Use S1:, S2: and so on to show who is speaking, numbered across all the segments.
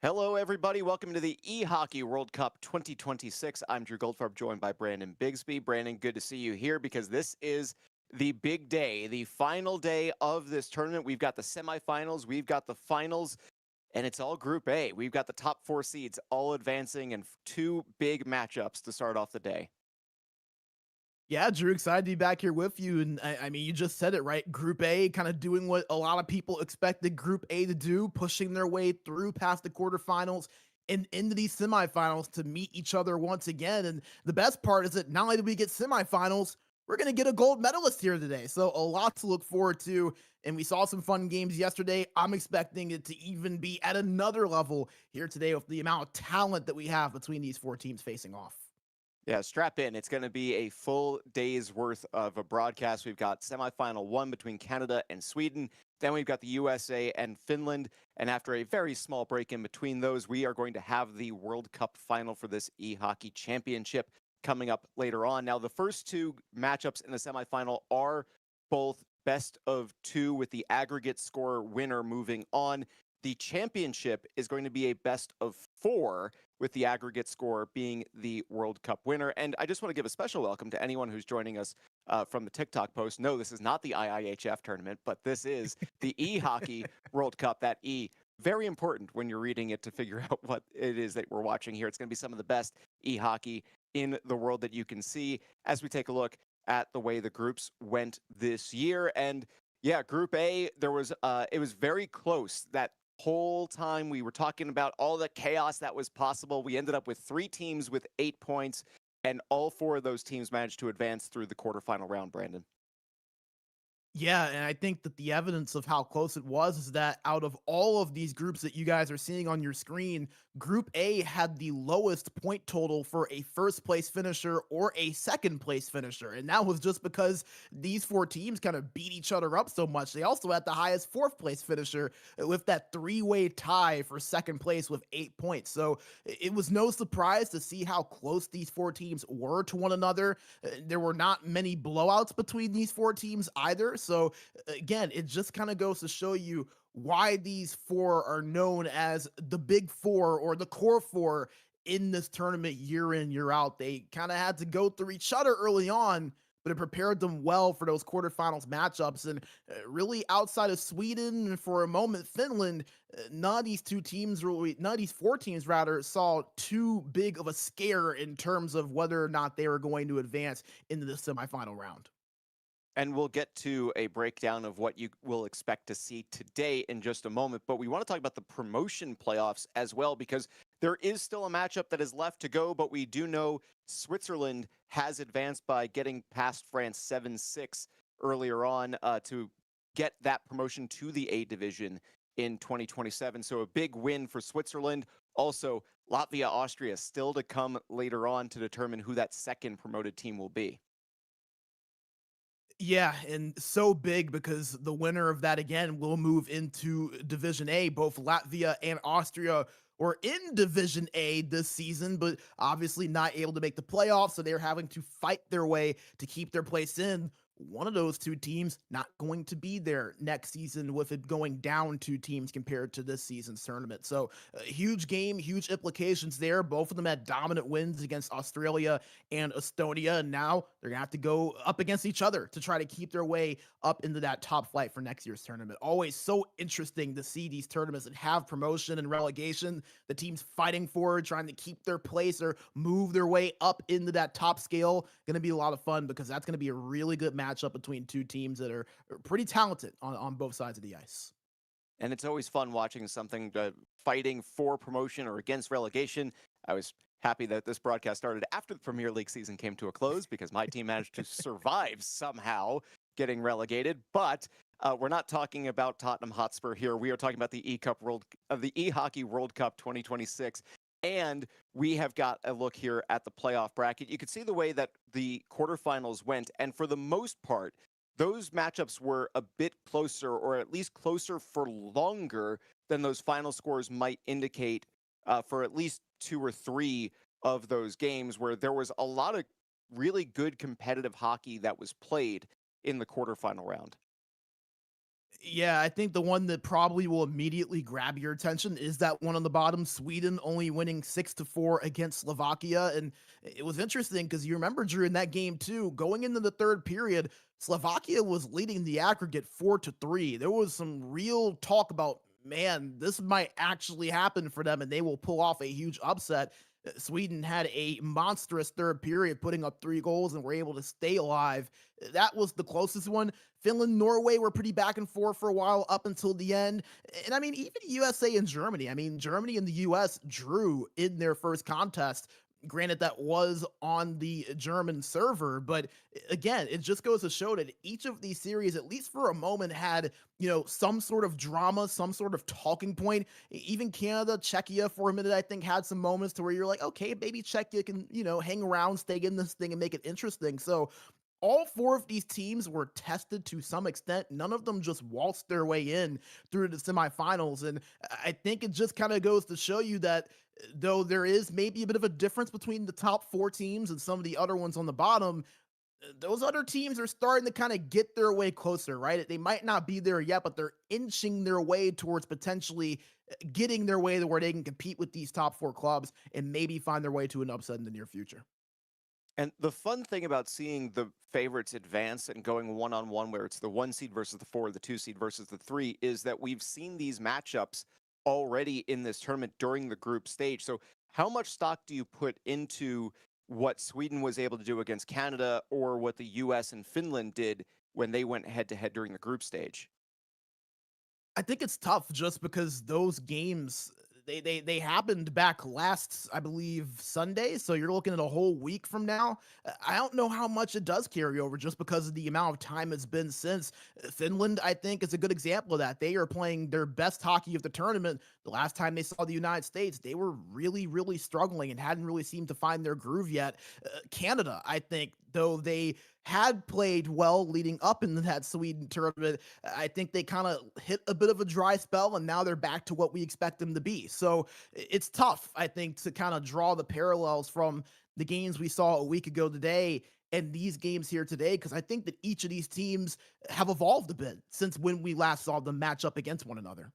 S1: Hello, everybody. Welcome to the eHockey World Cup 2026. I'm Drew Goldfarb, joined by Brandon Bigsby. Brandon, good to see you here because this is the big day, the final day of this tournament. We've got the semifinals, we've got the finals, and it's all Group A. We've got the top four seeds all advancing and two big matchups to start off the day.
S2: Yeah, Drew, excited to be back here with you. And I mean, you just said it, right? Group A kind of doing what a lot of people expected Group A to do, pushing their way through past the quarterfinals and into these semifinals to meet each other once again. And the best part is that not only do we get semifinals, we're going to get a gold medalist here today. So a lot to look forward to. And we saw some fun games yesterday. I'm expecting it to even be at another level here today with the amount of talent that we have between these four teams facing off.
S1: Yeah, strap in. It's going to be a full day's worth of a broadcast. We've got semifinal one between Canada and Sweden. Then we've got the USA and Finland. And after a very small break in between those, we are going to have the World Cup final for this eHockey championship coming up later on. Now, the first two matchups in the semifinal are both best of two with the aggregate score winner moving on. The championship is going to be a best of four with the aggregate score being the World Cup winner. And I just want to give a special welcome to anyone who's joining us from the TikTok post. No, this is not the IIHF tournament, but this is the eHockey World Cup. That E, very important when you're reading it to figure out what it is that we're watching here. It's going to be some of the best eHockey in the world that you can see as we take a look at the way the groups went this year. And yeah, Group A, it was very close. That whole time we were talking about all the chaos that was possible. We ended up with three teams with 8 points, and all four of those teams managed to advance through the quarterfinal round, Brandon.
S2: Yeah, and I think that the evidence of how close it was is that out of all of these groups that you guys are seeing on your screen, Group A had the lowest point total for a first place finisher or a second place finisher. And that was just because these four teams kind of beat each other up so much. They also had the highest fourth place finisher with that three-way tie for second place with 8 points. So it was no surprise to see how close these four teams were to one another. There were not many blowouts between these four teams either. So again, it just kind of goes to show you why these four are known as the big four or the core four in this tournament year in, year out. They kind of had to go through each other early on, but it prepared them well for those quarterfinals matchups. And really, outside of Sweden, for a moment, Finland, none of these two teams really, none of these four teams rather, saw too big of a scare in terms of whether or not they were going to advance into the semifinal round.
S1: And we'll get to a breakdown of what you will expect to see today in just a moment. But we want to talk about the promotion playoffs as well, because there is still a matchup that is left to go. But we do know Switzerland has advanced by getting past France 7-6 earlier on to get that promotion to the A division in 2027. So a big win for Switzerland. Also, Latvia, Austria still to come later on to determine who that second promoted team will be.
S2: Yeah, and so big because the winner of that again will move into Division A. Both Latvia and Austria were in Division A this season, but obviously not able to make the playoffs. So they're having to fight their way to keep their place in. One of those two teams not going to be there next season with it going down two teams compared to this season's tournament. So a huge game, huge implications there. Both of them had dominant wins against Australia and Estonia. And now they're going to have to go up against each other to try to keep their way up into that top flight for next year's tournament. Always so interesting to see these tournaments that have promotion and relegation, the teams fighting for it, trying to keep their place or move their way up into that top scale. Going to be a lot of fun because that's going to be a really good matchup between two teams that are pretty talented on both sides of the ice.
S1: And it's always fun watching something fighting for promotion or against relegation. I was happy that this broadcast started after the Premier League season came to a close because my team managed to survive somehow getting relegated. But we're not talking about Tottenham Hotspur here. We are talking about the the eHockey World Cup 2026. And we have got a look here at the playoff bracket. You can see the way that the quarterfinals went, and for the most part, those matchups were a bit closer, or at least closer for longer than those final scores might indicate for at least two or three of those games, where there was a lot of really good competitive hockey that was played in the quarterfinal round.
S2: Yeah, I think the one that probably will immediately grab your attention is that one on the bottom, Sweden only winning 6-4 against Slovakia. And it was interesting because you remember during that game too, going into the third period, Slovakia was leading the aggregate 4-3. There was some real talk about, man, this might actually happen for them and they will pull off a huge upset. Sweden had a monstrous third period, putting up 3 goals and were able to stay alive. That was the closest one. Finland, Norway were pretty back and forth for a while up until the end. And I mean, even USA and Germany. I mean, Germany and the US drew in their first contest. Granted, that was on the German server, but again, it just goes to show that each of these series, at least for a moment, had, some sort of drama, some sort of talking point. Even Canada, Czechia for a minute, I think, had some moments to where you're like, okay, maybe Czechia can, hang around, stay in this thing and make it interesting. So all four of these teams were tested to some extent. None of them just waltzed their way in through the semifinals. And I think it just kind of goes to show you that though there is maybe a bit of a difference between the top four teams and some of the other ones on the bottom, those other teams are starting to kind of get their way closer, right? They might not be there yet, but they're inching their way towards potentially getting their way to where they can compete with these top four clubs and maybe find their way to an upset in the near future.
S1: And the fun thing about seeing the favorites advance and going one on one, where it's the 1 seed versus the 4, the 2 seed versus the 3, is that we've seen these matchups already in this tournament during the group stage. So, how much stock do you put into what Sweden was able to do against Canada or what the US and Finland did when they went head to head during the group stage?
S2: I think it's tough just because those games they happened back last, I believe, Sunday. So you're looking at a whole week from now. I don't know how much it does carry over just because of the amount of time it's been since. Finland, I think, is a good example of that. They are playing their best hockey of the tournament. The last time they saw the United States, they were really, really struggling and hadn't really seemed to find their groove yet. Canada, I think, though they had played well leading up into that Sweden tournament, I think they kind of hit a bit of a dry spell and now they're back to what we expect them to be. So it's tough, I think, to kind of draw the parallels from the games we saw a week ago today and these games here today, because I think that each of these teams have evolved a bit since when we last saw them match up against one another.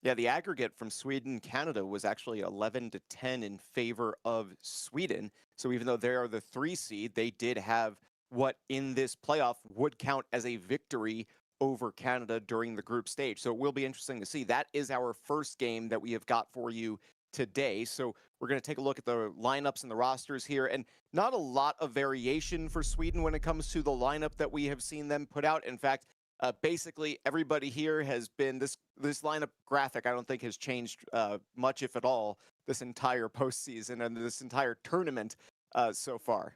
S1: Yeah, the aggregate from Sweden, Canada was actually 11-10 in favor of Sweden. So even though they are the 3 seed, they did have what in this playoff would count as a victory over Canada during the group stage. So it will be interesting to see. That is our first game that we have got for you today. So we're going to take a look at the lineups and the rosters here. And not a lot of variation for Sweden when it comes to the lineup that we have seen them put out. In fact, basically everybody here has been this lineup graphic. I don't think has changed much, if at all, this entire postseason and this entire tournament so far.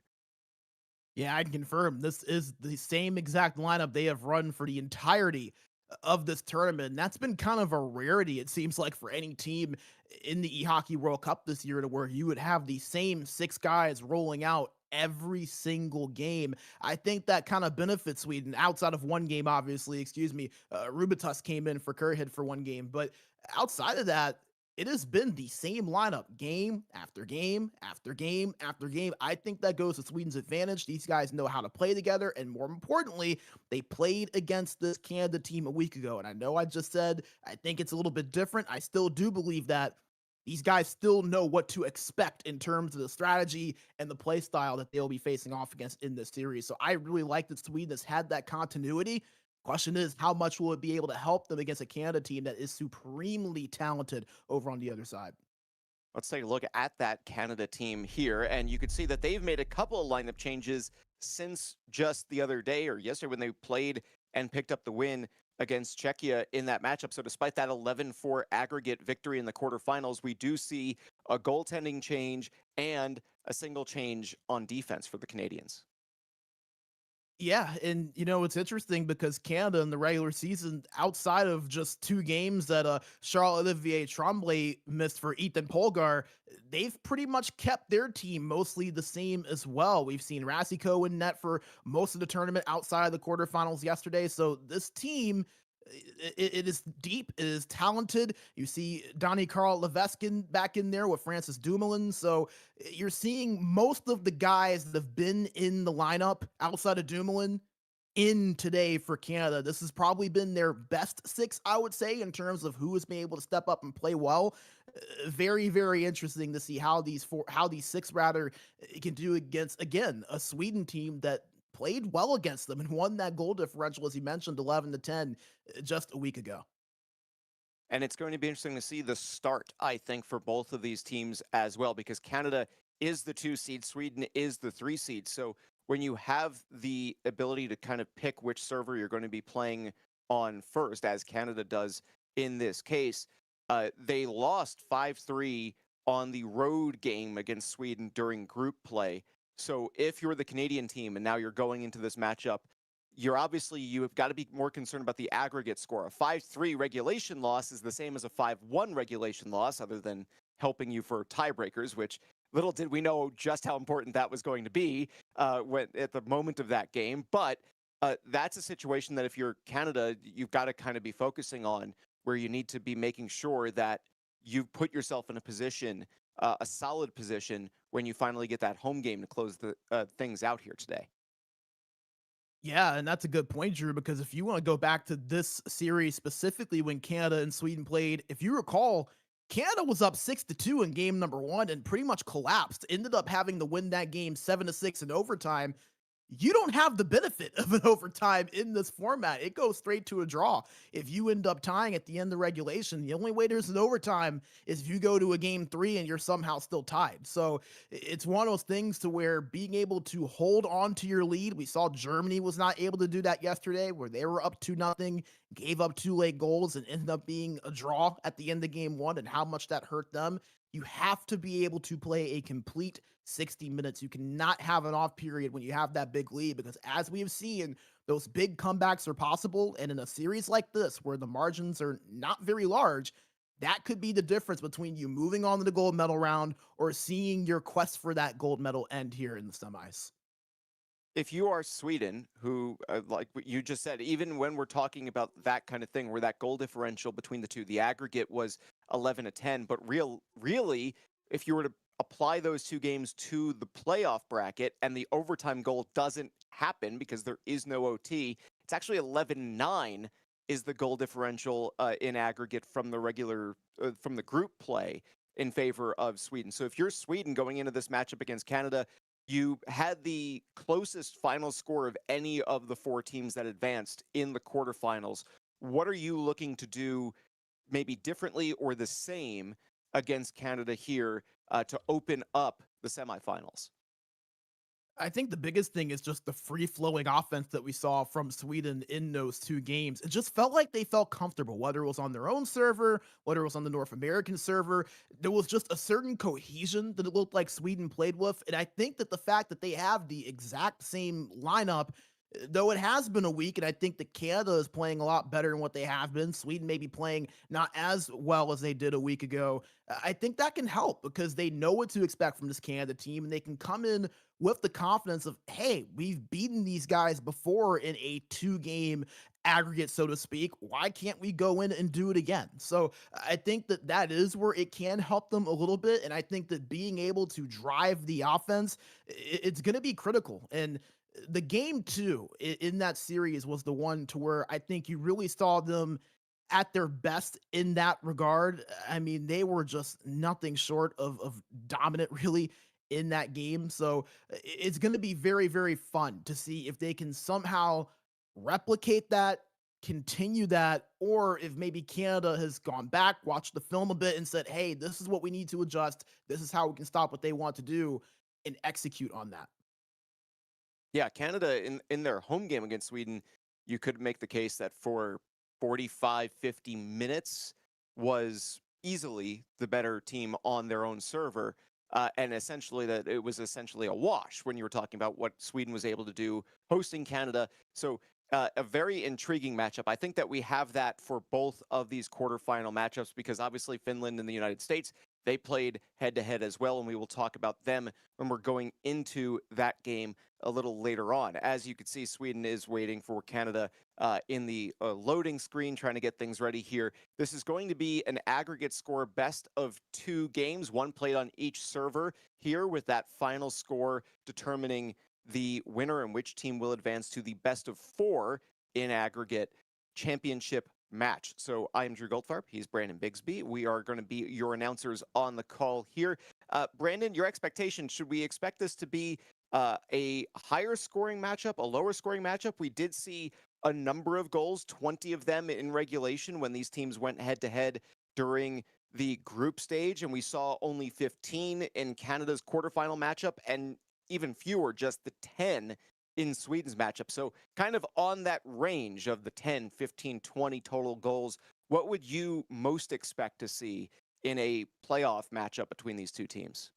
S2: Yeah, I can confirm this is the same exact lineup they have run for the entirety of this tournament. And that's been kind of a rarity, it seems like, for any team in the eHockey World Cup this year, to where you would have the same six guys rolling out every single game. I think that kind of benefits Sweden outside of one game, obviously. Excuse me. Rubitus came in for Kerhead for one game. But outside of that, it has been the same lineup game after game after game after game. I think that goes to Sweden's advantage. These guys know how to play together, and more importantly, they played against this Canada team a week ago. And I know I just said I think it's a little bit different. I still do believe that these guys still know what to expect in terms of the strategy and the play style that they'll be facing off against in this series. So I really like that Sweden has had that continuity. Question is, how much will it be able to help them against a Canada team that is supremely talented over on the other side?
S1: Let's take a look at that Canada team here. And you can see that they've made a couple of lineup changes since just the other day or yesterday when they played and picked up the win against Czechia in that matchup. So despite that 11-4 aggregate victory in the quarterfinals, we do see a goaltending change and a single change on defense for the Canadians.
S2: Yeah, and it's interesting because Canada in the regular season, outside of just 2 games that Charles-Olivier Tremblay missed for Ethan Polgar, they've pretty much kept their team mostly the same as well. We've seen Rasico in net for most of the tournament outside of the quarterfinals yesterday. So this team, it is deep, it is talented. You see Donnie Carl Leveskin back in there with Francis Dumoulin. So you're seeing most of the guys that have been in the lineup outside of Dumoulin in today for Canada. This has probably been their best six, I would say, in terms of who has been able to step up and play well. Very, very interesting to see how these six rather can do against again a Sweden team that played well against them and won that goal differential, as you mentioned, 11-10 just a week ago.
S1: And it's going to be interesting to see the start, I think, for both of these teams as well, because Canada is the 2 seed, Sweden is the 3 seed. So when you have the ability to kind of pick which server you're going to be playing on first, as Canada does in this case, they lost 5-3 on the road game against Sweden during group play. So if you're the Canadian team and now you're going into this matchup, you have got to be more concerned about the aggregate score. A 5-3 regulation loss is the same as a 5-1 regulation loss, other than helping you for tiebreakers, which little did we know just how important that was going to be when at the moment of that game. But that's a situation that if you're Canada, you've got to kind of be focusing on, where you need to be making sure that you put yourself in a position, a solid position, when you finally get that home game to close the things out here today.
S2: Yeah, and that's a good point, Drew, because if you want to go back to this series specifically when Canada and Sweden played, if you recall, Canada was up 6-2 in game number one and pretty much collapsed, ended up having to win that game 7-6 in overtime. You don't have the benefit of an overtime in this format. It goes straight to a draw. If you end up tying at the end of regulation, the only way there's an overtime is if you go to a game three and you're somehow still tied. So it's one of those things to where being able to hold on to your lead, we saw Germany was not able to do that yesterday, where they were up 2-0, gave up two late goals, and ended up being a draw at the end of game one, and how much that hurt them. You have to be able to play a complete 60 minutes. You cannot have an off period when you have that big lead, because as we have seen, those big comebacks are possible. And in a series like this, where the margins are not very large, that could be the difference between you moving on to the gold medal round or seeing your quest for that gold medal end here in the semis.
S1: If you are Sweden, who, like what you just said, even when we're talking about that kind of thing, where that goal differential between the two, the aggregate was 11-10, but really, if you were to apply those two games to the playoff bracket and the overtime goal doesn't happen because there is no OT, it's actually 11-9 is the goal differential in aggregate from the from the group play in favor of Sweden. So if you're Sweden going into this matchup against Canada, you had the closest final score of any of the four teams that advanced in the quarterfinals. What are you looking to do maybe differently or the same against Canada here to open up the semifinals?
S2: I think the biggest thing is just the free flowing offense that we saw from Sweden in those two games. It just felt like they felt comfortable, whether it was on their own server, whether it was on the North American server. There was just a certain cohesion that it looked like Sweden played with. And I think that the fact that they have the exact same lineup, though it has been a week, and I think that Canada is playing a lot better than what they have been. Sweden may be playing not as well as they did a week ago. I think that can help because they know what to expect from this Canada team, and they can come in with the confidence of, hey, we've beaten these guys before in a two-game aggregate, so to speak. Why can't we go in and do it again? So I think that that is where it can help them a little bit. And I think that being able to drive the offense, it's going to be critical. And the game two in that series was the one to where I think you really saw them at their best in that regard. I mean, they were just nothing short of dominant, really, in that game. So it's going to be very, very fun to see if they can somehow replicate that, continue that, or if maybe Canada has gone back, watched the film a bit, and said, hey, this is what we need to adjust. This is how we can stop what they want to do and execute on that.
S1: Yeah, Canada in their home game against Sweden, you could make the case that for 45, 50 minutes was easily the better team on their own server. And essentially that it was essentially a wash when you were talking about what Sweden was able to do hosting Canada. So a very intriguing matchup. I think that we have that for both of these quarterfinal matchups because obviously Finland and the United States, they played head to head as well. And we will talk about them when we're going into that game a little later on. As you can see, Sweden is waiting for Canada in the loading screen, trying to get things ready here. This is going to be an aggregate score best of two games, one played on each server here, with that final score determining the winner and which team will advance to the best of 4 in aggregate championship match. So I'm Drew Goldfarb. He's Brandon Bigsby. We are going to be your announcers on the call here. Brandon, your expectation, should we expect this to be a higher scoring matchup, a lower scoring matchup? We did see a number of goals, 20 of them in regulation when these teams went head to head during the group stage, and we saw only 15 in Canada's quarterfinal matchup and even fewer, just the 10 in Sweden's matchup. So kind of on that range of the 10, 15, 20 total goals, what would you most expect to see in a playoff matchup between these two teams?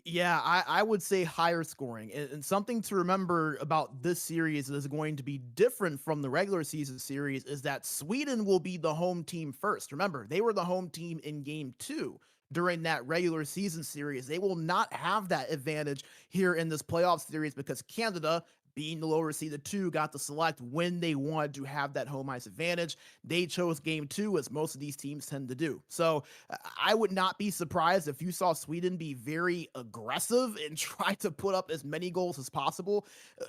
S2: Yeah, I would say higher scoring. And something to remember about this series that is going to be different from the regular season series is that Sweden will be the home team first. Remember, they were the home team in game 2 during that regular season series. They will not have that advantage here in this playoff series because Canada, being the lower seeded 2, got to select when they wanted to have that home ice advantage. They chose game 2, as most of these teams tend to do. So I would not be surprised if you saw Sweden be very aggressive and try to put up as many goals as possible.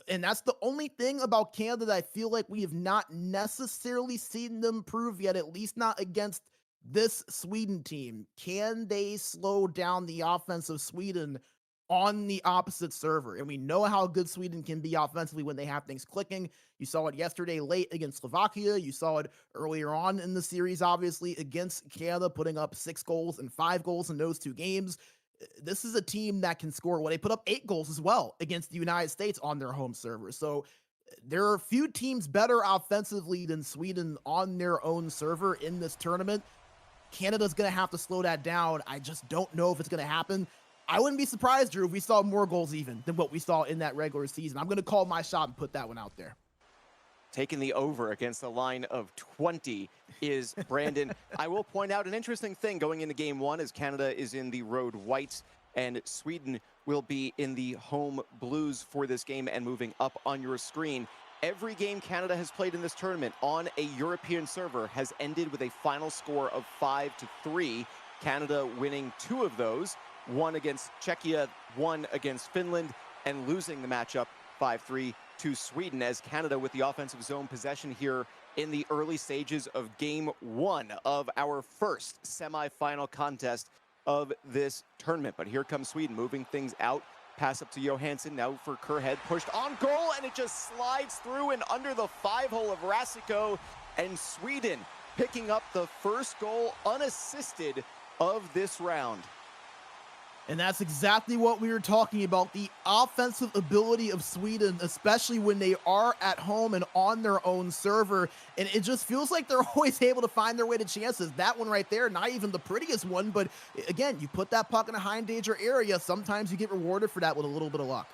S2: And that's the only thing about Canada that I feel like we have not necessarily seen them prove yet, at least not against this Sweden team. Can they slow down the offense of Sweden on the opposite server? And we know how good Sweden can be offensively when they have things clicking. You saw it yesterday late against Slovakia. You saw it earlier on in the series, obviously, against Canada, putting up 6 goals and 5 goals in those 2 games. This is a team that can score. Well, they put up 8 goals as well against the United States on their home server. So there are a few teams better offensively than Sweden on their own server in this tournament. Canada's going to have to slow that down. I just don't know if it's going to happen. I wouldn't be surprised, Drew, if we saw more goals even than what we saw in that regular season. I'm going to call my shot and put that one out there.
S1: Taking the over against a line of 20 is Brandon. I will point out an interesting thing going into game 1 as Canada is in the road whites and Sweden will be in the home blues for this game. And moving up on your screen, every game Canada has played in this tournament on a European server has ended with a final score of 5-3. Canada winning 2 of those, 1 against Czechia, 1 against Finland, and losing the matchup 5-3 to Sweden, as Canada with the offensive zone possession here in the early stages of game 1 of our first semifinal contest of this tournament. But here comes Sweden moving things out. Pass up to Johansson, now for Kerhead, pushed on goal, and it just slides through and under the 5-hole of Rasiko, and Sweden picking up the first goal unassisted of this round.
S2: And that's exactly what we were talking about, the offensive ability of Sweden, especially when they are at home and on their own server. And it just feels like they're always able to find their way to chances. That one right there, not even the prettiest one, but again, you put that puck in a high danger area, sometimes you get rewarded for that with a little bit of luck.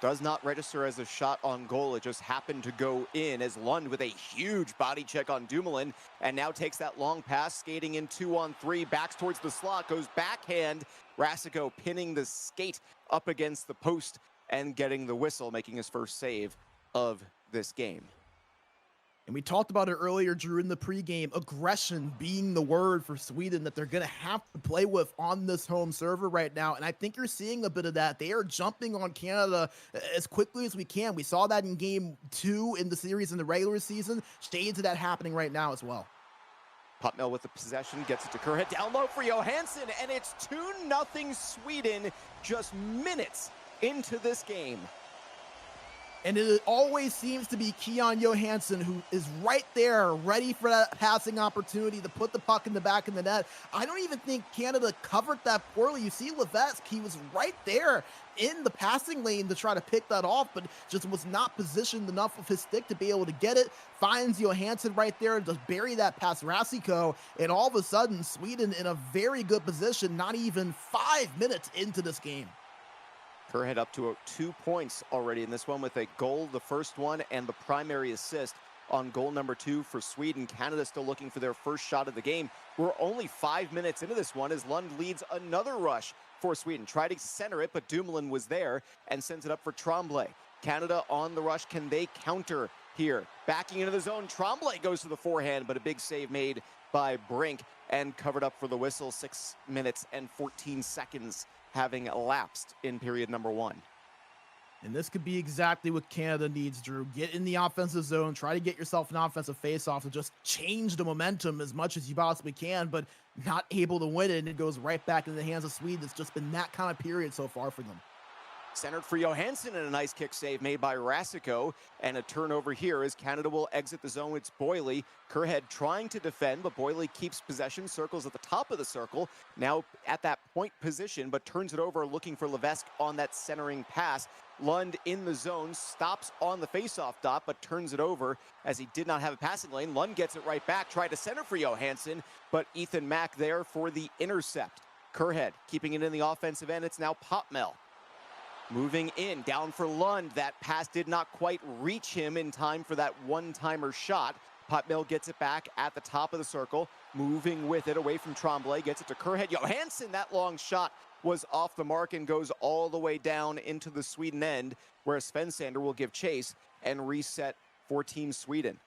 S1: Does not register as a shot on goal. It just happened to go in as Lund with a huge body check on Dumoulin, and now takes that long pass, skating in 2-on-3, backs towards the slot, goes backhand. Rasiko pinning the skate up against the post and getting the whistle, making his first save of this game.
S2: And we talked about it earlier, Drew, in the pregame, aggression being the word for Sweden that they're going to have to play with on this home server right now. And I think you're seeing a bit of that. They are jumping on Canada as quickly as we can. We saw that in game 2 in the series in the regular season. Shades of that happening right now as well.
S1: Putnell with the possession, gets it to Kerhead, down low for Johansson, and it's 2-0 Sweden just minutes into this game.
S2: And it always seems to be Keon Johansson who is right there, ready for that passing opportunity to put the puck in the back of the net. I don't even think Canada covered that poorly. You see Levesque, he was right there in the passing lane to try to pick that off, but just was not positioned enough with his stick to be able to get it. Finds Johansson right there and just bury that past Rasiko, and all of a sudden, Sweden in a very good position, not even 5 minutes into this game.
S1: Kerhead up to 2 points already in this one with a goal, the first one, and the primary assist on goal number 2 for Sweden. Canada still looking for their first shot of the game. We're only 5 minutes into this one as Lund leads another rush for Sweden. Tried to center it, but Dumoulin was there and sends it up for Tremblay. Canada on the rush. Can they counter here? Backing into the zone. Tremblay goes to the forehand, but a big save made by Brink and covered up for the whistle. 6 minutes and 14 seconds having elapsed in period number 1.
S2: And this could be exactly what Canada needs, Drew. Get in the offensive zone, try to get yourself an offensive faceoff to just change the momentum as much as you possibly can, but not able to win it, and it goes right back into the hands of Sweden. It's just been that kind of period so far for them.
S1: Centered for Johansson, and a nice kick save made by Rasico, and a turnover here as Canada will exit the zone. It's Boily. Kerhead trying to defend, but Boily keeps possession, circles at the top of the circle, now at that point position, but turns it over looking for Levesque on that centering pass. Lund in the zone, stops on the faceoff dot, but turns it over as he did not have a passing lane. Lund gets it right back, tried to center for Johansson, but Ethan Mack there for the intercept. Kerhead keeping it in the offensive end. It's now Popmel. Moving in, down for Lund. That pass did not quite reach him in time for that one-timer shot. Popmel gets it back at the top of the circle, moving with it away from Tremblay, gets it to Kerhead. Johansson, that long shot was off the mark and goes all the way down into the Sweden end, where Svensander will give chase and reset for Team Sweden.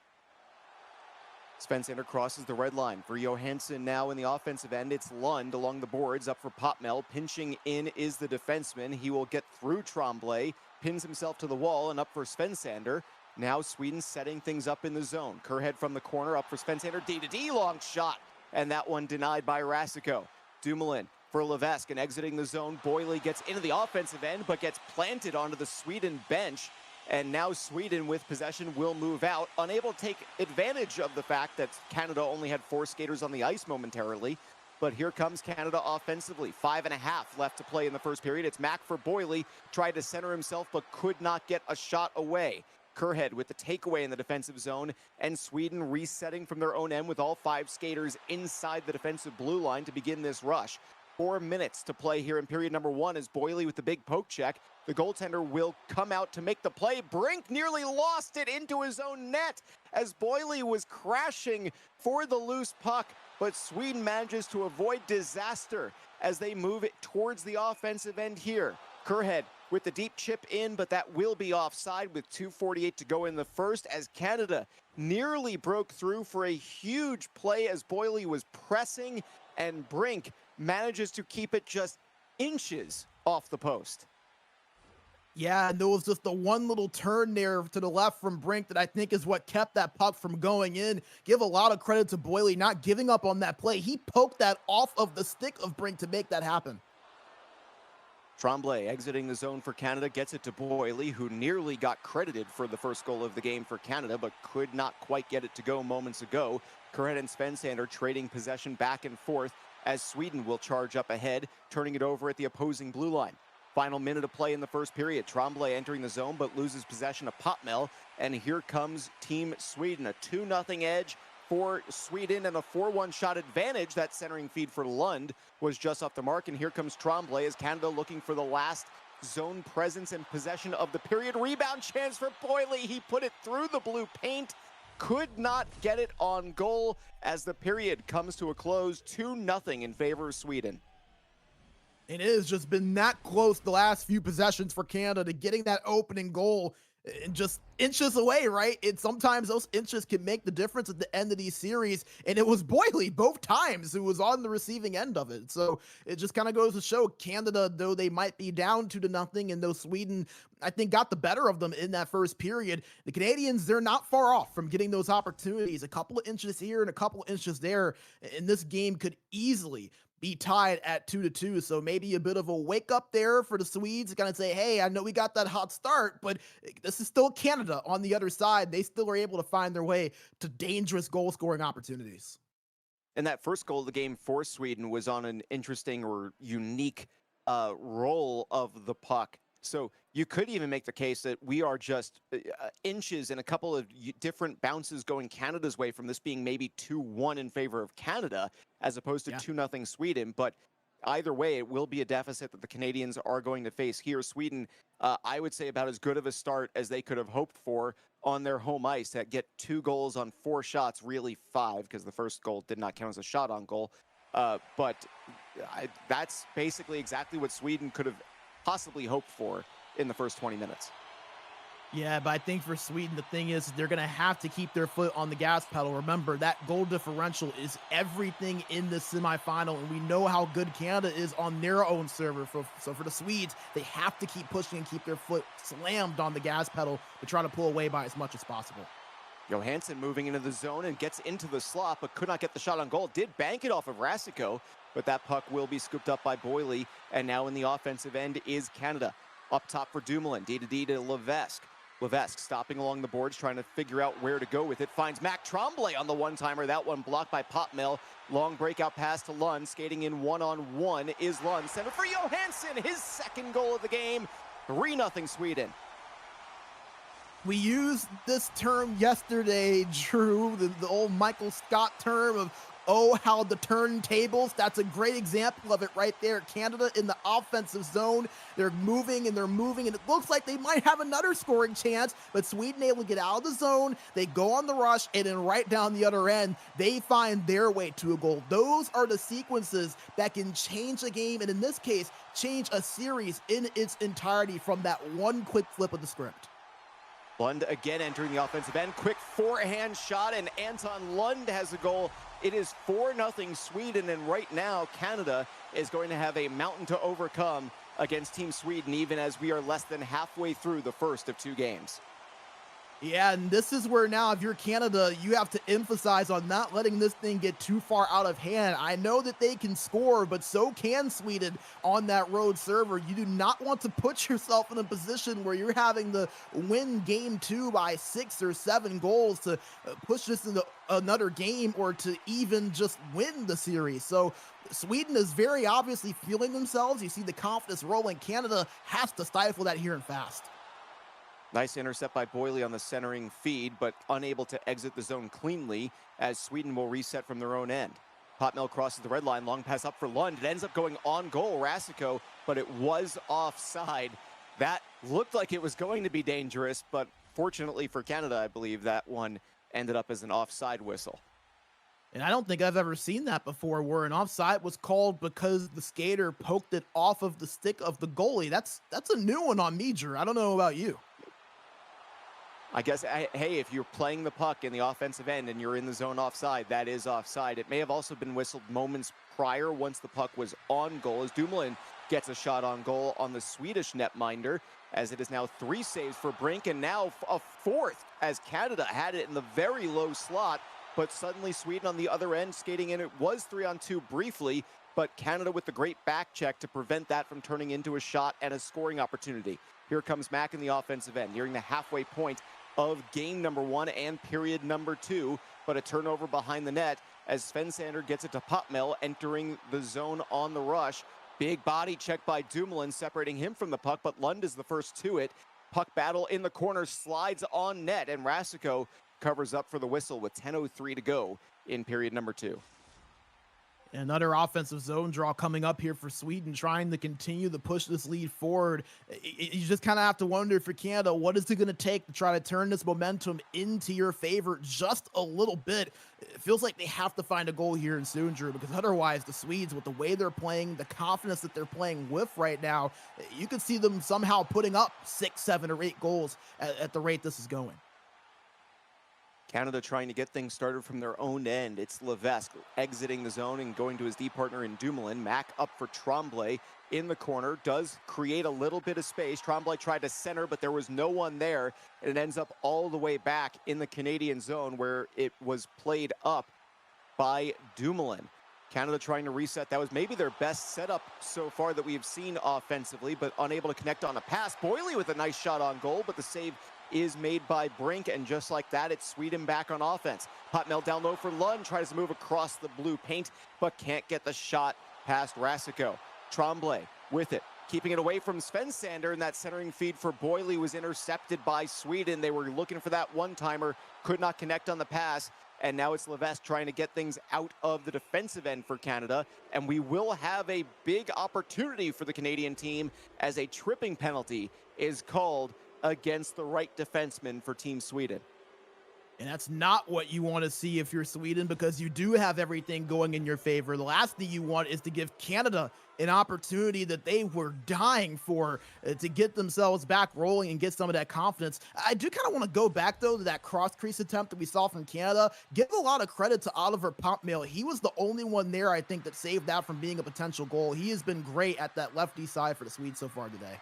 S1: Svensander crosses the red line for Johansson now in the offensive end. It's Lund along the boards, up for Popmel. Pinching in is the defenseman. He will get through Tremblay, pins himself to the wall, and up for Svensander. Now Sweden setting things up in the zone. Kerhead from the corner, up for Svensander. D-to-D, long shot, and that one denied by Rasico. Dumoulin for Levesque, and exiting the zone. Boily gets into the offensive end, but gets planted onto the Sweden bench. And now Sweden with possession will move out, unable to take advantage of the fact that Canada only had 4 skaters on the ice momentarily. But here comes Canada offensively. 5.5 left to play in the first period. It's Mack for Boily, tried to center himself but could not get a shot away. Kerhead with the takeaway in the defensive zone, and Sweden resetting from their own end with all 5 skaters inside the defensive blue line to begin this rush. 4 minutes to play here in period number 1 as Boily with the big poke check. The goaltender will come out to make the play. Brink nearly lost it into his own net as Boily was crashing for the loose puck, but Sweden manages to avoid disaster as they move it towards the offensive end here. Kerhead with the deep chip in, but that will be offside with 2:48 to go in the first as Canada nearly broke through for a huge play as Boily was pressing, and Brink manages to keep it just inches off the post.
S2: Yeah, and there was just the one little turn there to the left from Brink that I think is what kept that puck from going in. Give a lot of credit to Boily not giving up on that play. He poked that off of the stick of Brink to make that happen.
S1: Tremblay exiting the zone for Canada, gets it to Boily, who nearly got credited for the first goal of the game for Canada, but could not quite get it to go moments ago. Kerhead and Svensander trading possession back and forth as Sweden will charge up ahead, turning it over at the opposing blue line. Final minute of play in the first period. Tremblay entering the zone, but loses possession of Popmel. And here comes Team Sweden. A 2-0 edge for Sweden and a 4-1 shot advantage. That centering feed for Lund was just off the mark. And here comes Tremblay as Canada looking for the last zone presence and possession of the period. Rebound chance for Boily. He put it through the blue paint. Could not get it on goal as the period comes to a close. 2-0 in favor of Sweden.
S2: It has just been that close the last few possessions for Canada to getting that opening goal and just inches away, right? Sometimes those inches can make the difference at the end of these series, and it was Boily both times who was on the receiving end of it. So it just kind of goes to show Canada, though they might be down 2-0, and though Sweden, I think, got the better of them in that first period, the Canadians, they're not far off from getting those opportunities. A couple of inches here and a couple of inches there, and this game could easily be tied at 2-2. So maybe a bit of a wake up there for the Swedes to kind of say, hey, I know we got that hot start, but this is still Canada on the other side. They still are able to find their way to dangerous goal scoring opportunities.
S1: And that first goal of the game for Sweden was on an interesting or unique roll of the puck. So you could even make the case that we are just inches and a couple of different bounces going Canada's way from this being maybe 2-1 in favor of Canada as opposed to 2-0 Sweden. But either way, it will be a deficit that the Canadians are going to face here. Sweden, I would say about as good of a start as they could have hoped for on their home ice to get 2 goals on 4 shots, really 5, because the first goal did not count as a shot on goal. But that's basically exactly what Sweden could have possibly hoped for in the first 20 minutes.
S2: Yeah, but I think for Sweden, the thing is they're going to have to keep their foot on the gas pedal. Remember, that goal differential is everything in the semifinal, and we know how good Canada is on their own server. So for the Swedes, they have to keep pushing and keep their foot slammed on the gas pedal to try to pull away by as much as possible.
S1: Johansson moving into the zone and gets into the slot, but could not get the shot on goal. Did bank it off of Rasico, but that puck will be scooped up by Boyle. And now in the offensive end is Canada. Up top for Dumoulin, D to Levesque. Levesque stopping along the boards, trying to figure out where to go with it. Finds Mac Tremblay on the one-timer. That one blocked by Popmill. Long breakout pass to Lund. Skating in one-on-one is Lund. Center for Johansson, his second goal of the game. 3-0 Sweden.
S2: We used this term yesterday, Drew, the old Michael Scott term of, oh, how the turntables. That's a great example of it right there. Canada in the offensive zone. They're moving, and it looks like they might have another scoring chance, but Sweden able to get out of the zone. They go on the rush, and then right down the other end, they find their way to a goal. Those are the sequences that can change a game, and in this case, change a series in its entirety from that one quick flip of the script.
S1: Lund again entering the offensive end. Quick forehand shot, and Anton Lund has a goal. It is 4-0 Sweden, and right now Canada is going to have a mountain to overcome against Team Sweden, even as we are less than halfway through the first of 2 games.
S2: Yeah, and this is where now, if you're Canada, you have to emphasize on not letting this thing get too far out of hand. I know that they can score, but so can Sweden on that road server. You do not want to put yourself in a position where you're having to win game 2 by 6 or 7 goals to push this into another game or to even just win the series. So Sweden is very obviously feeling themselves. You see the confidence rolling. Canada has to stifle that here and fast.
S1: Nice intercept by Boyle on the centering feed, but unable to exit the zone cleanly as Sweden will reset from their own end. Potmel crosses the red line, long pass up for Lund. It ends up going on goal, Rasico, but it was offside. That looked like it was going to be dangerous, but fortunately for Canada, I believe that one ended up as an offside whistle.
S2: And I don't think I've ever seen that before, where an offside was called because the skater poked it off of the stick of the goalie. That's a new one on me, Drew. I don't know about you.
S1: I guess, hey, if you're playing the puck in the offensive end and you're in the zone offside, that is offside. It may have also been whistled moments prior once the puck was on goal, as Dumoulin gets a shot on goal on the Swedish netminder, as it is now 3 saves for Brink, and now a 4th, as Canada had it in the very low slot, but suddenly Sweden on the other end skating in. It was 3-on-2 briefly, but Canada with the great back check to prevent that from turning into a shot and a scoring opportunity. Here comes Mack in the offensive end, nearing the halfway point of game number 1 and period number 2, but a turnover behind the net as Svensander gets it to Potmel, entering the zone on the rush. Big body check by Dumoulin, separating him from the puck, but Lund is the first to it. Puck battle in the corner, slides on net, and Rasico covers up for the whistle with 10:03 to go in period number 2.
S2: Another offensive zone draw coming up here for Sweden, trying to continue to push this lead forward. You just kind of have to wonder for Canada, what is it going to take to try to turn this momentum into your favor just a little bit? It feels like they have to find a goal here in soon, Drew, because otherwise the Swedes, with the way they're playing, the confidence that they're playing with right now, you could see them somehow putting up 6, 7, or 8 goals at the rate this is going.
S1: Canada trying to get things started from their own end. It's Levesque exiting the zone and going to his D partner in Dumoulin. Mack up for Tremblay in the corner. Does create a little bit of space. Tremblay tried to center, but there was no one there. And it ends up all the way back in the Canadian zone where it was played up by Dumoulin. Canada trying to reset. That was maybe their best setup so far that we have seen offensively, but unable to connect on a pass. Boyle with a nice shot on goal, but the save is made by Brink, and just like that, it's Sweden back on offense. Potmel down low for Lund, tries to move across the blue paint, but can't get the shot past Rasico. Tremblay with it, keeping it away from Svensander, and that centering feed for Boyle was intercepted by Sweden. They were looking for that one-timer, could not connect on the pass, and now it's Levesque trying to get things out of the defensive end for Canada, and we will have a big opportunity for the Canadian team as a tripping penalty is called against the right defenseman for Team Sweden.
S2: And that's not what you want to see if you're Sweden, because you do have everything going in your favor. The last thing you want is to give Canada an opportunity that they were dying for, to get themselves back rolling and get some of that confidence. I do kind of want to go back, though, to that cross crease attempt that we saw from Canada. Give a lot of credit to Oliver Pompmill. He was the only one there, I think, that saved that from being a potential goal. He has been great at that lefty side for the Swedes so far today.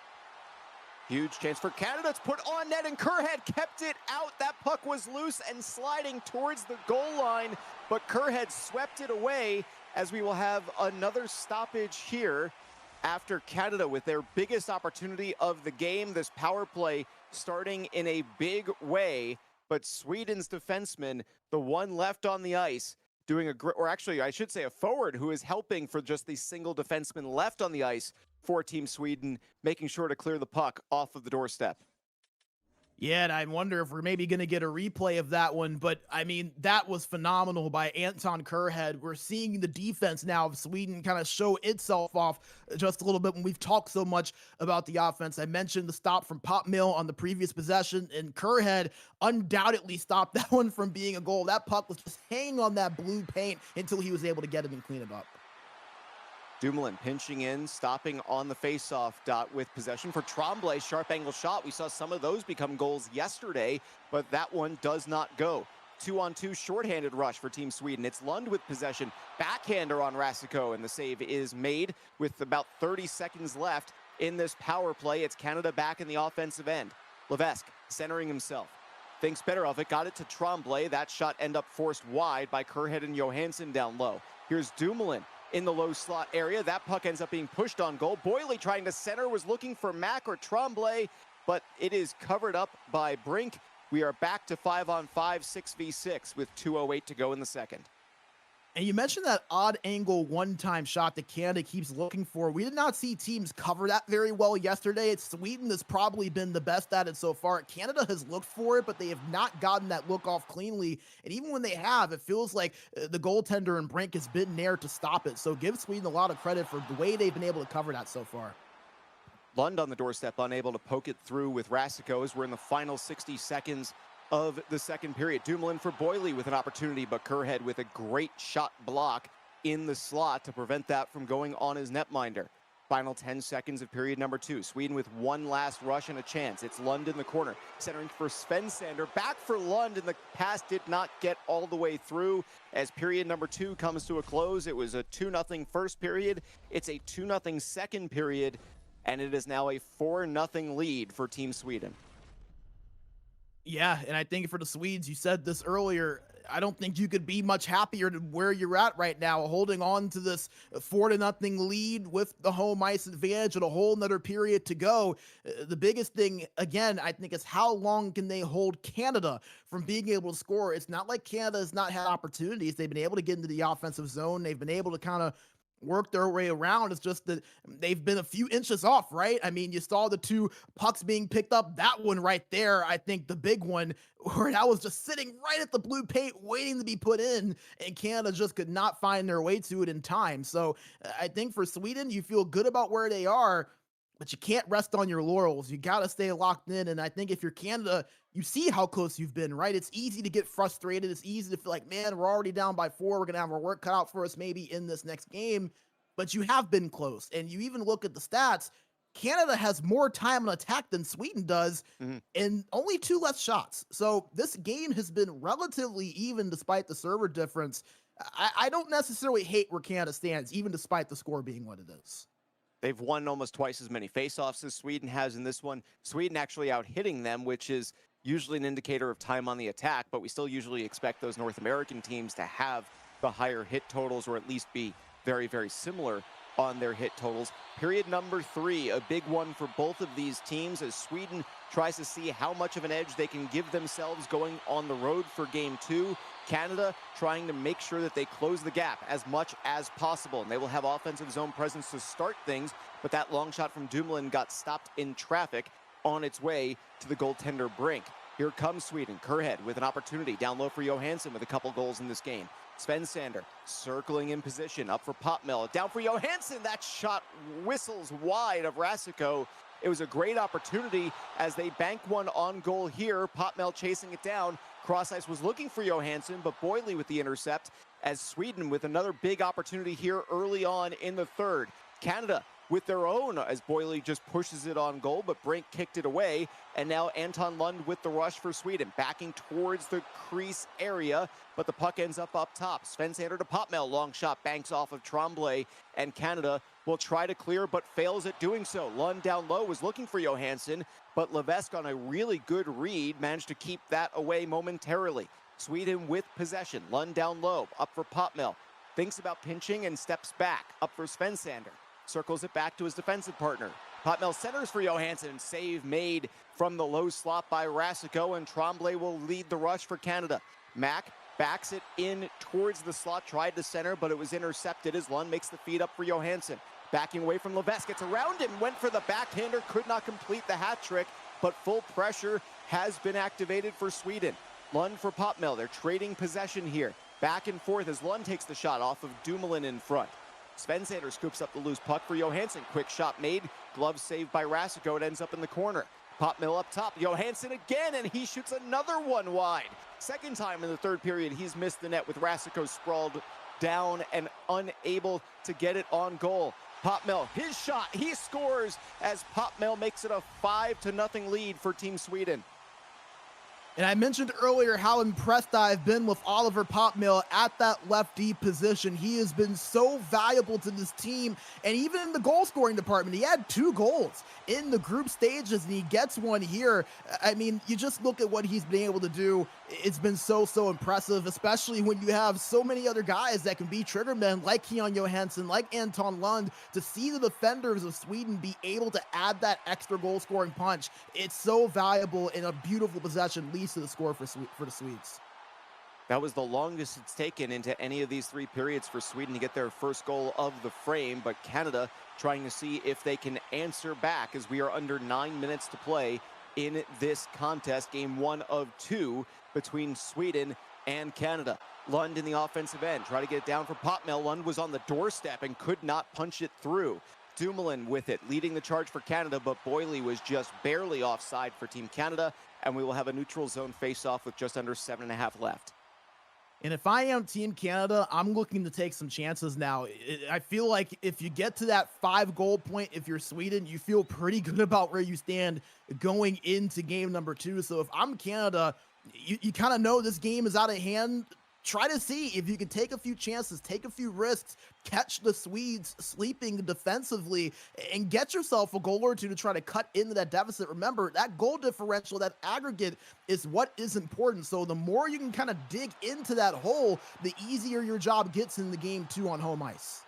S1: Huge chance for Canada. It's put on net, and Kerhead kept it out. That puck was loose and sliding towards the goal line, but Kerhead swept it away, as we will have another stoppage here after Canada with their biggest opportunity of the game. This power play starting in a big way, but Sweden's defenseman, the one left on the ice, doing or actually I should say a forward who is helping for just the single defenseman left on the ice for Team Sweden, making sure to clear the puck off of the doorstep.
S2: Yeah, and I wonder if we're maybe going to get a replay of that one. But, I mean, that was phenomenal by Anton Kerhead. We're seeing the defense now of Sweden kind of show itself off just a little bit when we've talked so much about the offense. I mentioned the stop from Pompmill on the previous possession, and Kerhead undoubtedly stopped that one from being a goal. That puck was just hanging on that blue paint until he was able to get it and clean it up.
S1: Dumoulin pinching in, stopping on the faceoff dot with possession for Tremblay. Sharp angle shot. We saw some of those become goals yesterday, but that one does not go. 2-on-2 shorthanded rush for Team Sweden. It's Lund with possession. Backhander on Rasico, and the save is made with about 30 seconds left in this power play. It's Canada back in the offensive end. Levesque centering himself. Thinks better of it. Got it to Tremblay. That shot ended up forced wide by Kerhead and Johansson down low. Here's Dumoulin in the low slot area. That puck ends up being pushed on goal. Boyle trying to center, was looking for Mack or Tremblay, but it is covered up by Brink. We are back to 5-on-5, 6v6 with 2:08 to go in the second.
S2: And you mentioned that odd angle one-time shot that Canada keeps looking for. We did not see teams cover that very well yesterday. It's Sweden has probably been the best at it so far. Canada has looked for it, but they have not gotten that look off cleanly. And even when they have, it feels like the goaltender and Brink has been there to stop it. So give Sweden a lot of credit for the way they've been able to cover that so far.
S1: Lund on the doorstep, unable to poke it through with Rasico as we're in the final 60 seconds of the second period. Dumoulin for Boyle with an opportunity, but Kerhead with a great shot block in the slot to prevent that from going on his netminder. Final 10 seconds of period number 2. Sweden with one last rush and a chance. It's Lund in the corner, centering for Svensander. Back for Lund, and the pass did not get all the way through. As period number 2 comes to a close, it was a 2-0 first period. It's a 2-0 second period, and it is now a 4-0 lead for Team Sweden.
S2: Yeah, and I think for the Swedes, you said this earlier, I don't think you could be much happier than where you're at right now, holding on to this 4-0 lead with the home ice advantage and a whole nother period to go. The biggest thing, again, I think is how long can they hold Canada from being able to score? It's not like Canada has not had opportunities. They've been able to get into the offensive zone. They've been able to kind of work their way around. It's just that they've been a few inches off, right? I mean, you saw the two pucks being picked up. That one right there, I think the big one, where that was just sitting right at the blue paint waiting to be put in, and Canada just could not find their way to it in time. So I think for Sweden, you feel good about where they are, but you can't rest on your laurels. You got to stay locked in. And I think if you're Canada, you see how close you've been, right? It's easy to get frustrated. It's easy to feel like, man, we're already down by 4. We're going to have our work cut out for us maybe in this next game. But you have been close. And you even look at the stats, Canada has more time on attack than Sweden does, and only 2 less shots. So this game has been relatively even despite the server difference. I don't necessarily hate where Canada stands, even despite the score being what it is.
S1: They've won almost twice as many faceoffs as Sweden has in this one. Sweden actually out-hitting them, which is usually an indicator of time on the attack, but we still usually expect those North American teams to have the higher hit totals, or at least be very, very similar on their hit totals. Period number 3, a big one for both of these teams as Sweden tries to see how much of an edge they can give themselves going on the road for game 2. Canada trying to make sure that they close the gap as much as possible, and they will have offensive zone presence to start things, but that long shot from Dumoulin got stopped in traffic on its way to the goaltender Brink. Here comes Sweden. Kerhead with an opportunity down low for Johansson with a couple goals in this game. Svensander circling in position, up for Pompmill, down for Johansson. That shot whistles wide of Rasico. It was a great opportunity as they bank one on goal here. Potmel chasing it down. Cross ice was looking for Johansson, but Boily with the intercept as Sweden with another big opportunity here early on in the third. Canada with their own as Boily just pushes it on goal, but Brink kicked it away. And now Anton Lund with the rush for Sweden, backing towards the crease area, but the puck ends up top. Svensander to Potmel, long shot, banks off of Tremblay, and Canada will try to clear, but fails at doing so. Lund down low was looking for Johansson, but Levesque on a really good read managed to keep that away momentarily. Sweden with possession, Lund down low, up for Potmel, thinks about pinching and steps back, up for Svensander. Circles it back to his defensive partner. Potmel centers for Johansson. Save made from the low slot by Rasico, and Tremblay will lead the rush for Canada. Mack backs it in towards the slot, tried to center, but it was intercepted as Lund makes the feed up for Johansson. Backing away from Levesque, gets around him, went for the backhander, could not complete the hat trick, but full pressure has been activated for Sweden. Lund for Potmel, they're trading possession here. Back and forth as Lund takes the shot off of Dumoulin in front. Svensander scoops up the loose puck for Johansson. Quick shot made. Glove saved by Rasico. It ends up in the corner. Potmel up top. Johansson again, and he shoots another one wide. Second time in the third period, he's missed the net with Rasico sprawled down and unable to get it on goal. Potmel, his shot. He scores as Potmel makes it a 5-0 lead for Team Sweden.
S2: And I mentioned earlier how impressed I've been with Oliver Potmel at that left D position. He has been so valuable to this team, and even in the goal scoring department, he had 2 goals in the group stages, and he gets one here. I mean, you just look at what he's been able to do. It's been so impressive, especially when you have so many other guys that can be triggermen like Keon Johansson, like Anton Lund. To see the defenders of Sweden be able to add that extra goal scoring punch, it's so valuable, and a beautiful possession leads to the score for the Swedes.
S1: That was the longest it's taken into any of these 3 periods for Sweden to get their first goal of the frame, but Canada trying to see if they can answer back as we are under 9 minutes to play in this contest, game 1 of 2 between Sweden and Canada. Lund in the offensive end, try to get it down for Potmel. Lund was on the doorstep and could not punch it through. Dumoulin with it, leading the charge for Canada, but Boily was just barely offside for Team Canada, and we will have a neutral zone face-off with just under 7.5 left.
S2: And if I am Team Canada, I'm looking to take some chances now. I feel like if you get to that 5-goal point, if you're Sweden, you feel pretty good about where you stand going into game number 2. So if I'm Canada, you kind of know this game is out of hand. Try to see if you can take a few chances, take a few risks, catch the Swedes sleeping defensively, and get yourself a goal or 2 to try to cut into that deficit. Remember, that goal differential, that aggregate is what is important. So the more you can kind of dig into that hole, the easier your job gets in the game 2 on home ice.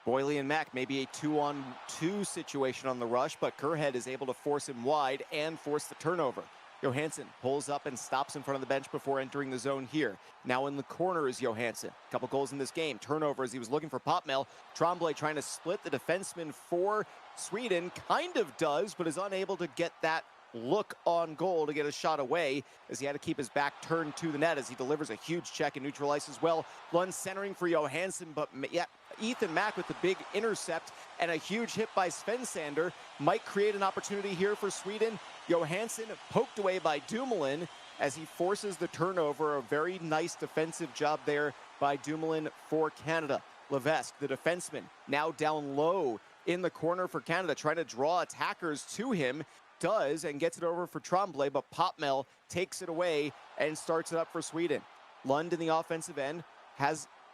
S1: Boily and Mack, maybe a 2-on-2 situation on the rush, but Kerhead is able to force him wide and force the turnover. Johansson pulls up and stops in front of the bench before entering the zone here. Now in the corner is Johansson. A couple goals in this game. Turnover as he was looking for Potmel. Tremblay trying to split the defenseman for Sweden. Kind of does, but is unable to get that look on goal to get a shot away as he had to keep his back turned to the net as he delivers a huge check and neutral ice as well. Lund centering for Johansson, but yeah, Ethan Mack with the big intercept and a huge hit by Svensander might create an opportunity here for Sweden. Johansson poked away by Dumoulin as he forces the turnover. A very nice defensive job there by Dumoulin for Canada. Levesque, the defenseman, now down low in the corner for Canada, trying to draw attackers to him. Does and gets it over for Tremblay, but Potmel takes it away and starts it up for Sweden. Lund in the offensive end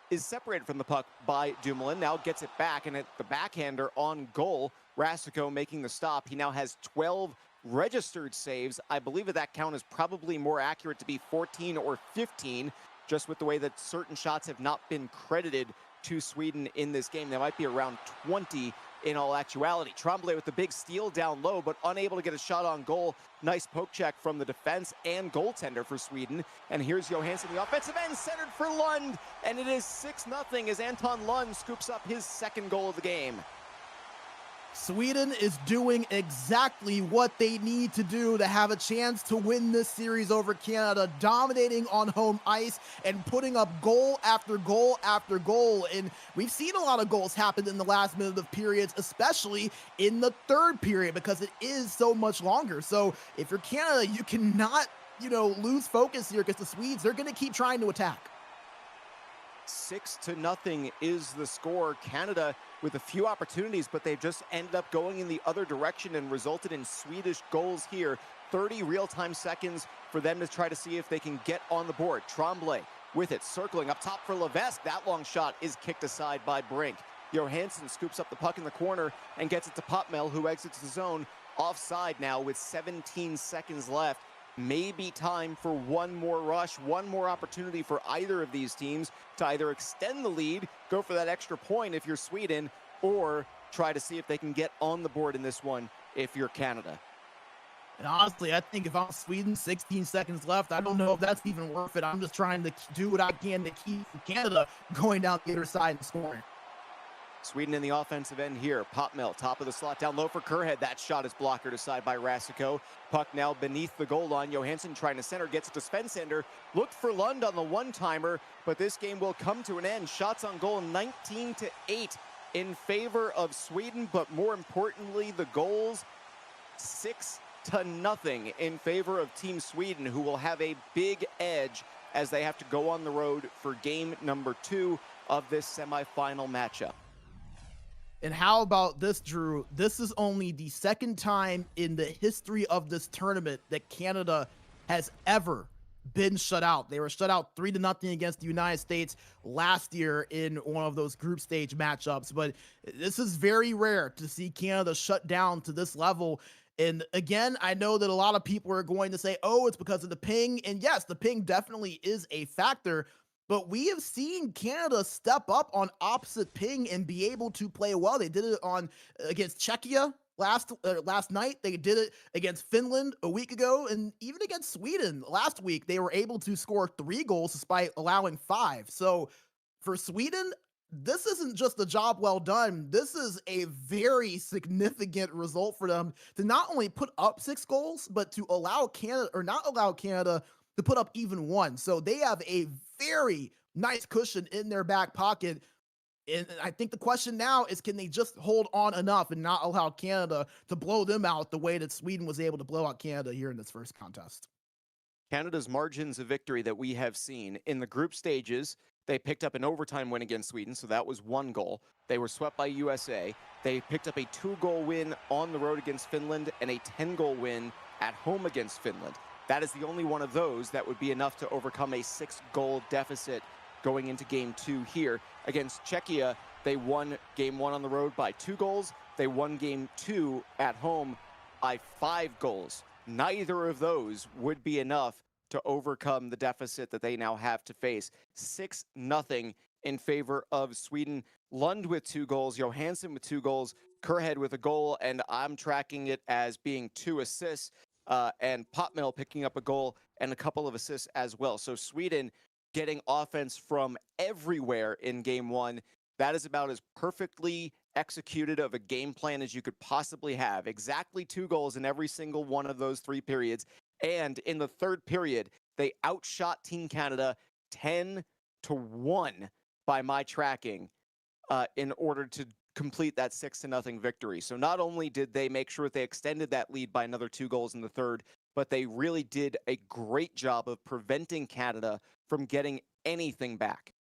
S1: is separated from the puck by Dumoulin, now gets it back, and at the backhander on goal, Rasico making the stop. He now has 12 registered saves. I believe that count is probably more accurate to be 14 or 15, just with the way that certain shots have not been credited to Sweden in this game. They might be around 20 in all actuality. Tremblay with the big steal down low, but unable to get a shot on goal. Nice poke check from the defense and goaltender for Sweden. And here's Johansson, the offensive end, centered for Lund. And it is 6-0 as Anton Lund scoops up his 2nd goal of the game.
S2: Sweden is doing exactly what they need to do to have a chance to win this series over Canada, dominating on home ice and putting up goal after goal after goal. And we've seen a lot of goals happen in the last minute of periods, especially in the third period, because it is so much longer. So if you're Canada, you cannot, lose focus here, because the Swedes, they're going to keep trying to attack.
S1: 6-0 is the score. Canada with a few opportunities, but they've just ended up going in the other direction and resulted in Swedish goals here. 30 real-time seconds for them to try to see if they can get on the board. Tremblay with it, circling up top for Levesque. That long shot is kicked aside by Brink. Johansson scoops up the puck in the corner and gets it to Popmel, who exits the zone. Offside now with 17 seconds left. Maybe time for one more rush, one more opportunity for either of these teams to either extend the lead, go for that extra point if you're Sweden, or try to see if they can get on the board in this one if you're Canada.
S2: And honestly, I think if I'm Sweden, 16 seconds left, I don't know if that's even worth it. I'm just trying to do what I can to keep Canada going down the other side and scoring.
S1: Sweden in the offensive end here. Popmel, top of the slot, down low for Kerhead. That shot is blockered aside by Rasico. Puck now beneath the goal line. Johansson trying to center, gets it to Svensson. Looked for Lund on the one-timer, but this game will come to an end. Shots on goal 19-8 in favor of Sweden, but more importantly, the goals 6-0 in favor of Team Sweden, who will have a big edge as they have to go on the road for game number 2 of this semifinal matchup.
S2: And how about this, Drew? This is only the second time in the history of this tournament that Canada has ever been shut out. They were shut out 3-0 against the United States last year in one of those group stage matchups. But this is very rare to see Canada shut down to this level. And again, I know that a lot of people are going to say, oh, it's because of the ping. And yes, the ping definitely is a factor. But we have seen Canada step up on opposite ping and be able to play well. They did it against Czechia last night. They did it against Finland a week ago, and even against Sweden last week, they were able to score 3 goals despite allowing 5. So for Sweden, this isn't just a job well done. This is a very significant result for them to not only put up 6 goals, but to allow Canada, or not allow Canada, to put up even 1. So they have a very nice cushion in their back pocket. And I think the question now is, can they just hold on enough and not allow Canada to blow them out the way that Sweden was able to blow out Canada here in this first contest?
S1: Canada's margins of victory that we have seen in the group stages, they picked up an overtime win against Sweden, so that was 1 goal. They were swept by USA. They picked up a 2-goal win on the road against Finland and a 10-goal win at home against Finland. That is the only one of those that would be enough to overcome a 6-goal deficit going into game 2 here. Against Czechia, they won game 1 on the road by 2 goals. They won game 2 at home by 5 goals. Neither of those would be enough to overcome the deficit that they now have to face. 6-0 in favor of Sweden. Lund with 2 goals, Johansson with 2 goals, Kerhead with a goal, and I'm tracking it as being 2 assists. And Popmel picking up a goal and a couple of assists as well. So Sweden getting offense from everywhere in game 1. That is about as perfectly executed of a game plan as you could possibly have. Exactly 2 goals in every single one of those 3 periods. And in the third period, they outshot Team Canada 10-1 by my tracking in order to complete that 6-0 victory. So not only did they make sure that they extended that lead by another 2 goals in the third, but they really did a great job of preventing Canada from getting anything back.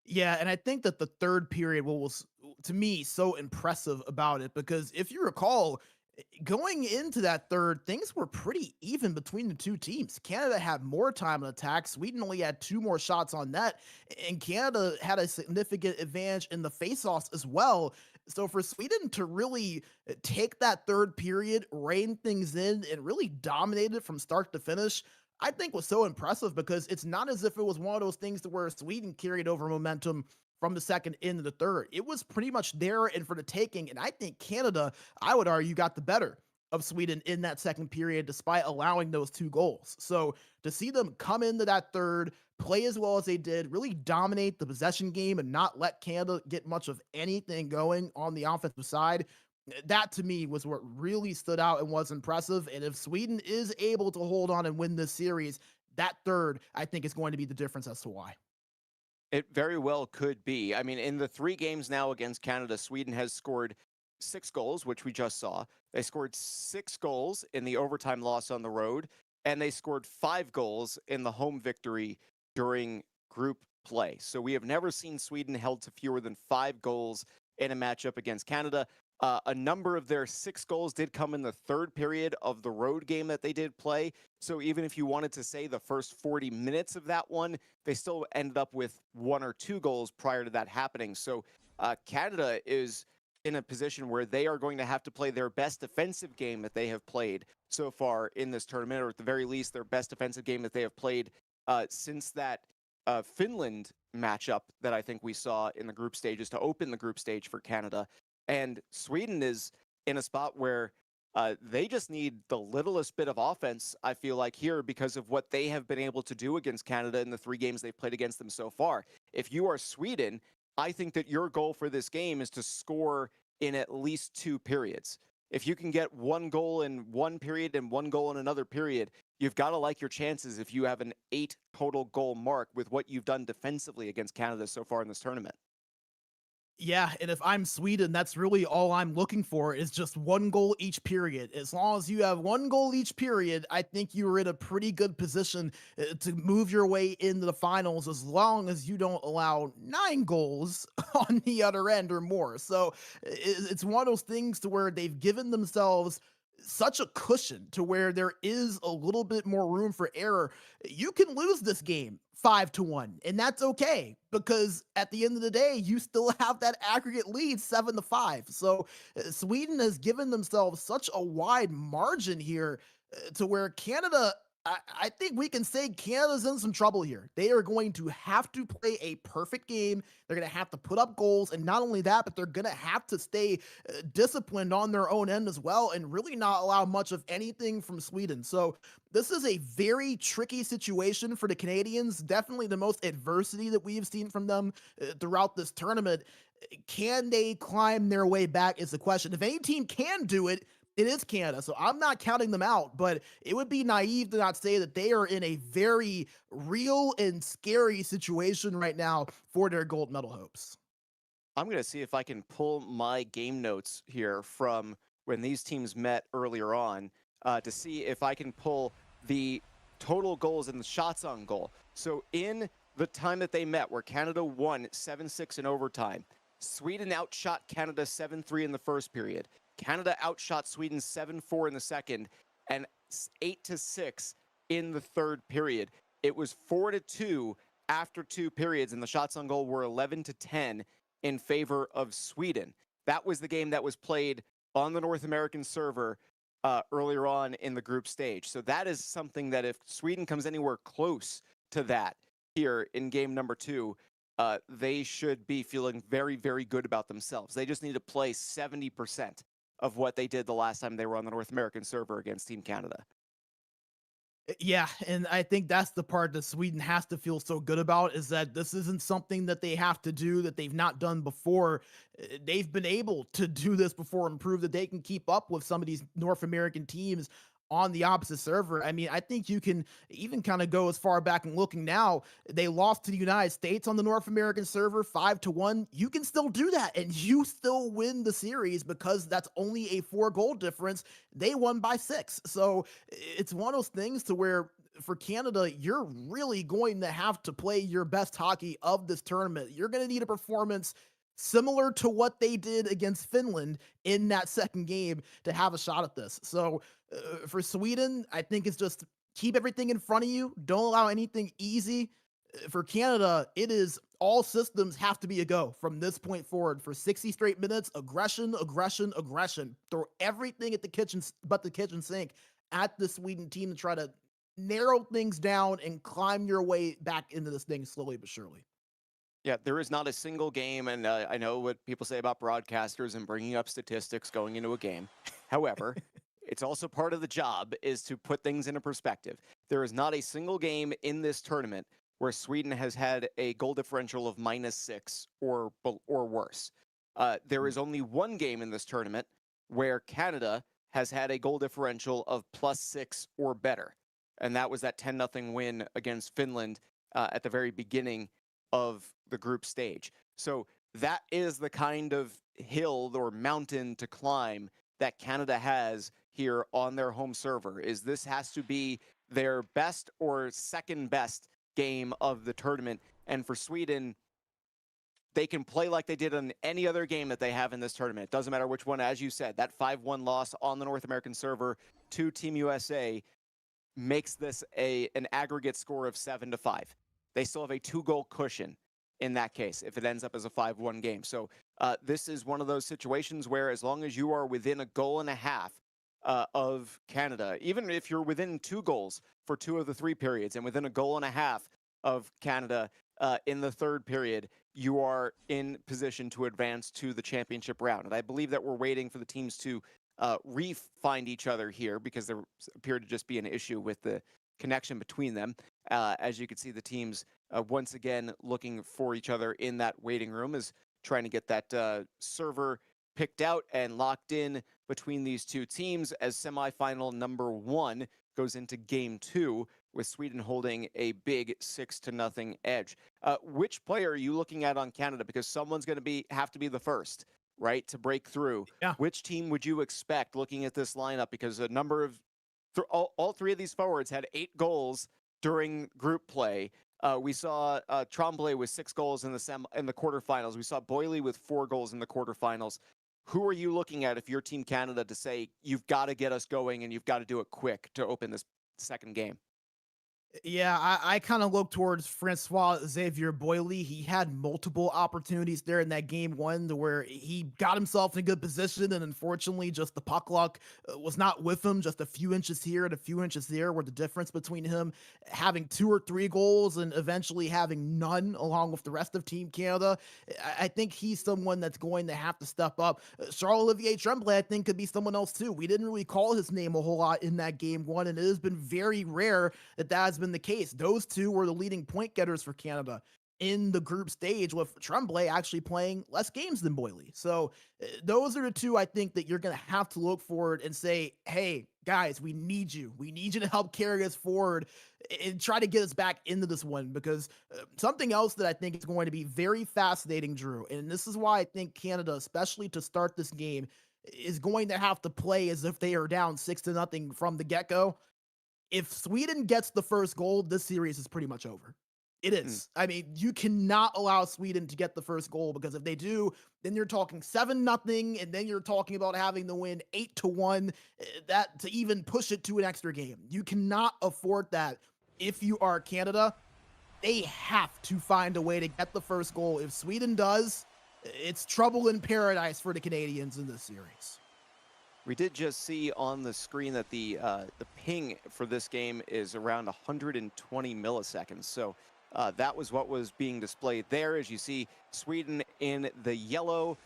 S2: Yeah, and I think that the third period was, to me, so impressive about it, because if you recall, going into that third, things were pretty even between the two teams. Canada had more time in attack. Sweden only had 2 more shots on net, and Canada had a significant advantage in the faceoffs as well. So for Sweden to really take that third period, rein things in, and really dominate it from start to finish, I think was so impressive, because it's not as if it was one of those things to where Sweden carried over momentum from the second into the third. It was pretty much there and for the taking. And I think Canada, I would argue, got the better of Sweden in that second period, despite allowing those 2 goals. So to see them come into that third, play as well as they did, really dominate the possession game and not let Canada get much of anything going on the offensive side. That to me was what really stood out and was impressive. And if Sweden is able to hold on and win this series, that third, I think, is going to be the difference as to why.
S1: It very well could be. I mean, in the 3 games now against Canada, Sweden has scored 6 goals, which we just saw. They scored 6 goals in the overtime loss on the road, and they scored 5 goals in the home victory during group play. So we have never seen Sweden held to fewer than 5 goals in a matchup against Canada. A number of their 6 goals did come in the third period of the road game that they did play. So even if you wanted to say the first 40 minutes of that one, they still ended up with 1 or 2 goals prior to that happening. So Canada is in a position where they are going to have to play their best defensive game that they have played so far in this tournament, or at the very least, their best defensive game that they have played since that Finland matchup that I think we saw in the group stages to open the group stage for Canada. And Sweden is in a spot where they just need the littlest bit of offense, I feel like, here because of what they have been able to do against Canada in the 3 games they've played against them so far. If you are Sweden, I think that your goal for this game is to score in at least 2 periods. If you can get 1 goal in 1 period and 1 goal in another period, you've got to like your chances if you have an 8 total goal mark with what you've done defensively against Canada so far in this tournament.
S2: Yeah, and if I'm Sweden, that's really all I'm looking for is just 1 goal each period. As long as you have 1 goal each period, I think you're in a pretty good position to move your way into the finals as long as you don't allow 9 goals on the other end or more. So it's one of those things to where they've given themselves such a cushion to where there is a little bit more room for error. You can lose this game 5-1, and that's okay because at the end of the day, you still have that aggregate lead 7-5. So Sweden has given themselves such a wide margin here to where Canada. I think we can say Canada's in some trouble here. They are going to have to play a perfect game. They're going to have to put up goals. And not only that, but they're going to have to stay disciplined on their own end as well and really not allow much of anything from Sweden. So this is a very tricky situation for the Canadians. Definitely the most adversity that we've seen from them throughout this tournament. Can they climb their way back is the question. If any team can do it, it is Canada. So I'm not counting them out, but it would be naive to not say that they are in a very real and scary situation right now for their gold medal hopes.
S1: I'm going to see if I can pull my game notes here from when these teams met earlier on to see if I can pull the total goals and the shots on goal. So in the time that they met, where Canada won 7-6 in overtime, Sweden outshot Canada 7-3 in the first period. Canada outshot Sweden 7-4 in the second and 8-6 in the third period. It was 4-2 after 2 periods, and the shots on goal were 11-10 in favor of Sweden. That was the game that was played on the North American server earlier on in the group stage. So that is something that if Sweden comes anywhere close to that here in game number 2, they should be feeling very, very good about themselves. They just need to play 70% of what they did the last time they were on the North American server against Team Canada.
S2: Yeah, and I think that's the part that Sweden has to feel so good about is that this isn't something that they have to do that they've not done before. They've been able to do this before and prove that they can keep up with some of these North American teams on the opposite server. I mean, I think you can even kind of go as far back and looking now. They lost to the United States on the North American server 5-1. You can still do that and you still win the series because that's only a 4 goal difference. They won by 6. So it's one of those things to where for Canada, you're really going to have to play your best hockey of this tournament. You're going to need a performance similar to what they did against Finland in that second game to have a shot at this. So for Sweden, I think it's just keep everything in front of you. Don't allow anything easy. For Canada, it is all systems have to be a go from this point forward for 60 straight minutes. Aggression, aggression, aggression. Throw everything at the kitchen, but the kitchen sink at the Sweden team to try to narrow things down and climb your way back into this thing slowly but surely.
S1: Yeah, there is not a single game, and I know what people say about broadcasters and bringing up statistics going into a game. However, it's also part of the job is to put things into perspective. There is not a single game in this tournament where Sweden has had a goal differential of -6 or worse. There is only one game in this tournament where Canada has had a goal differential of +6 or better, and that was that 10-0 win against Finland at the very beginning of the group stage. So that is the kind of hill or mountain to climb that Canada has here on their home server. Is this has to be their best or second best game of the tournament. And for Sweden, they can play like they did in any other game that they have in this tournament. It doesn't matter which one. As you said, that 5-1 loss on the North American server to Team USA makes this an aggregate score of 7-5. They still have a 2-goal cushion in that case if it ends up as a 5-1 game. So this is one of those situations where as long as you are within a goal and a half of Canada, even if you're within 2 goals for 2 of the 3 periods and within a goal and a half of Canada in the 3rd period, you are in position to advance to the championship round. And I believe that we're waiting for the teams to re-find each other here because there appeared to just be an issue with the connection between them. As you can see, the teams once again looking for each other in that waiting room, is trying to get that server picked out and locked in between these two teams as semifinal number 1 goes into game 2 with Sweden holding a big 6-0 edge. Which player are you looking at on Canada? Because someone's going to have to be the first, right, to break through.
S2: Yeah.
S1: Which team would you expect looking at this lineup? Because a number of all 3 of these forwards had 8 goals during group play. We saw Tremblay with 6 goals in the quarterfinals. We saw Boily with 4 goals in the quarterfinals. Who are you looking at if you're Team Canada to say, you've got to get us going and you've got to do it quick to open this second game?
S2: Yeah, I kind of look towards Francois Xavier Boily. He had multiple opportunities there in that game 1 to where he got himself in a good position, and unfortunately, just the puck luck was not with him. Just a few inches here and a few inches there were the difference between him having 2 or 3 goals and eventually having none along with the rest of Team Canada. I think he's someone that's going to have to step up. Charles-Olivier Tremblay, I think, could be someone else too. We didn't really call his name a whole lot in that game 1, and it has been very rare that has been the case. Those 2 were the leading point getters for Canada in the group stage, with Tremblay actually playing less games than Boily. So those are the 2 I think that you're going to have to look forward and say, hey, guys, we need you. We need you to help carry us forward and try to get us back into this one, because something else that I think is going to be very fascinating, Drew, and this is why I think Canada, especially to start this game, is going to have to play as if they are down 6-0 from the get-go. If Sweden gets the first goal, this series is pretty much over. It is. I mean, you cannot allow Sweden to get the first goal, because if they do, then you're talking 7-0, and then you're talking about having to win 8-1, that to even push it to an extra game. You cannot afford that. If you are Canada, they have to find a way to get the first goal. If Sweden does, it's trouble in paradise for the Canadians in this series.
S1: We did just see on the screen that the ping for this game is around 120 milliseconds. So that was what was being displayed there. As you see, Sweden in the yellow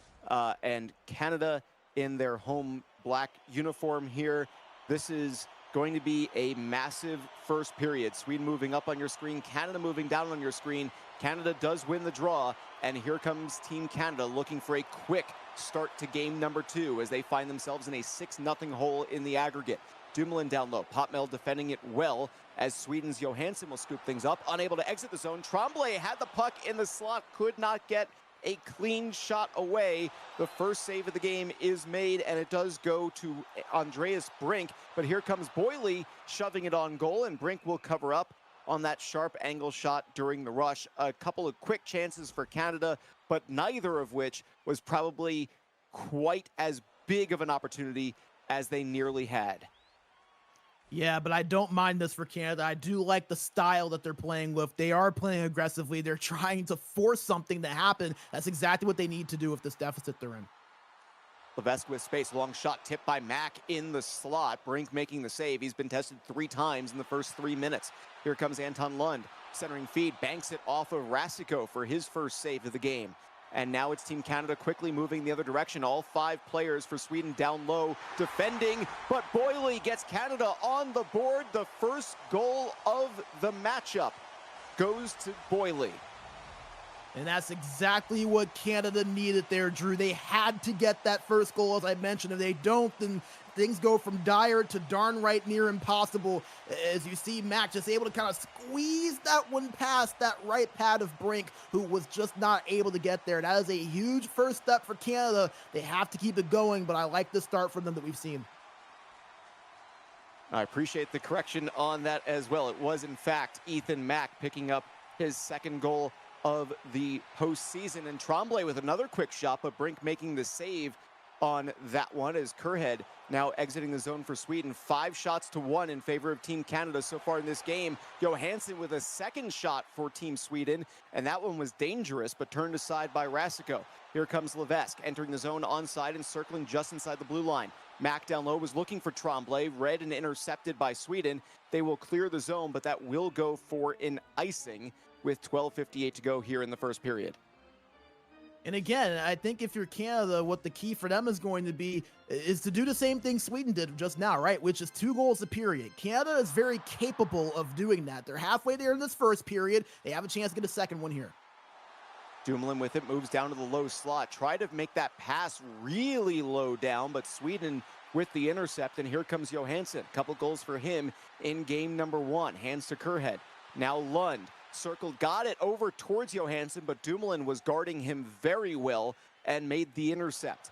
S1: and Canada in their home black uniform here. This is going to be a massive first period. Sweden moving up on your screen, Canada moving down on your screen. Canada does win the draw, and here comes Team Canada looking for a quick start to game number 2 as they find themselves in a 6-0 hole in the aggregate. Dumoulin down low, Potmel defending it well as Sweden's Johansson will scoop things up, unable to exit the zone. Tremblay had the puck in the slot, could not get a clean shot away. The first save of the game is made, and it does go to Andreas Brink, but here comes Boily shoving it on goal, and Brink will cover up on that sharp angle shot during the rush. A couple of quick chances for Canada, but neither of which was probably quite as big of an opportunity as they nearly had.
S2: Yeah, but I don't mind this for Canada. I do like the style that they're playing with. They are playing aggressively. They're trying to force something to happen. That's exactly what they need to do with this deficit they're in.
S1: Levesque with space, long shot tipped by Mack in the slot. Brink making the save. He's been tested 3 times in the first 3 minutes. Here comes Anton Lund, centering feed, banks it off of Rasico for his first save of the game. And now it's Team Canada quickly moving the other direction. All 5 players for Sweden down low defending, but Boily gets Canada on the board. The first goal of the matchup. goes to Boily.
S2: And that's exactly what Canada needed there, Drew. They had to get that first goal, as I mentioned. If they don't, then things go from dire to darn right near impossible. As you see Mac just able to kind of squeeze that one past that right pad of Brink, who was just not able to get there. That is a huge first step for Canada. They have to keep it going, but I like the start from them that we've seen.
S1: I appreciate the correction on that as well. It was, in fact, Ethan Mack picking up his second goal of the postseason, and Tremblay with another quick shot, but Brink making the save on that one as Kerhead now exiting the zone for Sweden. 5 shots to 1 in favor of Team Canada so far in this game. Johansson with a second shot for Team Sweden, and that one was dangerous, but turned aside by Rasico. Here comes Levesque entering the zone onside and circling just inside the blue line. Mack down low was looking for Tremblay, read and intercepted by Sweden. They will clear the zone, but that will go for an icing with 12:58 to go here in the first period.
S2: And again, I think if you're Canada, what the key for them is going to be is to do the same thing Sweden did just now, right? Which is 2 goals a period. Canada is very capable of doing that. They're halfway there in this first period. They have a chance to get a second one here.
S1: Dumoulin with it, moves down to the low slot. Try to make that pass really low down, but Sweden with the intercept, and here comes Johansson. Couple goals for him in game number 1. Hands to Kerhead. Now Lund. Circled, got it over towards Johansson, but Dumoulin was guarding him very well and made the intercept.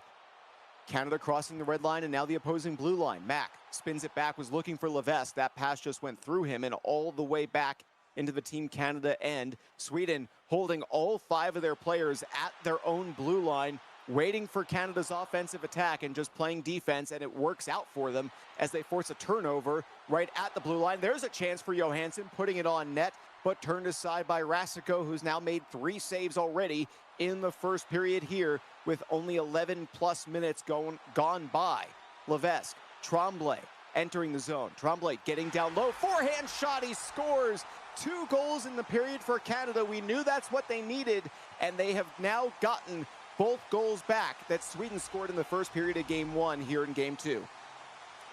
S1: Canada crossing the red line and now the opposing blue line. Mack spins it back, was looking for Levesque. That pass just went through him and all the way back into the Team Canada end. Sweden holding all 5 of their players at their own blue line, waiting for Canada's offensive attack and just playing defense, and it works out for them as they force a turnover right at the blue line. There's a chance for Johansson, putting it on net, but turned aside by Rasico, who's now made 3 saves already in the first period here with only 11 plus minutes gone by. Levesque, Tremblay entering the zone. Tremblay getting down low, forehand shot, he scores. 2 goals in the period for Canada. We knew that's what they needed, and they have now gotten both goals back that Sweden scored in the first period of game 1 here in game 2.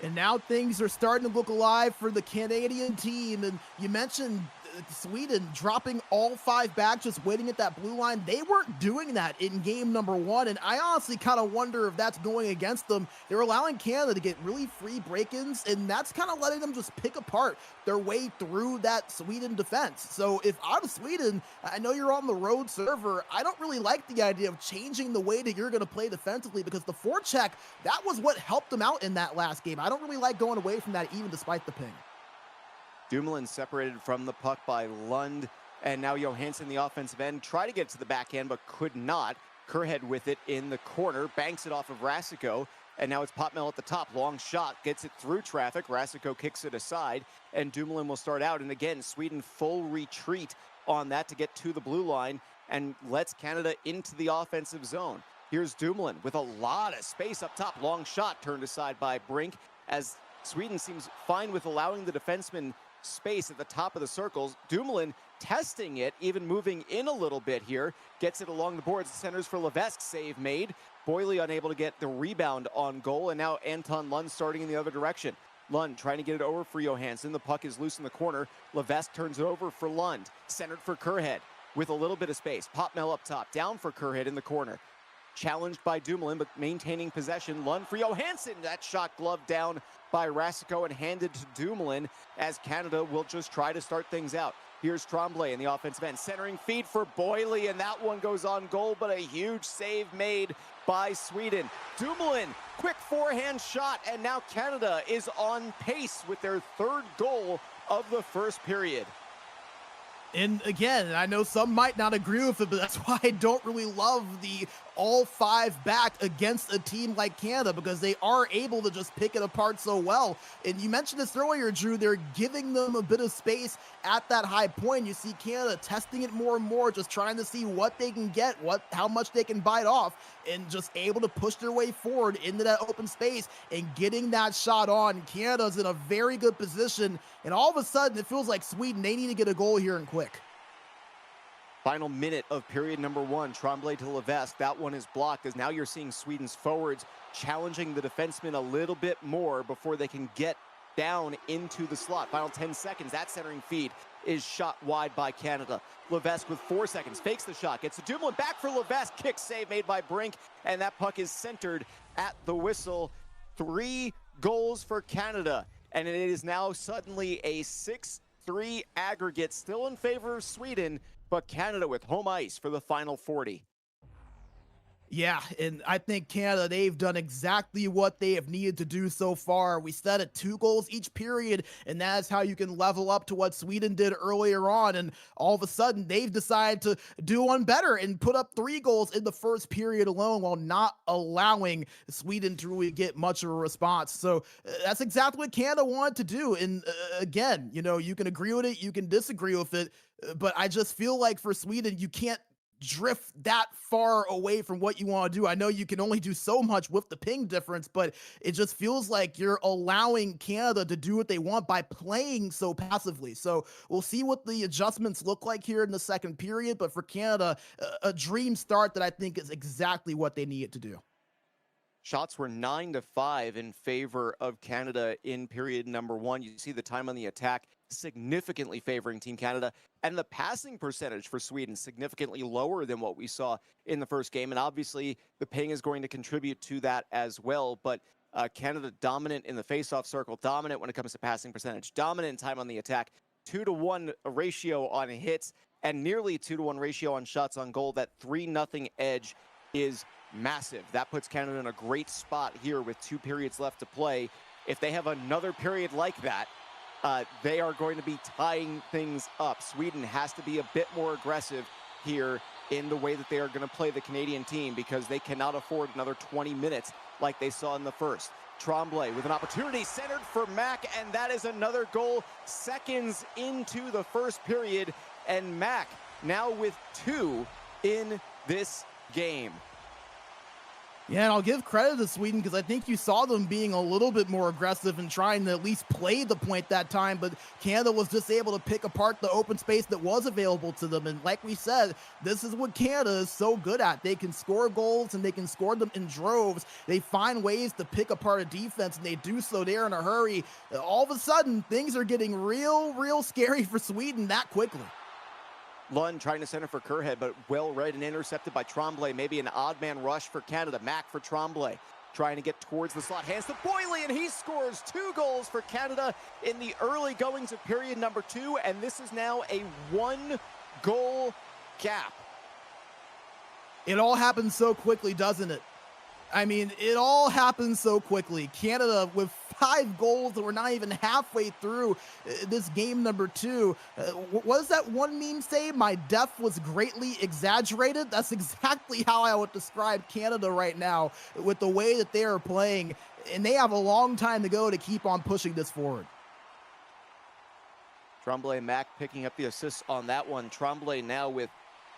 S2: And now things are starting to look alive for the Canadian team. And you mentioned Sweden dropping all 5 back, just waiting at that blue line. They weren't doing that in game number 1, and I honestly kind of wonder if that's going against them. They're allowing Canada to get really free break-ins, and that's kind of letting them just pick apart their way through that Sweden defense. So if I'm Sweden, I know you're on the road server, I don't really like the idea of changing the way that you're going to play defensively, because the forecheck, that was what helped them out in that last game. I don't really like going away from that even despite the ping.
S1: Dumoulin separated from the puck by Lund, and now Johansson, the offensive end, tried to get to the backhand but could not. Kerhead with it in the corner, banks it off of Rasico, and now it's Potmel at the top. Long shot, gets it through traffic. Rasico kicks it aside, and Dumoulin will start out. And again, Sweden full retreat on that to get to the blue line and lets Canada into the offensive zone. Here's Dumoulin with a lot of space up top. Long shot turned aside by Brink as Sweden seems fine with allowing the defenseman space at the top of the circles. Dumoulin testing it, even moving in a little bit here, gets it along the boards, centers for Levesque, save made. Boily unable to get the rebound on goal, and now Anton Lund starting in the other direction. Lund trying to get it over for Johansson. The puck is loose in the corner. Levesque turns it over for Lund, centered for Kerhead with a little bit of space. Potmel up top, down for Kerhead in the corner. Challenged by Dumoulin, but maintaining possession. Lund for Johansson. That shot gloved down by Rasico and handed to Dumoulin as Canada will just try to start things out. Here's Tremblay in the offensive end, centering feed for Boily, and that one goes on goal, but a huge save made by Sweden. Dumoulin, quick forehand shot, and now Canada is on pace with their 3rd goal of the first period.
S2: And again, I know some might not agree with it, but that's why I don't really love the all 5 back against a team like Canada, because they are able to just pick it apart so well. And you mentioned this earlier, Drew, they're giving them a bit of space at that high point. You see Canada testing it more and more, just trying to see what they can get, how much they can bite off, and just able to push their way forward into that open space and getting that shot on. Canada's in a very good position, and all of a sudden it feels like Sweden, they need to get a goal here and quick.
S1: Final minute of period number 1, Tremblay to Levesque. That one is blocked as now you're seeing Sweden's forwards challenging the defensemen a little bit more before they can get down into the slot. Final 10 seconds, that centering feed is shot wide by Canada. Levesque with 4 seconds, fakes the shot, gets to Dumoulin, back for Levesque, kick save made by Brink, and that puck is centered at the whistle. 3 goals for Canada, and it is now suddenly a 6-3 aggregate, still in favor of Sweden, but Canada with home ice for the final 40.
S2: Yeah, and I think Canada, they've done exactly what they have needed to do so far. We set at 2 goals each period, and that's how you can level up to what Sweden did earlier on. And all of a sudden, they've decided to do one better and put up 3 goals in the first period alone while not allowing Sweden to really get much of a response. So that's exactly what Canada wanted to do. And again, you know, you can agree with it, you can disagree with it, but I just feel like for Sweden, you can't drift that far away from what you want to do. I know you can only do so much with the ping difference, but it just feels like you're allowing Canada to do what they want by playing so passively. So we'll see what the adjustments look like here in the second period, but for Canada, a dream start that I think is exactly what they needed to do.
S1: Shots were 9-5 in favor of Canada in period number 1. You see the time on the attack significantly favoring Team Canada, and the passing percentage for Sweden significantly lower than what we saw in the first game. And obviously, the ping is going to contribute to that as well. But Canada dominant in the faceoff circle, dominant when it comes to passing percentage, dominant in time on the attack, 2-to-1 ratio on hits, and nearly 2-to-1 ratio on shots on goal. That 3-0 edge is massive. That puts Canada in a great spot here with 2 periods left to play. If they have another period like that, they are going to be tying things up. Sweden has to be a bit more aggressive here in the way that they are going to play the Canadian team, because they cannot afford another 20 minutes like they saw in the first. Tremblay with an opportunity centered for Mac, and that is another goal seconds into the first period, and Mac now with 2 in this game.
S2: Yeah, and I'll give credit to Sweden because I think you saw them being a little bit more aggressive and trying to at least play the point that time, but Canada was just able to pick apart the open space that was available to them. And like we said, this is what Canada is so good at. They can score goals and they can score them in droves. They find ways to pick apart a defense, and they do so there in a hurry. All of a sudden, things are getting real scary for Sweden that quickly.
S1: Lund trying to center for Kerhead, but well read and intercepted by Tremblay. Maybe an odd man rush for Canada. Mac for Tremblay, trying to get towards the slot. Hands to Boyley, and he scores 2 goals for Canada in the early goings of period number 2, and this is now a 1-goal gap.
S2: It all happens so quickly, doesn't it? I mean, it all happens so quickly. Canada with 5 goals that we're not even halfway through this game number 2. What does that one meme say? My death was greatly exaggerated. That's exactly how I would describe Canada right now with the way that they are playing. And they have a long time to go to keep on pushing this forward.
S1: Tremblay and Mac picking up the assists on that one. Tremblay now with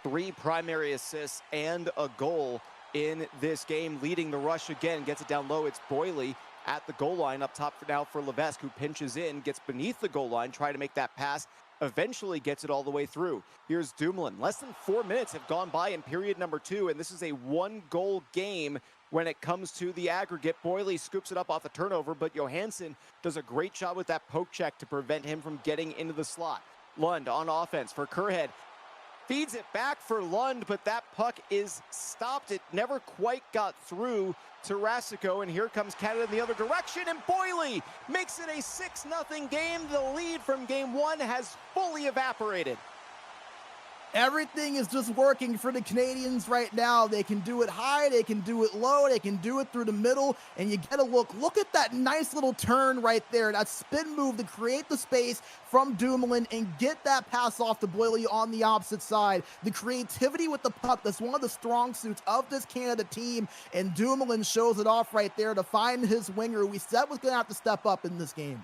S1: 3 primary assists and a goal in this game, leading the rush again. Gets it down low. It's Boyley at the goal line up top for now for Levesque, who pinches in, gets beneath the goal line, try to make that pass, eventually gets it all the way through. Here's Dumoulin. Less than 4 minutes have gone by in period number 2, and this is a 1-goal game when it comes to the aggregate. Boyley scoops it up off the turnover, but Johansson does a great job with that poke check to prevent him from getting into the slot. Lund on offense for Kerhead. Feeds it back for Lund, but that puck is stopped. It never quite got through to Rasico, and here comes Canada in the other direction, and Boyley makes it a 6-0 game. The lead from game 1 has fully evaporated.
S2: Everything is just working for the Canadians right now. They can do it high, they can do it low, they can do it through the middle, and you get a look at that nice little turn right there, that spin move to create the space from Dumoulin and get that pass off to Boyley on the opposite side. The creativity with the puck, that's one of the strong suits of this Canada team, and Dumoulin shows it off right there to find his winger, who we said was going to have to step up in this game.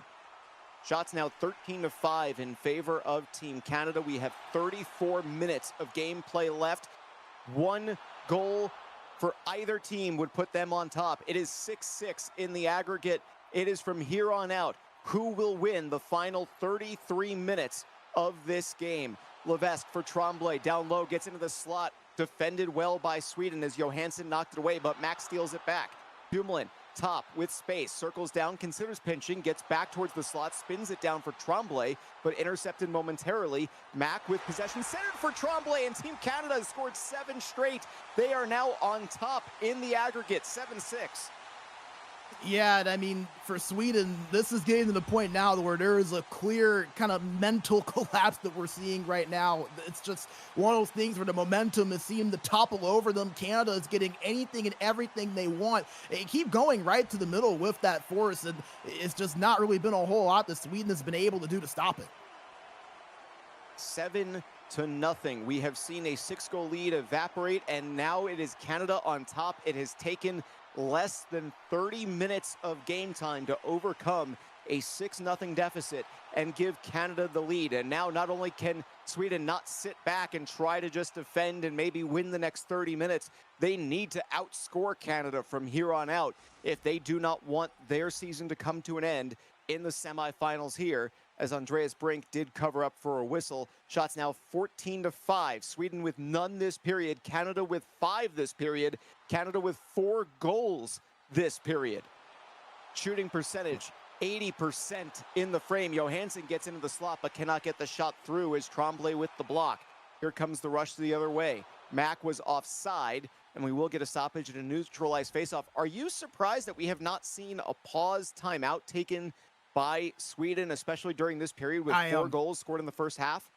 S1: Shots now 13-5 in favor of Team Canada. We have 34 minutes of gameplay left. 1 goal for either team would put them on top. It is 6-6 in the aggregate. It is from here on out who will win the final 33 minutes of this game. Levesque for Tremblay, down low, gets into the slot. Defended well by Sweden as Johansson knocked it away, but Max steals it back. Dumoulin top with space, circles down, considers pinching, gets back towards the slot, spins it down for Tremblay, but intercepted momentarily. Mac with possession centered for Tremblay, and Team Canada has scored 7 straight. They are now on top in the aggregate, 7-6.
S2: Yeah, and I mean, for Sweden, this is getting to the point now where there is a clear kind of mental collapse that we're seeing right now. It's just one of those things where the momentum is seeming to topple over them. Canada is getting anything and everything they want. They keep going right to the middle with that force, and it's just not really been a whole lot that Sweden has been able to do to stop it.
S1: 7-0. We have seen a 6-goal lead evaporate, and now it is Canada on top. It has taken less than 30 minutes of game time to overcome a 6-0 deficit and give Canada the lead. And now not only can Sweden not sit back and try to just defend and maybe win the next 30 minutes, they need to outscore Canada from here on out if they do not want their season to come to an end in the semifinals here, as Andreas Brink did cover up for a whistle. Shots now 14-5. Sweden with none this period. Canada with 5 this period. Canada with 4 goals this period. Shooting percentage, 80% in the frame. Johansson gets into the slot but cannot get the shot through as Tremblay with the block. Here comes the rush the other way. Mac was offside, and we will get a stoppage and a neutralized faceoff. Are you surprised that we have not seen a pause timeout taken by Sweden, especially during this period with 4 goals scored in the first half?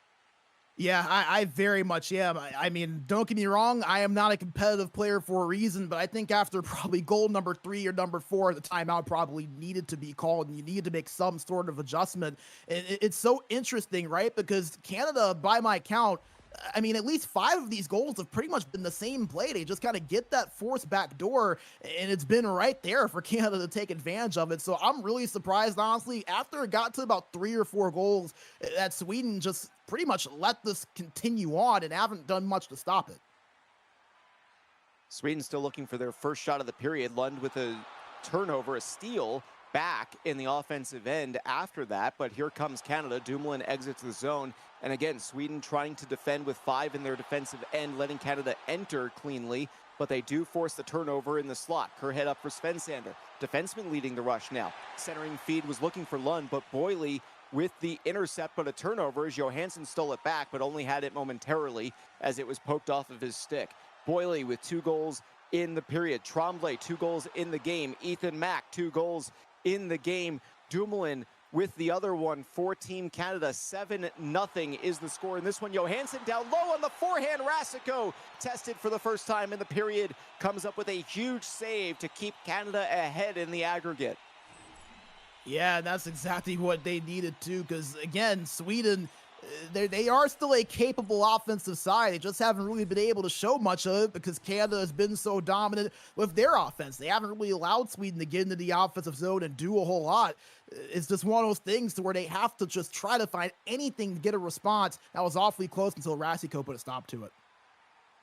S2: Yeah, I very much am. I mean, don't get me wrong, I am not a competitive player for a reason, but I think after probably goal number 3 or number 4, the timeout probably needed to be called, and you needed to make some sort of adjustment. And it's so interesting, right? Because Canada, by my count, I mean, at least 5 of these goals have pretty much been the same play. They just kind of get that force back door, and it's been right there for Canada to take advantage of it. So I'm really surprised, honestly, after it got to about 3 or 4 goals, that Sweden just pretty much let this continue on and haven't done much to stop it.
S1: Sweden still looking for their first shot of the period. Lund with a turnover, a steal back in the offensive end after that, but here comes Canada. Dumoulin exits the zone, and again, Sweden trying to defend with 5 in their defensive end, letting Canada enter cleanly, but they do force the turnover in the slot. Kerr up for Svensander. Defenseman leading the rush now. Centering feed was looking for Lund, but Boyle with the intercept, but a turnover as Johansson stole it back, but only had it momentarily as it was poked off of his stick. Boyle with 2 goals in the period. Tremblay, 2 goals in the game. Ethan Mack, 2 goals in the game. Dumoulin with the other one for Team Canada. 7-0 is the score in this one. Johansson down low on the forehand. Rasico tested for the first time in the period. Comes up with a huge save to keep Canada ahead in the aggregate.
S2: Yeah, that's exactly what they needed to, because again, Sweden, they are still a capable offensive side. They just haven't really been able to show much of it because Canada has been so dominant with their offense. They haven't really allowed Sweden to get into the offensive zone and do a whole lot. It's just one of those things to where they have to just try to find anything to get a response. That was awfully close until Rasico put a stop to it.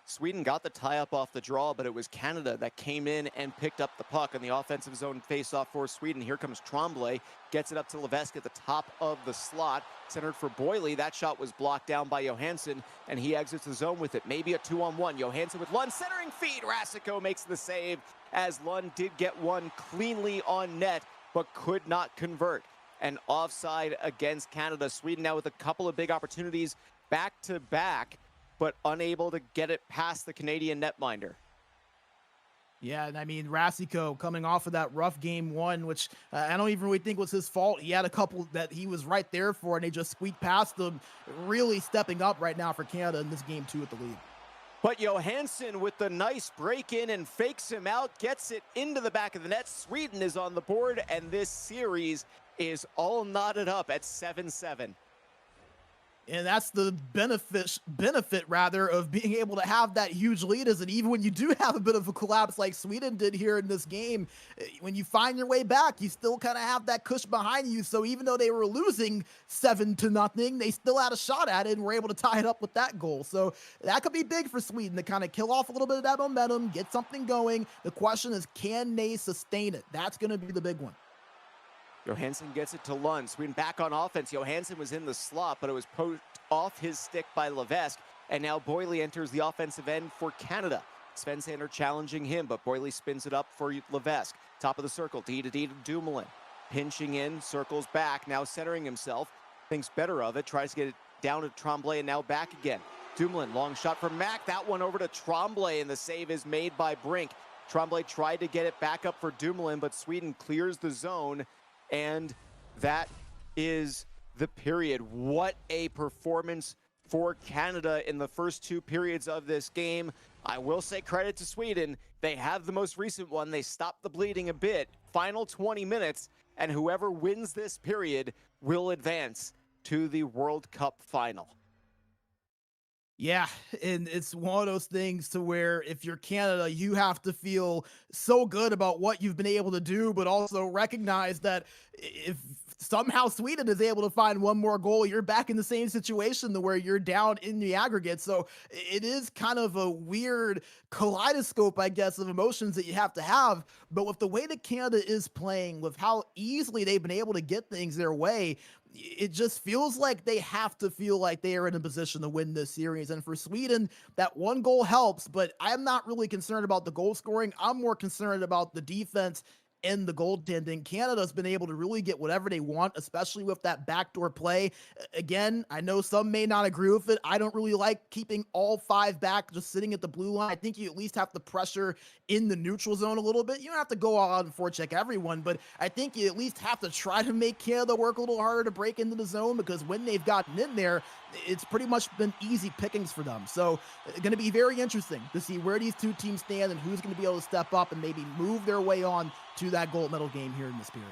S1: Sweden got the tie-up off the draw, but it was Canada that came in and picked up the puck on the offensive zone face-off for Sweden. Here comes Tremblay, gets it up to Levesque at the top of the slot, centered for Boyle. That shot was blocked down by Johansson, and he exits the zone with it. Maybe a 2-on-1. Johansson with Lund, centering feed. Rasico makes the save, as Lund did get one cleanly on net, but could not convert. And offside against Canada. Sweden now with a couple of big opportunities back-to-back, but unable to get it past the Canadian netminder.
S2: Yeah, and I mean, Rasico coming off of that rough game 1, which I don't even really think was his fault. He had a couple that he was right there for, and they just squeaked past him. Really stepping up right now for Canada in this game 2 at the lead.
S1: But Johansson with the nice break in and fakes him out, gets it into the back of the net. Sweden is on the board, and this series is all knotted up at 7-7.
S2: And that's the benefit rather of being able to have that huge lead, is that even when you do have a bit of a collapse like Sweden did here in this game, when you find your way back, you still kind of have that cushion behind you. So even though they were losing 7-0, they still had a shot at it and were able to tie it up with that goal. So that could be big for Sweden to kind of kill off a little bit of that momentum, get something going. The question is, can they sustain it? That's going to be the big one.
S1: Johansson gets it to Lund. Sweden back on offense. Johansson was in the slot, but it was poked off his stick by Levesque. And now Boyle enters the offensive end for Canada. Svensson challenging him, but Boily spins it up for Levesque. Top of the circle, D to Dumoulin. Pinching in, circles back, now centering himself. Thinks better of it, tries to get it down to Tremblay, and now back again. Dumoulin, long shot from Mac. That one over to Tremblay, and the save is made by Brink. Tremblay tried to get it back up for Dumoulin, but Sweden clears the zone, and that is the period. What a performance for Canada in the first two periods of this game. I will say credit to Sweden. They have the most recent one. They stopped the bleeding a bit. Final 20 minutes, and whoever wins this period will advance to the World Cup final.
S2: Yeah, and it's one of those things to where if you're Canada, you have to feel so good about what you've been able to do, but also recognize that if somehow Sweden is able to find one more goal, you're back in the same situation to where you're down in the aggregate. So it is kind of a weird kaleidoscope, I guess, of emotions that you have to have. But with the way that Canada is playing, with how easily they've been able to get things their way, it just feels like they have to feel like they are in a position to win this series. And for Sweden, that one goal helps, but I'm not really concerned about the goal scoring. I'm more concerned about the defense and the goaltending. Canada's been able to really get whatever they want, especially with that backdoor play. Again, I know some may not agree with it. I don't really like keeping all five back just sitting at the blue line. I think you at least have to pressure in the neutral zone a little bit. You don't have to go all out and forecheck everyone, but I think you at least have to try to make Canada work a little harder to break into the zone, because when they've gotten in there, it's pretty much been easy pickings for them. So it's going to be very interesting to see where these two teams stand and who's going to be able to step up and maybe move their way on to that gold medal game here in this period.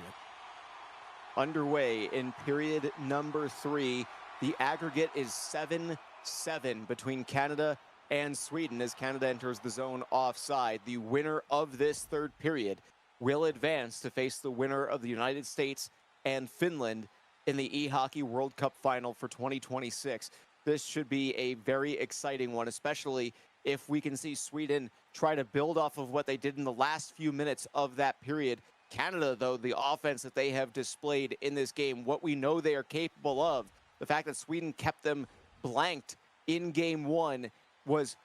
S1: Underway in period number 3. The aggregate is 7-7 between Canada and Sweden as Canada enters the zone offside. The winner of this third period will advance to face the winner of the United States and Finland in the eHockey World Cup final for 2026. This should be a very exciting one, especially if we can see Sweden try to build off of what they did in the last few minutes of that period. Canada, though, the offense that they have displayed in this game, what we know they are capable of, the fact that Sweden kept them blanked in game 1 was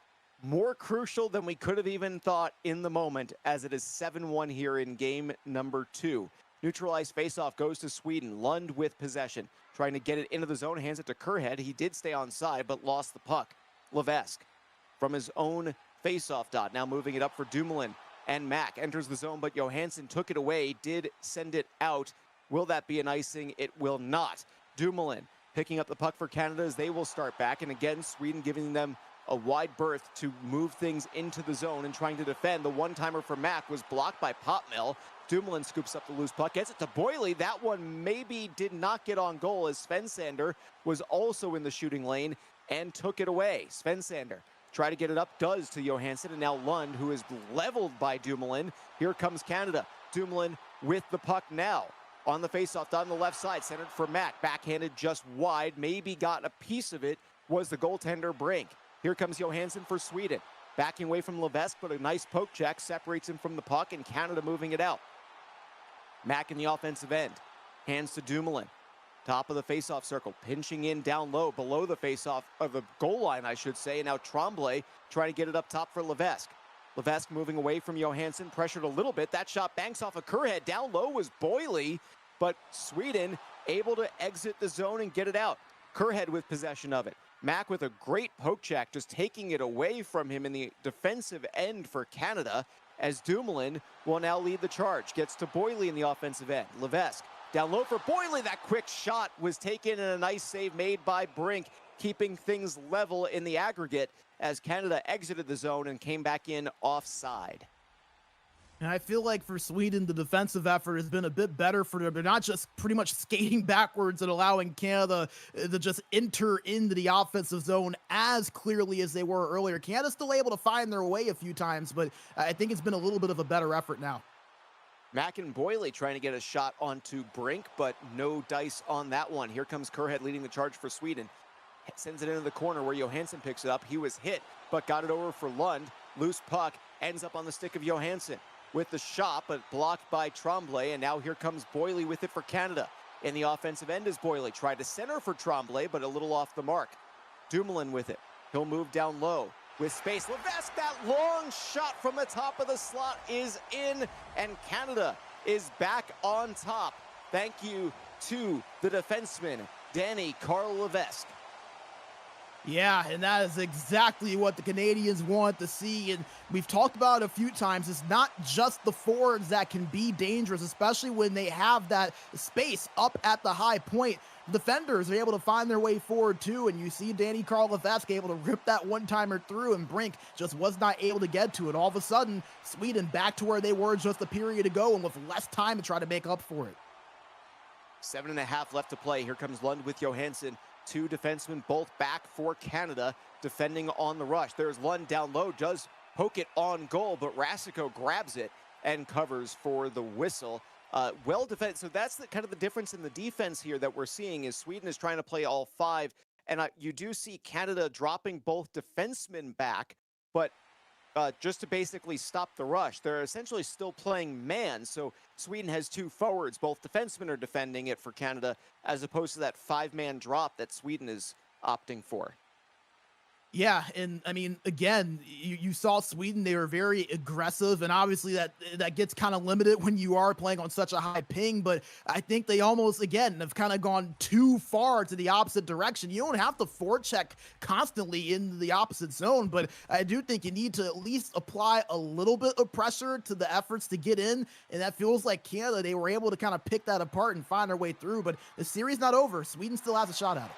S1: more crucial than we could have even thought in the moment, as it is 7-1 here in game number 2. Neutralized faceoff goes to Sweden. Lund with possession, trying to get it into the zone, hands it to Kerhead. He did stay onside, but lost the puck. Levesque from his own faceoff dot, now moving it up for Dumoulin, and Mack enters the zone, but Johansson took it away, did send it out. Will that be an icing? It will not. Dumoulin picking up the puck for Canada as they will start back, and again, Sweden giving them a wide berth to move things into the zone and trying to defend. The one-timer for Mack was blocked by Popmill. Dumoulin scoops up the loose puck, gets it to Boily. That one maybe did not get on goal as Svensson was also in the shooting lane and took it away. Svensson try to get it up, does to Johansson, and now Lund, who is leveled by Dumoulin. Here comes Canada. Dumoulin with the puck now. On the faceoff, down the left side, centered for Mack. Backhanded just wide, maybe got a piece of it, was the goaltender Brink. Here comes Johansson for Sweden. Backing away from Levesque, but a nice poke check separates him from the puck, and Canada moving it out. Mack in the offensive end. Hands to Dumoulin. Top of the faceoff circle, pinching in down low, below the faceoff, of the goal line, I should say. And now Tremblay trying to get it up top for Levesque. Levesque moving away from Johansson, pressured a little bit. That shot banks off a Kerhead. Down low was Boily, but Sweden able to exit the zone and get it out. Kerhead with possession of it. Mack with a great poke check, just taking it away from him in the defensive end for Canada, as Dumoulin will now lead the charge. Gets to Boily in the offensive end. Levesque down low for Boily. That quick shot was taken, and a nice save made by Brink, keeping things level in the aggregate as Canada exited the zone and came back in offside.
S2: And I feel like for Sweden, the defensive effort has been a bit better for them. They're not just pretty much skating backwards and allowing Canada to just enter into the offensive zone as clearly as they were earlier. Canada's still able to find their way a few times, but I think it's been a little bit of a better effort now.
S1: Mack and Boily trying to get a shot onto Brink, but no dice on that one. Here comes Kerhead leading the charge for Sweden. Sends it into the corner where Johansson picks it up. He was hit, but got it over for Lund. Loose puck ends up on the stick of Johansson with the shot, but blocked by Tremblay. And now here comes Boily with it for Canada. In the offensive end is Boily. Tried to center for Tremblay, but a little off the mark. Dumoulin with it. He'll move down low. with space. Levesque, that long shot from the top of the slot is in, and Canada is back on top. Thank you to the defenseman, Danny Carl Levesque.
S2: Yeah, and that is exactly what the Canadians want to see. And we've talked about it a few times. It's not just the forwards that can be dangerous, especially when they have that space up at the high point. Defenders are able to find their way forward too, and you see Danny Carl Levesque able to rip that one-timer through, and Brink just was not able to get to it. All of a sudden, Sweden back to where they were just a period ago, and with less time to try to make up for it.
S1: 7.5 left to play. Here comes Lund with Johansson. Two defensemen, both back for Canada, defending on the rush. There's Lund down low, does poke it on goal, but Rasico grabs it and covers for the whistle. Well defended. So that's kind of the difference in the defense here that we're seeing, is Sweden is trying to play all five. And you do see Canada dropping both defensemen back, but just to basically stop the rush. They're essentially still playing man, so Sweden has two forwards. Both defensemen are defending it for Canada, as opposed to that five-man drop that Sweden is opting for.
S2: Yeah, and I mean, again, you saw Sweden, they were very aggressive, and obviously that gets kind of limited when you are playing on such a high ping, but I think they almost, again, have kind of gone too far to the opposite direction. You don't have to forecheck constantly in the opposite zone, but I do think you need to at least apply a little bit of pressure to the efforts to get in, and that feels like Canada, they were able to kind of pick that apart and find their way through, but the series not over. Sweden still has a shot at it.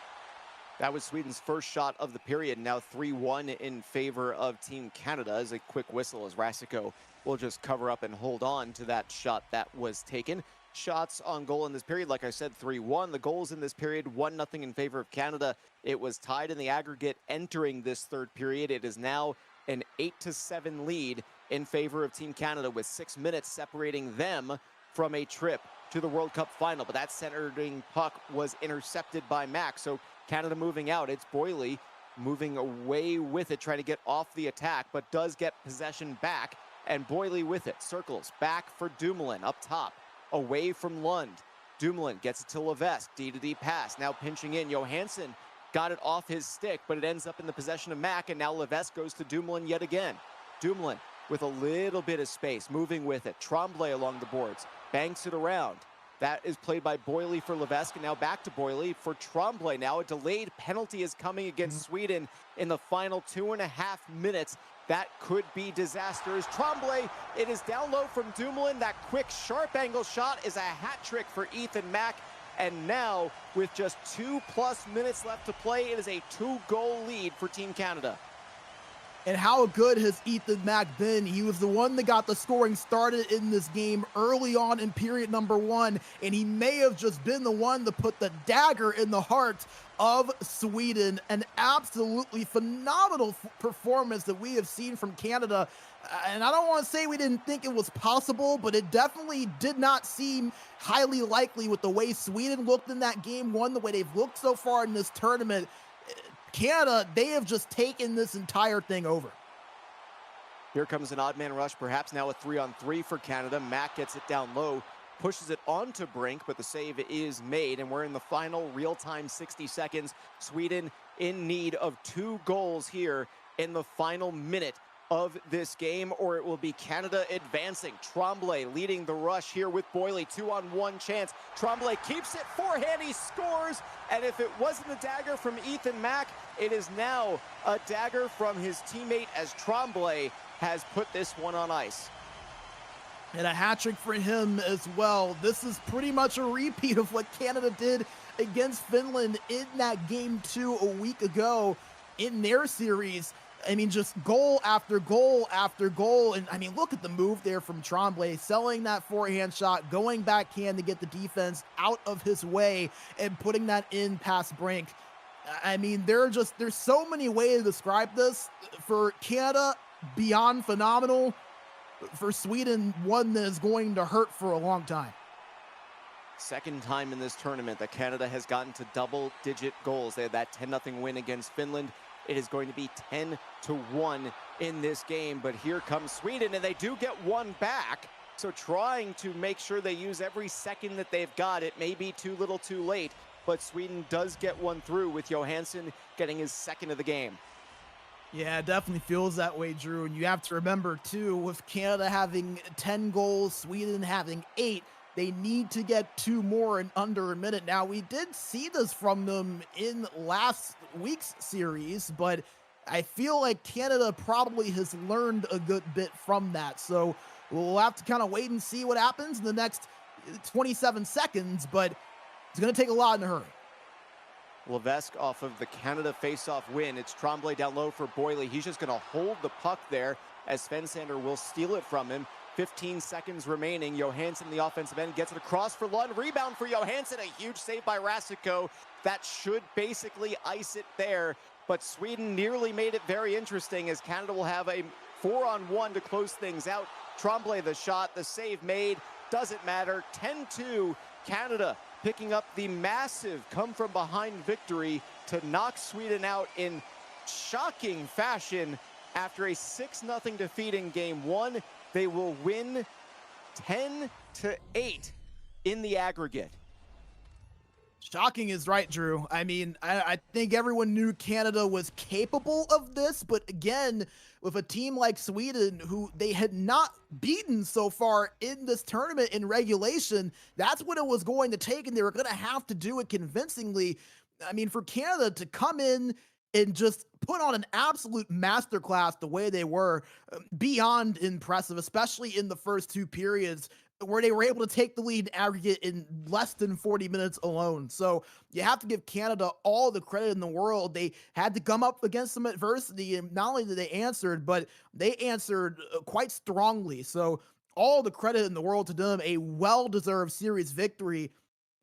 S1: That was Sweden's first shot of the period, now 3-1 in favor of Team Canada. As a quick whistle, as Rasico will just cover up and hold on to that shot that was taken. Shots on goal in this period, like I said, 3-1. The goals in this period, 1-0 in favor of Canada. It was tied in the aggregate entering this third period. It is now an 8-7 lead in favor of Team Canada, with 6 minutes separating them from a trip to the World Cup final. But that centering puck was intercepted by Max, so Canada moving out. It's Boily moving away with it, trying to get off the attack, but does get possession back, and Boily with it. Circles back for Dumoulin up top, away from Lund. Dumoulin gets it to Levesque, D-to-D pass, now pinching in. Johansson got it off his stick, but it ends up in the possession of Mack, and now Levesque goes to Dumoulin yet again. Dumoulin with a little bit of space, moving with it. Tremblay along the boards, banks it around. That is played by Boily for Levesque, and now back to Boily for Tremblay. Now a delayed penalty is coming against Sweden in the final 2.5 minutes. That could be disastrous. Tremblay, it is down low from Dumoulin. That quick, sharp angle shot is a hat trick for Ethan Mack. And now, with just 2+ minutes left to play, it is a 2-goal lead for Team Canada.
S2: And how good has Ethan Mack been? He was the one that got the scoring started in this game early on in period number 1, and he may have just been the one to put the dagger in the heart of Sweden. An absolutely phenomenal performance that we have seen from Canada. And I don't want to say we didn't think it was possible, but it definitely did not seem highly likely with the way Sweden looked in that game 1, the way they've looked so far in this tournament. Canada, they have just taken this entire thing over.
S1: Here comes an odd man rush, perhaps now a 3-on-3 for Canada. Mack gets it down low, pushes it onto Brink, but the save is made, and we're in the final real-time 60 seconds. Sweden in need of 2 goals here in the final minute of this game, or it will be Canada advancing. Tremblay leading the rush here with Boily. 2-on-1 chance. Tremblay keeps it forehand. He scores. And if it wasn't a dagger from Ethan Mack, it is now a dagger from his teammate, as Tremblay has put this one on ice.
S2: And a hat trick for him as well. This is pretty much a repeat of what Canada did against Finland in that game 2 a week ago in their series. I mean, just goal after goal after goal. And I mean, look at the move there from Tremblay, selling that forehand shot, going backhand to get the defense out of his way and putting that in past Brink. I mean, there's so many ways to describe this. For Canada, beyond phenomenal. For Sweden, one that is going to hurt for a long time.
S1: Second time in this tournament that Canada has gotten to double-digit goals. They had that 10-0 win against Finland. It is going to be 10-1 in this game, but here comes Sweden, and they do get one back. So trying to make sure they use every second that they've got. It may be too little too late, but Sweden does get one through, with Johansson getting his second of the game.
S2: Yeah, it definitely feels that way, Drew. And you have to remember, too, with Canada having 10 goals, Sweden having 8, they need to get 2 more in under a minute. Now, we did see this from them in last week's series, but I feel like Canada probably has learned a good bit from that. So we'll have to kind of wait and see what happens in the next 27 seconds, but it's going to take a lot in a hurry.
S1: Levesque off of the Canada face-off win. It's Tremblay down low for Boyle. He's just going to hold the puck there as Svensander will steal it from him. 15 seconds remaining. Johansson in the offensive end gets it across for Lund. Rebound for Johansson. A huge save by Rasiko. That should basically ice it there. But Sweden nearly made it very interesting as Canada will have a 4-on-1 to close things out. Tremblay the shot, the save made. Doesn't matter. 10-2 Canada picking up the massive come-from-behind victory to knock Sweden out in shocking fashion after a 6-0 defeat in Game 1. They will win 10-8 in the aggregate.
S2: Shocking is right, Drew. I mean, I think everyone knew Canada was capable of this, but again, with a team like Sweden, who they had not beaten so far in this tournament in regulation, that's what it was going to take, and they were going to have to do it convincingly. I mean, for Canada to come in and just put on an absolute masterclass the way they were, beyond impressive, especially in the first 2 periods, where they were able to take the lead in aggregate in less than 40 minutes alone. So you have to give Canada all the credit in the world. They had to come up against some adversity, and not only did they answer, but they answered quite strongly. So all the credit in the world to them, a well-deserved series victory.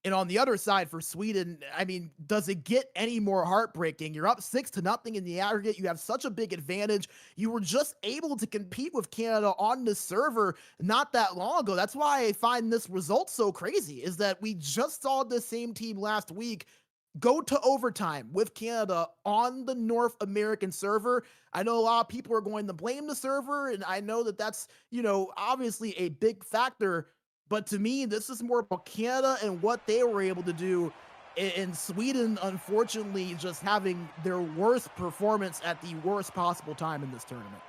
S2: And on the other side for Sweden, I mean, does it get any more heartbreaking? You're up 6-0 in the aggregate. You have such a big advantage. You were just able to compete with Canada on the server not that long ago. That's why I find this result so crazy, is that we just saw the same team last week go to overtime with Canada on the North American server. I know a lot of people are going to blame the server, and I know that that's, obviously a big factor. But to me, this is more about Canada and what they were able to do. And Sweden, unfortunately, just having their worst performance at the worst possible time in this tournament.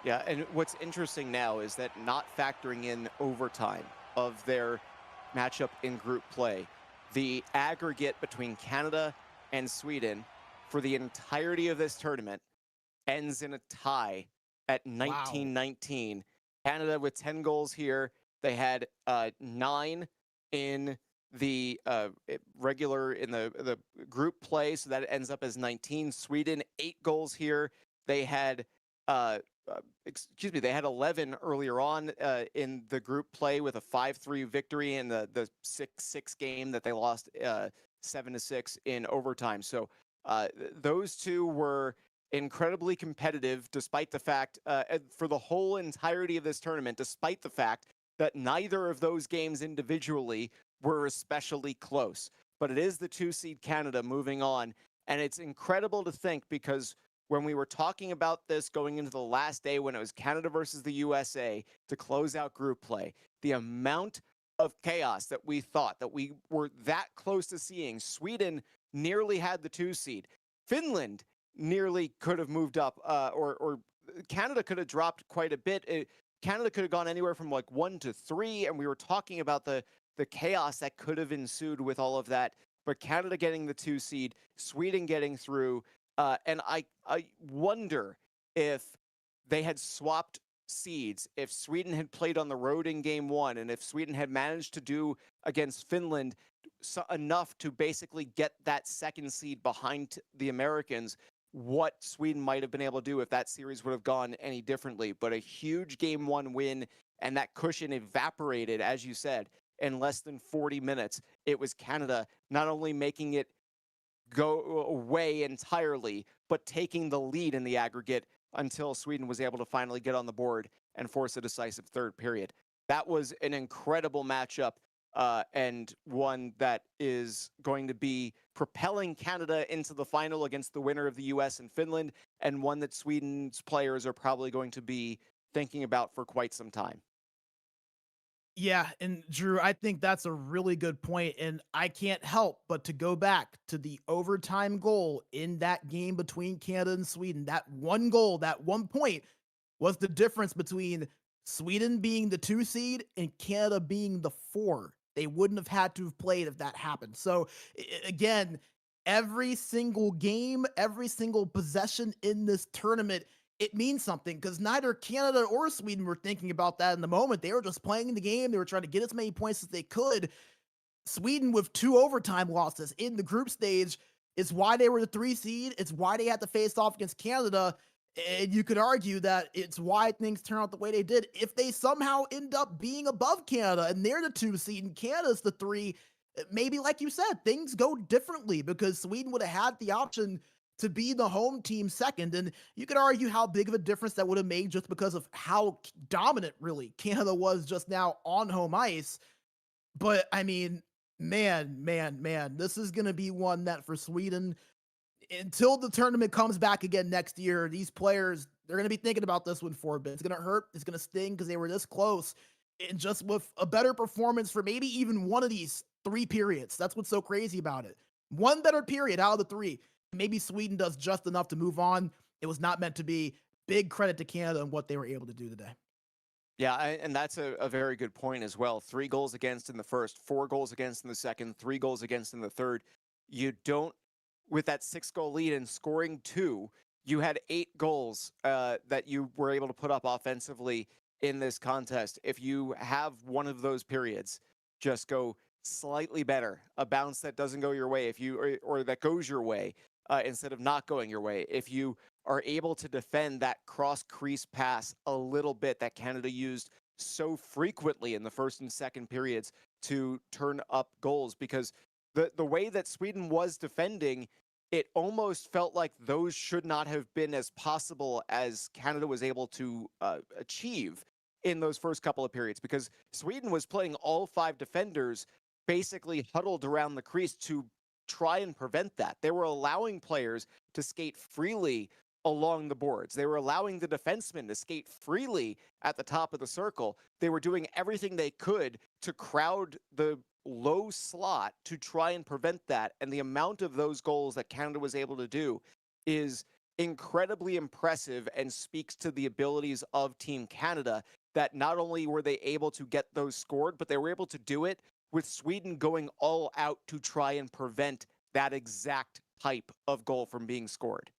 S1: Yeah, and what's interesting now is that not factoring in overtime of their matchup in group play, the aggregate between Canada and Sweden for the entirety of this tournament ends in a tie at 19-19. Wow. Canada with 10 goals here. They had 9 in the regular in the group play, so that ends up as 19. Sweden 8 goals here. They had they had 11 earlier on in the group play with a 5-3 victory in the 6-6 game that they lost 7-6 in overtime. So those two were incredibly competitive, despite the fact for the whole entirety of this tournament, despite the fact that neither of those games individually were especially close. But it is the 2-seed Canada moving on. And it's incredible to think, because when we were talking about this going into the last day when it was Canada versus the USA to close out group play, the amount of chaos that we thought that we were that close to seeing. Sweden nearly had the 2-seed. Finland nearly could have moved up, or Canada could have dropped quite a bit. Canada could have gone anywhere from like 1 to 3, and we were talking about the chaos that could have ensued with all of that. But Canada getting the 2-seed, Sweden getting through, and I wonder if they had swapped seeds, if Sweden had played on the road in Game 1, and if Sweden had managed to do against Finland enough to basically get that 2nd seed behind the Americans, what Sweden might have been able to do if that series would have gone any differently. But a huge Game 1 win, and that cushion evaporated, as you said, in less than 40 minutes. It was Canada not only making it go away entirely, but taking the lead in the aggregate until Sweden was able to finally get on the board and force a decisive 3rd period. That was an incredible matchup, and one that is going to be propelling Canada into the final against the winner of the US and Finland, and one that Sweden's players are probably going to be thinking about for quite some time.
S2: Yeah, and Drew, I think that's a really good point, and I can't help but to go back to the overtime goal in that game between Canada and Sweden. That one goal, that 1 point was the difference between Sweden being the 2 seed and Canada being the 4. They wouldn't have had to have played if that happened. So again, every single game, every single possession in this tournament, it means something because neither Canada or Sweden were thinking about that in the moment. They were just playing the game. They were trying to get as many points as they could. Sweden with 2 overtime losses in the group stage is why they were the 3 seed. It's why they had to face off against Canada. And you could argue that it's why things turn out the way they did. If they somehow end up being above Canada and they're the 2 seed and Canada's the 3, maybe like you said, things go differently because Sweden would have had the option to be the home team second. And you could argue how big of a difference that would have made just because of how dominant really Canada was just now on home ice. But I mean, man, this is going to be one that for Sweden, until the tournament comes back again next year, these players, they're going to be thinking about this one for a bit. It's going to hurt. It's going to sting because they were this close. And just with a better performance for maybe even one of these 3 periods. That's what's so crazy about it. One better period out of the 3. Maybe Sweden does just enough to move on. It was not meant to be. Big credit to Canada and what they were able to do today.
S1: Yeah, and that's a very good point as well. 3 goals against in the first, 4 goals against in the second, 3 goals against in the third. You don't, with that 6-goal lead and scoring 2, you had 8 goals that you were able to put up offensively in this contest. If you have one of those periods just go slightly better, a bounce that doesn't go your way, if you or that goes your way instead of not going your way, if you are able to defend that cross crease pass a little bit that Canada used so frequently in the first and second periods to turn up goals, because the way that Sweden was defending, it almost felt like those should not have been as possible as Canada was able to achieve in those first couple of periods, because Sweden was playing all 5 defenders basically huddled around the crease to try and prevent that. They were allowing players to skate freely along the boards. They were allowing the defensemen to skate freely at the top of the circle. They were doing everything they could to crowd the low slot to try and prevent that. And the amount of those goals that Canada was able to do is incredibly impressive and speaks to the abilities of Team Canada, that not only were they able to get those scored, but they were able to do it with Sweden going all out to try and prevent that exact type of goal from being scored.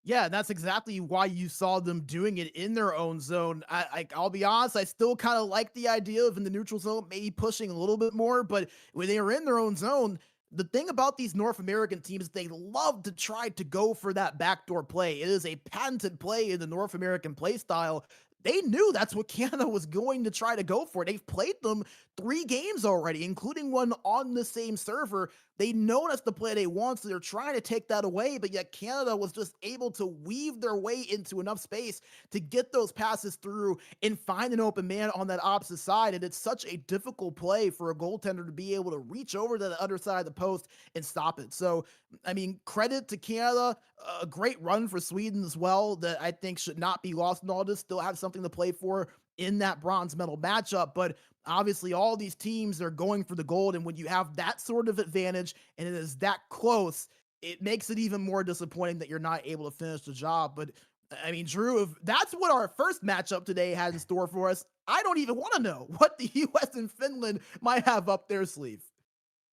S2: Yeah, that's exactly why you saw them doing it in their own zone. I'll be honest, I still kind of like the idea of in the neutral zone, maybe pushing a little bit more, but when they are in their own zone, the thing about these North American teams, they love to try to go for that backdoor play. It is a patented play in the North American play style. They knew that's what Canada was going to try to go for. They've played them 3 games already, including one on the same server. They know that's the play they want, so they're trying to take that away, but yet Canada was just able to weave their way into enough space to get those passes through and find an open man on that opposite side. And it's such a difficult play for a goaltender to be able to reach over to the other side of the post and stop it. So, I mean, credit to Canada. A great run for Sweden as well that I think should not be lost in all this. Still have something to play for in that bronze medal matchup. But obviously, all these teams are going for the gold. And when you have that sort of advantage and it is that close, it makes it even more disappointing that you're not able to finish the job. But I mean, Drew, if that's what our first matchup today has in store for us, I don't even want to know what the US and Finland might have up their sleeve.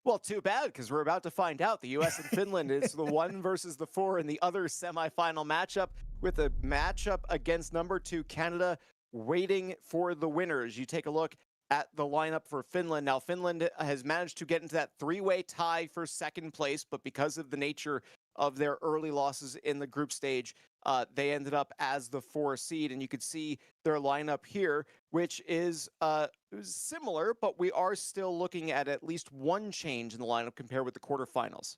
S1: Well, too bad, because we're about to find out. The U.S. and Finland is the 1 versus the 4 in the other semifinal matchup, with a matchup against number 2 Canada waiting for the winners. You take a look at the lineup for Finland. Now, Finland has managed to get into that 3-way tie for second place, but because of the nature of their early losses in the group stage, they ended up as the 4 seed. And you could see their lineup here, which is similar, but we are still looking at least one change in the lineup compared with the quarterfinals.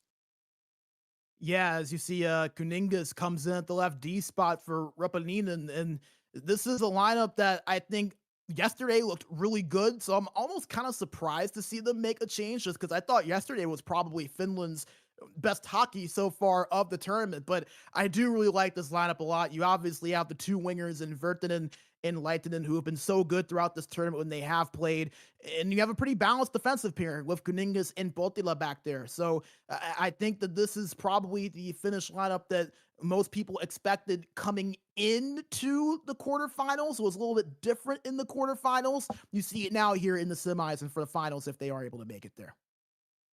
S2: Yeah, as you see, Kuningas comes in at the left D spot for Repaninen, and this is a lineup that I think yesterday looked really good. So I'm almost kind of surprised to see them make a change, just because I thought yesterday was probably Finland's best hockey so far of the tournament. But I do really like this lineup a lot. You obviously have the 2 wingers in Virtanen and Lehtinen, who have been so good throughout this tournament when they have played. And you have a pretty balanced defensive pairing with Kuningas and Botila back there. So I think that this is probably the Finnish lineup that most people expected coming into the quarterfinals. It was a little bit different in the quarterfinals. You see it now here in the semis and for the finals if they are able to make it there.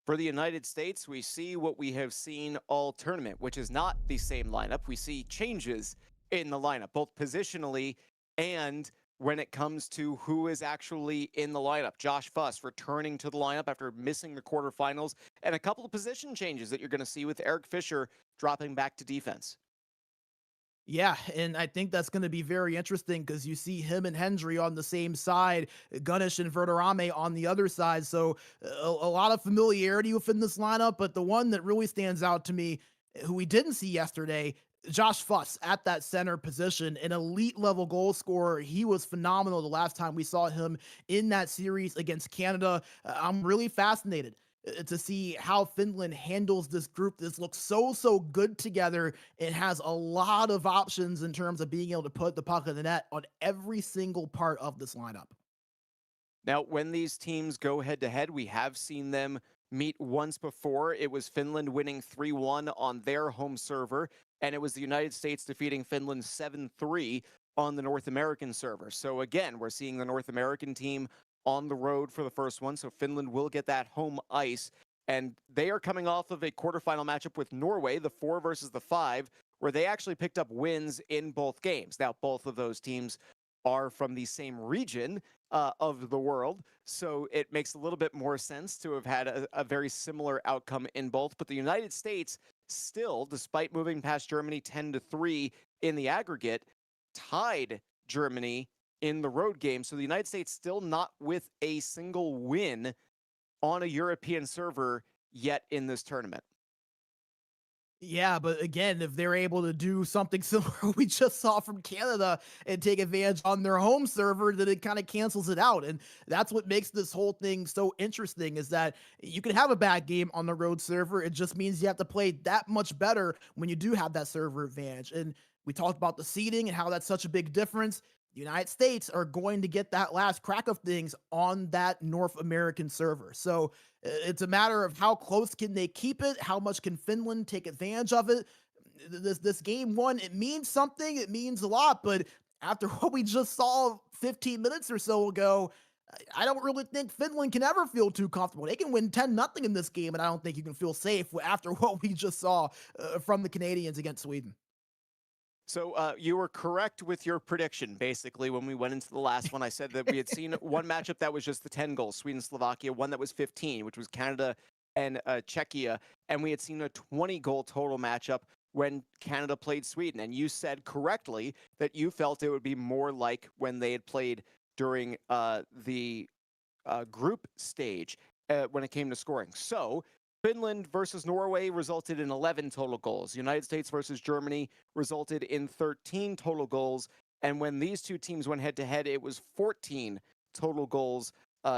S1: For the United States, we see what we have seen all tournament, which is not the same lineup. We see changes in the lineup, both positionally and when it comes to who is actually in the lineup. Josh Fuss returning to the lineup after missing the quarterfinals, and a couple of position changes that you're going to see with Eric Fischer dropping back to defense.
S2: Yeah, and I think that's going to be very interesting because you see him and Hendry on the same side, Gunnish and Verderame on the other side. So a lot of familiarity within this lineup, but the one that really stands out to me, who we didn't see yesterday, Josh Fuss at that center position, an elite level goal scorer. He was phenomenal the last time we saw him in that series against Canada. I'm really fascinated to see how Finland handles this group. This looks so good together. It has a lot of options in terms of being able to put the puck in the net on every single part of this lineup.
S1: Now, when these teams go head to head, we have seen them meet once before. It was Finland winning 3-1 on their home server, and it was the United States defeating Finland 7-3 on the North American server. So again, we're seeing the North American team on the road for the first one, so Finland will get that home ice. And they are coming off of a quarterfinal matchup with Norway, the 4 versus the 5, where they actually picked up wins in both games. Now, both of those teams are from the same region of the world, so it makes a little bit more sense to have had a very similar outcome in both. But the United States still, despite moving past Germany 10-3 in the aggregate, tied Germany in the road game. So the United States still not with a single win on a European server yet in this tournament.
S2: Yeah, but again, if they're able to do something similar we just saw from Canada and take advantage on their home server, then it kind of cancels it out. And that's what makes this whole thing so interesting, is that you can have a bad game on the road server. It just means you have to play that much better when you do have that server advantage. And we talked about the seeding and how that's such a big difference. The United States are going to get that last crack of things on that North American server. So it's a matter of how close can they keep it? How much can Finland take advantage of it? This game one, it means something. It means a lot. But after what we just saw 15 minutes or so ago, I don't really think Finland can ever feel too comfortable. They can win 10-0 in this game, and I don't think you can feel safe after what we just saw from the Canadians against Sweden.
S1: So you were correct with your prediction. Basically, when we went into the last one, I said that we had seen one matchup that was just the 10 goals, Sweden-Slovakia, one that was 15, which was Canada and Czechia, and we had seen a 20-goal total matchup when Canada played Sweden. And you said correctly that you felt it would be more like when they had played during the group stage when it came to scoring. So Finland versus Norway resulted in 11 total goals. United States versus Germany resulted in 13 total goals. And when these two teams went head to head, it was 14 total goals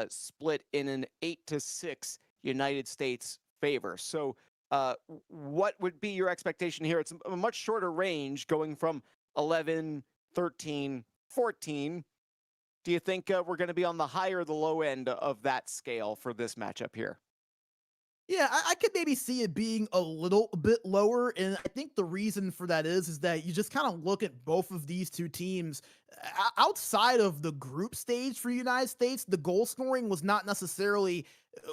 S1: split in an 8-6 United States favor. So what would be your expectation here? It's a much shorter range, going from 11, 13, 14. Do you think we're going to be on the high or the low end of that scale for this matchup here?
S2: Yeah, I could maybe see it being a little bit lower, and I think the reason for that is that you just kind of look at both of these two teams. Outside of the group stage for United States, the goal scoring was not necessarily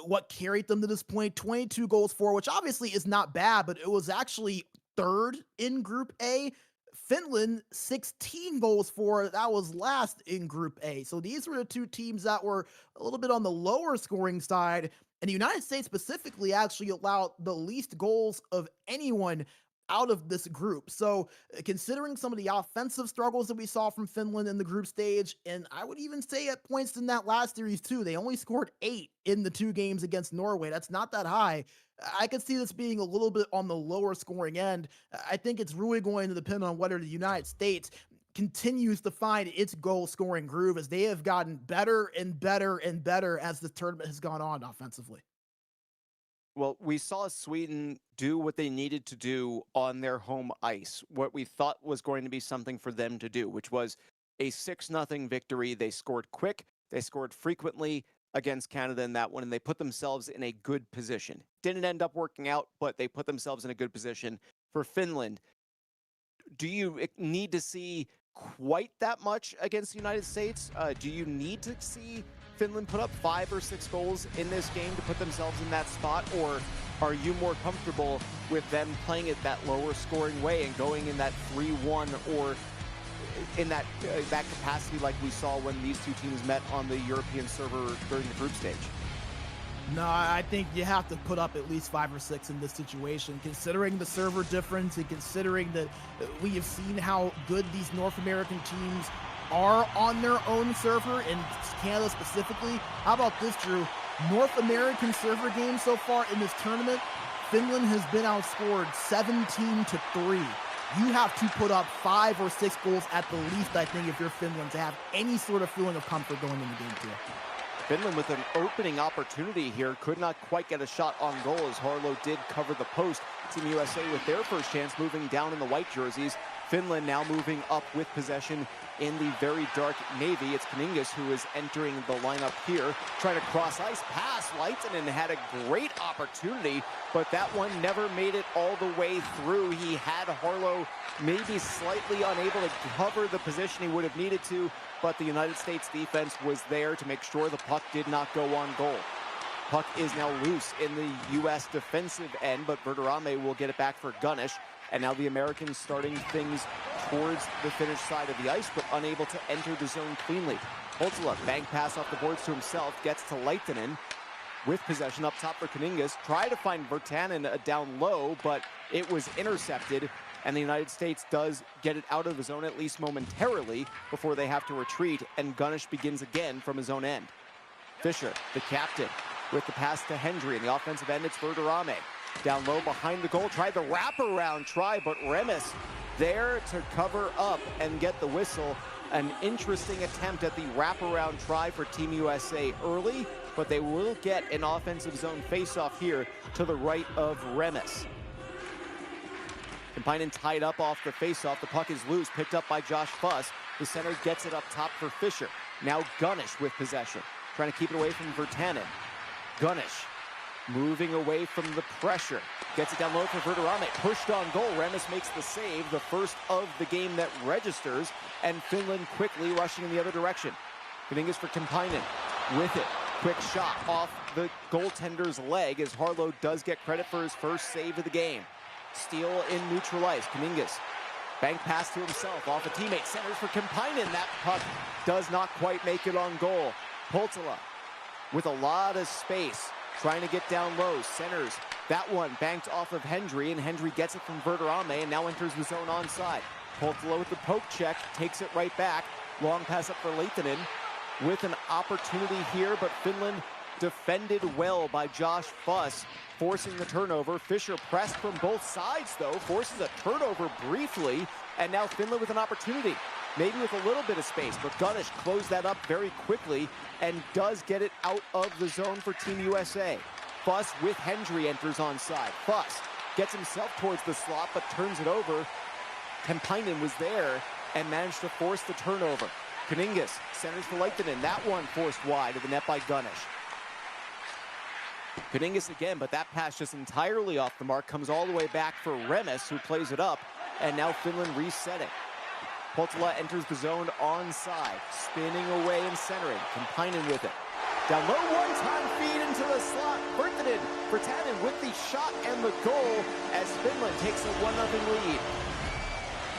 S2: what carried them to this point. 22 goals for, which obviously is not bad, but it was actually third in Group A. Finland, 16 goals for, that was last in Group A. So these were the two teams that were a little bit on the lower scoring side. And the United States specifically actually allowed the least goals of anyone out of this group. So, considering some of the offensive struggles that we saw from Finland in the group stage, and I would even say at points in that last series too, they only scored 8 in the 2 games against Norway. That's not that high. I could see this being a little bit on the lower scoring end. I think it's really going to depend on whether the United States continues to find its goal scoring groove, as they have gotten better and better and better as the tournament has gone on offensively.
S1: Well, we saw Sweden do what they needed to do on their home ice, what we thought was going to be something for them to do, which was a 6-0 victory. They scored quick. They scored frequently against Canada in that one, and they put themselves in a good position. Didn't end up working out, but they put themselves in a good position. For Finland, do you need to see quite that much against the United States? Do you need to see Finland put up 5 or 6 goals in this game to put themselves in that spot, or are you more comfortable with them playing it that lower scoring way and going in that 3-1 or in that capacity like we saw when these two teams met on the European server during the group stage?
S2: No, I think you have to put up at least 5 or 6 in this situation, considering the server difference and considering that we have seen how good these North American teams are on their own server, and Canada specifically. How about this, Drew? North American server games so far in this tournament, Finland has been outscored 17-3. You have to put up 5 or 6 goals at the least, I think, if you're Finland, to have any sort of feeling of comfort going into game 2.
S1: Finland with an opening opportunity here, could not quite get a shot on goal as Harlow did cover the post. Team USA with their first chance moving down in the white jerseys. Finland now moving up with possession in the very dark navy. It's Kuningas who is entering the lineup here, trying to cross ice pass. Lehtinen had a great opportunity, but that one never made it all the way through. He had Harlow maybe slightly unable to cover the position he would have needed to, but the United States defense was there to make sure the puck did not go on goal. Puck is now loose in the U.S. defensive end, but Verderame will get it back for Gunnish. And now the Americans starting things towards the Finnish side of the ice, but unable to enter the zone cleanly. Holtila, bank pass off the boards to himself, gets to Lehtinen with possession up top for Kuningas. Try to find Virtanen down low, but it was intercepted. And the United States does get it out of the zone, at least momentarily, before they have to retreat. And Gunnish begins again from his own end. Fischer, the captain, with the pass to Hendry. In the offensive end, it's Verderame. Down low behind the goal, tried the wraparound try, but Remis there to cover up and get the whistle. An interesting attempt at the wraparound try for Team USA early, but they will get an offensive zone faceoff here to the right of Remis. Kampainen tied up off the faceoff. The puck is loose, picked up by Josh Fuss. The center gets it up top for Fischer. Now Gunnish with possession, trying to keep it away from Virtanen. Gunnish moving away from the pressure. Gets it down low for Verderame. Pushed on goal. Remis makes the save, the first of the game that registers, and Finland quickly rushing in the other direction. Kuningas for Kampainen with it. Quick shot off the goaltender's leg as Harlow does get credit for his first save of the game. Steal in neutral ice. Kuningas, bank pass to himself off a teammate. Centers for Kampainen. That puck does not quite make it on goal. Holtila with a lot of space, trying to get down low. Centers. That one banked off of Hendry, and Hendry gets it from Verderame and now enters the zone onside. Holtila with the poke check, takes it right back. Long pass up for Lehtinen with an opportunity here, but Finland defended well by Josh Fuss, forcing the turnover. Fischer pressed from both sides, though, forces a turnover briefly, and now Finland with an opportunity, maybe with a little bit of space, but Gunnish closed that up very quickly and does get it out of the zone for Team USA. Fuss with Hendry enters onside. Fuss gets himself towards the slot, but turns it over. Kampainen was there and managed to force the turnover. Kuningas centers for Lehtinen. That one forced wide of the net by Gunnish. Kuningas again, but that pass just entirely off the mark, comes all the way back for Remis, who plays it up, and now Finland resetting. Holtila enters the zone onside, spinning away and centering. Kampainen with it. Down low, one-time feed into the slot. Virtanen with the shot and the goal as Finland takes a 1-0 lead.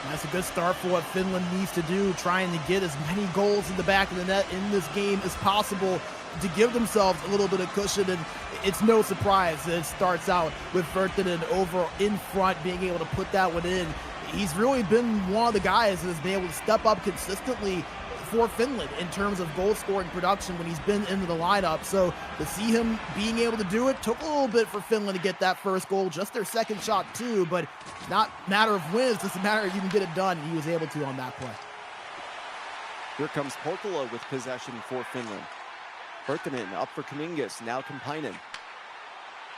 S2: That's a good start for what Finland needs to do, trying to get as many goals in the back of the net in this game as possible to give themselves a little bit of cushion. And it's no surprise that it starts out with Virtanen over in front, being able to put that one in. He's really been one of the guys that has been able to step up consistently for Finland in terms of goal scoring production when he's been into the lineup. So to see him being able to do it took a little bit for Finland to get that first goal, just their second shot too, but it's not a matter of wins, it's just a matter of you can get it done, and he was able to on that play.
S1: Here comes Holtila with possession for Finland. Virtanen up for Kuningas, now Kampainen.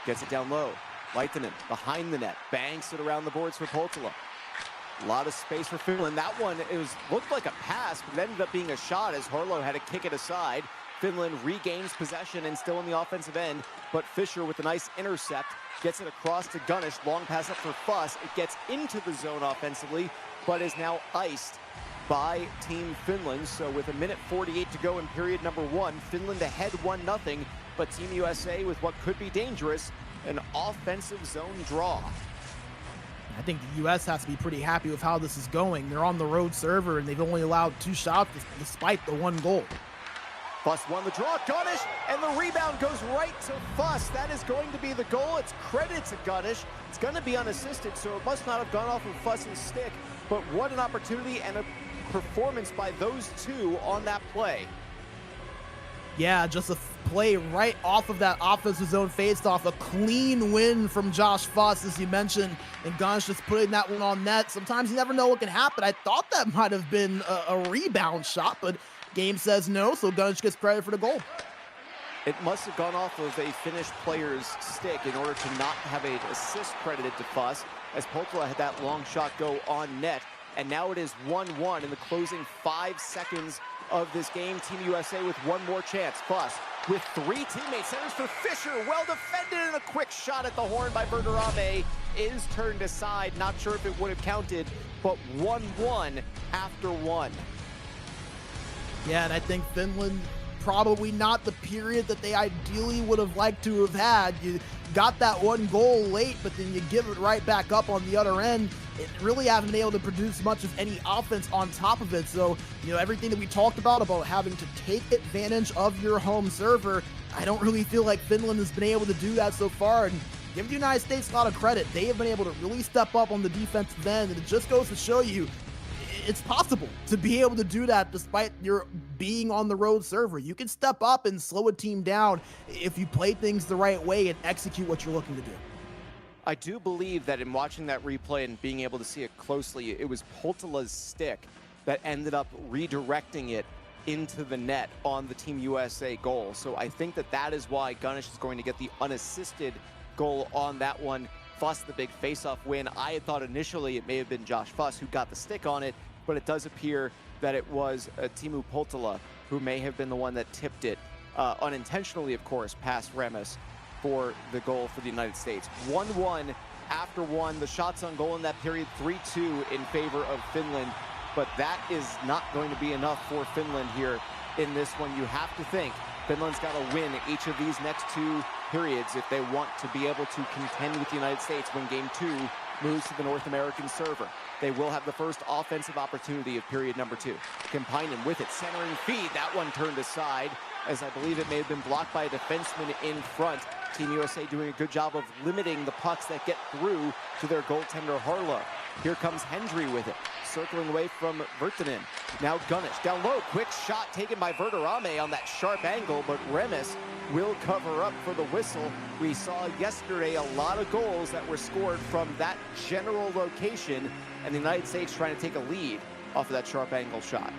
S1: Gets it down low. Lehtinen behind the net, banks it around the boards for Holtila. A lot of space for Finland. That one, looked like a pass, but it ended up being a shot as Harlow had to kick it aside. Finland regains possession and still in the offensive end, but Fisher with a nice intercept gets it across to Gunnish. Long pass up for Fuss. It gets into the zone offensively, but is now iced by Team Finland. So with 1:48 to go in period number 1, Finland ahead 1-0, but Team USA with what could be dangerous, an offensive zone draw.
S2: I think the U.S. has to be pretty happy with how this is going. They're on the road server, and they've only allowed 2 shots despite the 1 goal.
S1: Fuss won the draw, Gunnish, and the rebound goes right to Fuss. That is going to be the goal. It's credit to Gunnish. It's going to be unassisted, so it must not have gone off of Fuss's stick. But what an opportunity and a performance by those two on that play.
S2: Yeah, just a play right off of that offensive zone faceoff. A clean win from Josh Fuss, as you mentioned, and Gunnish just putting that one on net. Sometimes you never know what can happen. I thought that might have been a rebound shot, but game says no, so Gunnish gets credit for the goal.
S1: It must have gone off of a Finnish player's stick in order to not have an assist credited to Fuss, as Poltola had that long shot go on net. And now it is 1-1 in the closing 5 seconds of this game. Team USA with one more chance. Fuss with 3 teammates. Centers for Fisher. Well defended, and a quick shot at the horn by Verderame is turned aside. Not sure if it would have counted, but 1-1 after 1.
S2: Yeah, and I think Finland probably not the period that they ideally would have liked to have had. You got that 1 goal late, but then you give it right back up on the other end. It really haven't been able to produce much of any offense on top of it. So, everything that we talked about having to take advantage of your home server, I don't really feel like Finland has been able to do that so far. And give the United States a lot of credit. They have been able to really step up on the defensive end, and it just goes to show you it's possible to be able to do that despite your being on the road server. You can step up and slow a team down if you play things the right way and execute what you're looking to do.
S1: I do believe that in watching that replay and being able to see it closely, it was Poltola's stick that ended up redirecting it into the net on the Team USA goal. So I think that is why Gunnish is going to get the unassisted goal on that one. Fuss, the big face-off win. I had thought initially it may have been Josh Fuss who got the stick on it, but it does appear that it was Teemu Poltola who may have been the one that tipped it, unintentionally, of course, past Remes for the goal for the United States. 1-1 after 1. The shots on goal in that period, 3-2 in favor of Finland, but that is not going to be enough for Finland here in this one. You have to think Finland's got to win each of these next 2 periods if they want to be able to contend with the United States when Game 2 moves to the North American server. They will have the first offensive opportunity of period number 2. Kampainen with it, centering feed. That one turned aside, as I believe it may have been blocked by a defenseman in front. Team USA doing a good job of limiting the pucks that get through to their goaltender Harlow. Here comes Hendry with it, circling away from Virtanen. Now Gunnish down low, quick shot taken by Verderame on that sharp angle, but Remes will cover up for the whistle. We saw yesterday a lot of goals that were scored from that general location, and the United States trying to take a lead off of that sharp angle shot.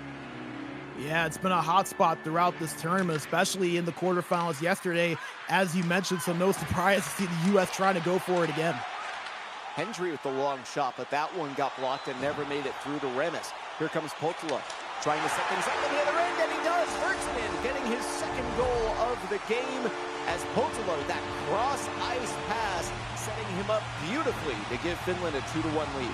S2: Yeah, it's been a hot spot throughout this tournament, especially in the quarterfinals yesterday, as you mentioned, so no surprise to see the U.S. trying to go for it again.
S1: Hendry with the long shot, but that one got blocked and never made it through to Remes. Here comes Poltola, trying to set things up on the other end, and he does. Virtanen getting his second goal of the game as Poltola, that cross-ice pass, setting him up beautifully to give Finland a 2-1 lead.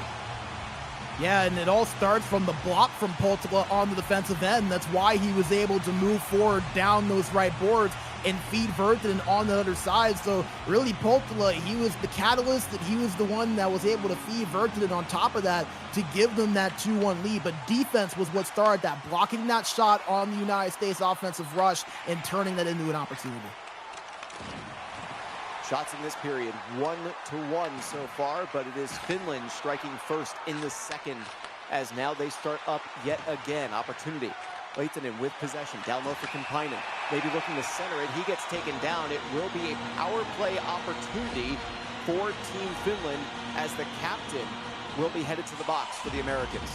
S2: Yeah, and it all starts from the block from Poltola on the defensive end. That's why he was able to move forward down those right boards and feed Virtanen on the other side. So really Poltola, he was the catalyst, that he was the one that was able to feed Virtanen on top of that to give them that 2-1 lead. But defense was what started that, blocking that shot on the United States offensive rush and turning that into an opportunity.
S1: Shots in this period, 1-1 so far, but it is Finland striking first in the second, as now they start up yet again. Opportunity. Lehtinen with possession, down low for Kampainen. Maybe looking to center it. He gets taken down. It will be a power play opportunity for Team Finland, as the captain will be headed to the box for the Americans.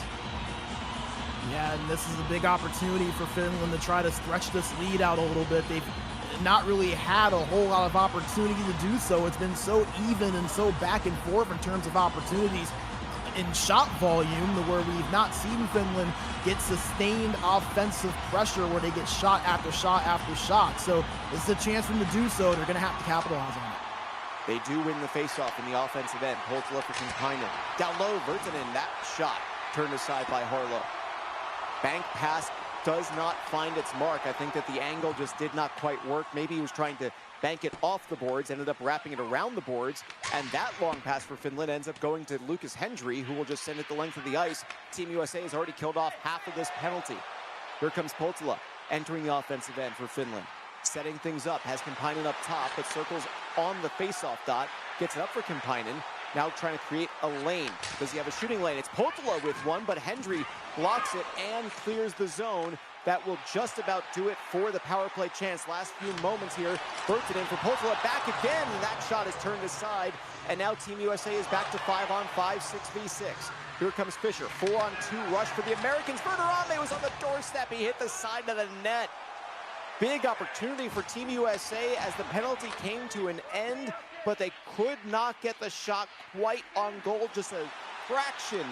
S2: Yeah, and this is a big opportunity for Finland to try to stretch this lead out a little bit. They've not really had a whole lot of opportunity to do so. It's been so even and so back and forth in terms of opportunities. in shot volume, where we've not seen Finland get sustained offensive pressure where they get shot after shot after shot. So this is a chance for them to do so. They're going to have to capitalize on it.
S1: They do win the faceoff in the offensive end. Poltula for Kampainen. Down low, Virtanen, that shot turned aside by Harlow. Bank pass does not find its mark. I think that the angle just did not quite work. Maybe he was trying to bank it off the boards, ended up wrapping it around the boards, and that long pass for Finland ends up going to Lucas Hendry, who will just send it the length of the ice. Team USA has already killed off half of this penalty. Here comes Poltula entering the offensive end for Finland. Setting things up, has Kampainen up top, but circles on the faceoff dot, gets it up for Kampainen, now trying to create a lane. Does he have a shooting lane? It's Poltula with one, but Hendry blocks it and clears the zone. That will just about do it for the power play chance. Last few moments here. Virtanen for Poltula, back again. That shot is turned aside, and now Team USA is back to 5-on-5, 6v6. Here comes Fischer, 4-on-2 rush for the Americans. Verderame was on the doorstep. He hit the side of the net. Big opportunity for Team USA as the penalty came to an end, but they could not get the shot quite on goal. Just a fraction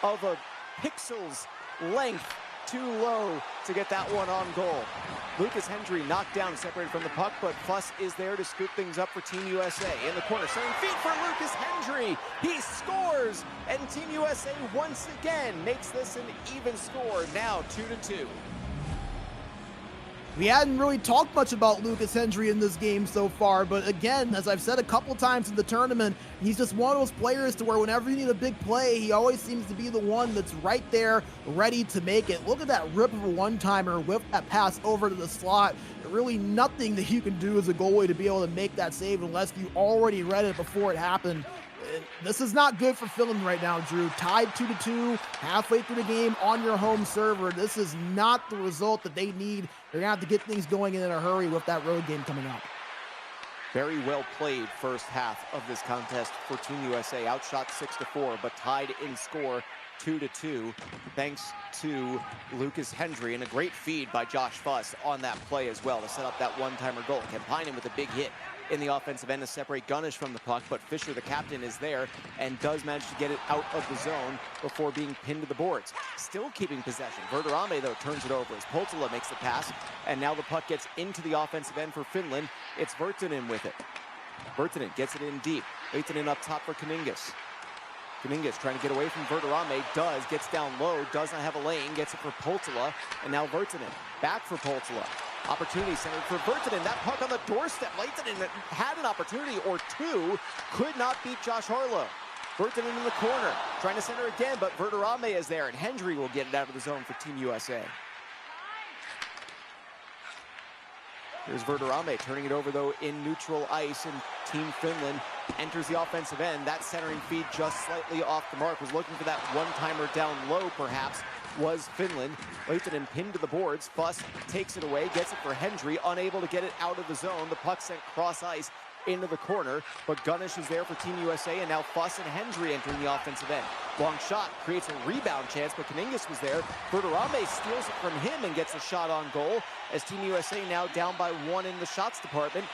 S1: of a pixel's length too low to get that one on goal. Lucas Hendry knocked down, separated from the puck, but Fuss is there to scoop things up for Team USA. In the corner, setting feet for Lucas Hendry. He scores, and Team USA once again makes this an even score, now 2-2.
S2: We hadn't really talked much about Lucas Hendry in this game so far, but again, as I've said a couple times in the tournament, he's just one of those players to where whenever you need a big play, he always seems to be the one that's right there, ready to make it. Look at that rip of a one-timer with that pass over to the slot. Really nothing that you can do as a goalie to be able to make that save unless you already read it before it happened. This is not good for Finland right now, Drew. Tied 2-2, halfway through the game on your home server. This is not the result that they need. They're going to have to get things going in a hurry with that road game coming up.
S1: Very well played first half of this contest for Team USA. Outshot 6-4, but tied in score 2-2, thanks to Lucas Hendry, and a great feed by Josh Fuss on that play as well to set up that one-timer goal. Kampainen with a big hit in the offensive end to separate Gunnish from the puck, but Fischer, the captain, is there and does manage to get it out of the zone before being pinned to the boards. Still keeping possession. Verderame, though, turns it over as Poltula makes the pass, and now the puck gets into the offensive end for Finland. It's Virtanen with it. Virtanen gets it in deep. Virtanen up top for Kaningas. Kaningas trying to get away from Verderame, gets down low, does not have a lane, gets it for Poltula, and now Virtanen. Back for Poltula. Opportunity centered for Virtanen. That puck on the doorstep. Virtanen had an opportunity or two, could not beat Josh Harlow. Virtanen in the corner, trying to center again, but Verderame is there, and Hendry will get it out of the zone for Team USA. Here's Verderame turning it over, though, in neutral ice, and Team Finland enters the offensive end. That centering feed just slightly off the mark. Was looking for that one-timer down low, perhaps, was Finland. Virtanen pinned to the boards. Fuss takes it away, gets it for Hendry, unable to get it out of the zone. The puck sent cross ice into the corner, but Gunnish is there for Team USA, and now Fuss and Hendry entering the offensive end. Long shot creates a rebound chance, but Kaningas was there. Verderame steals it from him and gets a shot on goal, as Team USA now down by one in the shots department,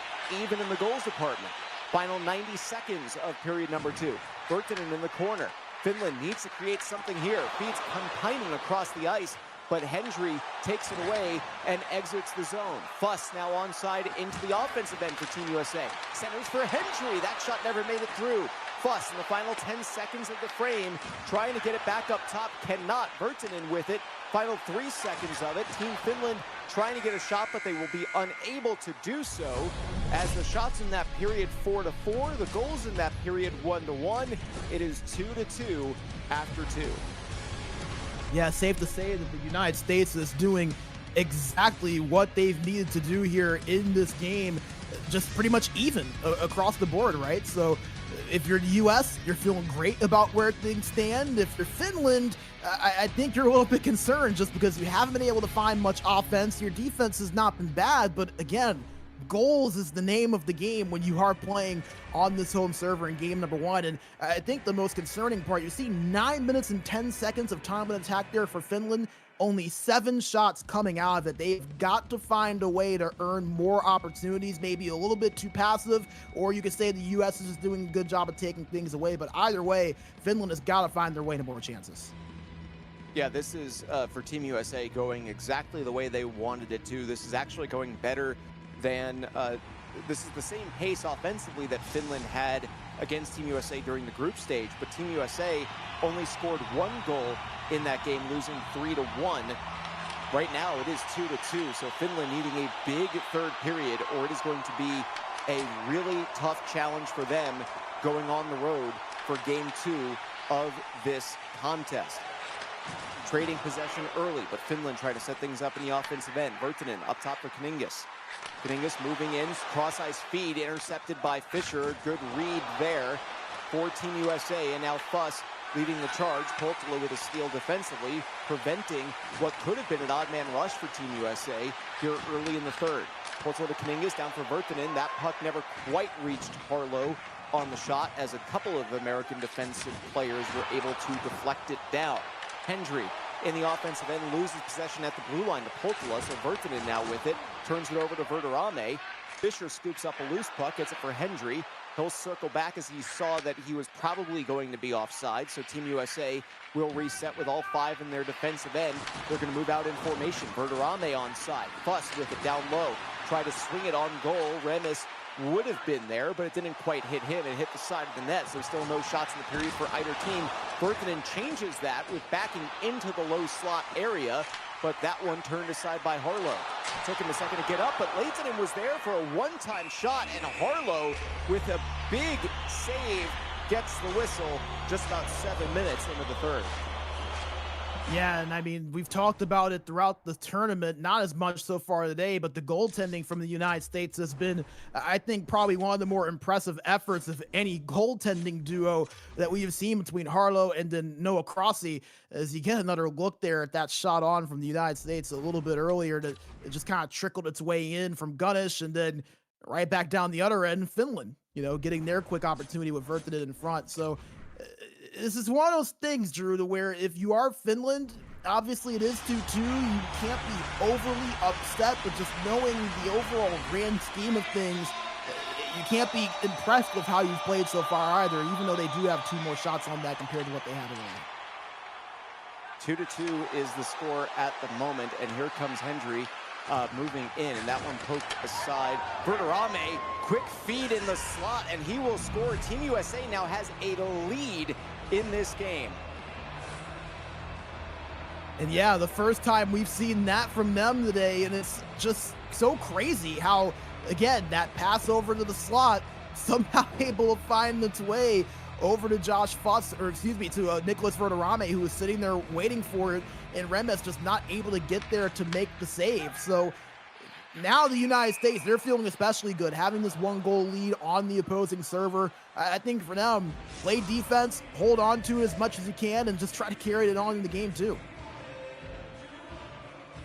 S1: even in the goals department. Final 90 seconds of period number 2. Virtanen in the corner. Finland needs to create something here. Feeds Kampainen across the ice, but Hendry takes it away and exits the zone. Fuss now onside into the offensive end for Team USA. Centers for Hendry. That shot never made it through. Fuss in the final 10 seconds of the frame, trying to get it back up top, cannot. Virtanen with it. Final 3 seconds of it. Team Finland trying to get a shot, but they will be unable to do so, as the shots in that period 4-4, the goals in that period 1-1. It is 2-2 after 2.
S2: Yeah, safe to say that the United States is doing exactly what they've needed to do here in this game, just pretty much even across the board, right? So if you're the U.S., you're feeling great about where things stand. If you're Finland, I think you're a little bit concerned just because you haven't been able to find much offense. Your defense has not been bad, but again, goals is the name of the game when you are playing on this home server in game number 1. And I think the most concerning part, you see 9 minutes and 10 seconds of time on attack there for Finland, only 7 shots coming out of it. They've got to find a way to earn more opportunities, maybe a little bit too passive, or you could say the US is just doing a good job of taking things away. But either way, Finland has got to find their way to more chances.
S1: Yeah, this is for Team USA going exactly the way they wanted it to. This is actually going better than this is the same pace offensively that Finland had against Team USA during the group stage, but Team USA only scored 1 goal in that game, losing 3-1. Right now it is 2-2, so Finland needing a big third period, or it is going to be a really tough challenge for them going on the road for game 2 of this contest. Trading possession early, but Finland trying to set things up in the offensive end. Virtanen up top for Kuningas. Kuningas moving in, cross-ice feed, intercepted by Fischer. Good read there for Team USA, and now Fuss leading the charge. Poltola with a steal defensively, preventing what could have been an odd man rush for Team USA here early in the third. Poltola to Kuningas, down for Virtanen. That puck never quite reached Harlow on the shot, as a couple of American defensive players were able to deflect it down. Hendry in the offensive end loses possession at the blue line to Poltola, so Virtanen now with it, turns it over to Verderame. Fischer scoops up a loose puck, gets it for Hendry. He'll circle back as he saw that he was probably going to be offside, so Team USA will reset with all 5 in their defensive end. They're going to move out in formation. Verderame onside. Fuss with it down low. Try to swing it on goal. Remis would have been there, but it didn't quite hit him. It hit the side of the net, so still no shots in the period for either team. Virtanen changes that with backing into the low slot area, but that one turned aside by Harlow. Took him a second to get up, but Lehtinen was there for a one-time shot, and Harlow, with a big save, gets the whistle just about 7 minutes into the third.
S2: Yeah, and I mean, we've talked about it throughout the tournament, not as much so far today, but the goaltending from the United States has been, I think, probably one of the more impressive efforts of any goaltending duo that we have seen between Harlow and then Noah Crossy, as you get another look there at that shot on from the United States a little bit earlier that it just kind of trickled its way in from Gunnish, and then right back down the other end, Finland, you know, getting their quick opportunity with Virtanen in front. So this is one of those things, Drew, to where if you are Finland, obviously it is 2-2. You can't be overly upset, but just knowing the overall grand scheme of things, you can't be impressed with how you've played so far either, even though they do have 2 more shots on that compared to what they had earlier.
S1: 2-2 is the score at the moment, and here comes Hendry moving in, and that one poked aside. Verderame, quick feed in the slot, and he will score. Team USA now has a lead in this game.
S2: And yeah, the first time we've seen that from them today, and it's just so crazy how, again, that pass over to the slot somehow able to find its way over to Josh Fuss, or excuse me, to Nicholas Verderame, who was sitting there waiting for it, and Remes just not able to get there to make the save. So now the United States, they're feeling especially good, having this 1-goal lead on the opposing server. I think for them, play defense, hold on to it as much as you can, and just try to carry it on in the game too.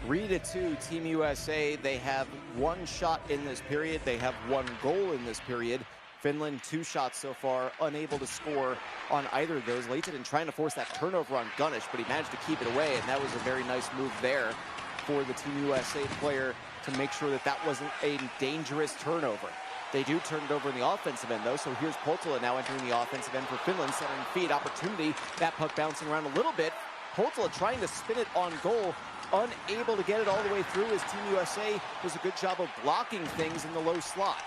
S1: 3-2, Team USA. They have 1 shot in this period. They have 1 goal in this period. Finland 2 shots so far, unable to score on either of those. Lehtinen trying to force that turnover on Gunnish, but he managed to keep it away, and that was a very nice move there for the Team USA player to make sure that that wasn't a dangerous turnover. They do turn it over in the offensive end, though, so here's Poltola now entering the offensive end for Finland, centering feed opportunity. That puck bouncing around a little bit. Poltola trying to spin it on goal, unable to get it all the way through, as Team USA does a good job of blocking things in the low slot.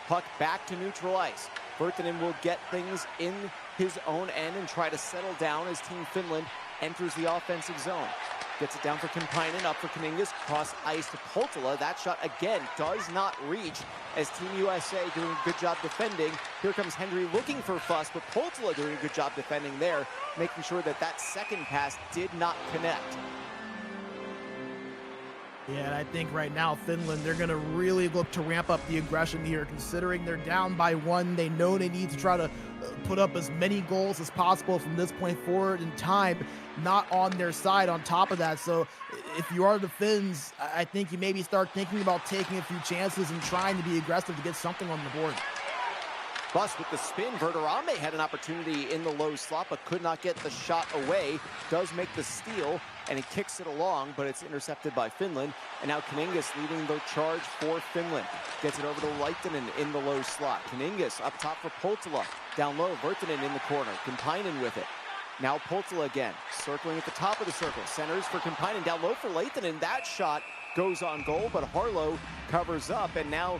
S1: Puck back to neutral ice. Virtanen will get things in his own end and try to settle down as Team Finland enters the offensive zone. Gets it down for Kemppainen, up for Kuningas, cross ice to Poltola. That shot again does not reach, as Team USA doing a good job defending. Here comes Hendry looking for Fuss, but Poltola doing a good job defending there, making sure that that second pass did not connect.
S2: Yeah, and I think right now Finland, they're going to really look to ramp up the aggression here, considering they're down by 1. They know they need to try to put up as many goals as possible from this point forward, in time not on their side on top of that. So if you are the Finns, I think you maybe start thinking about taking a few chances and trying to be aggressive to get something on the board.
S1: Bus with the spin. Verderame had an opportunity in the low slot, but could not get the shot away. Does make the steal, and he kicks it along, but it's intercepted by Finland. And now Kaningas leading the charge for Finland. Gets it over to Lehtinen in the low slot. Kaningas up top for Poltila. Down low, Virtanen in the corner. Kampainen with it. Now Poltila again, circling at the top of the circle. Centers for Kampainen, down low for Lehtinen. That shot goes on goal, but Harlow covers up, and now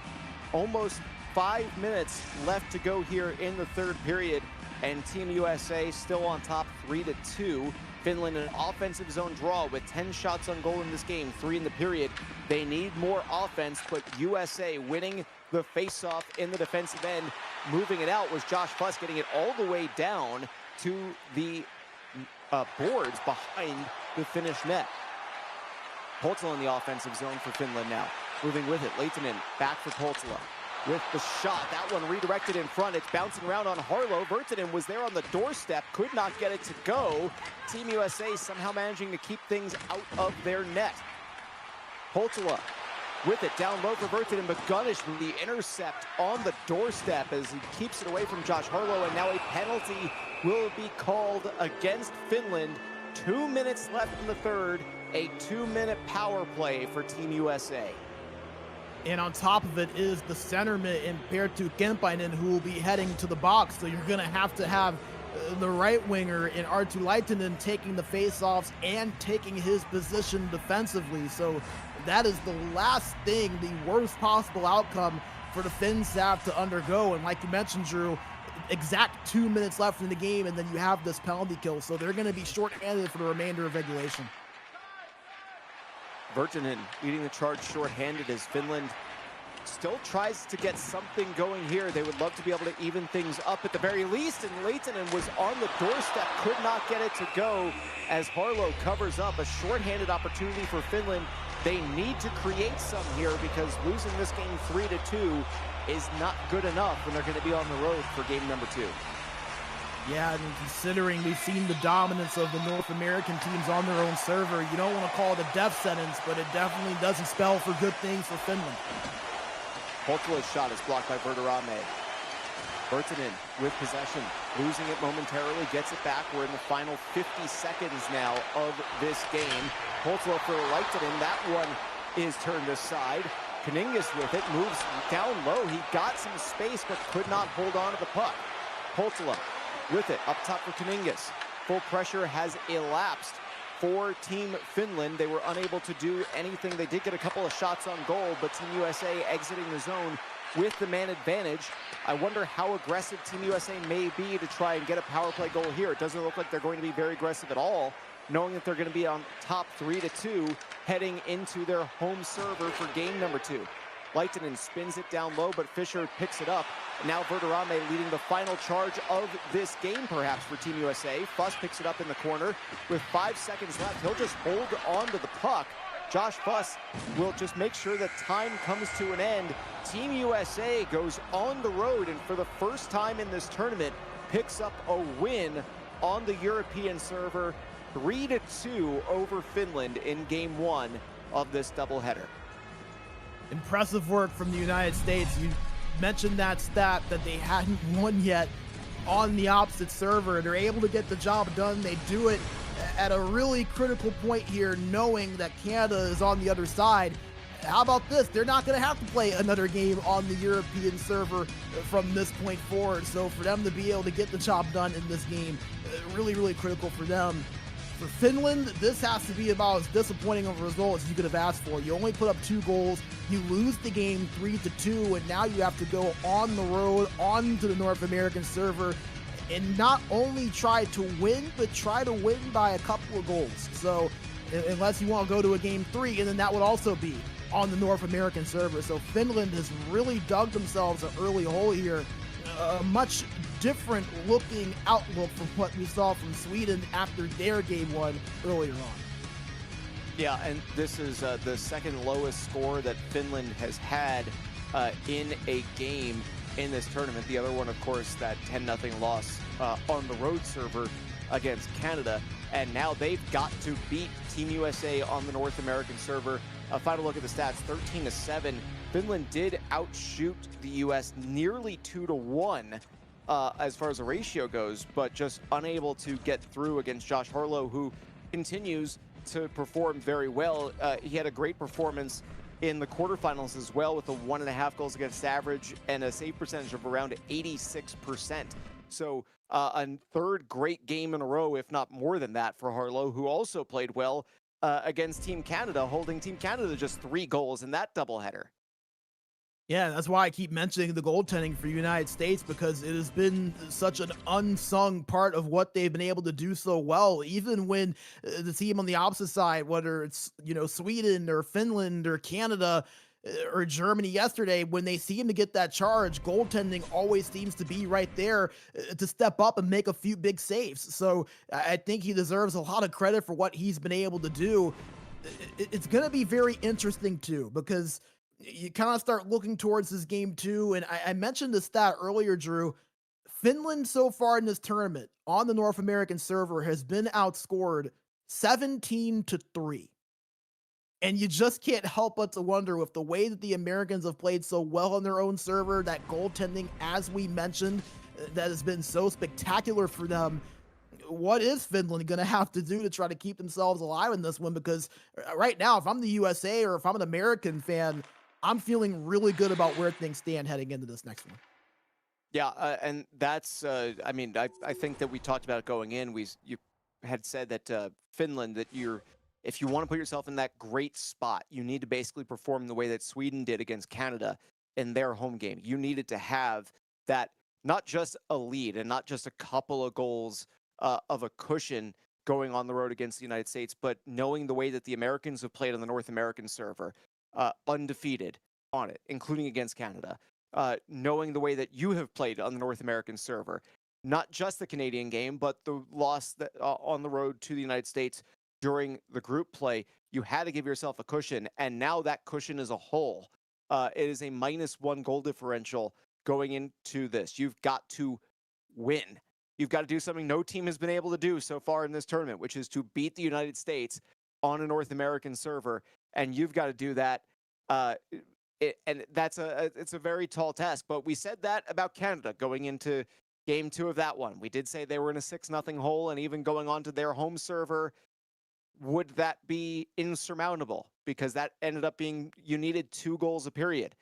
S1: almost 5 minutes left to go here in the third period, and Team USA still on top 3-2. Finland an offensive zone draw with 10 shots on goal in this game, 3 in the period. They need more offense, but USA winning the faceoff in the defensive end. Moving it out was Josh Fuss, getting it all the way down to the boards behind the Finnish net. Poltila in the offensive zone for Finland now. Moving with it, Lehtinen back for Poltila. With the shot, that one redirected in front. It's bouncing around on Harlow. Virtanen was there on the doorstep, could not get it to go. Team USA somehow managing to keep things out of their net. Poltila with it down low for Virtanen, but Gunnish with the intercept on the doorstep as he keeps it away from Josh Harlow, and now a penalty will be called against Finland. 2 minutes left in the third, a 2-minute power play for Team USA.
S2: And on top of it is the centerman in Perttu Kemppainen, who will be heading to the box. So you're going to have the right winger in Arttu Lehtinen taking the faceoffs and taking his position defensively. So that is the last thing, the worst possible outcome for the Finns to have to undergo. And like you mentioned, Drew, exact 2 minutes left in the game, and then you have this penalty kill. So they're going to be shorthanded for the remainder of regulation.
S1: Virtanen leading the charge shorthanded as Finland still tries to get something going here. They would love to be able to even things up at the very least, and Lehtinen was on the doorstep, could not get it to go as Harlow covers up. A shorthanded opportunity for Finland. They need to create some here because losing this game 3-2 is not good enough when they're going to be on the road for game number 2.
S2: Yeah, and considering we've seen the dominance of the North American teams on their own server, you don't want to call it a death sentence, but it definitely doesn't spell for good things for Finland.
S1: Poltila's shot is blocked by Verderame. Virtanen with possession, losing it momentarily, gets it back. We're in the final 50 seconds now of this game. Poltila for Lehtinen, that one is turned aside. Kaningas with it, moves down low. He got some space, but could not hold on to the puck. Poltila with it, up top for Kaningas. Full pressure has elapsed for Team Finland. They were unable to do anything. They did get a couple of shots on goal, but Team USA exiting the zone with the man advantage. I wonder how aggressive Team USA may be to try and get a power play goal here. It doesn't look like they're going to be very aggressive at all, knowing that they're going to be on top 3-2 heading into their home server for game number 2. Lehtinen spins it down low, but Fischer picks it up. Now Verderame leading the final charge of this game, perhaps, for Team USA. Fuss picks it up in the corner. With 5 seconds left, he'll just hold on to the puck. Josh Fuss will just make sure that time comes to an end. Team USA goes on the road, and for the first time in this tournament, picks up a win on the European server, 3-2 over Finland in game 1 of this doubleheader.
S2: Impressive work from the United States. You mentioned that stat that they hadn't won yet on the opposite server. They're able to get the job done. They do it at a really critical point here, knowing that Canada is on the other side. How about this? They're not going to have to play another game on the European server from this point forward. So for them to be able to get the job done in this game, really, really critical for them. For Finland, this has to be about as disappointing of a result as you could have asked for. You only put up 2 goals, you lose the game 3-2, and now you have to go on the road, onto the North American server, and not only try to win, but try to win by a couple of goals. So, unless you want to go to a game 3, and then that would also be on the North American server. So Finland has really dug themselves an early hole here. A much different looking outlook from what we saw from Sweden after their game 1 earlier on.
S1: Yeah, and this is the second lowest score that Finland has had in a game in this tournament. The other one, of course, that 10-0 loss on the road server against Canada. And now they've got to beat Team USA on the North American server. A final look at the stats, 13-7. Finland did outshoot the US nearly 2-1 as far as the ratio goes, but just unable to get through against Josh Harlow, who continues to perform very well. He had a great performance in the quarterfinals as well, with a 1.5 goals against average and a save percentage of around 86%. So a third great game in a row, if not more than that, for Harlow, who also played well against Team Canada, holding Team Canada to just 3 goals in that doubleheader.
S2: Yeah, that's why I keep mentioning the goaltending for the United States, because it has been such an unsung part of what they've been able to do so well. Even when the team on the opposite side, whether it's, Sweden or Finland or Canada or Germany yesterday, when they seem to get that charge, goaltending always seems to be right there to step up and make a few big saves. So I think he deserves a lot of credit for what he's been able to do. It's going to be very interesting too, because you kind of start looking towards this game too. And I mentioned the stat earlier, Drew. Finland so far in this tournament on the North American server has been outscored 17-3. And you just can't help but to wonder, with the way that the Americans have played so well on their own server, that goaltending, as we mentioned, that has been so spectacular for them. What is Finland going to have to do to try to keep themselves alive in this one? Because right now, if I'm the USA or if I'm an American fan, I'm feeling really good about where things stand heading into this next one.
S1: Yeah, and that's, I think that we talked about it going in. You had said that Finland, that if you want to put yourself in that great spot, you need to basically perform the way that Sweden did against Canada in their home game. You needed to have that, not just a lead and not just a couple of goals of a cushion going on the road against the United States, but knowing the way that the Americans have played on the North American server, undefeated on it, including against Canada, knowing the way that you have played on the North American server, not just the Canadian game, but the loss that on the road to the United States during the group play. You had to give yourself a cushion, and now that cushion is a hole. It is a -1 goal differential going into this. You've got to win. You've got to do something no team has been able to do so far in this tournament, which is to beat the United States on a North American server, and you've got to do that. And it's a very tall task. But we said that about Canada going into game 2 of that one. We did say they were in a 6-0 hole, and even going on to their home server, would that be insurmountable? Because that ended up being, you needed 2 goals a period.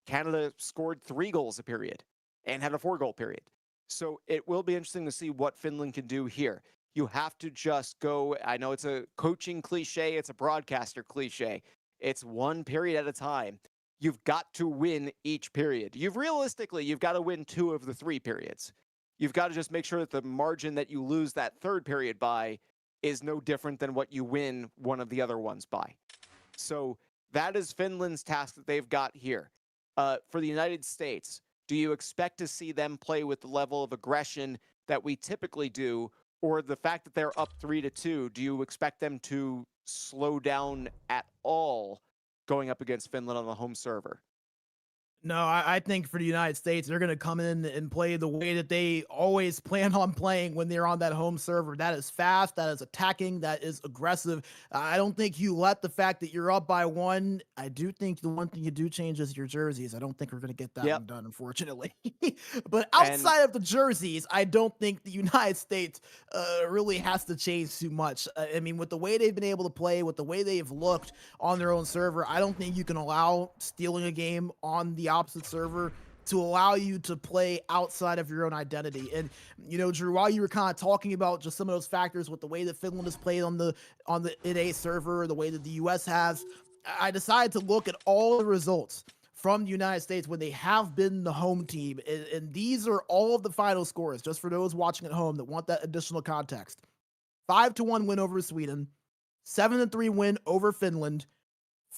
S1: Canada scored 3 goals a period and had a 4-goal period. So it will be interesting to see what Finland can do here. You have to just go, I know it's a coaching cliche, it's a broadcaster cliche. It's one period at a time. You've got to win each period. You've got to win 2 of the 3 periods. You've got to just make sure that the margin that you lose that 3rd period by is no different than what you win one of the other ones by. So that is Finland's task that they've got here. For the United States, do you expect to see them play with the level of aggression that we typically do, or the fact that they're up 3-2, do you expect them to slow down at all going up against Finland on the home server?
S2: No, I think for the United States, they're going to come in and play the way that they always plan on playing when they're on that home server. That is fast, that is attacking, that is aggressive. I don't think you let the fact that you're up by 1. I do think the one thing you do change is your jerseys. I don't think we're going to get that one done, unfortunately. But outside of the jerseys, I don't think the United States really has to change too much. I mean, with the way they've been able to play, with the way they've looked on their own server, I don't think you can allow stealing a game on the opposite server to allow you to play outside of your own identity. And Drew, while you were kind of talking about just some of those factors with the way that Finland has played on the NA server, the way that the US has, I decided to look at all the results from the United States when they have been the home team, and these are all of the final scores, just for those watching at home that want that additional context. 5-1 win over Sweden, 7-3 win over Finland,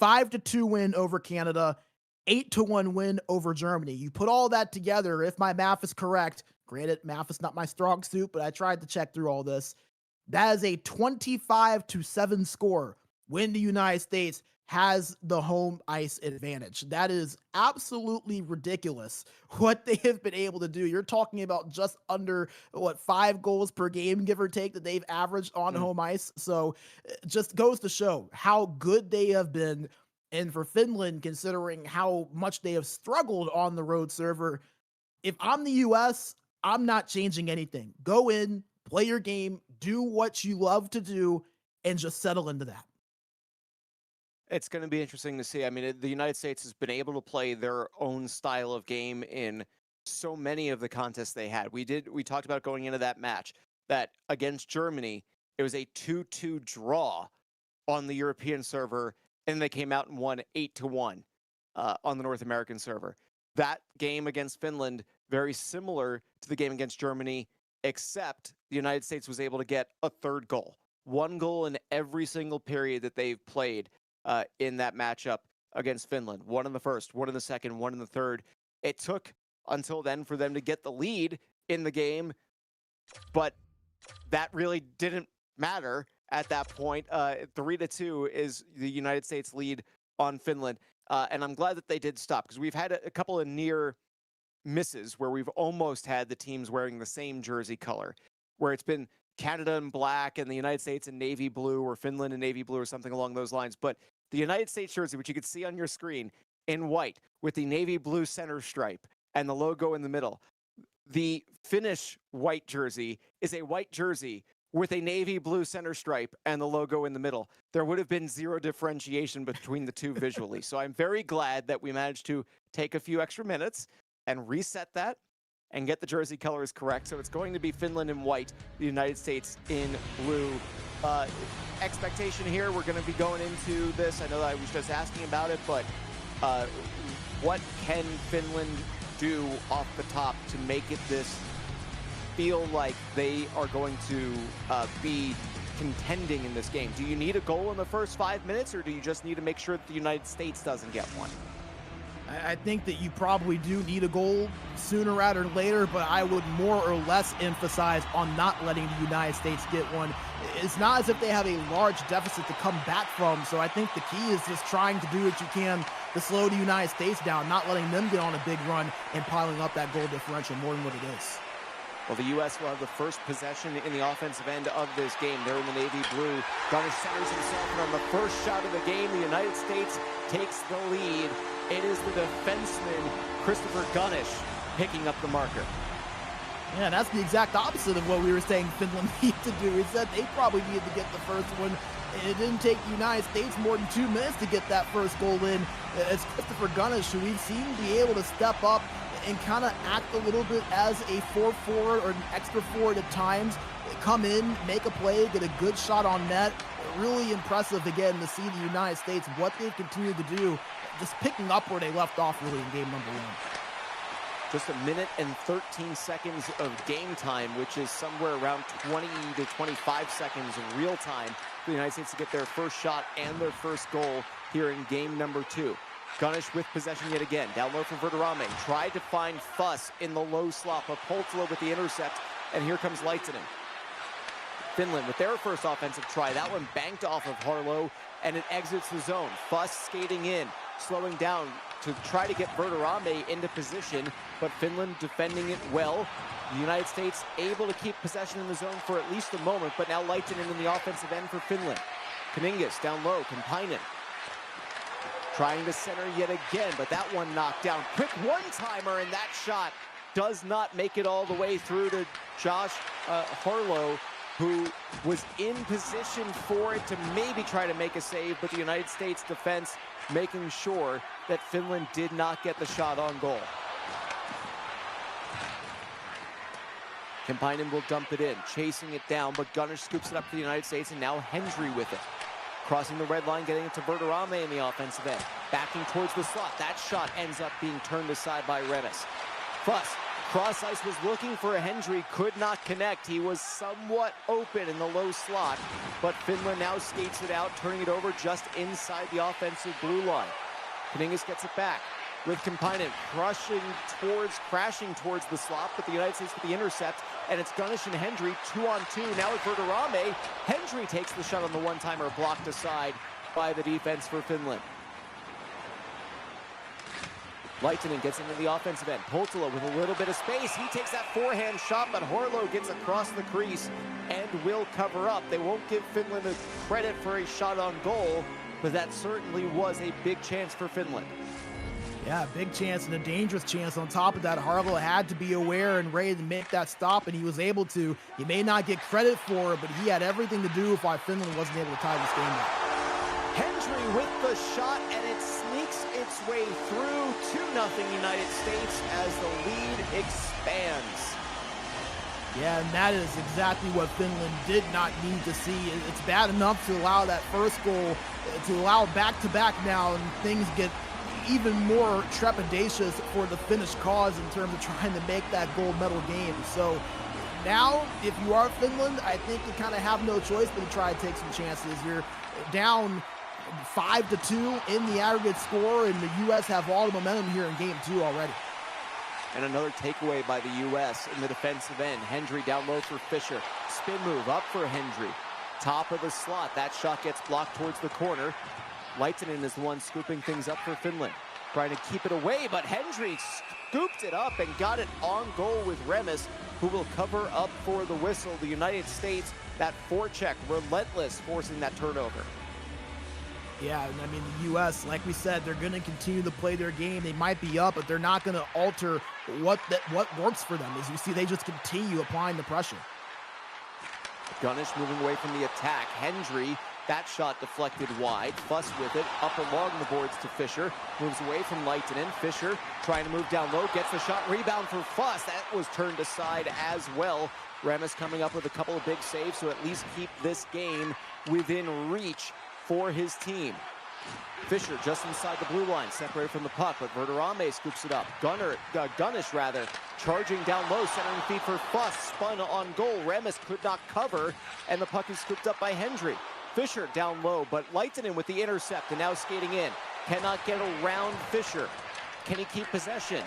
S2: 5-2 win over Canada, 8-1 win over Germany. You put all that together, if my math is correct, granted, math is not my strong suit, but I tried to check through all this. That is a 25-7 score when the United States has the home ice advantage. That is absolutely ridiculous what they have been able to do. You're talking about just under 5 goals per game, give or take, that they've averaged on home ice. So it just goes to show how good they have been. And for Finland, considering how much they have struggled on the road server, if I'm the US, I'm not changing anything. Go in, play your game, do what you love to do, and just settle into that.
S1: It's going to be interesting to see. I mean, the United States has been able to play their own style of game in so many of the contests they had. We talked about going into that match that against Germany, it was a 2-2 draw on the European server, and they came out and won 8-1 on the North American server. That game against Finland, very similar to the game against Germany, except the United States was able to get a third goal. One goal in every single period that they've played in that matchup against Finland. One in the first, one in the second, one in the third. It took until then for them to get the lead in the game, but that really didn't matter at that point. 3-2 is the United States lead on Finland. And I'm glad that they did stop, because we've had a couple of near misses where we've almost had the teams wearing the same jersey color, where it's been Canada in black and the United States in navy blue, or Finland in navy blue, or something along those lines. But the United States jersey, which you can see on your screen in white with the navy blue center stripe and the logo in the middle. The Finnish white jersey is a white jersey with a navy blue center stripe and the logo in the middle. There would have been zero differentiation between the two visually. So I'm very glad that we managed to take a few extra minutes and reset that and get the jersey colors correct. So it's going to be Finland in white, the United States in blue. Expectation here, we're going to be going into this. I know that I was just asking about it, but what can Finland do off the top to make it this feel like they are going to be contending in this game? Do you need a goal in the first 5 minutes, or do you just need to make sure that the United States doesn't get one?
S2: I think that you probably do need a goal sooner rather than later, but I would more or less emphasize on not letting the United States get one. It's not as if they have a large deficit to come back from, so I think the key is just trying to do what you can to slow the United States down, not letting them get on a big run and piling up that goal differential more than what it is.
S1: Well, the U.S. will have the first possession in the offensive end of this game. They're in the navy blue. Gunner centers himself, and on the first shot of the game, the United States takes the lead. It is the defenseman, Christopher Gunnish, picking up the marker.
S2: Yeah, that's the exact opposite of what we were saying Finland needed to do. We said they probably needed to get the first one. It didn't take the United States more than 2 minutes to get that first goal in. It's Christopher Gunnish, who we've seen be able to step up and kind of act a little bit as a 4-forward or an extra forward at times. Come in, make a play, get a good shot on net. Really impressive, again, to see the United States, what they've continued to do, just picking up where they left off really in game number one.
S1: Just 1 minute and 13 seconds of game time, which is somewhere around 20 to 25 seconds of real time for the United States to get their first shot and their first goal here in game number 2. Gunnish with possession yet again. Down low from Verderame. Tried to find Fuss in the low slot, but Poltila with the intercept, and here comes Lehtinen. Finland with their first offensive try. That one banked off of Harlow, and it exits the zone. Fuss skating in, slowing down to try to get Verderame into position, but Finland defending it well. The United States able to keep possession in the zone for at least a moment, but now Lehtinen in the offensive end for Finland. Kuningas down low, Kampainen trying to center yet again, but that one knocked down. Quick one-timer, and that shot does not make it all the way through to Josh Harlow, who was in position for it to maybe try to make a save, but the United States defense making sure that Finland did not get the shot on goal. Kampainen will dump it in, chasing it down, but Gunnish scoops it up to the United States, and now Hendry with it. Crossing the red line, getting it to Verderame in the offensive end. Backing towards the slot. That shot ends up being turned aside by Remis. Fuss, cross ice, was looking for a Hendry, could not connect. He was somewhat open in the low slot, but Finland now skates it out, turning it over just inside the offensive blue line. Kuningas gets it back with Kampainen crashing towards the slot, but the United States with the intercept, and it's Gunnish and Hendry 2-on-2. Now with Verderame, Hendry takes the shot on the one-timer, blocked aside by the defense for Finland. Lehtinen gets into the offensive end. Poltila with a little bit of space. He takes that forehand shot, but Harlow gets across the crease and will cover up. They won't give Finland a credit for a shot on goal, but that certainly was a big chance for Finland.
S2: Yeah, big chance and a dangerous chance. On top of that, Harlow had to be aware and ready to make that stop, and he was able to. He may not get credit for it, but he had everything to do with why Finland wasn't able to tie this game up.
S1: Hendry with the shot, and it sneaks its way through 2-0 United States as the lead expands.
S2: Yeah, and that is exactly what Finland did not need to see. It's bad enough to allow that first goal, to allow back-to-back now, and things get even more trepidatious for the Finnish cause in terms of trying to make that gold medal game. So now, if you are Finland, I think you kind of have no choice but to try to take some chances. You're down 5-2 in the aggregate score, and the U.S. have all the momentum here in game 2 already.
S1: And another takeaway by the U.S. in the defensive end. Hendry down low for Fischer. Spin move up for Hendry. Top of the slot. That shot gets blocked towards the corner. Lehtinen is the one scooping things up for Finland. Trying to keep it away, but Hendry scooped it up and got it on goal with Remes, who will cover up for the whistle. The United States, that forecheck, relentless, forcing that turnover.
S2: Yeah, and I mean, the U.S., like we said, they're going to continue to play their game. They might be up, but they're not going to alter what works for them. As you see, they just continue applying the pressure.
S1: Gunnish moving away from the attack. Hendry, that shot deflected wide. Fuss with it, up along the boards to Fischer. Moves away from Lehtinen. Fischer trying to move down low, gets the shot, rebound for Fuss. That was turned aside as well. Remes coming up with a couple of big saves to at least keep this game within reach for his team. Fischer just inside the blue line, separated from the puck, but Verderame scoops it up. Gunnish charging down low, centering feed for Fuss, spun on goal. Remes could not cover, and the puck is scooped up by Hendry. Fischer down low, but Lehtinen with the intercept, and now skating in. Cannot get around Fischer. Can he keep possession?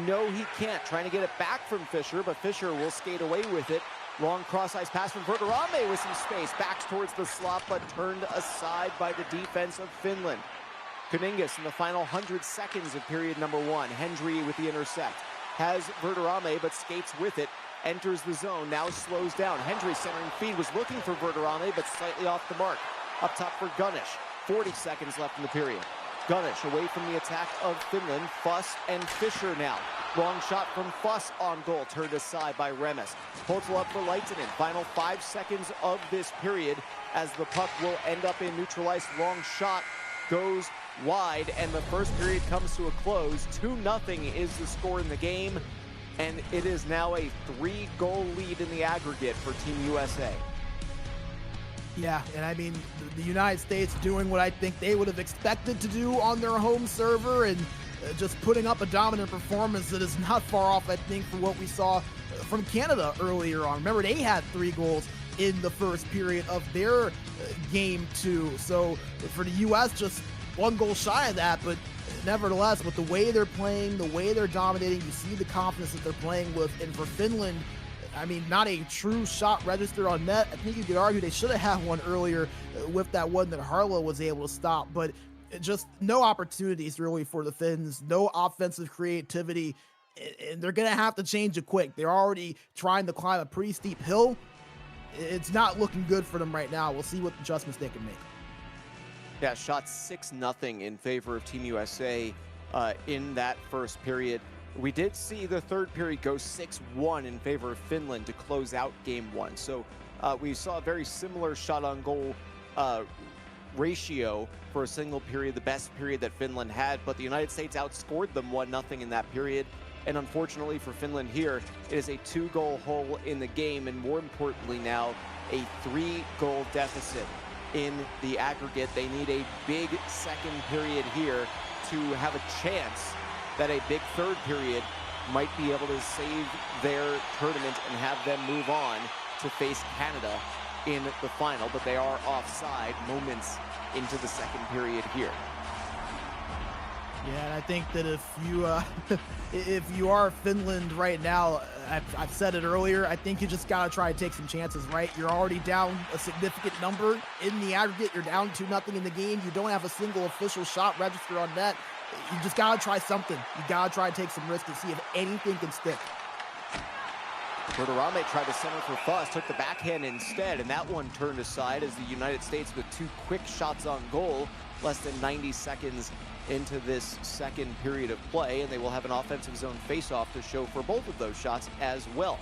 S1: No, he can't. Trying to get it back from Fischer, but Fischer will skate away with it. Long cross-ice pass from Verderame with some space. Backs towards the slot, but turned aside by the defense of Finland. Kuningas in the final 100 seconds of period number 1. Hendry with the intercept. Has Verderame, but skates with it. Enters the zone, now slows down. Hendry centering feed, was looking for Verderame, but slightly off the mark. Up top for Gunnish. 40 seconds left in the period. Gunnish away from the attack of Finland. Fuss and Fischer now. Long shot from Fuss on goal, turned aside by Remes. Poltila up for Lehtinen. Final 5 seconds of this period as the puck will end up in neutralized. Long shot goes wide, and the first period comes to a close. 2-0 is the score in the game, and it is now a 3-goal lead in the aggregate for Team USA.
S2: Yeah, and I mean, the United States doing what I think they would have expected to do on their home server, and just putting up a dominant performance that is not far off, I think, from what we saw from Canada earlier on. Remember, they had 3 goals in the first period of their game 2. So for the U.S., just 1 goal shy of that, but nevertheless, with the way they're playing, the way they're dominating, you see the confidence that they're playing with. And for Finland, I mean, not a true shot register on net. I think you could argue they should have had one earlier with that one that Harlow was able to stop, but just no opportunities really for the Finns, no offensive creativity, and they're going to have to change it quick. They're already trying to climb a pretty steep hill. It's not looking good for them right now. We'll see what adjustments they can make.
S1: Yeah, shot 6-0 in favor of Team USA in that first period. We did see the third period go 6-1 in favor of Finland to close out game 1. So we saw a very similar shot on goal ratio for a single period, the best period that Finland had, but the United States outscored them 1-0 in that period. And unfortunately for Finland here, it is a 2-goal hole in the game, and more importantly now, a 3-goal deficit in the aggregate. They need a big second period here to have a chance that a big third period might be able to save their tournament and have them move on to face Canada in the final, but they are offside moments into the second period here.
S2: Yeah, and I think that if you if you are Finland right now, I've said it earlier, I think you just gotta try to take some chances, right? You're already down a significant number in the aggregate. You're down 2-0 in the game. You don't have a single official shot registered on net. You just gotta try something. You gotta try to take some risks to see if anything can stick.
S1: Verderame tried to center for Fuss, took the backhand instead, and that one turned aside as the United States with 2 quick shots on goal, less than 90 seconds into this second period of play, and they will have an offensive zone face-off to show for both of those shots as well.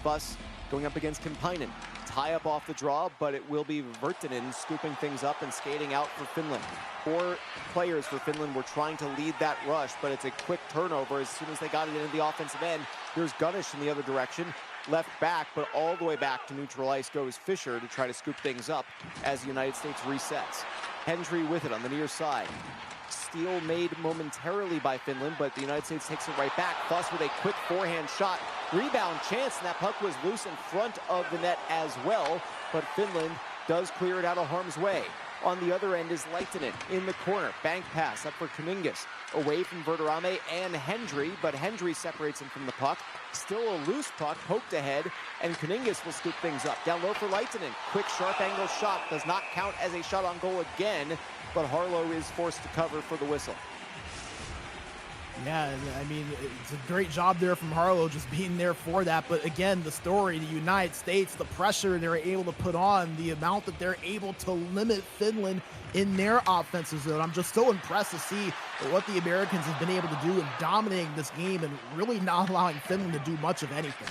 S1: Fuss going up against Kemppainen. Tie up off the draw, but it will be Virtanen scooping things up and skating out for Finland. 4 players for Finland were trying to lead that rush, but it's a quick turnover as soon as they got it into the offensive end. Here's Gunnish in the other direction, left back, but all the way back to neutral ice goes Fischer to try to scoop things up as the United States resets. Hendry with it on the near side. Steal made momentarily by Finland, but the United States takes it right back. Fuss with a quick forehand shot. Rebound chance, and that puck was loose in front of the net as well, but Finland does clear it out of harm's way. On the other end is Lehtinen in the corner. Bank pass up for Kuningas. Away from Verderame and Hendry, but Hendry separates him from the puck. Still a loose puck, poked ahead, and Kuningas will scoop things up. Down low for Lehtinen. Quick sharp angle shot. Does not count as a shot on goal again, but Harlow is forced to cover for the whistle.
S2: Yeah, I mean, it's a great job there from Harlow just being there for that. But again, the story, the United States, the pressure they're able to put on, the amount that they're able to limit Finland in their offensive zone. I'm just so impressed to see what the Americans have been able to do in dominating this game and really not allowing Finland to do much of anything.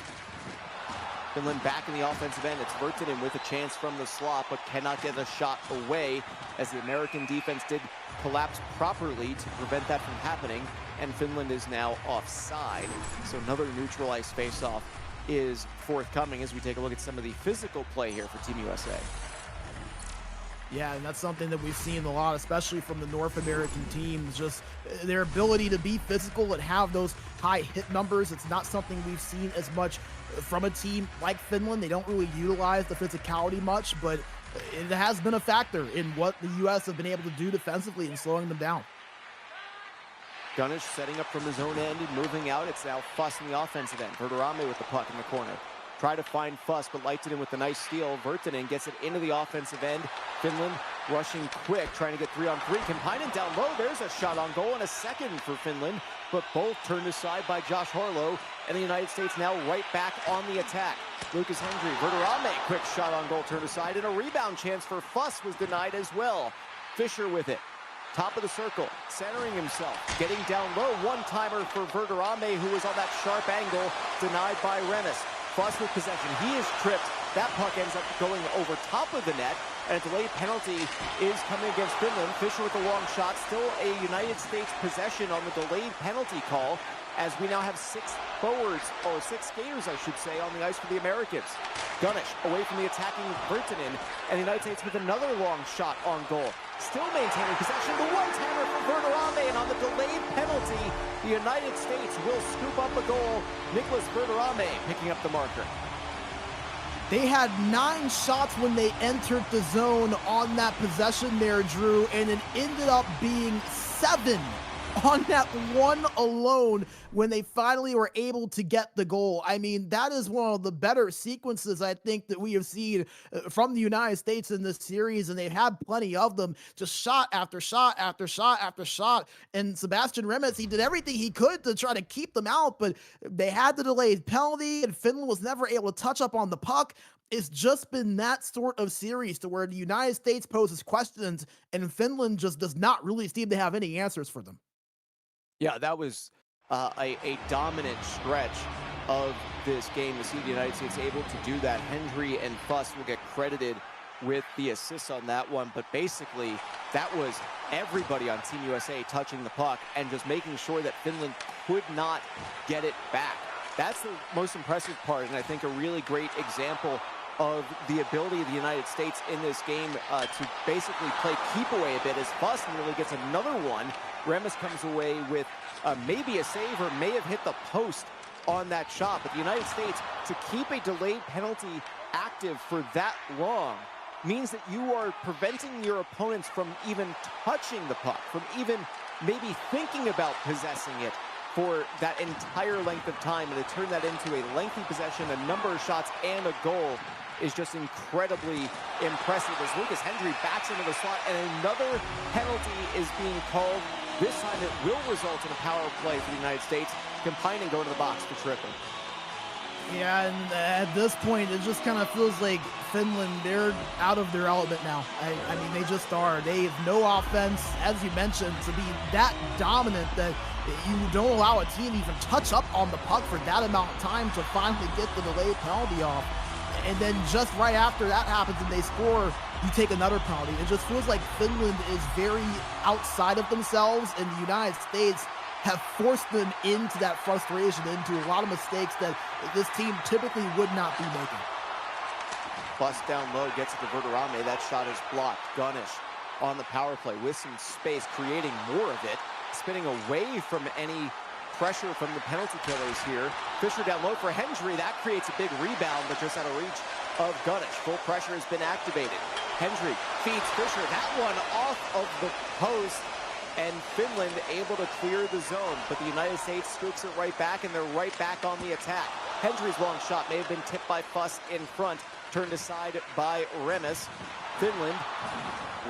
S1: Finland back in the offensive end. It's Virtanen with a chance from the slot, but cannot get a shot away as the American defense did collapse properly to prevent that from happening. And Finland is now offside. So another neutral ice faceoff is forthcoming as we take a look at some of the physical play here for Team USA.
S2: Yeah, and that's something that we've seen a lot, especially from the North American teams, just their ability to be physical and have those high hit numbers. It's not something we've seen as much from a team like Finland. They don't really utilize the physicality much, but it has been a factor in what the U.S. have been able to do defensively and slowing them down.
S1: Gunnish setting up from his own end and moving out. It's now Fuss in the offensive end. Verderame with the puck in the corner. Try to find Fuss, but Lehtinen with the nice steal. Virtanen gets it into the offensive end. Finland rushing quick, trying to get 3-on-3. Kemppainen down low. There's a shot on goal and a second for Finland, but both turned aside by Josh Harlow, and the United States now right back on the attack. Lucas Hendry, Verderame, quick shot on goal turned aside, and a rebound chance for Fuss was denied as well. Fischer with it. Top of the circle, centering himself, getting down low. One-timer for Verderame, who was on that sharp angle, denied by Remis. Fuss with possession. He is tripped. That puck ends up going over top of the net, and a delayed penalty is coming against Finland. Fischer with a long shot. Still a United States possession on the delayed penalty call, as we now have 6 forwards, or 6 skaters, I should say, on the ice for the Americans. Gunnish away from the attacking Virtanen, and the United States with another long shot on goal. Still maintaining possession. The one-timer for Verderame, and on the delayed penalty, the United States will scoop up a goal. Nicholas Verderame picking up the marker.
S2: They had 9 shots when they entered the zone on that possession there, Drew, and it ended up being 7 on that one alone when they finally were able to get the goal. I mean, that is one of the better sequences I think that we have seen from the United States in this series, and they've had plenty of them, just shot after shot after shot after shot. And Sebastian Remis, he did everything he could to try to keep them out, but they had the delayed penalty, and Finland was never able to touch up on the puck. It's just been that sort of series to where the United States poses questions, and Finland just does not really seem to have any answers for them.
S1: Yeah, that was a dominant stretch of this game to see the United States able to do that. Hendry and Fuss will get credited with the assists on that one, but basically that was everybody on Team USA touching the puck and just making sure that Finland could not get it back. That's the most impressive part, and I think a really great example of the ability of the United States in this game to basically play keep away a bit, as Fuss nearly gets another one. Remis comes away with maybe a save, or may have hit the post on that shot. But the United States, to keep a delayed penalty active for that long, means that you are preventing your opponents from even touching the puck, from even maybe thinking about possessing it for that entire length of time. And to turn that into a lengthy possession, a number of shots, and a goal is just incredibly impressive as Lucas Hendry backs into the slot, and another penalty is being called. This time it will result in a power play for the United States. Kampinen going to the box for tripping.
S2: Yeah, and at this point, it just kind of feels like Finland, they're out of their element now. I mean, they just are. They have no offense, as you mentioned, to be that dominant that you don't allow a team to even touch up on the puck for that amount of time to finally get the delayed penalty off. And then just right after that happens and they score, you take another penalty. It just feels like Finland is very outside of themselves, and the United States have forced them into that frustration, into a lot of mistakes that this team typically would not be making.
S1: Bust down low, gets it to Verderame. That shot is blocked. Gunnish on the power play with some space, creating more of it, spinning away from any pressure from the penalty killers here. Fisher down low for Hendry. That creates a big rebound, but just out of reach of Gunnish. Full pressure has been activated. Hendry feeds Fisher. That one off of the post, and Finland able to clear the zone, but the United States scoops it right back, and they're right back on the attack. Hendry's long shot may have been tipped by Fuss in front, turned aside by Remes. Finland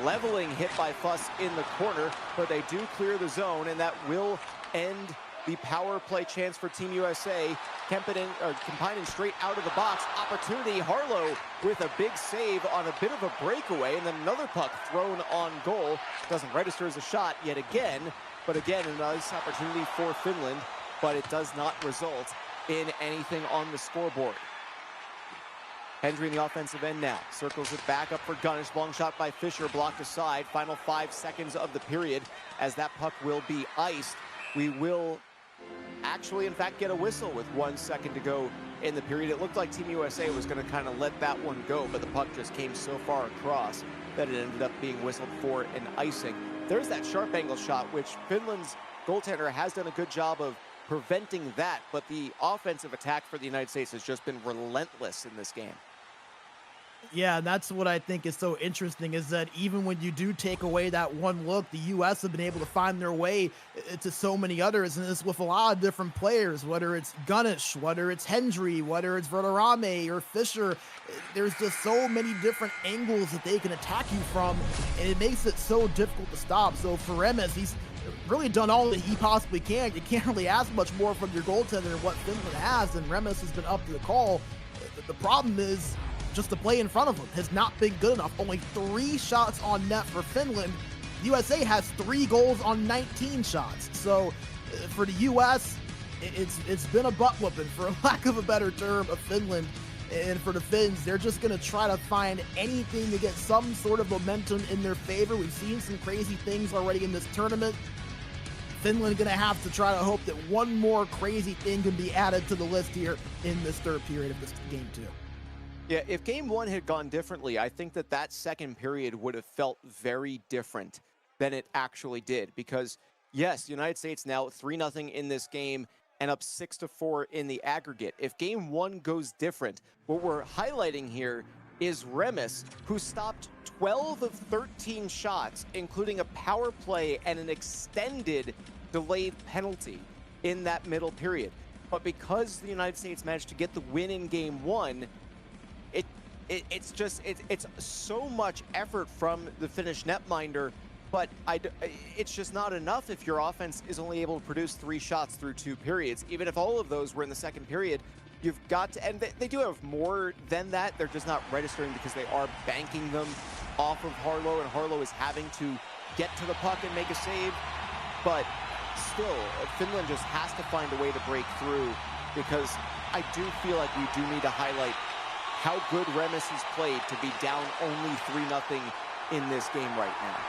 S1: leveling hit by Fuss in the corner, but they do clear the zone, and that will end the power play chance for Team USA. Kampinen straight out of the box. Opportunity, Harlow with a big save on a bit of a breakaway, and then another puck thrown on goal. Doesn't register as a shot yet again, but again, a nice opportunity for Finland, but it does not result in anything on the scoreboard. Hendry in the offensive end now. Circles it back up for Gunnish. Long shot by Fisher, blocked aside. Final 5 seconds of the period as that puck will be iced. We will actually, in fact, get a whistle with 1 second to go in the period. It looked like Team USA was going to kind of let that one go, but the puck just came so far across that it ended up being whistled for an icing. There's that sharp angle shot, which Finland's goaltender has done a good job of preventing that, but the offensive attack for the United States has just been relentless in this game.
S2: Yeah, and that's what I think is so interesting, is that even when you do take away that one look, the U.S. have been able to find their way to so many others, and it's with a lot of different players, whether it's Gunnish, whether it's Hendry, whether it's Verderame or Fisher. There's just so many different angles that they can attack you from, and it makes it so difficult to stop. So for Remes, he's really done all that he possibly can. You can't really ask much more from your goaltender than what Finland has, and Remes has been up to the call. The problem is just the play in front of him has not been good enough. Only 3 shots on net for Finland. USA has 3 goals on 19 shots. So for the US, it's been a butt whooping, for lack of a better term, of Finland. And for the Finns, they're just going to try to find anything to get some sort of momentum in their favor. We've seen some crazy things already in this tournament. Finland going to have to try to hope that one more crazy thing can be added to the list here in this third period of this game too.
S1: Yeah, if game 1 had gone differently, I think that second period would have felt very different than it actually did. Because, yes, the United States now 3-0 in this game and up 6-4 in the aggregate. If game 1 goes different, what we're highlighting here is Remes, who stopped 12 of 13 shots, including a power play and an extended delayed penalty in that middle period. But because the United States managed to get the win in game 1, it's so much effort from the Finnish netminder, but it's just not enough if your offense is only able to produce 3 shots through 2 periods. Even if all of those were in the second period, you've got to, and they do have more than that. They're just not registering because they are banking them off of Harlow, and Harlow is having to get to the puck and make a save. But still, Finland just has to find a way to break through, because I do feel like we do need to highlight how good Remes has played to be down only 3-0 in this game right now.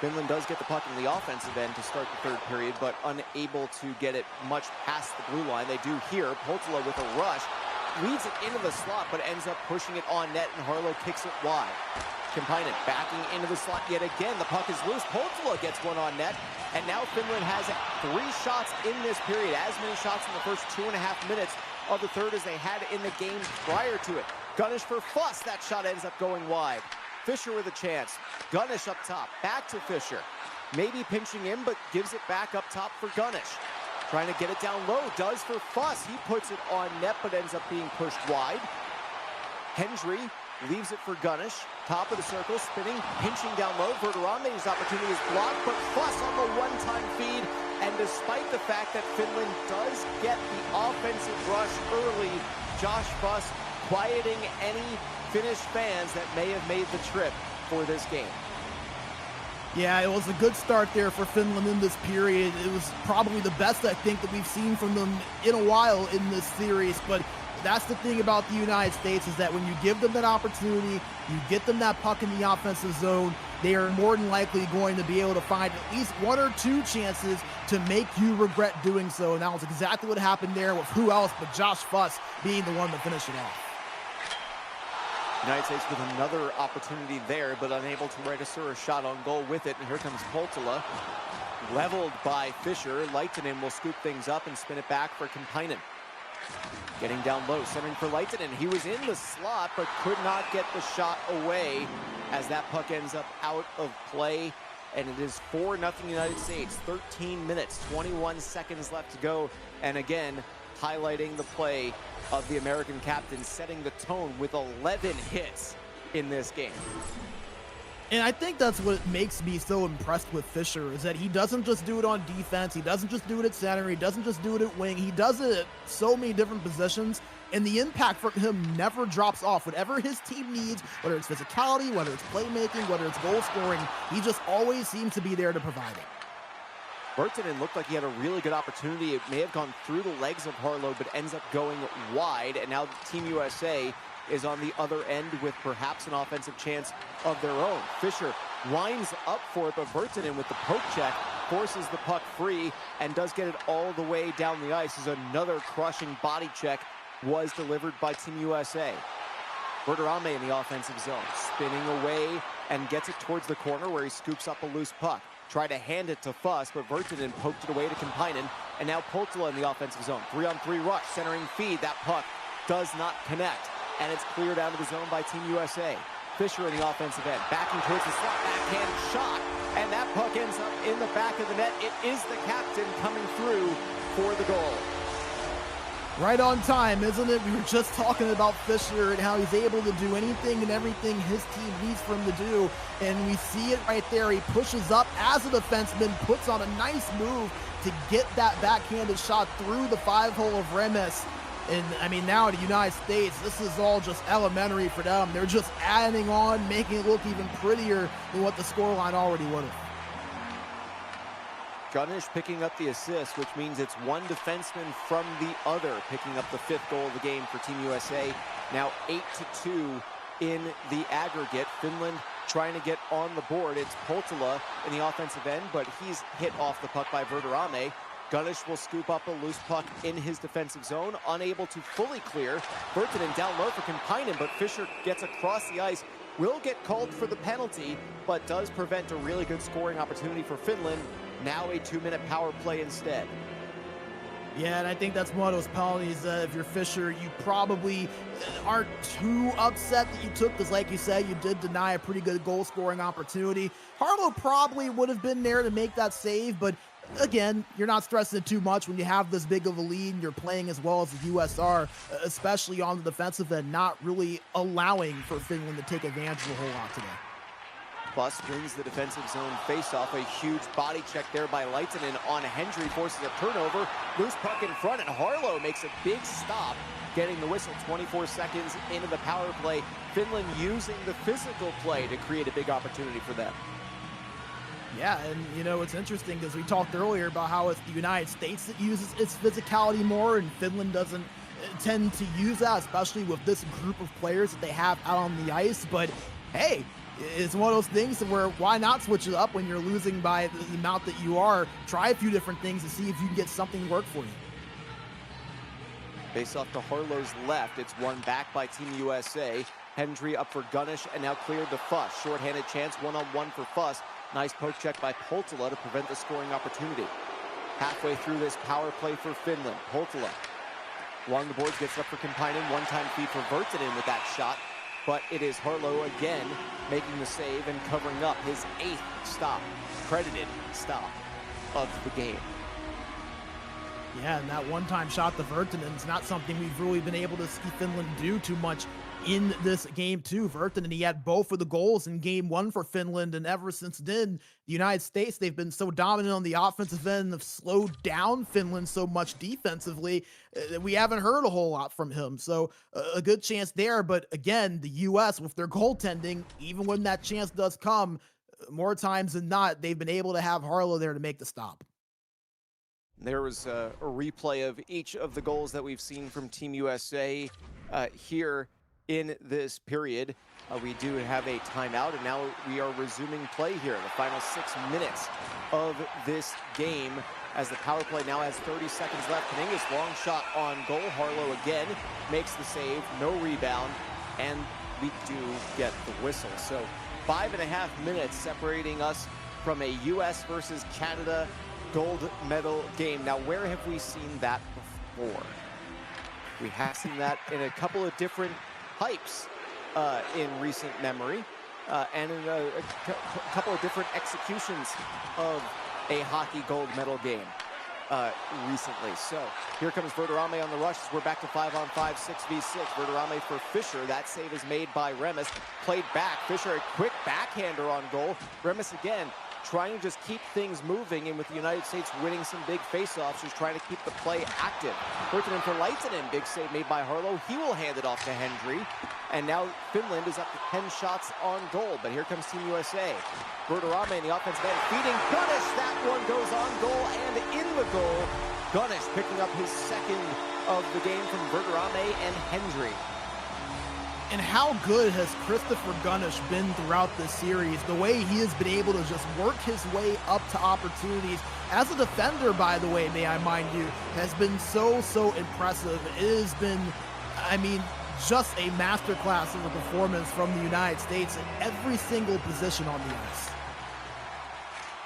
S1: Finland does get the puck in the offensive end to start the third period, but unable to get it much past the blue line. They do here. Poltula with a rush, leads it into the slot, but ends up pushing it on net, and Harlow kicks it wide. Kampinen backing into the slot yet again. The puck is loose. Poltula gets one on net, and now Finland has 3 shots in this period, as many shots in the first 2.5 minutes of the third as they had in the game prior to it. Gunnish for Fuss. That shot ends up going wide. Fisher with a chance. Gunnish up top. Back to Fisher. Maybe pinching in, but gives it back up top for Gunnish. Trying to get it down low. Does for Fuss. He puts it on net, but ends up being pushed wide. Hendry leaves it for Gunnish. Top of the circle, spinning, pinching down low. Verderanme's opportunity is blocked, but Fuss on the one-time feed. And despite the fact that Finland does get the offensive rush early, Josh Fuss quieting any Finnish fans that may have made the trip for this game.
S2: Yeah, it was a good start there for Finland in this period. It was probably the best, I think, that we've seen from them in a while in this series. But that's the thing about the United States, is that when you give them that opportunity, you get them that puck in the offensive zone, they are more than likely going to be able to find at least one or two chances to make you regret doing so. And that was exactly what happened there, with who else but Josh Fuss being the one to finish it off.
S1: United States with another opportunity there, but unable to register a shot on goal with it. And here comes Poltila, leveled by Fisher. Lehtinen will scoop things up and spin it back for Kampainen. Getting down low, centering for Lehtinen. He was in the slot, but could not get the shot away as that puck ends up out of play. And it is 4-0 United States. 13 minutes, 21 seconds left to go. And again, highlighting the play of the American captain, setting the tone with 11 hits in this game.
S2: And I think that's what makes me so impressed with Fisher, is that he doesn't just do it on defense, he doesn't just do it at center, he doesn't just do it at wing, he does it at so many different positions, and the impact from him never drops off. Whatever his team needs, whether it's physicality, whether it's playmaking, whether it's goal scoring, he just always seems to be there to provide it.
S1: Virtanen looked like he had a really good opportunity. It may have gone through the legs of Harlow, but ends up going wide. And now Team USA is on the other end with perhaps an offensive chance of their own. Fisher lines up for it, but Virtanen with the poke check forces the puck free and does get it all the way down the ice as another crushing body check was delivered by Team USA. Verderanme in the offensive zone, spinning away and gets it towards the corner where he scoops up a loose puck. Tried to hand it to Fuss, but Virtanen poked it away to Kampainen. And now Poltila in the offensive zone. 3-on-3 rush, centering feed. That puck does not connect. And it's cleared out of the zone by Team USA. Fisher in the offensive end, backing towards the slot, backhand shot. And that puck ends up in the back of the net. It is the captain coming through for the goal.
S2: Right on time, isn't it? We were just talking about Fisher and how he's able to do anything and everything his team needs for him to do. And we see it right there. He pushes up as a defenseman, puts on a nice move to get that backhanded shot through the 5-hole of Remes. And, I mean, now the United States, this is all just elementary for them. They're just adding on, making it look even prettier than what the scoreline already would have.
S1: Gunnish picking up the assist, which means it's one defenseman from the other picking up the 5th goal of the game for Team USA. Now 8-2 in the aggregate. Finland trying to get on the board. It's Poltila in the offensive end, but he's hit off the puck by Verderanme. Gunnish will scoop up a loose puck in his defensive zone, unable to fully clear. Virtanen down low for Kampainen, but Fisher gets across the ice, will get called for the penalty, but does prevent a really good scoring opportunity for Finland. Now a 2-minute power play instead.
S2: Yeah, and I think that's one of those penalties that if you're Fisher, you probably aren't too upset that you took, because like you said, you did deny a pretty good goal-scoring opportunity. Harlow probably would have been there to make that save, but again, you're not stressing it too much when you have this big of a lead and you're playing as well as the US are, especially on the defensive end, not really allowing for Finland to take advantage of a whole lot today.
S1: Fuss wins the defensive zone face-off. A huge body check there by Lehtinen on Hendry, forces a turnover. Loose puck in front, and Harlow makes a big stop, getting the whistle 24 seconds into the power play. Finland using the physical play to create a big opportunity for them.
S2: Yeah, and you know, it's interesting because we talked earlier about how it's the United States that uses its physicality more, and Finland doesn't tend to use that, especially with this group of players that they have out on the ice. But hey, it's one of those things where why not switch it up when you're losing by the amount that you are? Try a few different things to see if you can get something to work for you.
S1: Face off to Harlow's left. It's won back by Team USA. Hendry up for Gunnish and now cleared to Fuss. Short-handed chance, one-on-one for Fuss. Nice poke check by Poltila to prevent the scoring opportunity. Halfway through this power play for Finland. Poltila Along the boards, gets up for Kampainen. One-time feed for Virtanen with that shot. But it is Harlow again making the save and covering up his 8th stop, credited stop of the game.
S2: Yeah, and that one-time shot to Virtanen is not something we've really been able to see Finland do too much in this game too. Virtanen, he had both of the goals in game 1 for Finland, and ever since then, the United States, they've been so dominant on the offensive end, have slowed down Finland so much defensively that we haven't heard a whole lot from him. So a good chance there, but again, the U.S. with their goaltending, even when that chance does come, more times than not, they've been able to have Harlow there to make the stop.
S1: There was a replay of each of the goals that we've seen from Team USA here in this period. We do have a timeout, and now we are resuming play here in the final 6 minutes of this game, as the power play now has 30 seconds left. Kaninga's long shot on goal. Harlow again makes the save, no rebound, and we do get the whistle. So 5.5 minutes separating us from a US versus Canada gold medal game. Now, where have we seen that before? We have seen that in a couple of different hypes in recent memory, and in a couple of different executions of a hockey gold medal game recently. So here comes Verderame on the rush as we're back to 5-on-5, 6v6. Verderame for Fischer. That save is made by Remis. Played back. Fischer, a quick backhander on goal. Remis again trying to just keep things moving, and with the United States winning some big faceoffs, she's trying to keep the play active. Virtanen for Leitinen, big save made by Harlow. He will hand it off to Hendry, and now Finland is up to 10 shots on goal, but here comes Team USA. Verderame in the offensive end, feeding Gunnish. That one goes on goal and in the goal. Gunnish picking up his second of the game from Verderame and Hendry.
S2: And how good has Christopher Gunnish been throughout this series? The way he has been able to just work his way up to opportunities. As a defender, by the way, may I mind you, has been so impressive. It has been, I mean, just a masterclass of a performance from the United States in every single position on the ice.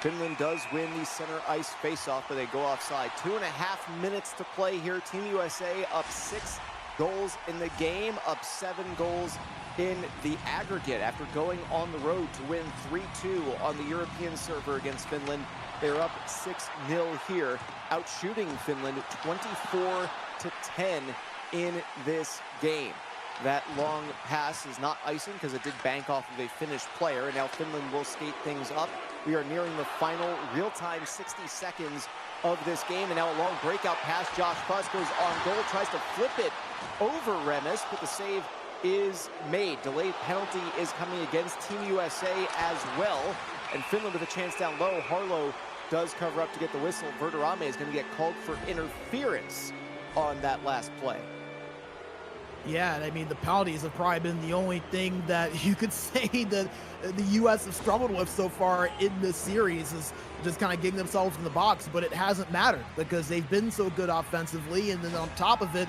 S1: Finland does win the center ice faceoff, but they go offside. 2.5 minutes to play here. Team USA up 6 goals in the game, up 7 goals in the aggregate after going on the road to win 3-2 on the European server against Finland. They're up 6-0 here, outshooting Finland 24-10 in this game. That long pass is not icing because it did bank off of a Finnish player, and now Finland will skate things up. We are nearing the final real-time 60 seconds of this game, and now a long breakout pass. Josh Fuss goes on goal, tries to flip it over Remis, but the save is made. Delayed penalty is coming against Team USA as well, and Finland with a chance down low. Harlow does cover up to get the whistle. Verderame is going to get called for interference on that last play.
S2: Yeah, and I mean, the penalties have probably been the only thing that you could say that the U.S. have struggled with so far in this series, is just kind of getting themselves in the box, but it hasn't mattered because they've been so good offensively, and then on top of it,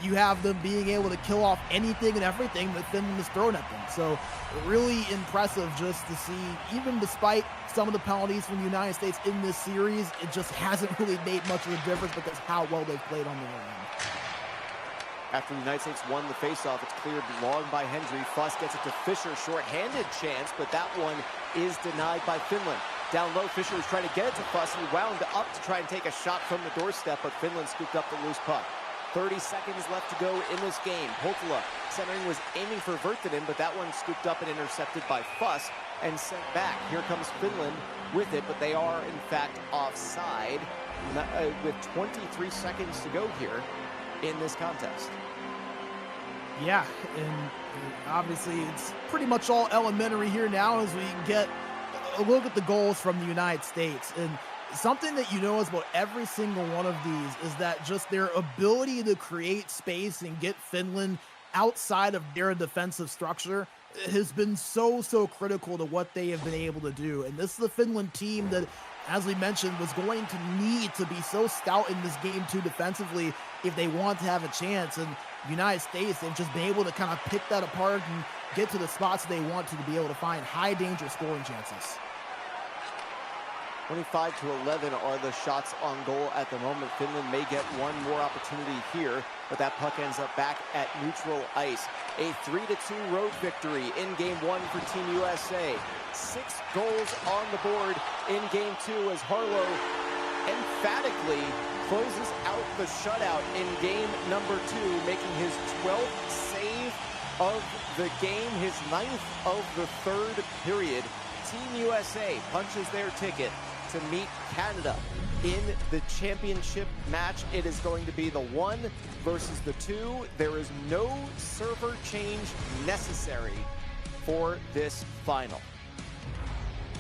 S2: you have them being able to kill off anything and everything that Finland has thrown at them. So really impressive just to see, even despite some of the penalties from the United States in this series, it just hasn't really made much of a difference because how well they've played on the other end.
S1: After the United States won the faceoff, it's cleared long by Hendry. Fuss gets it to Fischer, short-handed chance, but that one is denied by Finland. Down low, Fischer was trying to get it to Fuss, and he wound up to try and take a shot from the doorstep, but Finland scooped up the loose puck. 30 seconds left to go in this game. Holtila centering was aiming for Virtanen, but that one scooped up and intercepted by Fuss and sent back. Here comes Finland with it, but they are in fact offside with 23 seconds to go here in this contest.
S2: Yeah, and obviously it's pretty much all elementary here now as we get a look at the goals from the United States. And something that you notice about every single one of these is that just their ability to create space and get Finland outside of their defensive structure has been so critical to what they have been able to do. And this is the Finland team that, as we mentioned, was going to need to be so stout in this game too defensively if they want to have a chance. And the United States, they've just been able to kind of pick that apart and get to the spots they want to be able to find high danger scoring chances.
S1: 25-11 are the shots on goal at the moment. Finland may get one more opportunity here, but that puck ends up back at neutral ice. A 3-2 road victory in Game 1 for Team USA. 6 goals on the board in Game 2 as Harlow emphatically closes out the shutout in Game number 2, making his 12th save of the game, his 9th of the third period. Team USA punches their ticket to meet Canada in the championship match. It is going to be the 1 versus the 2. There is no server change necessary for this final.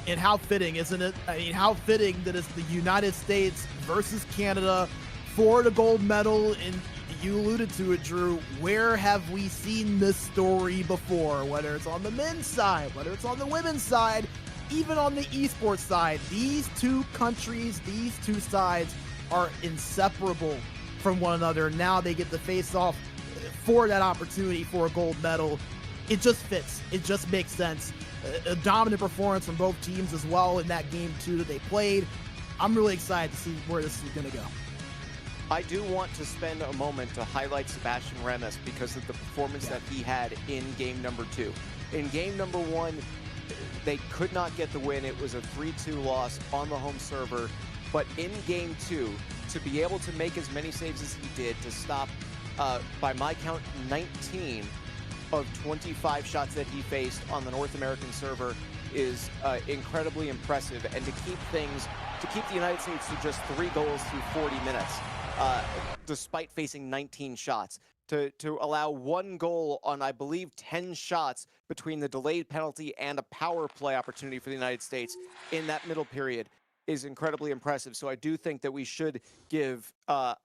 S2: And how fitting, isn't it? I mean, how fitting that it's the United States versus Canada for the gold medal. And you alluded to it, Drew. Where have we seen this story before? Whether it's on the men's side, whether it's on the women's side, even on the esports side, these two countries, these two sides are inseparable from one another. Now they get to face off for that opportunity for a gold medal. It just fits. It just makes sense. A dominant performance from both teams as well in that Game 2 that they played. I'm really excited to see where this is going to go.
S1: I do want to spend a moment to highlight Sebastian Remes because of the performance that he had in Game number 2. In Game number 1, they could not get the win. It was a 3-2 loss on the home server. But in Game 2, to be able to make as many saves as he did, to stop, by my count, 19 of 25 shots that he faced on the North American server is incredibly impressive. And to keep the United States to just 3 goals through 40 minutes, despite facing 19 shots. To allow 1 goal on, I believe, 10 shots between the delayed penalty and a power play opportunity for the United States in that middle period is incredibly impressive. So I do think that we should give a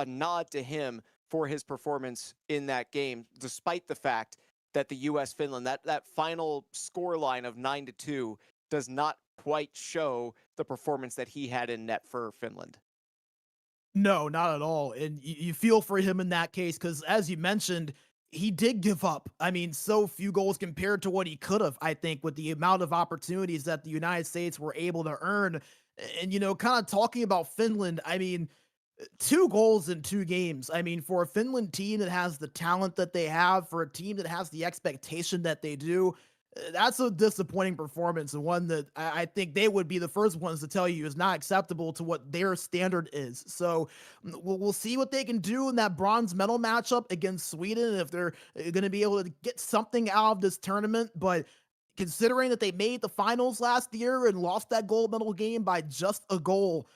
S1: nod to him for his performance in that game, despite the fact that the U.S.-Finland, that final score line of 9-2 does not quite show the performance that he had in net for Finland.
S2: No, not at all. And you feel for him in that case because, as you mentioned, he did give up. I mean, so few goals compared to what he could have, I think, with the amount of opportunities that the United States were able to earn. And, kind of talking about Finland, I mean, 2 goals in 2 games. I mean, for a Finland team that has the talent that they have, for a team that has the expectation that they do, that's a disappointing performance, and one that I think they would be the first ones to tell you is not acceptable to what their standard is. So we'll see what they can do in that bronze medal matchup against Sweden, if they're going to be able to get something out of this tournament. But considering that they made the finals last year and lost that gold medal game by just a goal,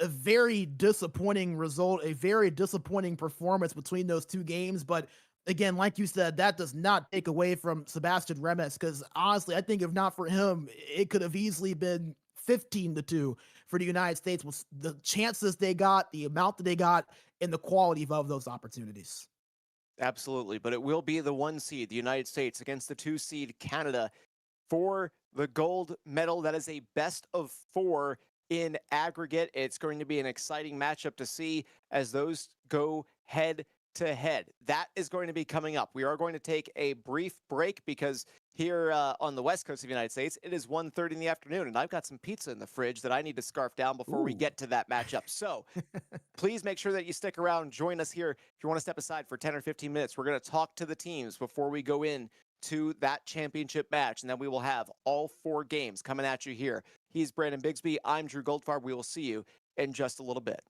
S2: a very disappointing result, a very disappointing performance between those 2 games. But again, like you said, that does not take away from Sebastian Remes, because honestly, I think if not for him, it could have easily been 15-2 for the United States with the chances they got, the amount that they got, and the quality of those opportunities.
S1: Absolutely, but it will be the 1 seed, the United States, against the 2 seed, Canada, for the gold medal. That is a best of 4 in aggregate. It's going to be an exciting matchup to see as those go head to head. That is going to be coming up. We are going to take a brief break because here on the west coast of the United States, it is 1:30 in the afternoon, and I've got some pizza in the fridge that I need to scarf down before we get to that matchup. So please make sure that you stick around. Join us here if you want to step aside for 10 or 15 minutes. We're going to talk to the teams before we go in to that championship match, and then we will have all 4 games coming at you here. He's Brandon Bigsby. I'm Drew Goldfarb. We will see you in just a little bit.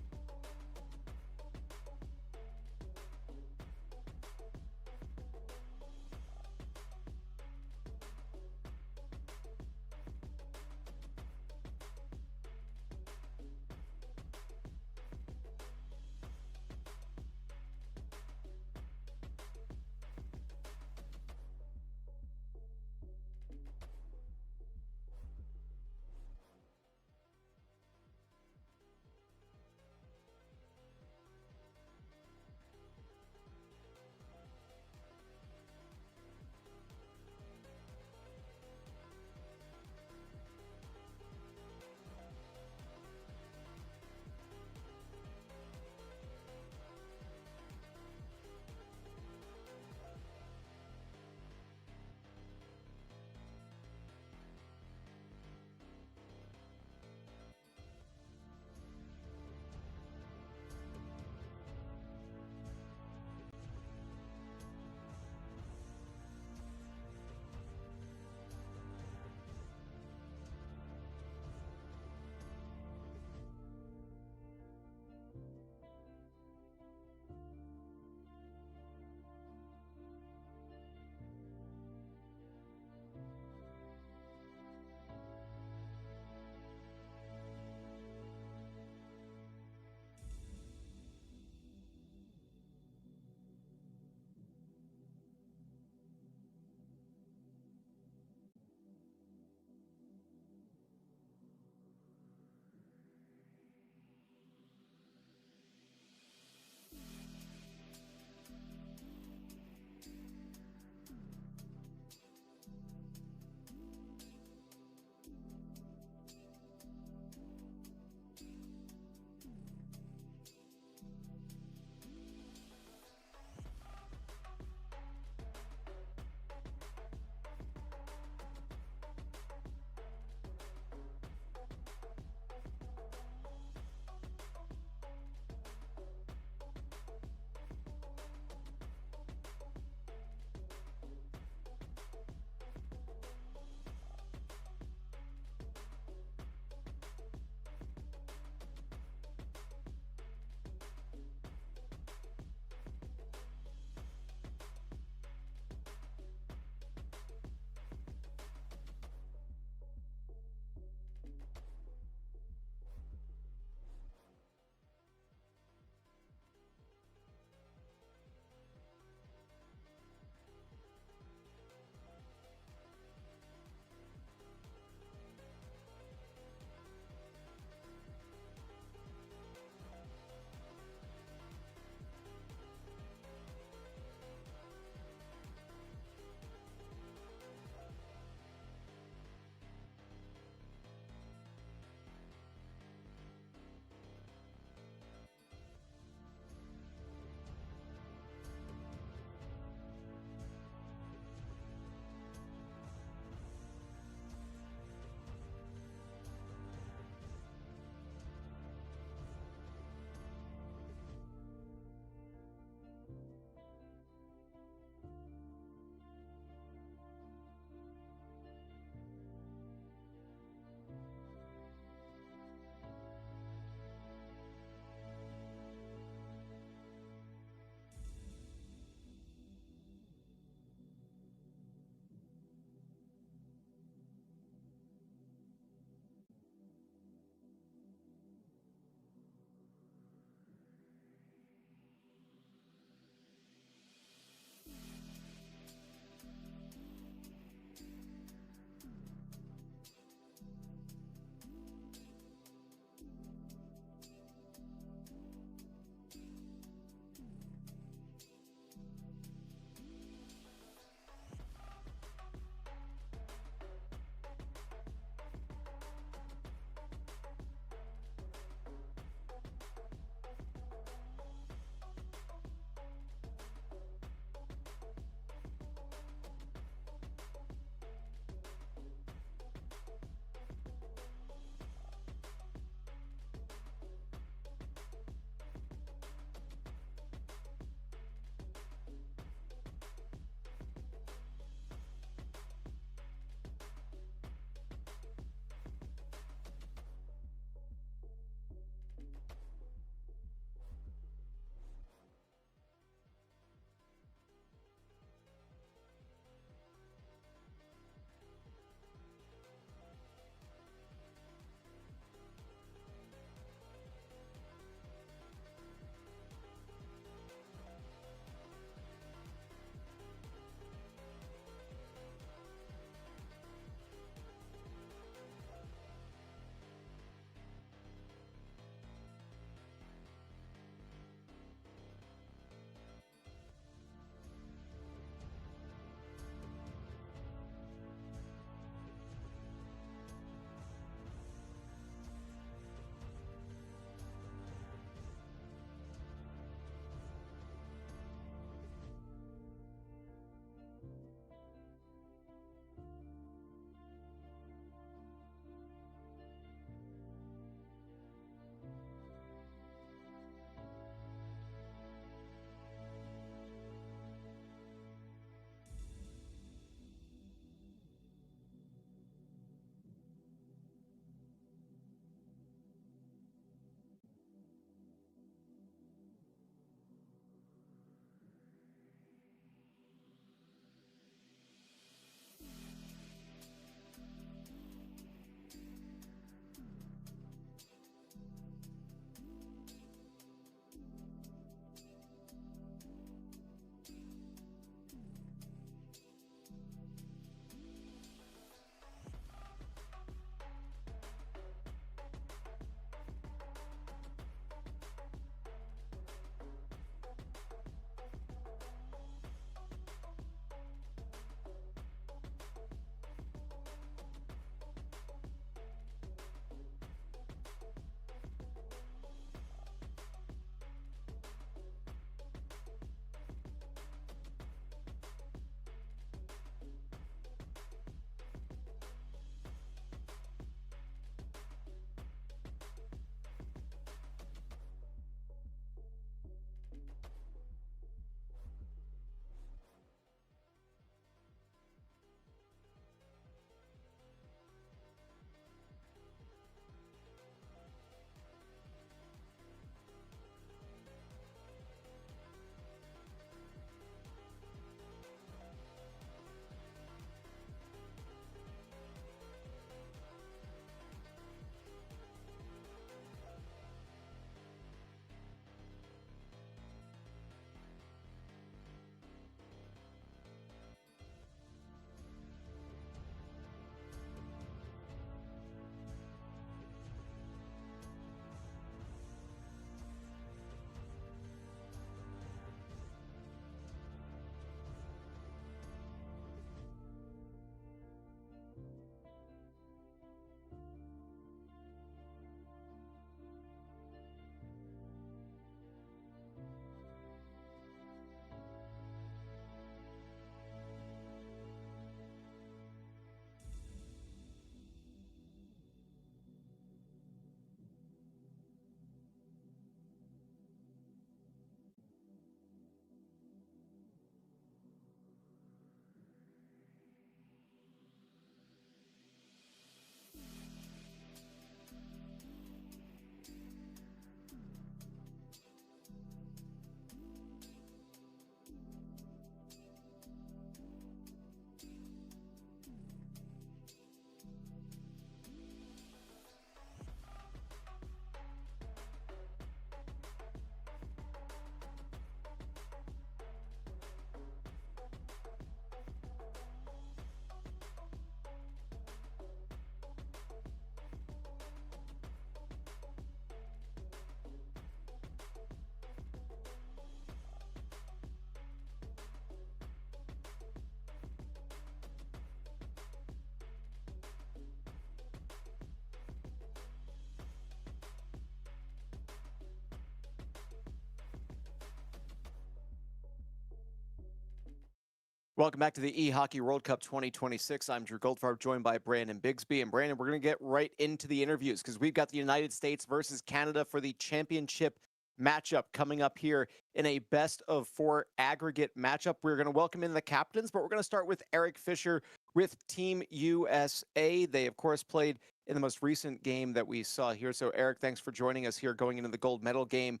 S1: Welcome back to the eHockey World Cup 2026. I'm Drew Goldfarb, joined by Brandon Bigsby. And Brandon, we're going to get right into the interviews because we've got the United States versus Canada for the championship matchup coming up here in a best-of-4 aggregate matchup. We're going to welcome in the captains, but we're going to start with Eric Fisher with Team USA. They, of course, played in the most recent game that we saw here. So, Eric, thanks for joining us here going into the gold medal game.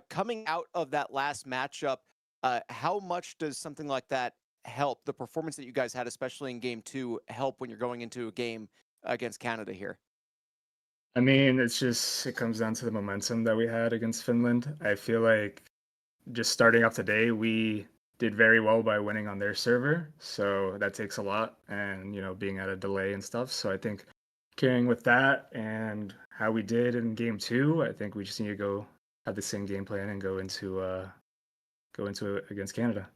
S1: Coming out of that last matchup, how much does something like that help, the performance that you guys had, especially in game 2, help when you're going into a game against Canada here?
S3: I mean, it comes down to the momentum that we had against Finland. I feel like just starting off today, we did very well by winning on their server. So that takes a lot and, being at a delay and stuff. So I think carrying with that and how we did in game 2, I think we just need to go have the same game plan and go into it against Canada.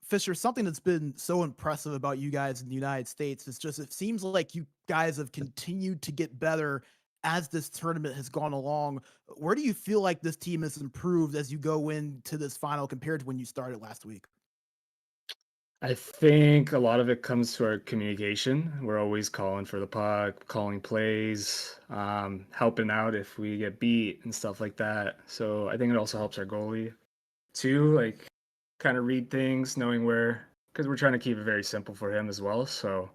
S2: Fisher, something that's been so impressive about you guys in the United States is just it seems like you guys have continued to get better as this tournament has gone along. Where do you feel like this team has improved as you go into this final compared to when you started last week?
S3: I think a lot of it comes to our communication. We're always calling for the puck, calling plays, helping out if we get beat and stuff like that. So I think it also helps our goalie too, like kind of read things, knowing where, because we're trying to keep it very simple for him as well. So,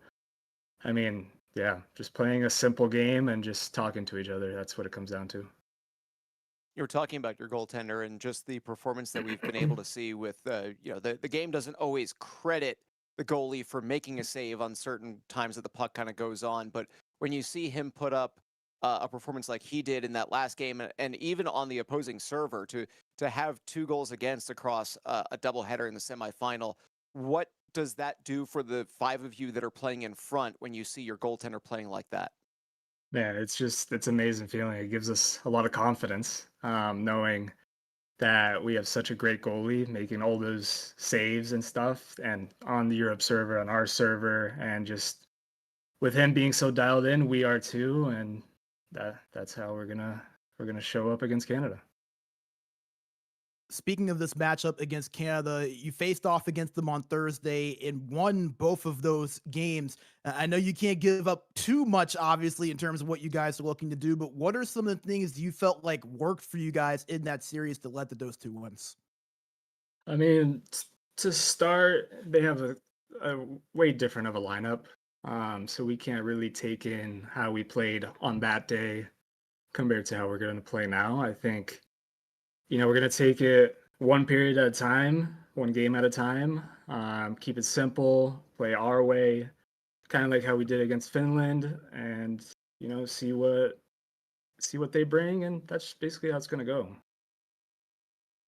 S3: I mean, yeah, just playing a simple game and just talking to each other. That's what it comes down to.
S1: You were talking about your goaltender and just the performance that we've been able to see with, the game doesn't always credit the goalie for making a save on certain times that the puck kind of goes on. But when you see him put up a performance like he did in that last game, and even on the opposing server to have 2 goals against across a doubleheader in the semifinal, what does that do for the 5 of you that are playing in front when you see your goaltender playing like that?
S3: Yeah, it's amazing feeling. It gives us a lot of confidence, knowing that we have such a great goalie making all those saves and stuff, and on the Europe server, on our server, and just with him being so dialed in, we are too, and that's how we're gonna show up against Canada.
S2: Speaking of this matchup against Canada, you faced off against them on Thursday and won both of those games. I know you can't give up too much, obviously, in terms of what you guys are looking to do, but what are some of the things you felt like worked for you guys in that series to lead to those 2 wins?
S3: I mean, to start, they have a way different of a lineup, so we can't really take in how we played on that day compared to how we're going to play now. I think we're going to take it one period at a time, one game at a time, keep it simple, play our way, kind of like how we did against Finland, and see what they bring, and that's basically how it's going to go.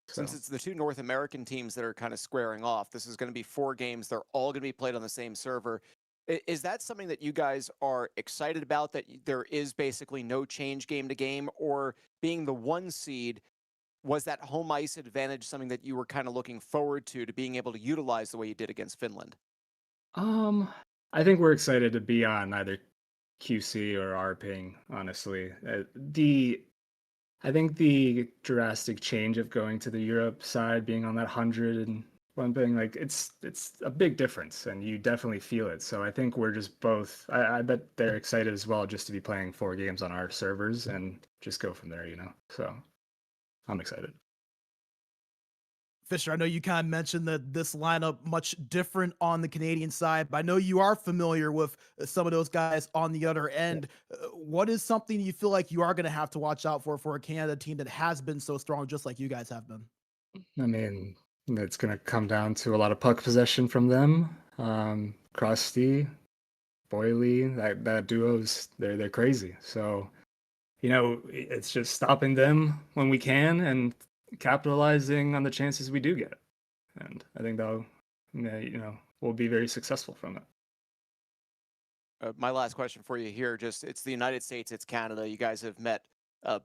S1: Since
S3: So.
S1: it's the 2 North American teams that are kind of squaring off, this is going to be 4 games. They're all going to be played on the same server. Is that something that you guys are excited about, that there is basically no change game to game, or being the 1 seed, was that home ice advantage something that you were kind of looking forward to being able to utilize the way you did against Finland?
S3: Um, I think we're excited to be on either QC or R ping, honestly. I think the drastic change of going to the Europe side, being on that 100 and one thing, like it's a big difference, and you definitely feel it. So I think we're just both. I bet they're excited as well, just to be playing 4 games on our servers and just go from there. So I'm excited.
S2: Fisher, I know you kind of mentioned that this lineup much different on the Canadian side, but I know you are familiar with some of those guys on the other
S3: Yeah.
S2: end. What is something you feel like you are going to have to watch out for a Canada team that has been so strong, just like you guys have been?
S3: I mean, it's gonna come down to a lot of puck possession from them. Krusty, Boily, that duo's they're crazy. So it's just stopping them when we can and capitalizing on the chances we do get. And I think that'll, we'll be very successful from it.
S1: My last question for you here, just it's the United States, it's Canada. You guys have met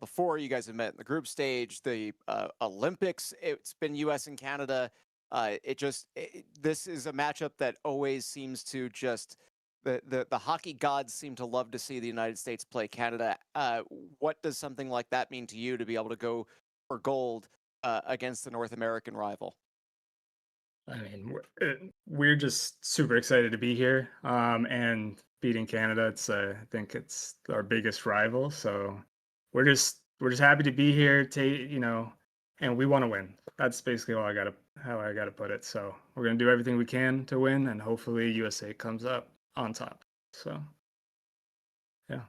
S1: before. You guys have met in the group stage, the Olympics. It's been U.S. and Canada. This is a matchup that always seems to just the hockey gods seem to love to see the United States play Canada. What does something like that mean to you to be able to go for gold against the North American rival?
S3: I mean, we're just super excited to be here, and beating Canada. I think it's our biggest rival, so we're just happy to be here. And we want to win. That's basically how I gotta put it. So we're gonna do everything we can to win, and hopefully USA comes up on top. So, yeah.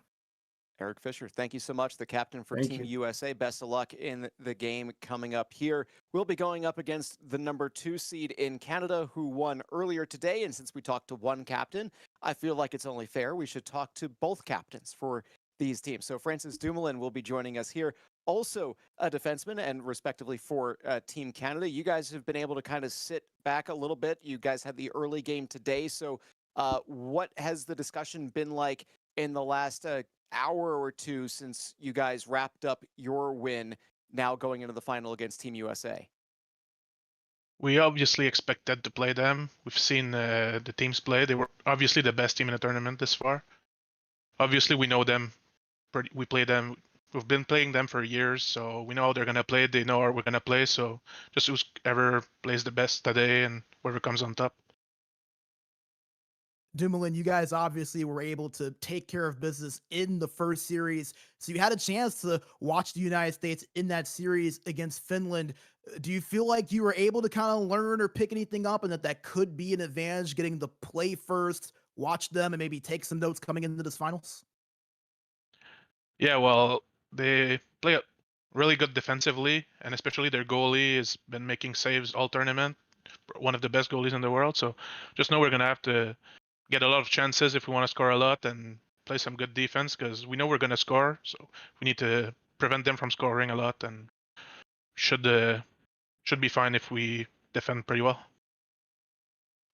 S1: Eric Fisher, thank you so much, the captain for
S3: Thank
S1: Team
S3: you.
S1: USA. Best of luck in the game coming up here. We'll be going up against the number 2 seed in Canada, who won earlier today. And since we talked to one captain, I feel like it's only fair we should talk to both captains for these teams. So Francis Dumoulin will be joining us here, also a defenseman and respectively for Team Canada. You guys have been able to kind of sit back a little bit. You guys had the early game today. So what has the discussion been like in the last hour or two since you guys wrapped up your win, now going into the final against Team USA?
S4: We obviously expected to play them. We've seen the teams play. They were obviously the best team in the tournament this far. Obviously, we know them. We play them. We've been playing them for years, so we know how they're gonna play. They know how we're gonna play. So just whoever plays the best today and whoever comes on top.
S2: Dumoulin, you guys obviously were able to take care of business in the first series. So you had a chance to watch the United States in that series against Finland. Do you feel like you were able to kind of learn or pick anything up and that could be an advantage getting to play first, watch them, and maybe take some notes coming into this finals?
S4: Yeah, well, they play really good defensively, and especially their goalie has been making saves all tournament. One of the best goalies in the world. So just know we're gonna have to get a lot of chances if we want to score a lot and play some good defense because we know we're going to score. So we need to prevent them from scoring a lot and should be fine if we defend pretty well.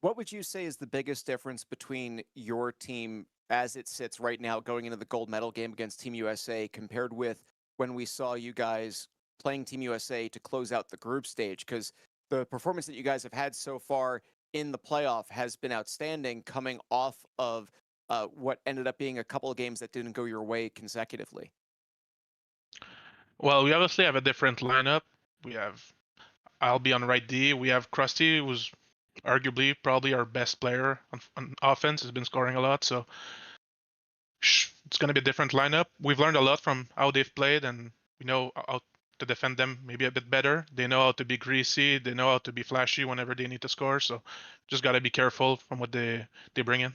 S1: What would you say is the biggest difference between your team as it sits right now going into the gold medal game against Team USA compared with when we saw you guys playing Team USA to close out the group stage? Because the performance that you guys have had so far in the playoff has been outstanding, coming off of what ended up being a couple of games that didn't go your way consecutively.
S4: Well, we obviously have a different lineup. I'll be on right D. We have Krusty, who's arguably probably our best player on offense, has been scoring a lot. So it's going to be a different lineup. We've learned a lot from how they've played, and we know how to defend them maybe a bit better. They know how to be greasy. They know how to be flashy whenever they need to score. So just got to be careful from what they bring in.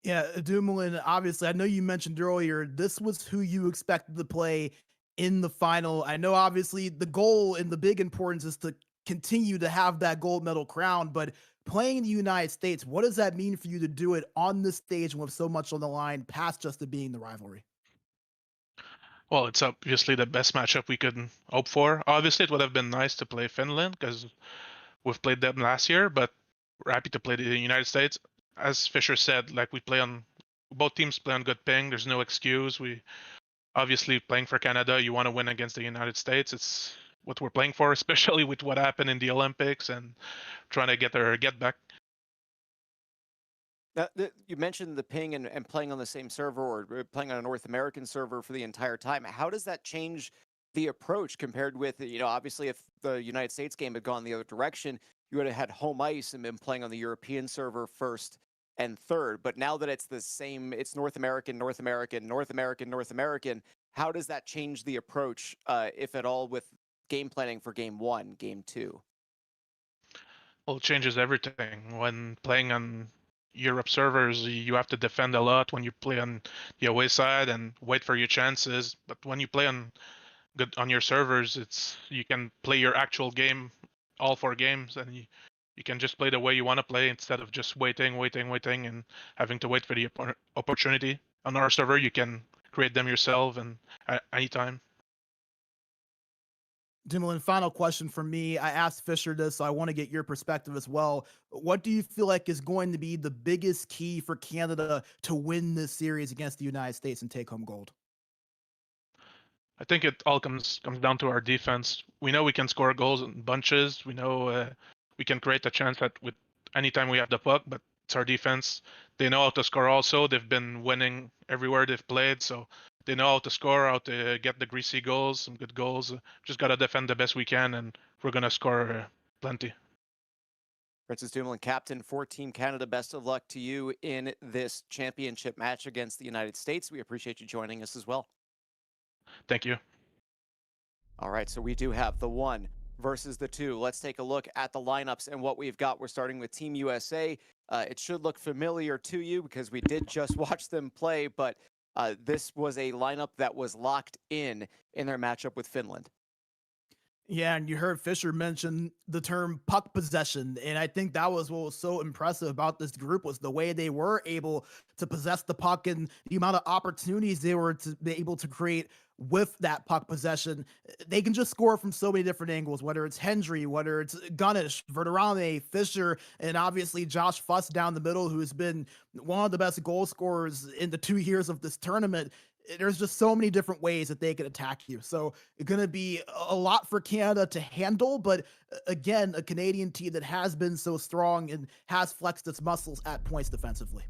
S2: Yeah, Dumoulin, obviously, I know you mentioned earlier, this was who you expected to play in the final. I know, obviously, the goal and the big importance is to continue to have that gold medal crown, but playing in the United States, what does that mean for you to do it on this stage with so much on the line past just it being the rivalry?
S4: Well, it's obviously the best matchup we could hope for. Obviously, it would have been nice to play Finland because we've played them last year, but we're happy to play the United States. As Fisher said, like both teams play on good ping. There's no excuse. We obviously playing for Canada. You want to win against the United States. It's what we're playing for, especially with what happened in the Olympics and trying to get our get back.
S1: You mentioned the ping and playing on the same server or playing on a North American server for the entire time. How does that change the approach compared with, obviously if the United States game had gone the other direction, you would have had home ice and been playing on the European server first and third. But now that it's the same, it's North American, North American, North American, North American, how does that change the approach, if at all, with game planning for game one, game two?
S4: Well, it changes everything. When playing on Europe servers, you have to defend a lot when you play on the away side and wait for your chances. But when you play on your servers, you can play your actual game, all 4 games, and you can just play the way you want to play instead of just waiting, and having to wait for the opportunity. On our server, you can create them yourself and at any time.
S2: Dumoulin, final question for me. I asked Fisher this, so I want to get your perspective as well. What do you feel like is going to be the biggest key for Canada to win this series against the United States and take home gold?
S4: I think it all comes down to our defense. We know we can score goals in bunches. We know we can create a chance with anytime we have the puck, but it's our defense. They know how to score also. They've been winning everywhere they've played, so they know how to score, how to get the greasy goals, some good goals. Just got to defend the best we can, and we're going to score Plenty.
S1: Francis Dumoulin, captain for Team Canada. Best of luck to you in this championship match against the United States. We appreciate you joining us as well.
S4: Thank you.
S1: All right, so we do have the 1 versus the 2. Let's take a look at the lineups and what we've got. We're starting with Team USA. It should look familiar to you because we did just watch them play, but this was a lineup that was locked in their matchup with Finland.
S2: Yeah, and you heard Fisher mention the term puck possession, and I think that was what was so impressive about this group was the way they were able to possess the puck and the amount of opportunities they were to be able to create with that puck possession. They can just score from so many different angles, whether it's Hendry, whether it's Gunnish, Verderame, Fisher, and obviously Josh Fuss down the middle, who's been one of the best goal scorers in the 2 years of this tournament. There's just so many different ways that they could attack you. So it's going to be a lot for Canada to handle. But again, a Canadian team that has been so strong and has flexed its muscles at points defensively.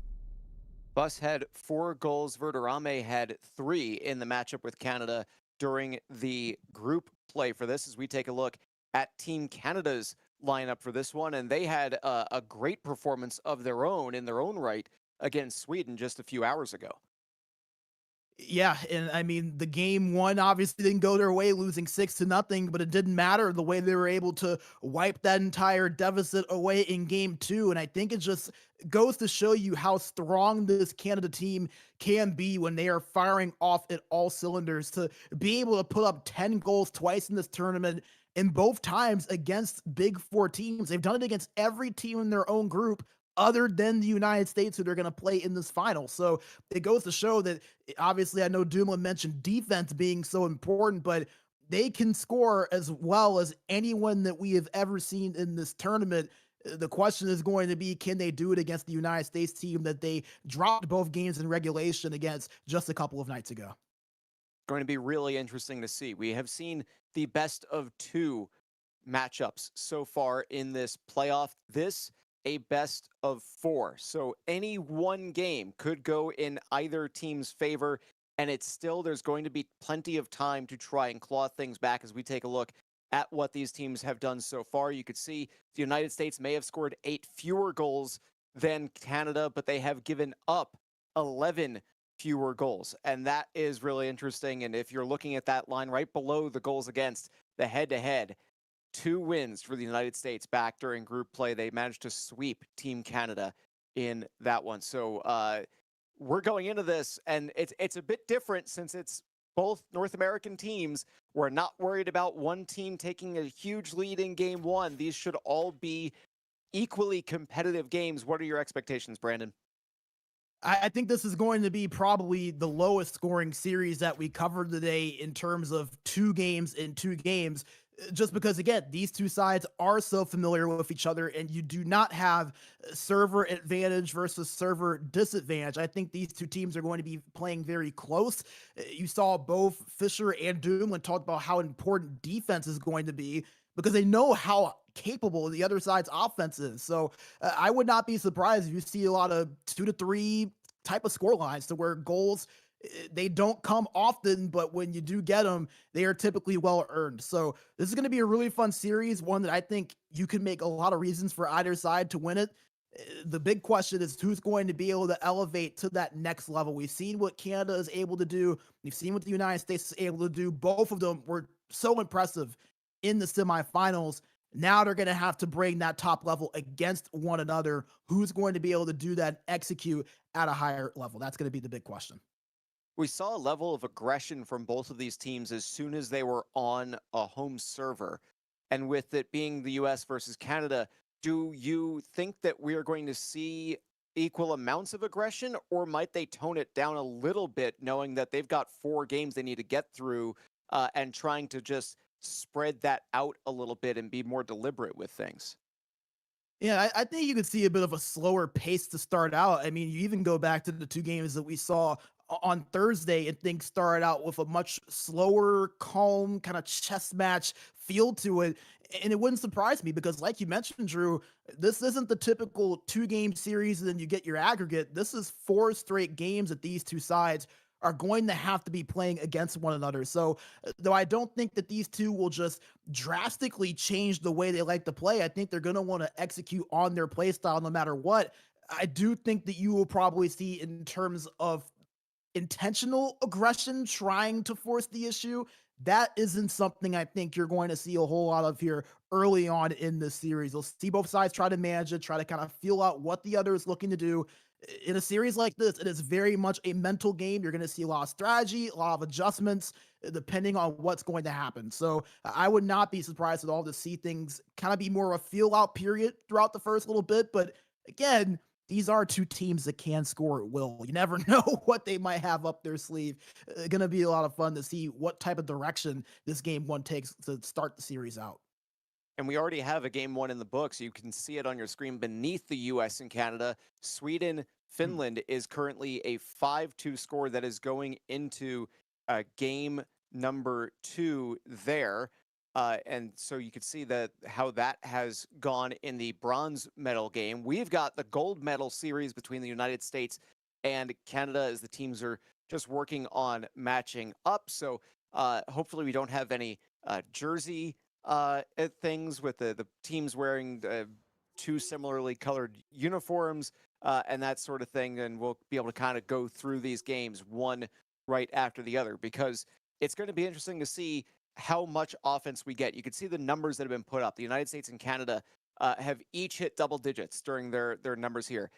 S1: Buss had 4 goals. Verderame had 3 in the matchup with Canada during the group play for this, as we take a look at Team Canada's lineup for this one. And they had a great performance of their own in their own right against Sweden just a few hours ago.
S2: Yeah, and I mean the game 1 obviously didn't go their way, losing 6-0, but it didn't matter the way they were able to wipe that entire deficit away in game 2. And I think it just goes to show you how strong this Canada team can be when they are firing off at all cylinders, to be able to put up 10 goals twice in this tournament, and both times against Big 4 teams. They've done it against every team in their own group other than the United States, who they're going to play in this final. So it goes to show that, obviously, I know Dumoulin mentioned defense being so important, but they can score as well as anyone that we have ever seen in this tournament. The question is going to be, can they do it against the United States team that they dropped both games in regulation against just a couple of nights ago?
S1: Going to be really interesting to see. We have seen the best of 2 matchups so far in this playoff. This a best of 4. So any one game could go in either team's favor, and it's still, there's going to be plenty of time to try and claw things back as we take a look at what these teams have done so far. You could see the United States may have scored 8 fewer goals than Canada, but they have given up 11 fewer goals. And that is really interesting. And if you're looking at that line right below the goals against, the head-to-head, 2 wins for the United States back during group play. They managed to sweep Team Canada in that one. So we're going into this, and it's a bit different since it's both North American teams. We're not worried about one team taking a huge lead in game 1. These should all be equally competitive games. What are your expectations, Brandon?
S2: I think this is going to be probably the lowest scoring series that we covered today in terms of 2 games in 2 games. Just because, again, these 2 sides are so familiar with each other, and you do not have server advantage versus server disadvantage. I think these 2 teams are going to be playing very close. You saw both Fisher and Dumoulin talk about how important defense is going to be, because they know how capable the other side's offense is. So I would not be surprised if you see a lot of 2-3 type of score lines, to where goals, they don't come often, but when you do get them, they are typically well earned. So this is going to be a really fun series, one that I think you can make a lot of reasons for either side to win it. The big question is who's going to be able to elevate to that next level. We've seen what Canada is able to do. We've seen what the United States is able to do. Both of them were so impressive in the semifinals. Now they're going to have to bring that top level against one another. Who's going to be able to do that and execute at a higher level? That's going to be the big question.
S1: We saw a level of aggression from both of these teams as soon as they were on a home server. And with it being the US versus Canada, do you think that we are going to see equal amounts of aggression, or might they tone it down a little bit, knowing that they've got 4 games they need to get through, and trying to just spread that out a little bit and be more deliberate with things?
S2: Yeah, I think you could see a bit of a slower pace to start out. I mean, you even go back to the 2 games that we saw on Thursday, and things started out with a much slower, calm, kind of chess match feel to it. And it wouldn't surprise me because, like you mentioned, Drew, this isn't the typical 2-game series and then you get your aggregate. This is 4 straight games that these 2 sides are going to have to be playing against one another. So, though I don't think that these two will just drastically change the way they like to play, I think they're going to want to execute on their play style no matter what. I do think that you will probably see, in terms of intentional aggression, trying to force the issue, that isn't something I think you're going to see a whole lot of here early on in this series. You'll see both sides try to manage it, try to kind of feel out what the other is looking to do. In a series like this, it is very much a mental game. You're going to see a lot of strategy, a lot of adjustments, depending on what's going to happen. So I would not be surprised at all to see things kind of be more of a feel out period throughout the first little bit. But again, these are two teams that can score at will. You never know what they might have up their sleeve. Going to be a lot of fun to see what type of direction this game one takes to start the series out.
S1: And we already have a game one in the books. You can see it on your screen beneath the US and Canada. Sweden, Finland is currently a 5-2 score that is going into game number 2 there. And so you can see that how that has gone in the bronze medal game. We've got the gold medal series between the United States and Canada, as the teams are just working on matching up. So hopefully we don't have any jersey things with the teams wearing two similarly colored uniforms and that sort of thing. And we'll be able to kind of go through these games one right after the other, because it's going to be interesting to see how much offense we get. You can see the numbers that have been put up. The United States and Canada have each hit double digits during their numbers here.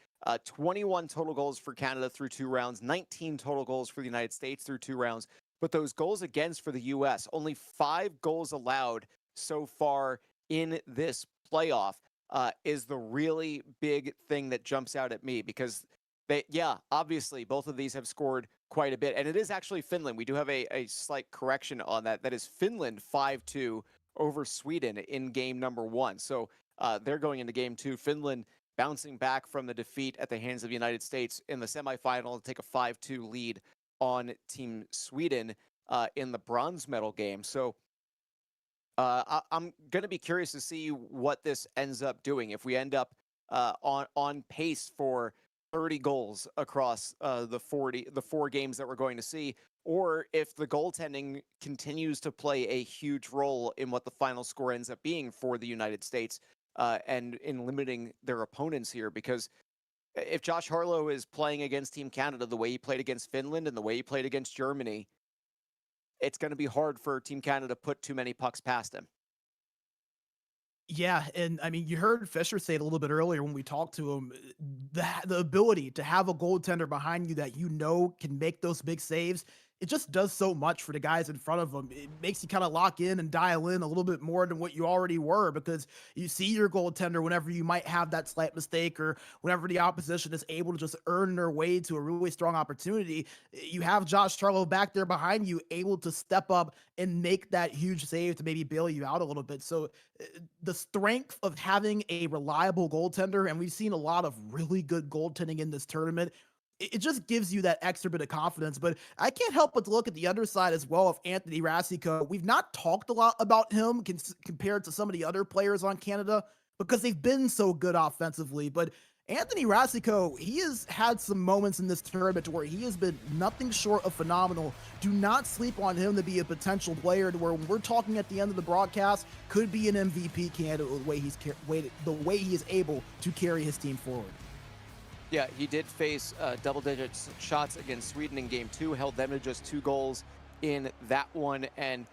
S1: 21 total goals for Canada through 2 rounds, 19 total goals for the United States through 2 rounds. But those goals against for the U.S., only 5 goals allowed so far in this playoff is the really big thing that jumps out at me, because obviously both of these have scored quite a bit. And it is actually Finland. We do have a slight correction on that. That is Finland 5-2 over Sweden in game number 1. So they're going into game 2. Finland bouncing back from the defeat at the hands of the United States in the semifinal to take a 5-2 lead on Team Sweden in the bronze medal game. So I'm going to be curious to see what this ends up doing. If we end up on pace for 30 goals across the 4 games that we're going to see, or if the goaltending continues to play a huge role in what the final score ends up being for the United States and in limiting their opponents here. Because if Josh Harlow is playing against Team Canada the way he played against Finland and the way he played against Germany, it's going to be hard for Team Canada to put too many pucks past him.
S2: Yeah, and I mean, you heard Fisher say it a little bit earlier when we talked to him, the ability to have a goaltender behind you that you know can make those big saves, it just does so much for the guys in front of them. It makes you kind of lock in and dial in a little bit more than what you already were, because you see your goaltender whenever you might have that slight mistake, or whenever the opposition is able to just earn their way to a really strong opportunity. You have Josh Harlow back there behind you, able to step up and make that huge save to maybe bail you out a little bit. So the strength of having a reliable goaltender, and we've seen a lot of really good goaltending in this tournament, it just gives you that extra bit of confidence. But I can't help but to look at the other side as well of Anthony Rasico. We've not talked a lot about him compared to some of the other players on Canada, because they've been so good offensively. But Anthony Rasico, he has had some moments in this tournament where he has been nothing short of phenomenal. Do not sleep on him to be a potential player to where, when we're talking at the end of the broadcast, could be an MVP candidate the way he is able to carry his team forward.
S1: Yeah, he did face double-digit shots against Sweden in Game 2, held them to just 2 goals in that one, and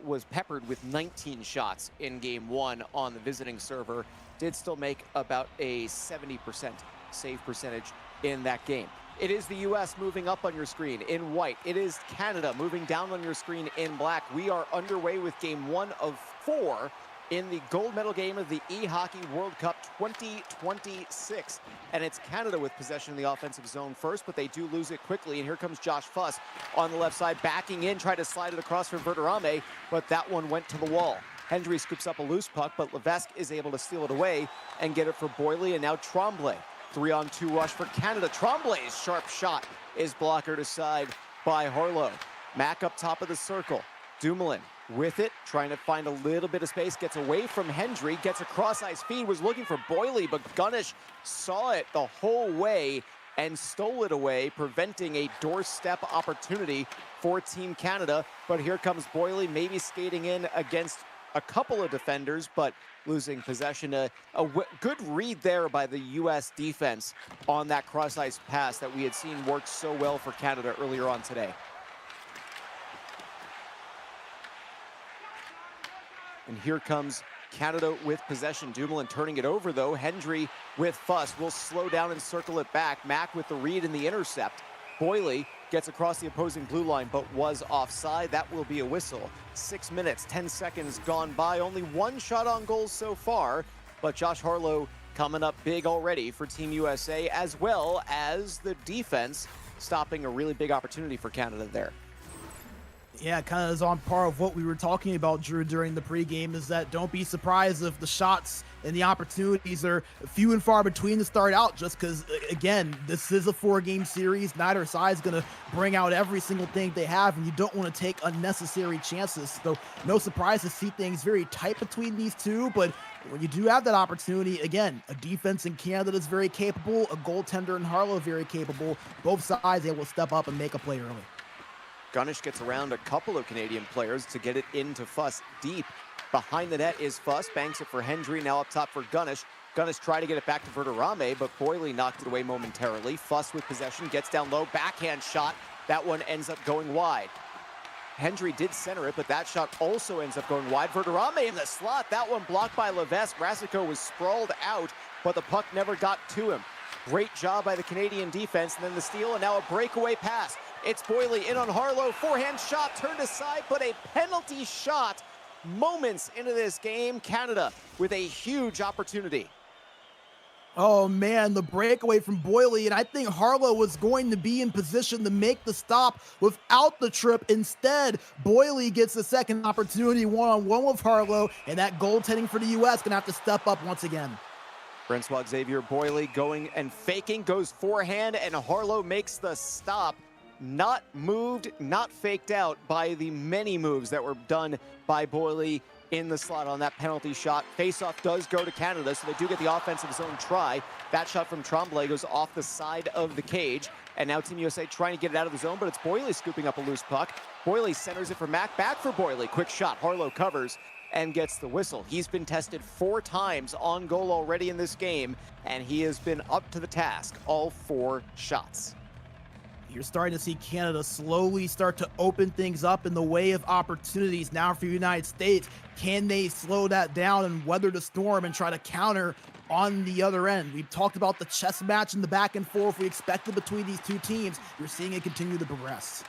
S1: was peppered with 19 shots in Game 1 on the visiting server. Did still make about a 70% save percentage in that game. It is the U.S. moving up on your screen in white. It is Canada moving down on your screen in black. We are underway with Game 1 of 4 in the gold medal game of the eHockey World Cup 2026. And it's Canada with possession in the offensive zone first, but they do lose it quickly. And here comes Josh Fuss on the left side, backing in, trying to slide it across from Verderame, but that one went to the wall. Hendry scoops up a loose puck, but Levesque is able to steal it away and get it for Boily, and now Tremblay. 3-on-2 rush for Canada. Tremblay's sharp shot is blockered aside by Harlow. Mack up top of the circle. Dumoulin with it, trying to find a little bit of space, gets away from Hendry, gets a cross-ice feed, was looking for Boily, but Gunnish saw it the whole way and stole it away, preventing a doorstep opportunity for Team Canada. But here comes Boily, maybe skating in against a couple of defenders, but losing possession. Good read there by the U.S. defense on that cross-ice pass that we had seen work so well for Canada earlier on today. And here comes Canada with possession. Dumoulin turning it over, though. Hendry with Fuss will slow down and circle it back. Mack with the read and the intercept. Boily gets across the opposing blue line, but was offside. That will be a whistle. 6 minutes, 10 seconds gone by. Only one shot on goal so far, but Josh Harlow coming up big already for Team USA, as well as the defense stopping a really big opportunity for Canada there.
S2: Yeah, kind of is on par of what we were talking about, Drew, during the pregame, is that don't be surprised if the shots and the opportunities are few and far between to start out, just because, again, this is a 4-game series. Neither side is going to bring out every single thing they have, and you don't want to take unnecessary chances. So no surprise to see things very tight between these two, but when you do have that opportunity, again, a defense in Canada that's very capable, a goaltender in Harlow very capable, both sides able to step up and make a play early.
S1: Gunnish gets around a couple of Canadian players to get it into Fuss deep. Behind the net is Fuss, banks it for Hendry, now up top for Gunnish. Gunnish tried to get it back to Verderame, but Boily knocked it away momentarily. Fuss with possession, gets down low, backhand shot. That one ends up going wide. Hendry did center it, but that shot also ends up going wide. Verderame in the slot, that one blocked by Levesque. Rasico was sprawled out, but the puck never got to him. Great job by the Canadian defense, and then the steal, and now a breakaway pass. It's Boily in on Harlow, forehand shot turned aside, but a penalty shot moments into this game. Canada with a huge opportunity.
S2: Oh man, the breakaway from Boily, and I think Harlow was going to be in position to make the stop without the trip. Instead, Boily gets the second opportunity one-on-one with Harlow, and that goaltending for the U.S. gonna have to step up once again.
S1: Francois Xavier Boily going and faking, goes forehand, and Harlow makes the stop. Not moved, not faked out by the many moves that were done by Boily in the slot on that penalty shot. Faceoff does go to Canada, so they do get the offensive zone try. That shot from Tremblay goes off the side of the cage, and now Team USA trying to get it out of the zone, but it's Boily scooping up a loose puck. Boily centers it for Mack, back for Boily. Quick shot, Harlow covers and gets the whistle. He's been tested 4 times on goal already in this game, and he has been up to the task all 4 shots.
S2: You're starting to see Canada slowly start to open things up in the way of opportunities now for the United States. Can they slow that down and weather the storm and try to counter on the other end? We've talked about the chess match and the back and forth we expected between these two teams. You're seeing it continue to progress.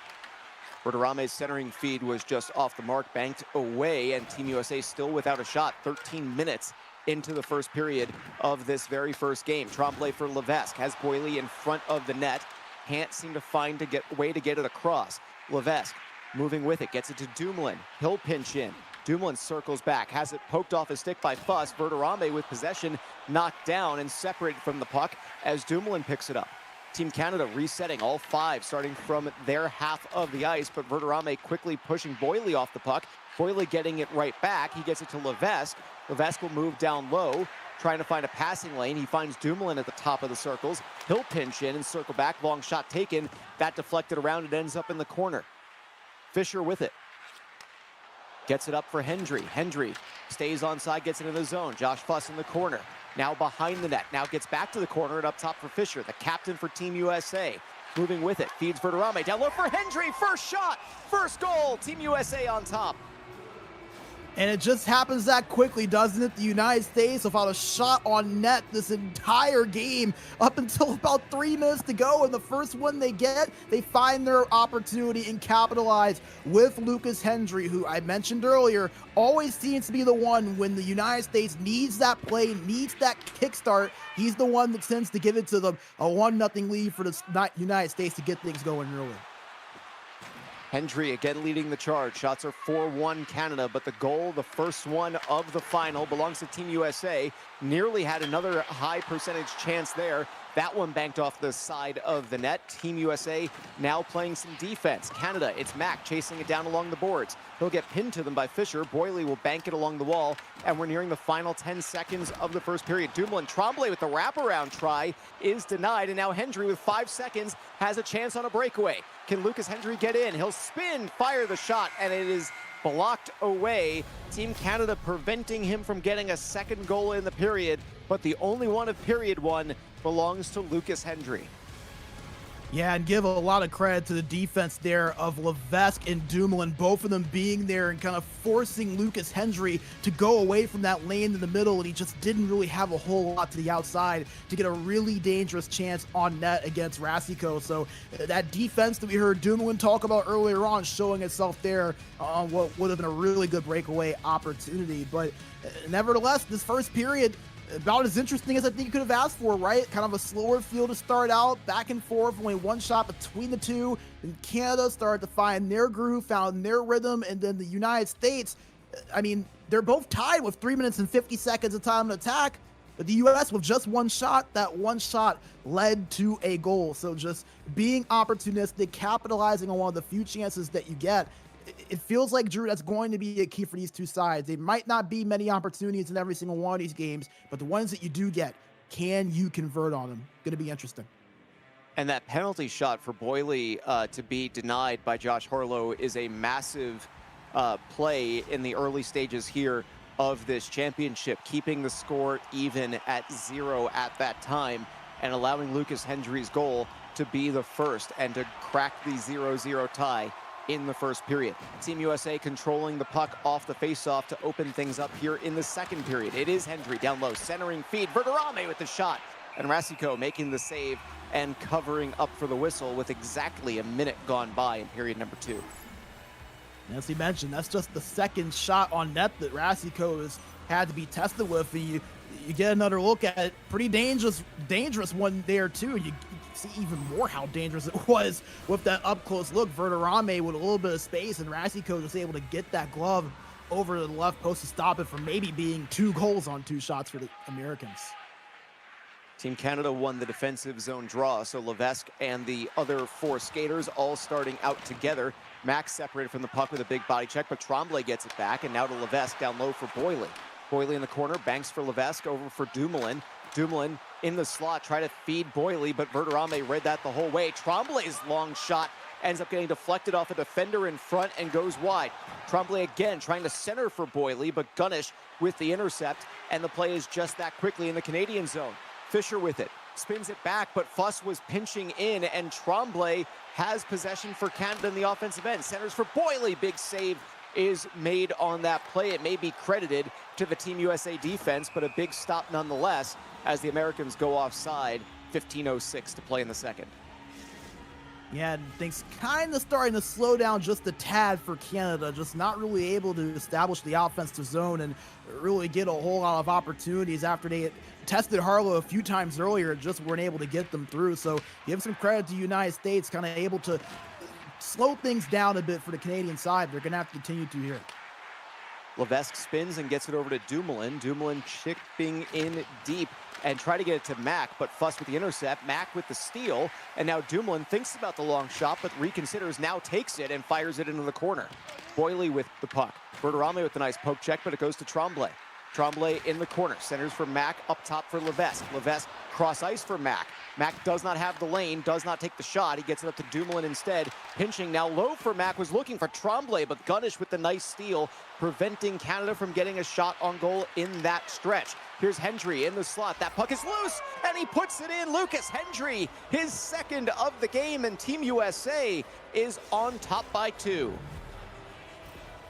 S1: Verderame's centering feed was just off the mark, banked away, and Team USA still without a shot 13 minutes into the first period of this very first game. Tremblay for Levesque has Boily in front of the net. Can't seem to find a way to get it across. Levesque moving with it, gets it to Dumoulin. He'll pinch in. Dumoulin circles back, has it poked off his stick by Fuss. Verderame with possession, knocked down and separated from the puck as Dumoulin picks it up. Team Canada resetting, all 5 starting from their half of the ice, but Verderame quickly pushing Boily off the puck. Boily getting it right back. He gets it to Levesque. Levesque will move down low, trying to find a passing lane. He finds Dumoulin at the top of the circles. He'll pinch in and circle back. Long shot taken. That deflected around and ends up in the corner. Fisher with it. Gets it up for Hendry. Hendry stays onside, gets it in the zone. Josh Fuss in the corner. Now behind the net. Now gets back to the corner and up top for Fisher, the captain for Team USA. Moving with it. Feeds Verderame. Down low for Hendry. First shot. First goal. Team USA on top.
S2: And it just happens that quickly, doesn't it? The United States without a shot on net this entire game up until about 3 minutes to go. And the first one they get, they find their opportunity and capitalize with Lucas Hendry, who I mentioned earlier, always seems to be the one when the United States needs that play, needs that kickstart. He's the one that tends to give it to them, a 1-0 lead for the United States to get things going early.
S1: Hendry again leading the charge. Shots are 4-1 Canada, but the goal, the first one of the final, belongs to Team USA. Nearly had another high percentage chance there. That one banked off the side of the net. Team USA now playing some defense. Canada, it's Mac chasing it down along the boards. He'll get pinned to them by Fisher. Boily will bank it along the wall, and we're nearing the final 10 seconds of the first period. Dumoulin, Tremblay with the wraparound try is denied, and now Hendry with 5 seconds has a chance on a breakaway. Can Lucas Hendry get in? He'll spin, fire the shot, and it is blocked away. Team Canada preventing him from getting a second goal in the period, but the only one of period one belongs to Lucas Hendry.
S2: Yeah, and give a lot of credit to the defense there of Levesque and Dumoulin, both of them being there and kind of forcing Lucas Hendry to go away from that lane in the middle, and he just didn't really have a whole lot to the outside to get a really dangerous chance on net against Rasico. So that defense that we heard Dumoulin talk about earlier on showing itself there on what would have been a really good breakaway opportunity. But nevertheless, this first period, about as interesting as I think you could have asked for, right? Kind of a slower feel to start out, back and forth, only one shot between the two. And Canada started to find their groove, found their rhythm, and then the United States, I mean, they're both tied with 3 minutes and 50 seconds of time to attack, but the U.S. with just one shot, that one shot led to a goal. So just being opportunistic, capitalizing on one of the few chances that you get. It feels like, Drew, that's going to be a key for these two sides. There might not be many opportunities in every single one of these games, but the ones that you do get, can you convert on them? Going to be interesting.
S1: And that penalty shot for Boily to be denied by Josh Harlow is a massive play in the early stages here of this championship, keeping the score even at 0 at that time and allowing Lucas Hendry's goal to be the first and to crack the 0-0 tie in the first period. Team USA controlling the puck off the faceoff to open things up here in the second period. It is Hendry down low, centering feed. Verderame with the shot, and Rasico making the save and covering up for the whistle with exactly a minute gone by in period number 2.
S2: As he mentioned, that's just the second shot on net that Rasico has had to be tested with. You get another look at it. Pretty dangerous one there too. You see even more how dangerous it was with that up-close look. Verderame with a little bit of space, and Rasico was able to get that glove over to the left post to stop it from maybe being 2 goals on 2 shots for the Americans.
S1: Team Canada won the defensive zone draw, so Levesque and the other 4 skaters all starting out together. Max separated from the puck with a big body check, but Tremblay gets it back, and now to Levesque down low for Boily. Boily in the corner, banks for Levesque, over for Dumoulin. Dumoulin in the slot, try to feed Boily, but Verderame read that the whole way. Tremblay's long shot ends up getting deflected off a defender in front and goes wide. Tremblay again trying to center for Boily, but Gunnish with the intercept, and the play is just that quickly in the Canadian zone. Fisher with it, spins it back, but Fuss was pinching in, and Tremblay has possession for Canada in the offensive end. Centers for Boily, big save is made on that play. It may be credited to the Team USA defense, but a big stop nonetheless as the Americans go offside. 15:06 to play in the second.
S2: Yeah, and things kind of starting to slow down just a tad for Canada, just not really able to establish the offensive zone and really get a whole lot of opportunities after they tested Harlow a few times earlier, just weren't able to get them through. So give some credit to the United States, kind of able to slow things down a bit for the Canadian side. They're going to have to continue to here.
S1: Levesque spins and gets it over to Dumoulin. Dumoulin chipping in deep and try to get it to Mac, but Fuss with the intercept. Mac with the steal, and now Dumoulin thinks about the long shot, but reconsiders, now takes it and fires it into the corner. Boily with the puck. Verderame with the nice poke check, but it goes to Tremblay. Tremblay in the corner, centers for Mac, up top for Levesque. Levesque cross ice for Mac. Mac does not have the lane, does not take the shot. He gets it up to Dumoulin instead. Pinching now low for Mac, was looking for Tremblay, but Gunnish with the nice steal, preventing Canada from getting a shot on goal in that stretch. Here's Hendry in the slot. That puck is loose, and he puts it in. Lucas Hendry, his second of the game, and Team USA is on top by 2.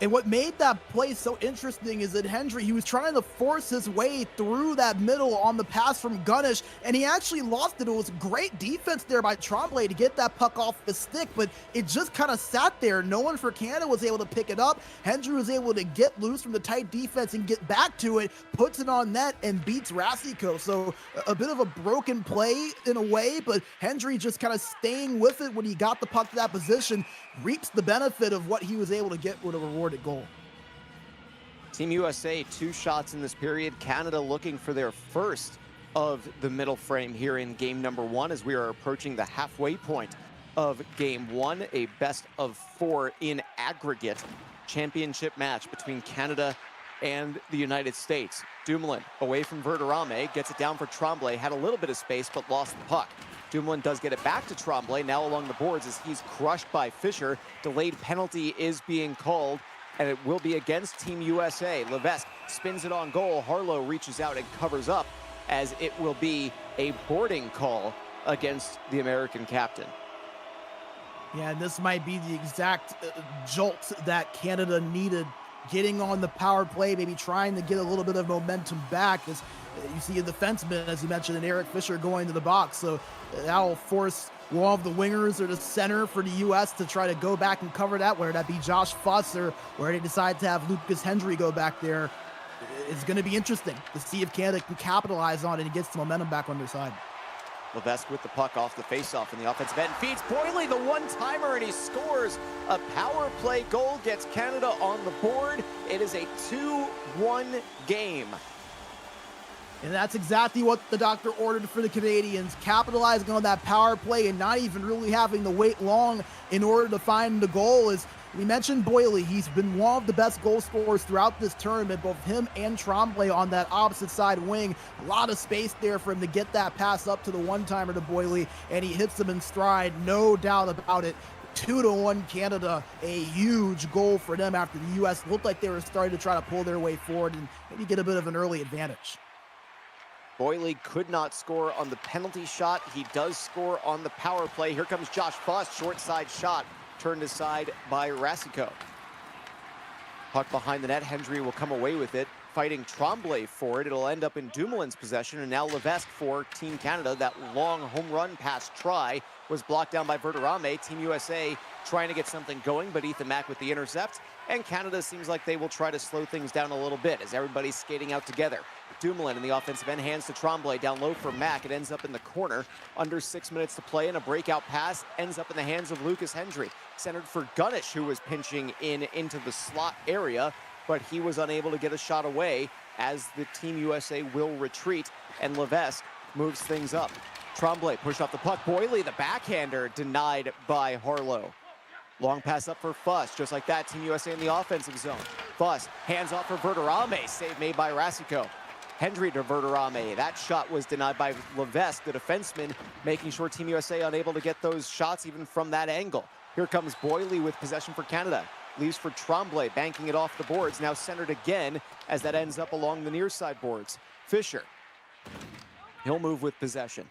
S2: And what made that play so interesting is that Hendry, he was trying to force his way through that middle on the pass from Gunnish, and he actually lost it. It was great defense there by Tremblay to get that puck off the stick, but it just kind of sat there. No one for Canada was able to pick it up. Hendry was able to get loose from the tight defense and get back to it, puts it on net, and beats Rasico. So a bit of a broken play in a way, but Hendry just kind of staying with it when he got the puck to that position, reaps the benefit of what he was able to get with a rewarded goal.
S1: Team USA, 2 shots in this period. Canada looking for their first of the middle frame here in game number 1 as we are approaching the halfway point of game 1, a best of 4 in aggregate championship match between Canada and the United States. Dumoulin away from Verderame, gets it down for Tremblay, had a little bit of space but lost the puck. Dumoulin does get it back to Tremblay, now along the boards as he's crushed by Fischer. Delayed penalty is being called, and it will be against Team USA. Levesque spins it on goal. Harlow reaches out and covers up as it will be a boarding call against the American captain.
S2: Yeah, and this might be the exact jolt that Canada needed, getting on the power play, maybe trying to get a little bit of momentum back. As you see a defenseman, as you mentioned, and Eric Fischer going to the box. So that'll force one of the wingers or the center for the U.S. to try to go back and cover that, whether that be Josh Fuss or where they decide to have Lucas Hendry go back there. It's going to be interesting to see if Canada can capitalize on it and get some momentum back on their side.
S1: Levesque with the puck off the faceoff in the offensive end, feeds Boily the one-timer, and he scores a power play goal, gets Canada on the board. It is a 2-1 game.
S2: And that's exactly what the doctor ordered for the Canadians, capitalizing on that power play and not even really having to wait long in order to find the goal. As we mentioned, Boily, he's been one of the best goal scorers throughout this tournament, both him and Tremblay on that opposite side wing. A lot of space there for him to get that pass up to the one-timer to Boily, and he hits him in stride, no doubt about it. 2-1 Canada, a huge goal for them after the U.S. looked like they were starting to try to pull their way forward and maybe get a bit of an early advantage.
S1: Boily could not score on the penalty shot. He does score on the power play. Here comes Josh Fuss, short side shot, turned aside by Rasico. Puck behind the net, Hendry will come away with it, fighting Tremblay for it. It'll end up in Dumoulin's possession, and now Levesque for Team Canada. That long home run pass try was blocked down by Verderame. Team USA trying to get something going, but Ethan Mack with the intercept, and Canada seems like they will try to slow things down a little bit as everybody's skating out together. Dumoulin in the offensive end, hands to Tremblay, down low for Mack. It ends up in the corner. Under 6 minutes to play, and a breakout pass ends up in the hands of Lucas Hendry. Centered for Gunnish, who was pinching into the slot area, but he was unable to get a shot away as the Team USA will retreat, and Levesque moves things up. Tremblay pushed off the puck. Boily, the backhander, denied by Harlow. Long pass up for Fuss, just like that. Team USA in the offensive zone. Fuss, hands off for Verderame, save made by Rasico. Hendry to Verderame. That shot was denied by Levesque, the defenseman, making sure Team USA unable to get those shots even from that angle. Here comes Boily with possession for Canada. Leaves for Tremblay, banking it off the boards. Now centered again as that ends up along the near side boards. Fischer. He'll move with possession.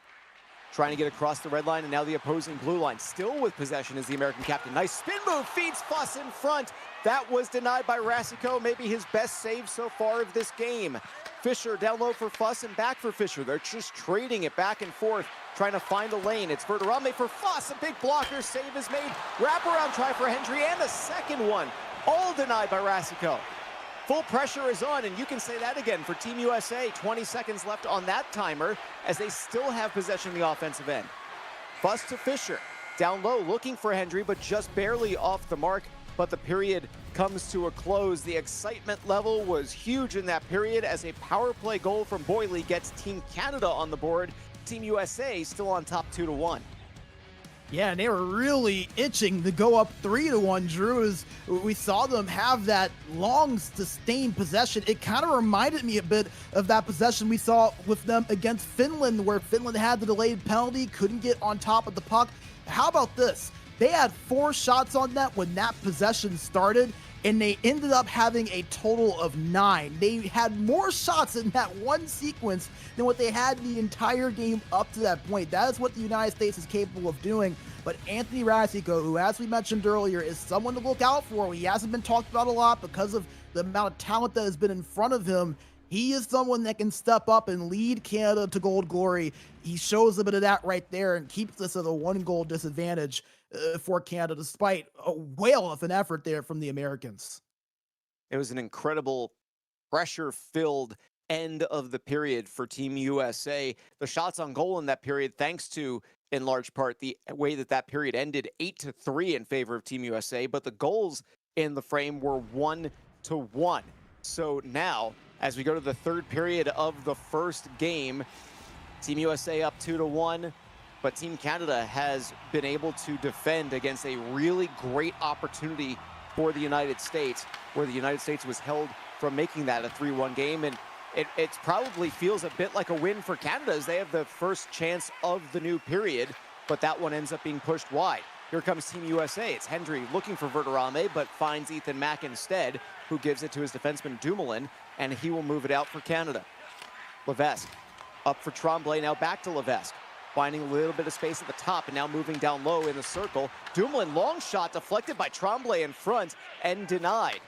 S1: Trying to get across the red line, and now the opposing blue line. Still with possession is the American captain. Nice spin move, feeds Fuss in front. That was denied by Rasico, maybe his best save so far of this game. Fischer down low for Fuss and back for Fischer. They're just trading it back and forth, trying to find a lane. It's Verderame for Fuss. A big blocker save is made. Wraparound try for Hendry, and a second one. All denied by Rasico. Full pressure is on, and you can say that again for Team USA. 20 seconds left on that timer as they still have possession in the offensive end. Fuss to Fischer. Down low, looking for Hendry, but just barely off the mark. But the period comes to a close. The excitement level was huge in that period as a power play goal from Boily gets Team Canada on the board. Team USA still on top 2-1.
S2: Yeah, and they were really itching to go up 3-1, Drew, as we saw them have that long, sustained possession. It kind of reminded me a bit of that possession we saw with them against Finland, where Finland had the delayed penalty, couldn't get on top of the puck. How about this? They had 4 shots on net when that possession started, and they ended up having a total of 9. They had more shots in that one sequence than what they had the entire game up to that point. That is what the United States is capable of doing. But Anthony Rasico, who, as we mentioned earlier, is someone to look out for. He hasn't been talked about a lot because of the amount of talent that has been in front of him. He is someone that can step up and lead Canada to gold glory. He shows a bit of that right there and keeps us at a 1-goal disadvantage for Canada, despite a whale of an effort there from the Americans.
S1: It was an incredible pressure-filled end of the period for Team USA. The shots on goal in that period, thanks to, in large part, the way that that period ended, 8-3 in favor of Team USA, but the goals in the frame were 1-1. So now, as we go to the third period of the first game, Team USA up 2-1, but Team Canada has been able to defend against a really great opportunity for the United States, where the United States was held from making that a 3-1 game. And it probably feels a bit like a win for Canada as they have the first chance of the new period, but that one ends up being pushed wide. Here comes Team USA. It's Hendry looking for Verderame, but finds Ethan Mack instead, who gives it to his defenseman Dumoulin, and he will move it out for Canada. Levesque up for Tremblay, now back to Levesque. Finding a little bit of space at the top and now moving down low in the circle. Dumoulin, long shot deflected by Tremblay in front and denied.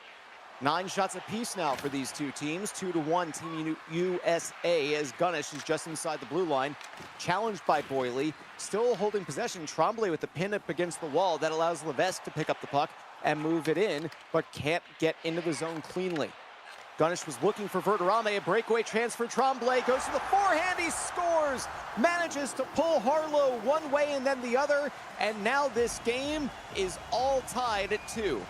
S1: 9 shots apiece now for these two teams. 2-1 Team USA as Gunnish is just inside the blue line. Challenged by Boily. Still holding possession. Tremblay with the pin up against the wall. That allows Levesque to pick up the puck and move it in, but can't get into the zone cleanly. Gunnish was looking for Verderame. A breakaway transfer. Tremblay goes to the forehand. He scores. Manages to pull Harlow one way and then the other. And now this game is all tied at 2.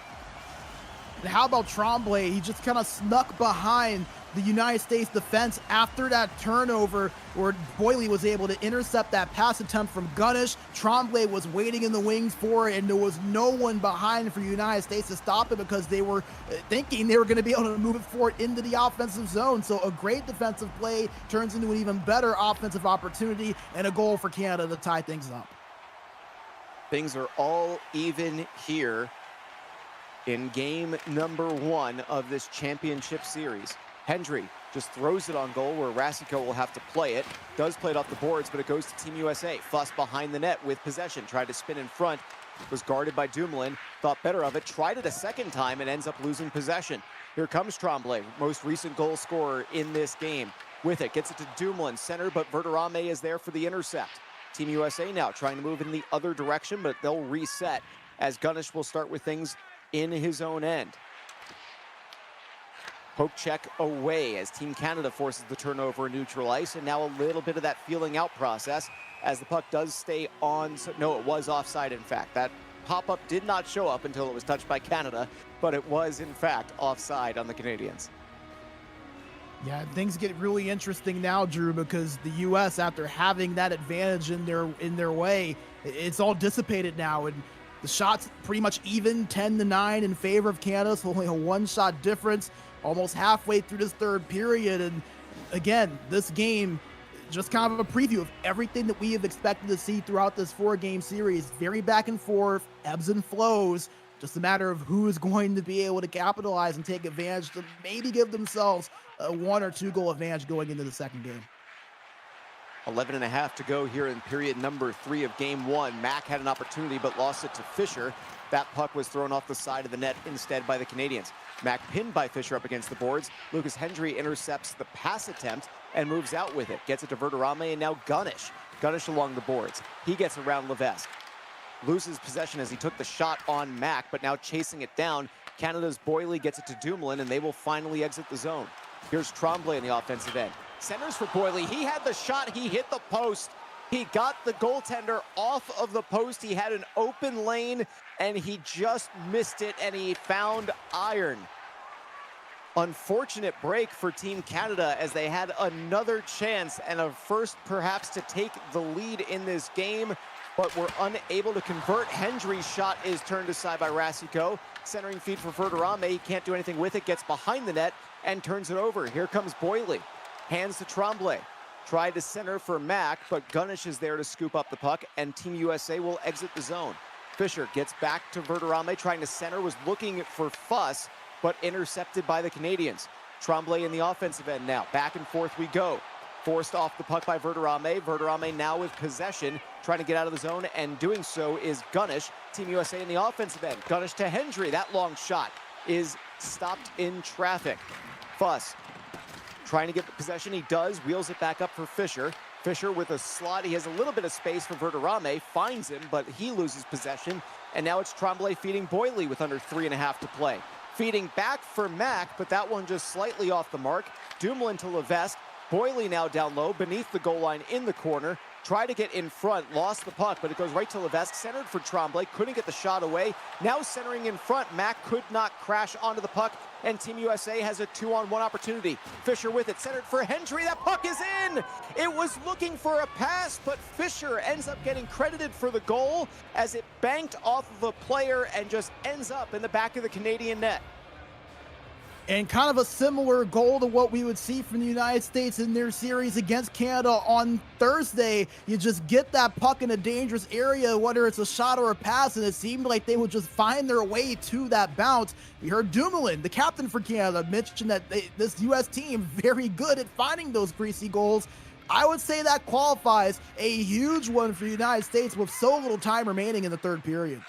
S2: And how about Tremblay? He just kind of snuck behind the United States defense after that turnover where Boily was able to intercept that pass attempt from Gunnish. Tremblay was waiting in the wings for it, and there was no one behind for the United States to stop it because they were thinking they were going to be able to move it forward into the offensive zone. So a great defensive play turns into an even better offensive opportunity and a goal for Canada to tie things up.
S1: Things are all even here in game number 1 of this championship series. Hendry just throws it on goal where Rasico will have to play it. Does play it off the boards, but it goes to Team USA. Fuss behind the net with possession. Tried to spin in front. Was guarded by Dumoulin. Thought better of it. Tried it a second time and ends up losing possession. Here comes Tremblay, most recent goal scorer in this game. With it, gets it to Dumoulin, center, but Verderame is there for the intercept. Team USA now trying to move in the other direction, but they'll reset as Gunnish will start with things in his own end. Poke check away as Team Canada forces the turnover in neutral ice, and now a little bit of that feeling out process as the puck does stay on. No, it was offside, in fact. That pop-up did not show up until it was touched by Canada, but it was, in fact, offside on the Canadians.
S2: Yeah, things get really interesting now, Drew, because the U.S., after having that advantage in their way, it's all dissipated now, and the shots pretty much even, 10-9 in favor of Canada, so only a 1-shot difference almost halfway through this third period. And again, this game, just kind of a preview of everything that we have expected to see throughout this 4-game series. Very back and forth, ebbs and flows, just a matter of who is going to be able to capitalize and take advantage to maybe give themselves a 1 or 2 goal advantage going into the second game.
S1: 11.5 to go here in period number 3 of game 1. Mack had an opportunity but lost it to Fisher. That puck was thrown off the side of the net instead by the Canadians. Mack pinned by Fisher up against the boards. Lucas Hendry intercepts the pass attempt and moves out with it. Gets it to Verderame and now Gunnish. Gunnish along the boards. He gets around Levesque. Loses possession as he took the shot on Mack, but now chasing it down. Canada's Boily gets it to Dumoulin and they will finally exit the zone. Here's Tremblay in the offensive end. Centers for Boily. He had the shot. He hit the post. He got the goaltender off of the post. He had an open lane, and he just missed it, and he found iron. Unfortunate break for Team Canada as they had another chance and a first perhaps to take the lead in this game, but were unable to convert. Hendry's shot is turned aside by Rasico. Centering feed for Verderame. He can't do anything with it. Gets behind the net and turns it over. Here comes Boily. Hands to Tremblay. Tried to center for Mack, but Gunnish is there to scoop up the puck, and Team USA will exit the zone. Fisher gets back to Verderame, trying to center, was looking for Fuss, but intercepted by the Canadians. Tremblay in the offensive end now. Back and forth we go. Forced off the puck by Verderame. Verderame now with possession, trying to get out of the zone, and doing so is Gunnish. Team USA in the offensive end. Gunnish to Hendry. That long shot is stopped in traffic. Fuss trying to get the possession. He does. Wheels it back up for Fisher. Fisher with a slot. He has a little bit of space for Verderame. Finds him, but he loses possession. And now it's Tremblay feeding Boily with under 3.5 to play. Feeding back for Mack, but that one just slightly off the mark. Dumoulin to Levesque. Boily now down low beneath the goal line in the corner. tried to get in front, lost the puck, but it goes right to Levesque, centered for Tremblay, couldn't get the shot away. Now centering in front, Mac could not crash onto the puck, and Team USA has a 2-on-1 opportunity. Fisher with it, centered for Hendry, that puck is in! It was looking for a pass, but Fisher ends up getting credited for the goal as it banked off of a player and just ends up in the back of the Canadian net.
S2: And kind of a similar goal to what we would see from the United States in their series against Canada on Thursday. You just get that puck in a dangerous area, whether it's a shot or a pass, and it seemed like they would just find their way to that bounce. We heard Dumoulin, the captain for Canada, mention that this U.S. team very good at finding those greasy goals. I would say that qualifies a huge one for the United States with so little time remaining in the third period.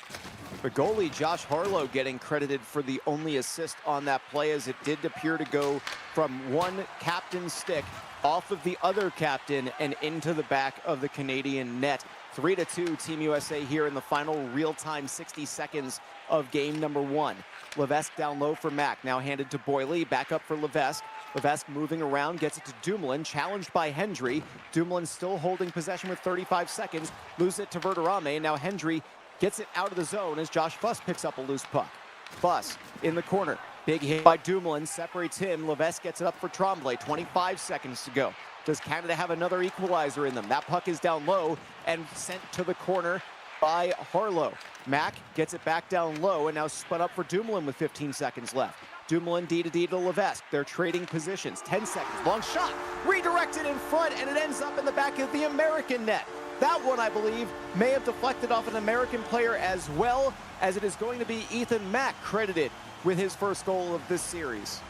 S1: The goalie, Josh Harlow, getting credited for the only assist on that play, as it did appear to go from one captain's stick off of the other captain and into the back of the Canadian net. 3-2 Team USA here in the final real-time 60 seconds of game number 1. Levesque down low for Mac, now handed to Boily, back up for Levesque. Levesque moving around, gets it to Dumoulin, challenged by Hendry. Dumoulin still holding possession with 35 seconds, loses it to Verderame. Now Hendry gets it out of the zone as Josh Fuss picks up a loose puck. Fuss in the corner. Big hit by Dumoulin, separates him. Levesque gets it up for Tremblay. 25 seconds to go. Does Canada have another equalizer in them? That puck is down low and sent to the corner by Harlow. Mac gets it back down low and now spun up for Dumoulin with 15 seconds left. Dumoulin D to Levesque. They're trading positions. 10 seconds. Long shot. Redirected in front, and it ends up in the back of the American net. That one, I believe, may have deflected off an American player as well, as it is going to be Ethan Mack credited with his first goal of this series.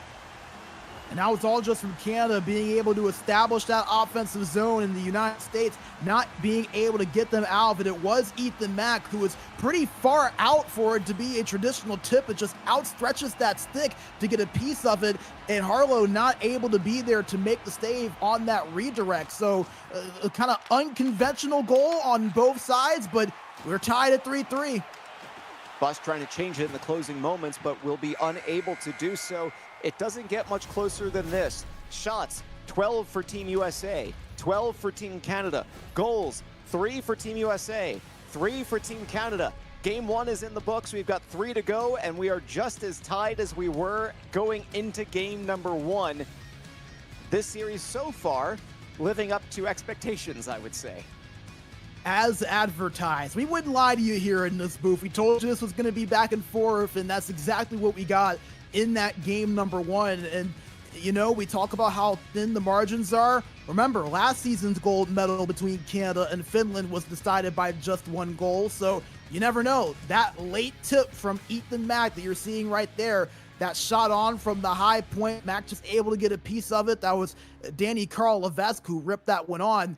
S2: And that was all just from Canada being able to establish that offensive zone in the United States, not being able to get them out of it. It was Ethan Mack who was pretty far out for it to be a traditional tip. It just outstretches that stick to get a piece of it, and Harlow not able to be there to make the save on that redirect. So a kind of unconventional goal on both sides, but we're tied at 3-3.
S1: Buss trying to change it in the closing moments, but will be unable to do so. It doesn't get much closer than this. Shots, 12 for Team USA, 12 for Team Canada. Goals, 3 for Team USA, 3 for Team Canada. Game 1 is in the books. We've got 3 to go, and we are just as tied as we were going into game number 1. This series so far living up to expectations, I would say.
S2: As advertised. We wouldn't lie to you here in this booth. We told you this was going to be back and forth, and that's exactly what we got in that game number 1. And you know, we talk about how thin the margins are. Remember, last season's gold medal between Canada and Finland was decided by just 1 goal, so you never know. That late tip from Ethan Mack that you're seeing right there, that shot on from the high point, Mack just able to get a piece of it. That was Danny Carl Levesque who ripped that one on.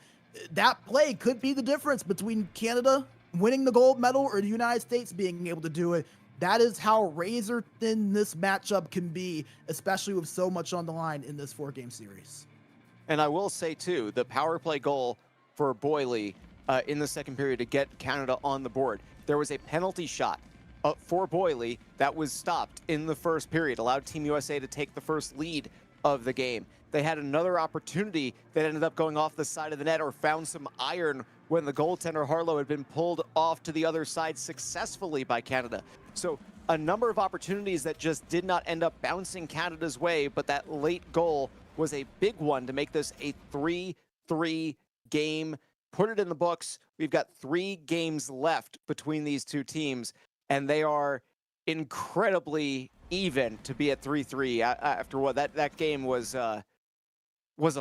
S2: That play could be the difference between Canada winning the gold medal or the United States being able to do it. That is how razor thin this matchup can be, especially with so much on the line in this 4-game series.
S1: And I will say, too, the power play goal for Boily in the second period to get Canada on the board. There was a penalty shot for Boily that was stopped in the first period, allowed Team USA to take the first lead of the game. They had another opportunity that ended up going off the side of the net, or found some iron when the goaltender Harlow had been pulled off to the other side successfully by Canada. So a number of opportunities that just did not end up bouncing Canada's way, but that late goal was a big one to make this a 3-3 game. Put it in the books. We've got 3 games left between these two teams, and they are incredibly even to be at 3-3 after what that game was a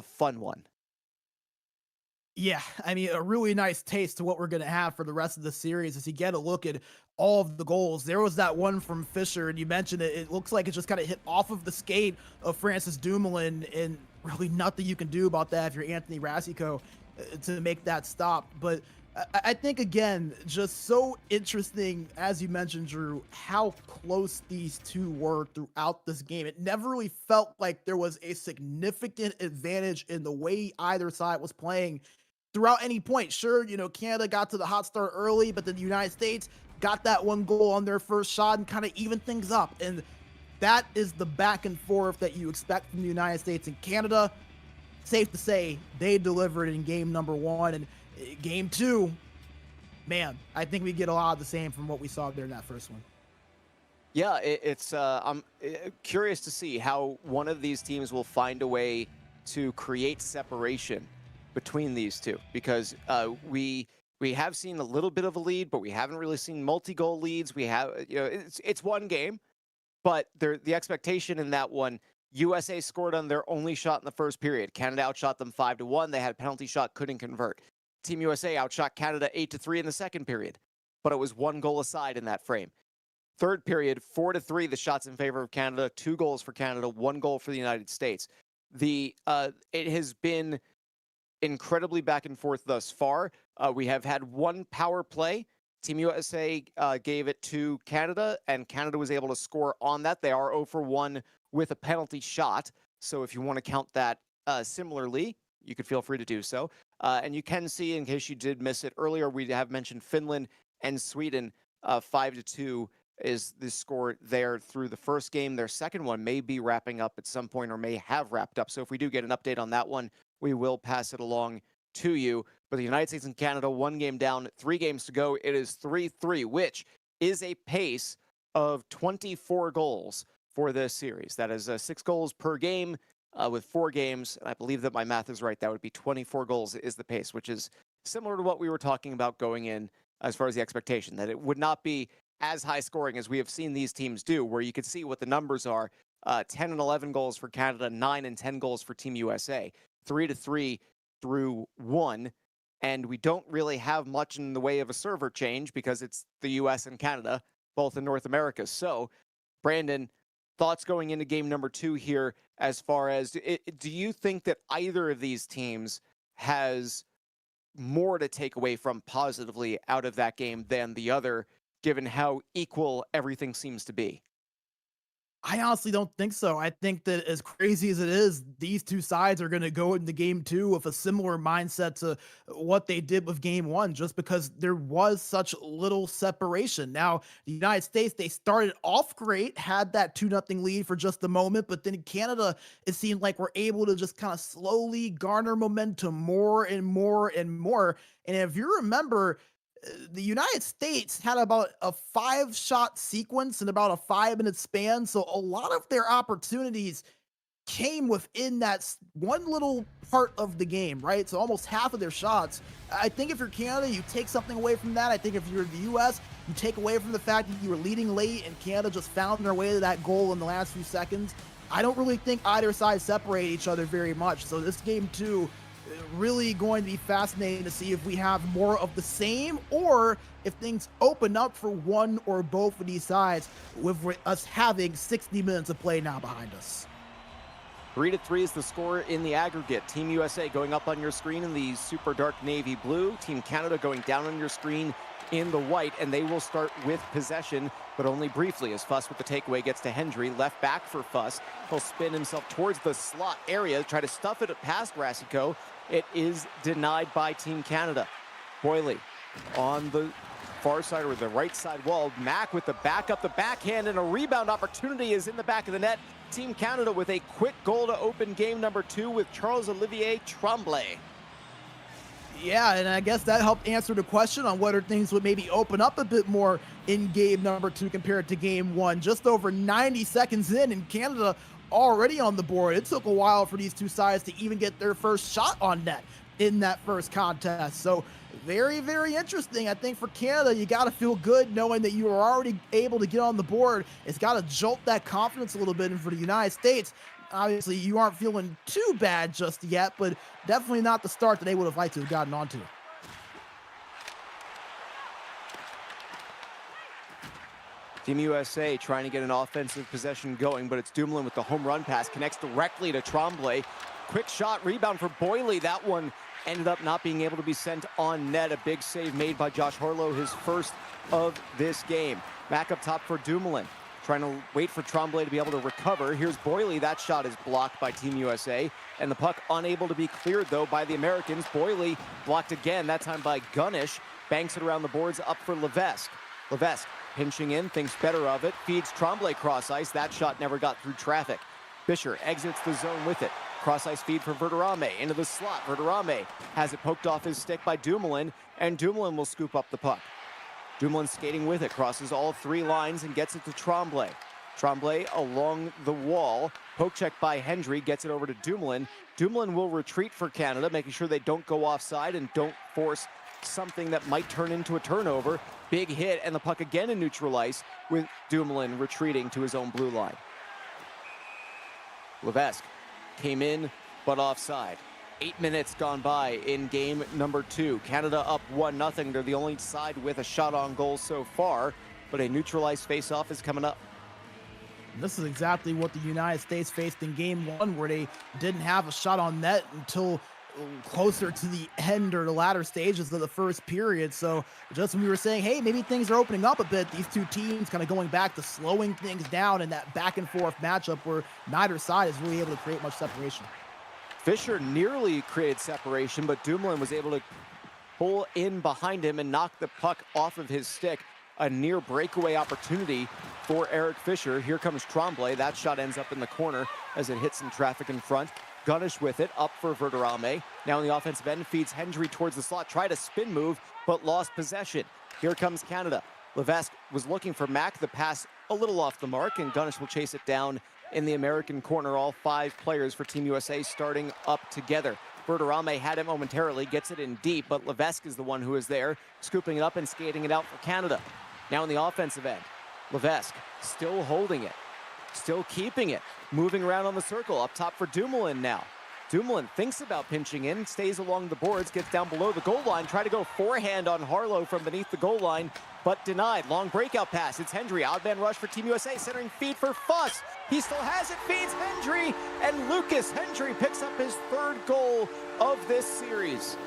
S1: fun one.
S2: Yeah, I mean, a really nice taste to what we're going to have for the rest of the series as you get a look at all of the goals. There was that one from Fisher, and you mentioned it. It looks like it just kind of hit off of the skate of Francis Dumoulin, and really nothing you can do about that if you're Anthony Rasico to make that stop. But I think, again, just so interesting, as you mentioned, Drew, how close these two were throughout this game. It never really felt like there was a significant advantage in the way either side was playing throughout any point. Sure, you know, Canada got to the hot start early, but then the United States got that 1 goal on their first shot and kind of evened things up. And that is the back and forth that you expect from the United States and Canada. Safe to say, they delivered in game number 1. And Game 2, man, I think we get a lot of the same from what we saw there in that first one.
S1: Yeah, I'm curious to see how one of these teams will find a way to create separation between these two, because we have seen a little bit of a lead, but we haven't really seen multi-goal leads. We have, it's one game, but the expectation in that one, USA scored on their only shot in the first period. Canada outshot them 5-1. They had a penalty shot, couldn't convert. Team USA outshot Canada 8-3 in the second period, but it was one goal aside in that frame. Third period, 4-3, the shots in favor of Canada, 2 goals for Canada, 1 goal for the United States. It has been incredibly back and forth thus far. We have had 1 power play. Team USA gave it to Canada, and Canada was able to score on that. They are 0-for-1 with a penalty shot. So if you want to count that similarly, you could feel free to do so. And you can see, in case you did miss it earlier, we have mentioned Finland and Sweden, 5-2 is the score there through the first game. Their second one may be wrapping up at some point, or may have wrapped up. So if we do get an update on that one, we will pass it along to you. But the United States and Canada, 1 game down, 3 games to go. It is 3-3, which is a pace of 24 goals for this series. That is 6 goals per game with 4 games. And I believe that my math is right. That would be 24 goals is the pace, which is similar to what we were talking about going in as far as the expectation, that it would not be as high scoring as we have seen these teams do, where you could see what the numbers are. 10 and 11 goals for Canada, 9 and 10 goals for Team USA, 3-3 through 1. And we don't really have much in the way of a server change because it's the US and Canada, both in North America. So, Brandon, thoughts going into game number 2 here, as far as, do you think that either of these teams has more to take away from positively out of that game than the other, given how equal everything seems to be?
S2: I honestly don't think so. I think that, as crazy as it is, these two sides are going to go into game 2 with a similar mindset to what they did with game 1, just because there was such little separation. Now, the United States, they started off great, had that 2-0 lead for just a moment, but then Canada, it seemed like we're able to just kind of slowly garner momentum more and more and more. And if you remember, the United States had about a 5-shot sequence in about a 5-minute span. So a lot of their opportunities came within that one little part of the game, right? So almost half of their shots. I think if you're Canada, you take something away from that. I think if you're the US, you take away from the fact that you were leading late and Canada just found their way to that goal in the last few seconds. I don't really think either side separate each other very much. So this game 2, really going to be fascinating to see if we have more of the same, or if things open up for one or both of these sides, with us having 60 minutes of play now behind us.
S1: 3-3 is the score in the aggregate. Team USA going up on your screen in the super dark navy blue. Team Canada going down on your screen in the white, and they will start with possession, but only briefly, as Fuss with the takeaway gets to Hendry. Left back for Fuss. He'll spin himself towards the slot area, try to stuff it past Rasico. It is denied by Team Canada. Boyley on the far side, or the right side wall. Mack with the back up, the backhand, and a rebound opportunity is in the back of the net. Team Canada with a quick goal to open game number 2 with Charles-Olivier Tremblay.
S2: Yeah, and I guess that helped answer the question on whether things would maybe open up a bit more in game number 2 compared to game 1. Just over 90 seconds in, and Canada already on the board. It took a while for these two sides to even get their first shot on net in that first contest. So very, very interesting. I think for Canada, you got to feel good knowing that you are already able to get on the board. It's got to jolt that confidence a little bit. And for the United States, obviously you aren't feeling too bad just yet, but definitely not the start that they would have liked to have gotten onto.
S1: Team USA trying to get an offensive possession going, but it's Dumoulin with the home run pass, connects directly to Tremblay. Quick shot, rebound for Boyley. That one ended up not being able to be sent on net. A big save made by Josh Horlow, his first of this game. Back up top for Dumoulin, trying to wait for Tremblay to be able to recover. Here's Boyley. That shot is blocked by Team USA, and the puck unable to be cleared, though, by the Americans. Boyley blocked again, that time by Gunnish. Banks it around the boards, up for Levesque. Levesque pinching in, thinks better of it, feeds Tremblay cross ice. That shot never got through traffic. Fisher exits the zone with it. Cross-ice feed for Verderame into the slot. Verderame has it poked off his stick by Dumoulin, and Dumoulin will scoop up the puck. Dumoulin skating with it, crosses all 3 lines and gets it to Tremblay. Tremblay along the wall, poke check by Hendry, gets it over to Dumoulin. Dumoulin will retreat for Canada, making sure they don't go offside and don't force something that might turn into a turnover. Big hit, and the puck again in neutral ice with Dumoulin retreating to his own blue line. Levesque came in, but offside. 8 minutes gone by in game number 2. Canada up 1-0. They're the only side with a shot on goal so far, but a neutral ice face-off is coming up.
S2: This is exactly what the United States faced in game 1, where they didn't have a shot on net until closer to the end or the latter stages of the first period. So just when we were saying, hey, maybe things are opening up a bit, these two teams kind of going back to slowing things down in that back and forth matchup where neither side is really able to create much separation.
S1: Fisher nearly created separation, but Dumoulin was able to pull in behind him and knock the puck off of his stick. A near breakaway opportunity for Eric Fisher. Here comes Tremblay. That shot ends up in the corner as it hits some traffic in front. Gunnish with it, up for Verderame. Now in the offensive end, feeds Hendry towards the slot. Tried a spin move, but lost possession. Here comes Canada. Levesque was looking for Mack. The pass a little off the mark, and Gunnish will chase it down in the American corner. All 5 players for Team USA starting up together. Verderame had it momentarily, gets it in deep, but Levesque is the one who is there, scooping it up and skating it out for Canada. Now in the offensive end, Levesque still holding it, still keeping it, moving around on the circle, up top for Dumoulin now. Dumoulin thinks about pinching in, stays along the boards, gets down below the goal line, try to go forehand on Harlow from beneath the goal line, but denied. Long breakout pass. It's Hendry. Odd man rush for Team USA. Centering feed for Fuss. He still has it. Feeds Hendry. And Lucas Hendry picks up his 3rd goal of this series.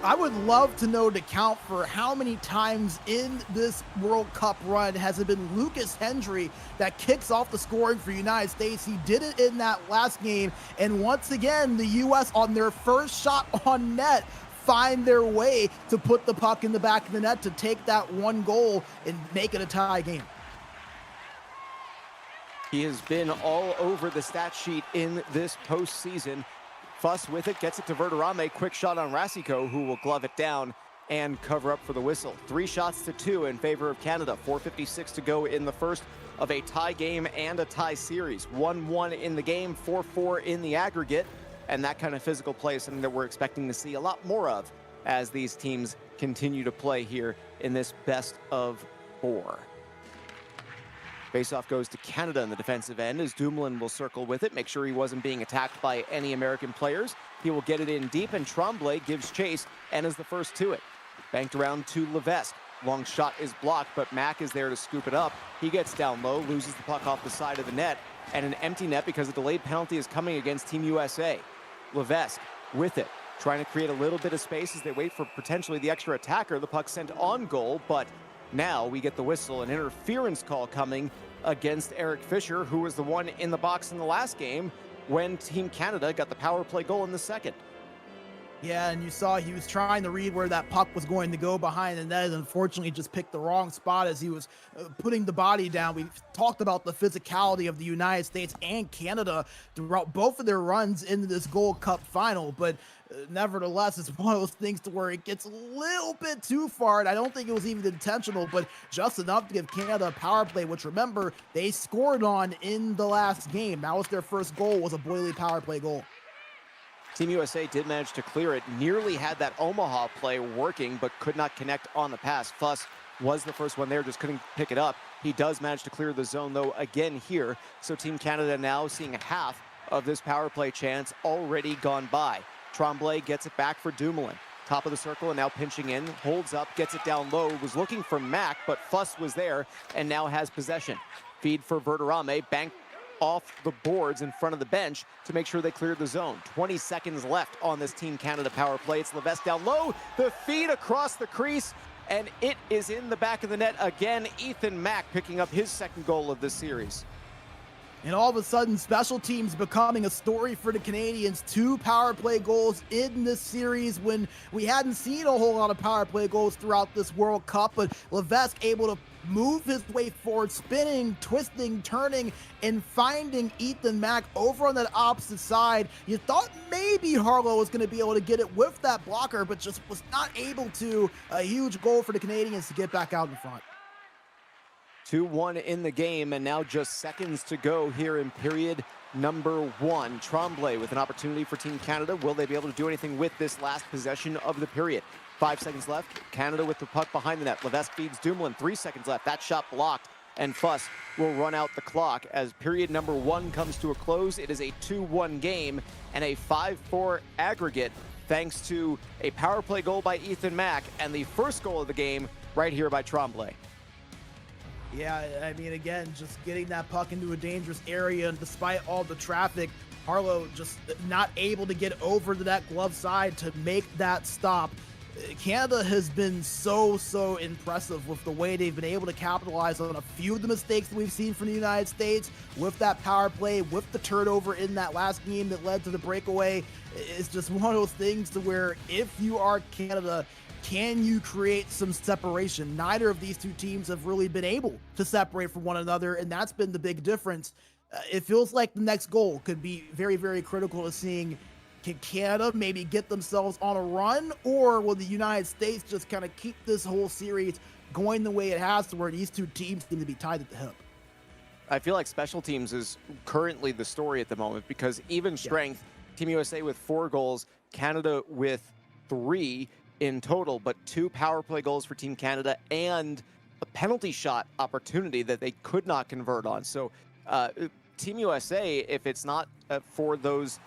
S2: I would love to know to count for how many times in this World Cup run has it been Lucas Hendry that kicks off the scoring for United States. He did it in that last game. And once again, the U.S. on their first shot on net find their way to put the puck in the back of the net to take that 1 goal and make it a tie game.
S1: He has been all over the stat sheet in this postseason. Fuss with it, gets it to Verderame. Quick shot on Rasico, who will glove it down and cover up for the whistle. 3 shots to 2 in favor of Canada. 4:56 to go in the first of a tie game and a tie series. 1-1 in the game, 4-4 in the aggregate. And that kind of physical play is something that we're expecting to see a lot more of as these teams continue to play here in this best of 4. Faceoff goes to Canada in the defensive end as Dumoulin will circle with it, make sure he wasn't being attacked by any American players. He will get it in deep, and Tremblay gives chase and is the first to it. Banked around to Levesque. Long shot is blocked, but Mack is there to scoop it up. He gets down low, loses the puck off the side of the net, and an empty net because a delayed penalty is coming against Team USA. Levesque with it, trying to create a little bit of space as they wait for potentially the extra attacker. The puck sent on goal, but now we get the whistle, an interference call coming against Eric Fisher, who was the one in the box in the last game when Team Canada got the power play goal in the second.
S2: Yeah, and you saw he was trying to read where that puck was going to go behind the net, and unfortunately just picked the wrong spot as he was putting the body down. We've talked about the physicality of the United States and Canada throughout both of their runs into this Gold Cup final, but nevertheless, it's one of those things to where it gets a little bit too far, and I don't think it was even intentional, but just enough to give Canada a power play, which, remember, they scored on in the last game. That was their first goal, was a Boyle power play goal.
S1: Team USA did manage to clear it, nearly had that Omaha play working, but could not connect on the pass. Fuss was the first one there, just couldn't pick it up. He does manage to clear the zone, though, again here. So Team Canada now seeing half of this power play chance already gone by. Tremblay gets it back for Dumoulin. Top of the circle and now pinching in, holds up, gets it down low, was looking for Mack, but Fuss was there and now has possession. Feed for Verderame, banked off the boards in front of the bench to make sure they cleared the zone. 20 seconds left on this Team Canada power play. It's Levesque down low, the feed across the crease, and it is in the back of the net again. Ethan Mack picking up his 2nd goal of this series.
S2: And all of a sudden, special teams becoming a story for the Canadians. 2 power play goals in this series when we hadn't seen a whole lot of power play goals throughout this World Cup, but Levesque able to move his way forward, spinning, twisting, turning, and finding Ethan Mack over on that opposite side. You thought maybe Harlow was going to be able to get it with that blocker, but just was not able to. A huge goal for the Canadians to get back out in front.
S1: 2-1 in the game, and now just seconds to go here in period number 1. Tremblay with an opportunity for Team Canada. Will they be able to do anything with this last possession of the period? 5 seconds left. Canada with the puck behind the net. Levesque feeds Dumoulin. 3 seconds left. That shot blocked, and Fuss will run out the clock as period number 1 comes to a close. It is a 2-1 game and a 5-4 aggregate thanks to a power play goal by Ethan Mack and the first goal of the game right here by Tremblay.
S2: Yeah, I mean, again, just getting that puck into a dangerous area, and despite all the traffic, Harlow just not able to get over to that glove side to make that stop. Canada has been so impressive with the way they've been able to capitalize on a few of the mistakes that we've seen from the United States with that power play, with the turnover in that last game that led to the breakaway. It's just one of those things to where if you are Canada, can you create some separation? Neither of these two teams have really been able to separate from one another, and that's been the big difference. It feels like the next goal could be very critical to seeing, can Canada maybe get themselves on a run, or will the United States just kind of keep this whole series going the way it has to where these two teams seem to be tied at the hip?
S1: I feel like special teams is currently the story at the moment because even strength, Team USA with 4 goals, Canada with 3 in total, but 2 power play goals for Team Canada and a penalty shot opportunity that they could not convert on. So Team USA, if it's not for those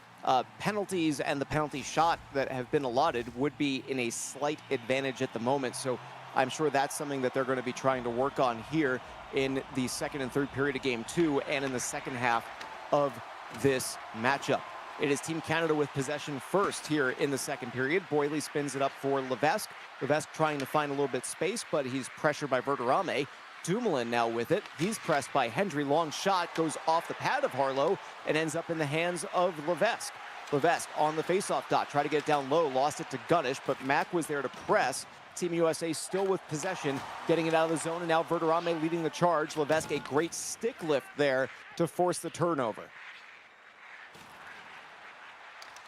S1: penalties and the penalty shot that have been allotted, would be in a slight advantage at the moment. So I'm sure that's something that they're going to be trying to work on here in the second and third period of game 2 and in the second half of this matchup. It is Team Canada with possession first here in the second period. Boyle spins it up for Levesque. Levesque trying to find a little bit space, but he's pressured by Verderame. Dumoulin now with it. He's pressed by Hendry. Long shot goes off the pad of Harlow and ends up in the hands of Levesque. Levesque on the faceoff dot. Try to get it down low. Lost it to Gunnish, but Mack was there to press. Team USA still with possession, getting it out of the zone, and now Verderame leading the charge. Levesque a great stick lift there to force the turnover.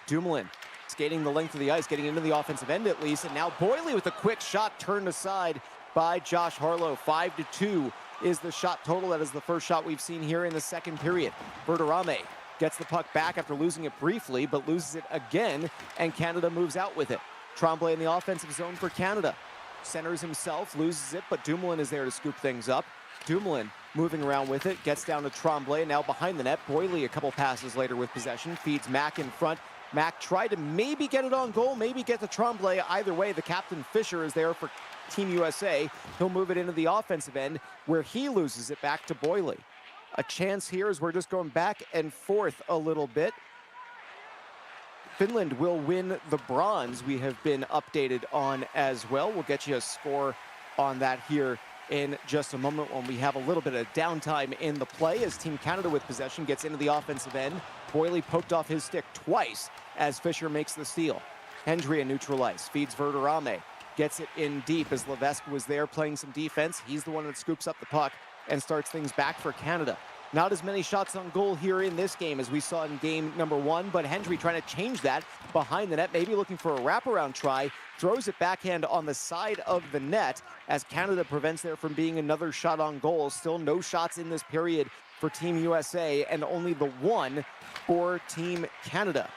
S1: Dumoulin skating the length of the ice, getting into the offensive end at least, and now Boyle with a quick shot turned aside by Josh Harlow. 5-2 is the shot total. That is the first shot we've seen here in the second period. Verderame gets the puck back after losing it briefly, but loses it again, and Canada moves out with it. Tremblay in the offensive zone for Canada. Centers himself, loses it, but Dumoulin is there to scoop things up. Dumoulin moving around with it, gets down to Tremblay, now behind the net. Boyle a couple passes later with possession, feeds Mack in front. Mack tried to maybe get it on goal, maybe get to Tremblay. Either way, the captain Fisher is there for Team USA. He'll move it into the offensive end where he loses it back to Boyle. A chance here as we're just going back and forth a little bit. Finland will win the bronze. We have been updated on as well. We'll get you a score on that here in just a moment when we have a little bit of downtime in the play as Team Canada with possession gets into the offensive end. Boyle poked off his stick twice as Fisher makes the steal. Hendry a neutral ice, feeds Verderame, gets it in deep as Levesque was there playing some defense. He's the one that scoops up the puck and starts things back for Canada. Not as many shots on goal here in this game as we saw in game number 1, but Hendry trying to change that behind the net, maybe looking for a wraparound try, throws it backhand on the side of the net as Canada prevents there from being another shot on goal. Still no shots in this period for Team USA and only the one for Team Canada.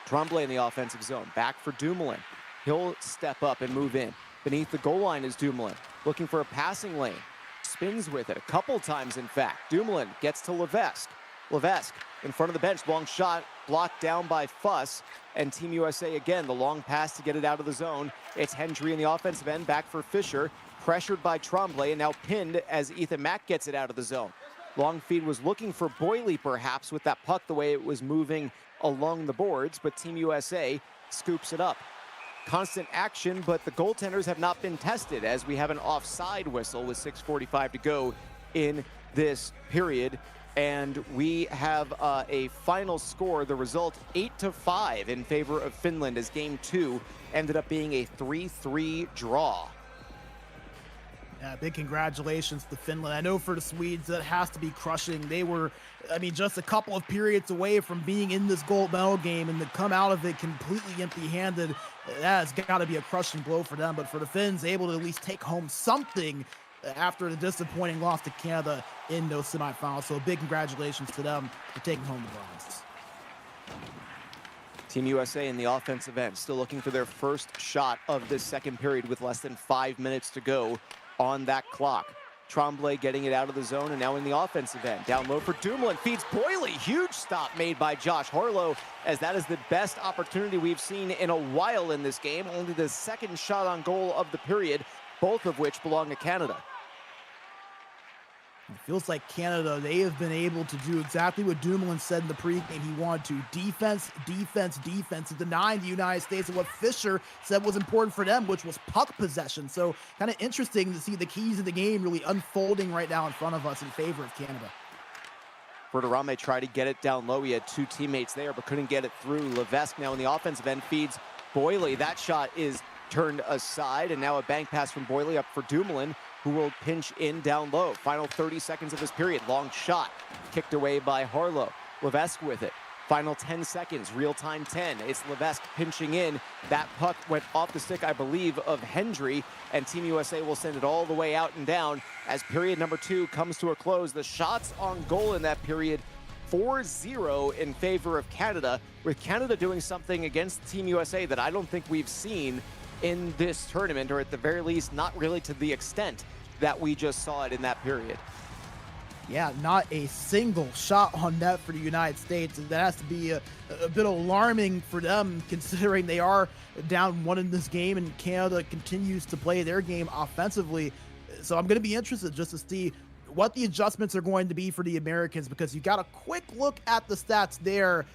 S1: Tremblay in the offensive zone, back for Dumoulin. He'll step up and move in. Beneath the goal line is Dumoulin, looking for a passing lane. Spins with it a couple times, in fact. Dumoulin gets to Levesque. Levesque in front of the bench, long shot, blocked down by Fuss. And Team USA again, the long pass to get it out of the zone. It's Hendry in the offensive end, back for Fisher. Pressured by Tremblay and now pinned as Ethan Mack gets it out of the zone. Long feed was looking for Boyle perhaps with that puck the way it was moving along the boards, but Team USA scoops it up. Constant action, but the goaltenders have not been tested as we have an offside whistle with 6:45 to go in this period. And we have a final score, the result 8-5 in favor of Finland as game 2 ended up being a 3-3 draw.
S2: Yeah, big congratulations to Finland. I know for the Swedes, that has to be crushing. They were, just a couple of periods away from being in this gold medal game, and to come out of it completely empty-handed, that has got to be a crushing blow for them. But for the Finns, able to at least take home something after the disappointing loss to Canada in those semifinals. So big congratulations to them for taking home the bronze.
S1: Team USA in the offensive end, still looking for their first shot of this second period with less than 5 minutes to go on that clock. Tremblay getting it out of the zone, and now in the offensive end. Down low for Dumoulin, feeds Boily. Huge stop made by Josh Harlow, as that is the best opportunity we've seen in a while in this game. Only the second shot on goal of the period, both of which belong to Canada.
S2: It feels like Canada, they have been able to do exactly what Dumoulin said in the pregame he wanted to. Defense, defense, defense, denying the United States of what Fischer said was important for them, which was puck possession. So kind of interesting to see the keys of the game really unfolding right now in front of us in favor of Canada.
S1: Verderame tried to get it down low. He had two teammates there, but couldn't get it through. Levesque now in the offensive end feeds Boily. That shot is turned aside, and now a bank pass from Boily up for Dumoulin, who will pinch in down low. Final 30 seconds of this period. Long shot kicked away by Harlow. Levesque with it. Final 10 seconds, real time 10. It's Levesque pinching in. That puck went off the stick, I believe, of Hendry, and Team USA will send it all the way out and down as period number 2 comes to a close. The shots on goal in that period, 4-0 in favor of Canada, with Canada doing something against Team USA that I don't think we've seen in this tournament, or at the very least, not really to the extent that we just saw it in that period.
S2: Yeah, not a single shot on net for the United States. And that has to be a bit alarming for them, considering they are down 1 in this game, and Canada continues to play their game offensively. So I'm going to be interested just to see what the adjustments are going to be for the Americans, because you got a quick look at the stats there,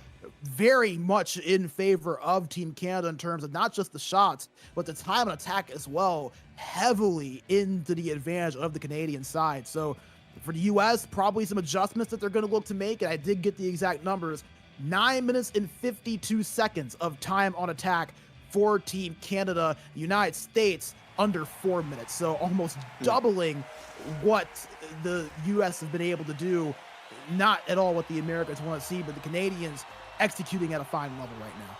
S2: very much in favor of Team Canada in terms of not just the shots, but the time on attack as well, heavily into the advantage of the Canadian side. So for the US, probably some adjustments that they're going to look to make, and I did get the exact numbers. 9 minutes and 52 seconds of time on attack for Team Canada. United States under 4 minutes, so almost doubling what the US have been able to do. Not at all what the Americans want to see, but the Canadians executing at a fine level right now.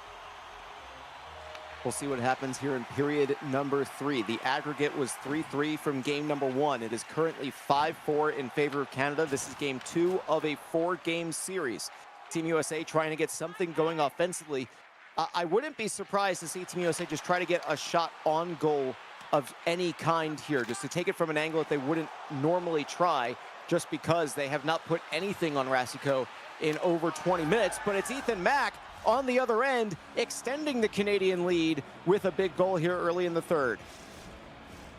S1: We'll see what happens here in period number 3. The aggregate was 3-3 from game number 1. It is currently 5-4 in favor of Canada. This is game 2 of a 4-game series. Team USA trying to get something going offensively. I wouldn't be surprised to see Team USA just try to get a shot on goal of any kind here, just to take it from an angle that they wouldn't normally try, just because they have not put anything on Rasico in over 20 minutes. But it's Ethan Mack on the other end, extending the Canadian lead with a big goal here early in the third.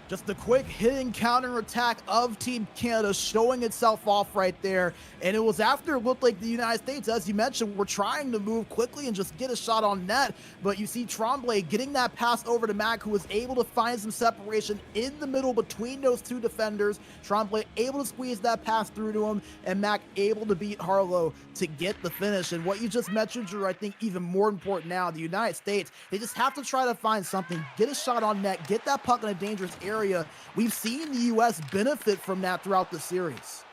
S2: Just the quick hitting counter attack of Team Canada showing itself off right there. And it was after it looked like the United States, as you mentioned, were trying to move quickly and just get a shot on net. But you see Tremblay getting that pass over to Mack, who was able to find some separation in the middle between those two defenders. Tremblay able to squeeze that pass through to him, and Mack able to beat Harlow to get the finish. And what you just mentioned, Drew, I think even more important now, the United States, they just have to try to find something, get a shot on net, get that puck in a dangerous area. We've seen the U.S. benefit from that throughout the series.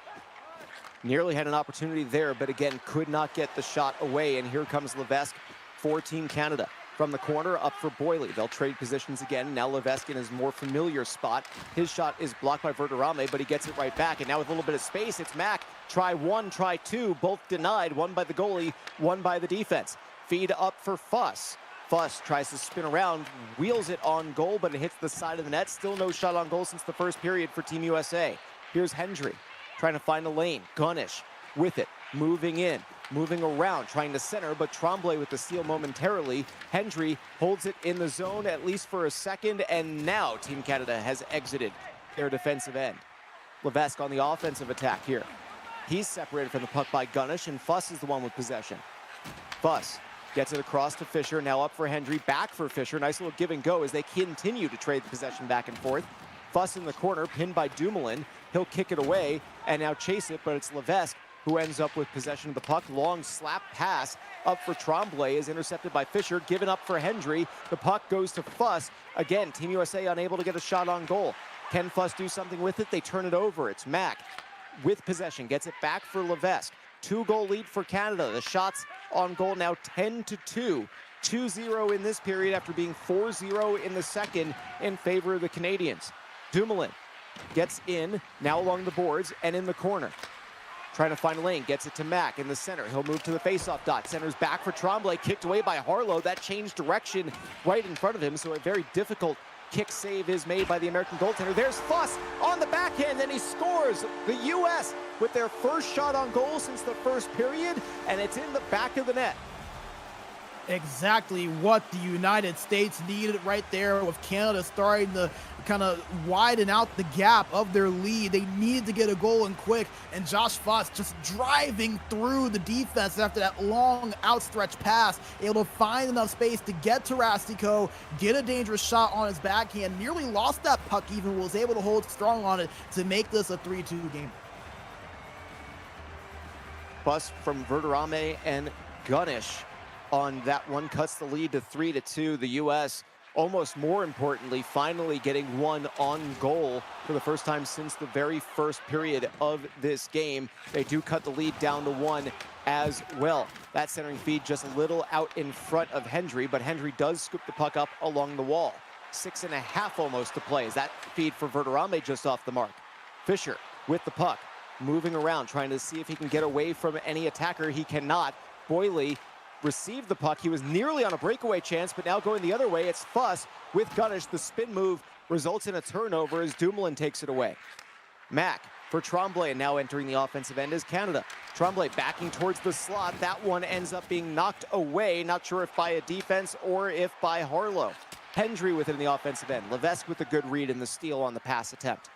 S1: Nearly had an opportunity there, but again, could not get the shot away. And here comes Levesque for Team Canada. From the corner, up for Boily. They'll trade positions again. Now Levesque in his more familiar spot. His shot is blocked by Verderame, but he gets it right back. And now with a little bit of space, it's Mack. Try one, try two, both denied. One by the goalie, one by the defense. Feed up for Fuss. Fuss tries to spin around, wheels it on goal, but it hits the side of the net. Still no shot on goal since the first period for Team USA. Here's Hendry trying to find a lane. Gunish with it, moving in, moving around, trying to center, but Tremblay with the steal momentarily. Hendry holds it in the zone at least for a second, and now Team Canada has exited their defensive end. Levesque on the offensive attack here. He's separated from the puck by Gunish, and Fuss is the one with possession. Fuss gets it across to Fischer, now up for Hendry, back for Fischer. Nice little give and go as they continue to trade the possession back and forth. Fuss in the corner, pinned by Dumoulin. He'll kick it away and now chase it, but it's Levesque who ends up with possession of the puck. Long slap pass up for Tremblay is intercepted by Fischer, given up for Hendry. The puck goes to Fuss. Again, Team USA unable to get a shot on goal. Can Fuss do something with it? They turn it over. It's Mac with possession, gets it back for Levesque. 2-goal lead for Canada. The shots on goal now 10-2. 2-0 in this period after being 4-0 in the second in favor of the Canadians. Dumoulin gets in, now along the boards and in the corner. Trying to find a lane, gets it to Mac in the center. He'll move to the faceoff dot. Center's back for Tremblay, kicked away by Harlow. That changed direction right in front of him, so a very difficult kick save is made by the American goaltender. There's Fuss on the backhand, and he scores. The U.S. with their first shot on goal since the first period, and it's in the back of the net.
S2: Exactly what the United States needed right there, with Canada starting to kind of widen out the gap of their lead. They needed to get a goal in quick, and Josh Fuss just driving through the defense after that long outstretched pass, able to find enough space to get to Rastico, get a dangerous shot on his backhand, nearly lost that puck even, was able to hold strong on it to make this a 3-2 game.
S1: Fuss from Verderame and Gunish on that one cuts the lead to 3-2. The U.S. almost more importantly finally getting one on goal for the first time since the very first period of this game. They do cut the lead down to 1 as well. That centering feed just a little out in front of Hendry, but Hendry does scoop the puck up along the wall. 6.5 almost to play. Is that feed for Verderame just off the mark? Fisher with the puck, moving around, trying to see if he can get away from any attacker. He cannot. Boyley received the puck. He was nearly on a breakaway chance, but now going the other way, it's Fuss with Gunish. The spin move results in a turnover as Dumoulin takes it away. Mac for Tremblay, and now entering the offensive end is Canada. Tremblay backing towards the slot. That one ends up being knocked away. Not sure if by a defense or if by Harlow. Hendry with it in the offensive end. Levesque with a good read in the steal on the pass attempt.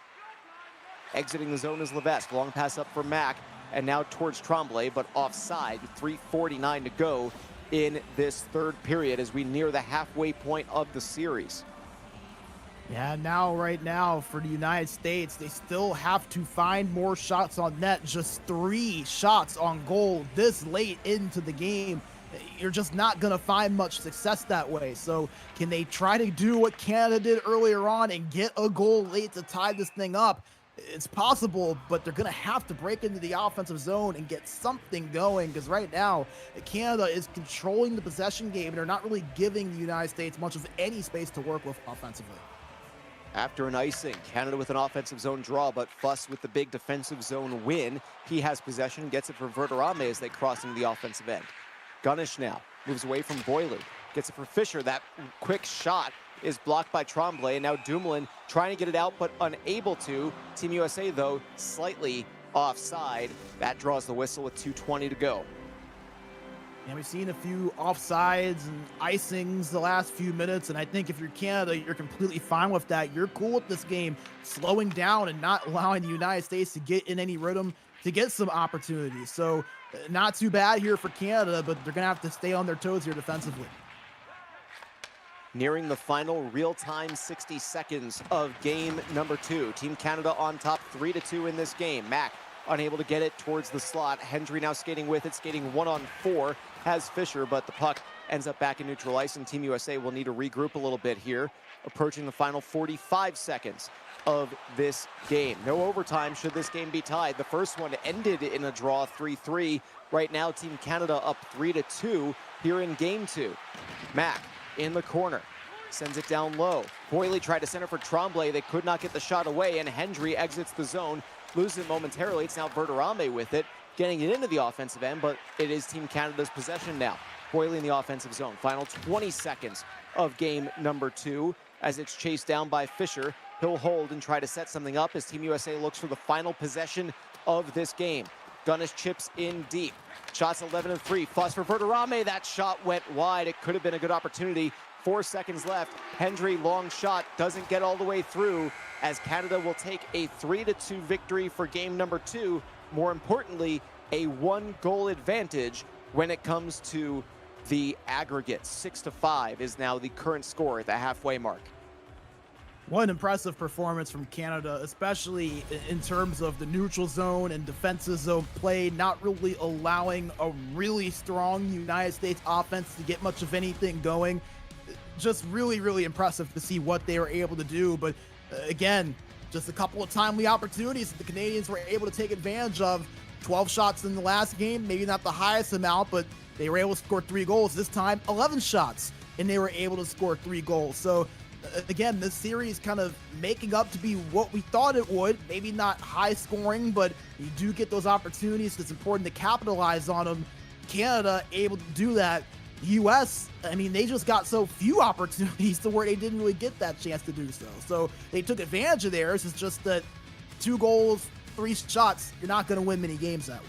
S1: Exiting the zone is Levesque. Long pass up for Mac. And now towards Tremblay, but offside. 3:49 to go in this third period as we near the halfway point of the series.
S2: Yeah, right now for the United States, they still have to find more shots on net. Just 3 shots on goal this late into the game. You're just not going to find much success that way. So can they try to do what Canada did earlier on and get a goal late to tie this thing up? It's possible, but they're going to have to break into the offensive zone and get something going, because right now Canada is controlling the possession game and they're not really giving the United States much of any space to work with offensively.
S1: After an icing, Canada with an offensive zone draw, but Fuss with the big defensive zone win. He has possession, gets it for Verderame as they cross into the offensive end. Gunish now moves away from Boyley, gets it for Fisher. That quick shot is blocked by Tremblay, and now Dumoulin trying to get it out but unable to. Team USA, though, slightly offside. That draws the whistle with 2:20 to go.
S2: And we've seen a few offsides and icings the last few minutes, and I think if you're Canada, you're completely fine with that. You're cool with this game slowing down and not allowing the United States to get in any rhythm to get some opportunities. So not too bad here for Canada, but they're going to have to stay on their toes here defensively.
S1: Nearing the final real-time 60 seconds of game number 2. Team Canada on top 3-2 in this game. Mac unable to get it towards the slot. Hendry now skating with it, skating 1-on-4, has Fisher, but the puck ends up back in neutral ice, and Team USA will need to regroup a little bit here, approaching the final 45 seconds of this game. No overtime should this game be tied. The first one ended in a draw 3-3. Right now, Team Canada up 3-2 here in game 2. Mac in the corner, sends it down low. Boyley tried to center for Tremblay. They could not get the shot away, and Hendry exits the zone, loses it momentarily. It's now Verderame with it, getting it into the offensive end, but it is Team Canada's possession now. Boyley in the offensive zone. Final 20 seconds of game number 2 as it's chased down by Fisher. He'll hold and try to set something up as Team USA looks for the final possession of this game. Gunish chips in deep. Shots 11-3. Fuss for Verderame. That shot went wide. It could have been a good opportunity. 4 seconds left. Hendry, long shot, doesn't get all the way through as Canada will take a 3-2 victory for game number 2. More importantly, a 1-goal advantage when it comes to the aggregate. 6-5 is now the current score at the halfway mark.
S2: What an impressive performance from Canada, especially in terms of the neutral zone and defensive zone play, not really allowing a really strong United States offense to get much of anything going. Just really, really impressive to see what they were able to do. But again, just a couple of timely opportunities that the Canadians were able to take advantage of. 12 shots in the last game, maybe not the highest amount, but they were able to score 3 goals. This time, 11 shots, and they were able to score 3 goals. So again, this series kind of making up to be what we thought it would. Maybe not high scoring, but you do get those opportunities. It's important to capitalize on them. Canada able to do that. US, I mean, they just got so few opportunities to where they didn't really get that chance to do so. So they took advantage of theirs. It's just that 2 goals, 3 shots, you're not going to win many games that way.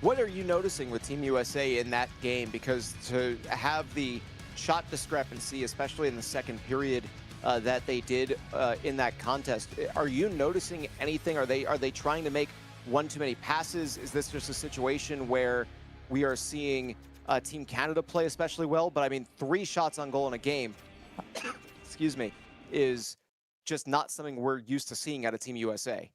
S1: What are you noticing with Team USA in that game? Because to have the shot discrepancy, especially in the second period, that they did in that contest, are you noticing anything? Are they trying to make one too many passes? Is this just a situation where we are seeing Team Canada play especially well? But I mean, 3 shots on goal in a game, excuse me, is just not something we're used to seeing out of Team USA.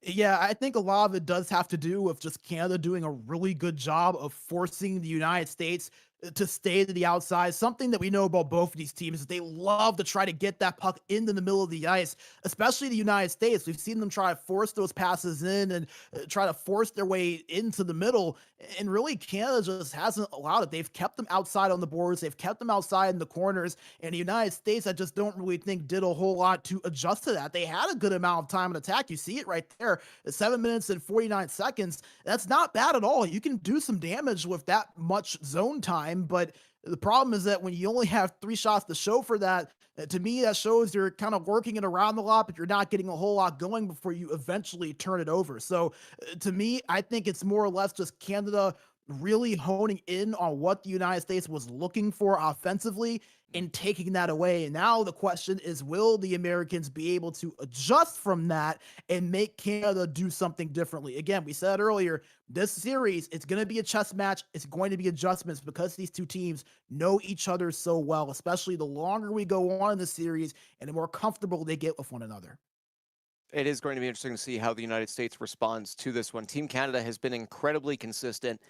S2: Yeah, I think a lot of it does have to do with just Canada doing a really good job of forcing the United States to stay to the outside. Something that we know about both of these teams is they love to try to get that puck into the middle of the ice, especially the United States. We've seen them try to force those passes in and try to force their way into the middle. And really, Canada just hasn't allowed it. They've kept them outside on the boards. They've kept them outside in the corners. And the United States, I just don't really think did a whole lot to adjust to that. They had a good amount of time in attack. You see it right there. 7 minutes and 49 seconds. That's not bad at all. You can do some damage with that much zone time. But the problem is that when you only have 3 shots to show for that, to me, that shows you're kind of working it around a lot, but you're not getting a whole lot going before you eventually turn it over. So to me, I think it's more or less just Canada really honing in on what the United States was looking for offensively and taking that away. And now the question is, will the Americans be able to adjust from that and make Canada do something differently? Again, we said earlier, this series, it's going to be a chess match. It's going to be adjustments because these two teams know each other so well, especially the longer we go on in the series and the more comfortable they get with one another.
S1: It is going to be interesting to see how the United States responds to this one. Team Canada has been incredibly consistent,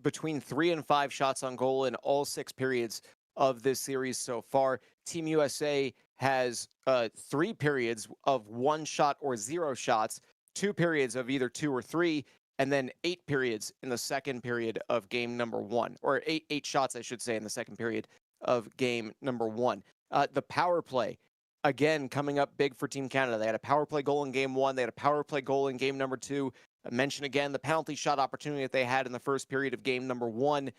S1: between 3 and 5 shots on goal in all 6 periods of this series so far. Team USA has 3 periods of 1 shot or 0 shots, 2 periods of either 2 or 3, and then 8 periods in the second period of game number 1, or 8 shots, I should say, in the second period of game number 1. The power play, again, coming up big for Team Canada. They had a power play goal in game 1. They had a power play goal in game number 2. I mentioned again the penalty shot opportunity that they had in the first period of game number 1.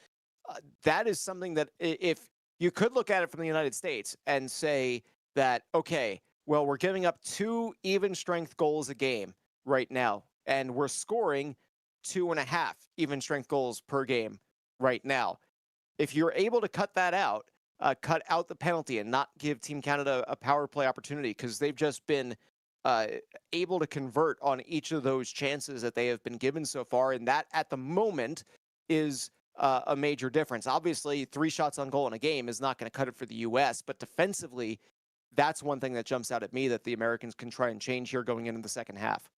S1: That is something that, if you could look at it from the United States and say that, okay, well, we're giving up 2 even strength goals a game right now, and we're scoring 2.5 even strength goals per game right now. If you're able to cut that out, cut out the penalty and not give Team Canada a power play opportunity, because they've just been able to convert on each of those chances that they have been given so far. And that at the moment is a major difference. Obviously, 3 shots on goal in a game is not going to cut it for the US, but defensively, that's one thing that jumps out at me that the Americans can try and change here going into the second half.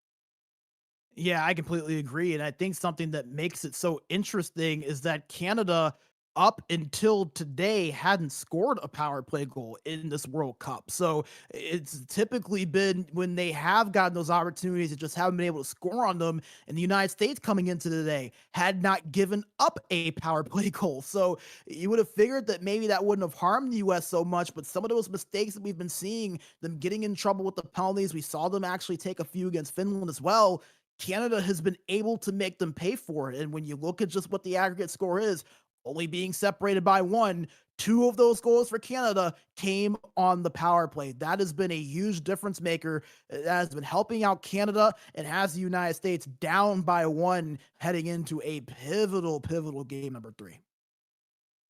S2: Yeah, I completely agree. And I think something that makes it so interesting is that Canada, up until today, hadn't scored a power play goal in this World Cup. So it's typically been when they have gotten those opportunities, they just haven't been able to score on them. And the United States coming into today had not given up a power play goal. So you would have figured that maybe that wouldn't have harmed the US so much. But some of those mistakes that we've been seeing, them getting in trouble with the penalties, we saw them actually take a few against Finland as well. Canada has been able to make them pay for it. And when you look at just what the aggregate score is, only being separated by 1, 2 of those goals for Canada came on the power play. That has been a huge difference maker. That has been helping out Canada and has the United States down by 1 heading into a pivotal game number 3.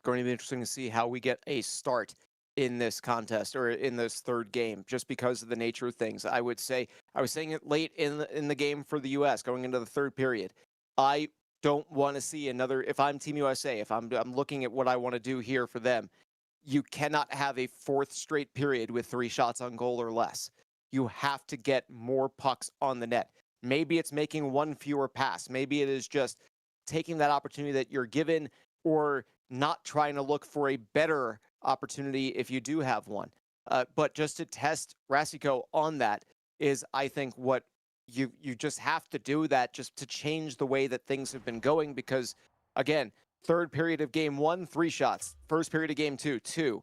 S1: Going to be interesting to see how we get a start in this contest, or in this third game, just because of the nature of things. I would say, I was saying it late in the game for the US going into the third period. I don't want to see another, if I'm Team USA, if I'm looking at what I want to do here for them, you cannot have a 4th straight period with 3 shots on goal or less. You have to get more pucks on the net. Maybe it's making 1 fewer pass. Maybe it is just taking that opportunity that you're given, or not trying to look for a better opportunity if you do have one. But just to test Rasiko on that is, I think, what you just have to do that just to change the way that things have been going. Because, again, third period of game 1, 3 shots. First period of game 2, 2.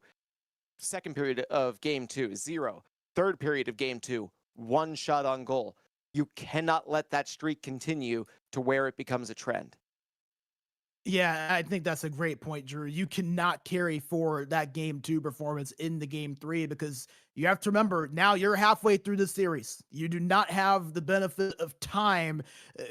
S1: Second period of game 2, 0. Third period of game 2, 1 shot on goal. You cannot let that streak continue to where it becomes a trend.
S2: Yeah, I think that's a great point, Drew. You cannot carry forward that game 2 performance into game 3, because you have to remember, now you're halfway through the series. You do not have the benefit of time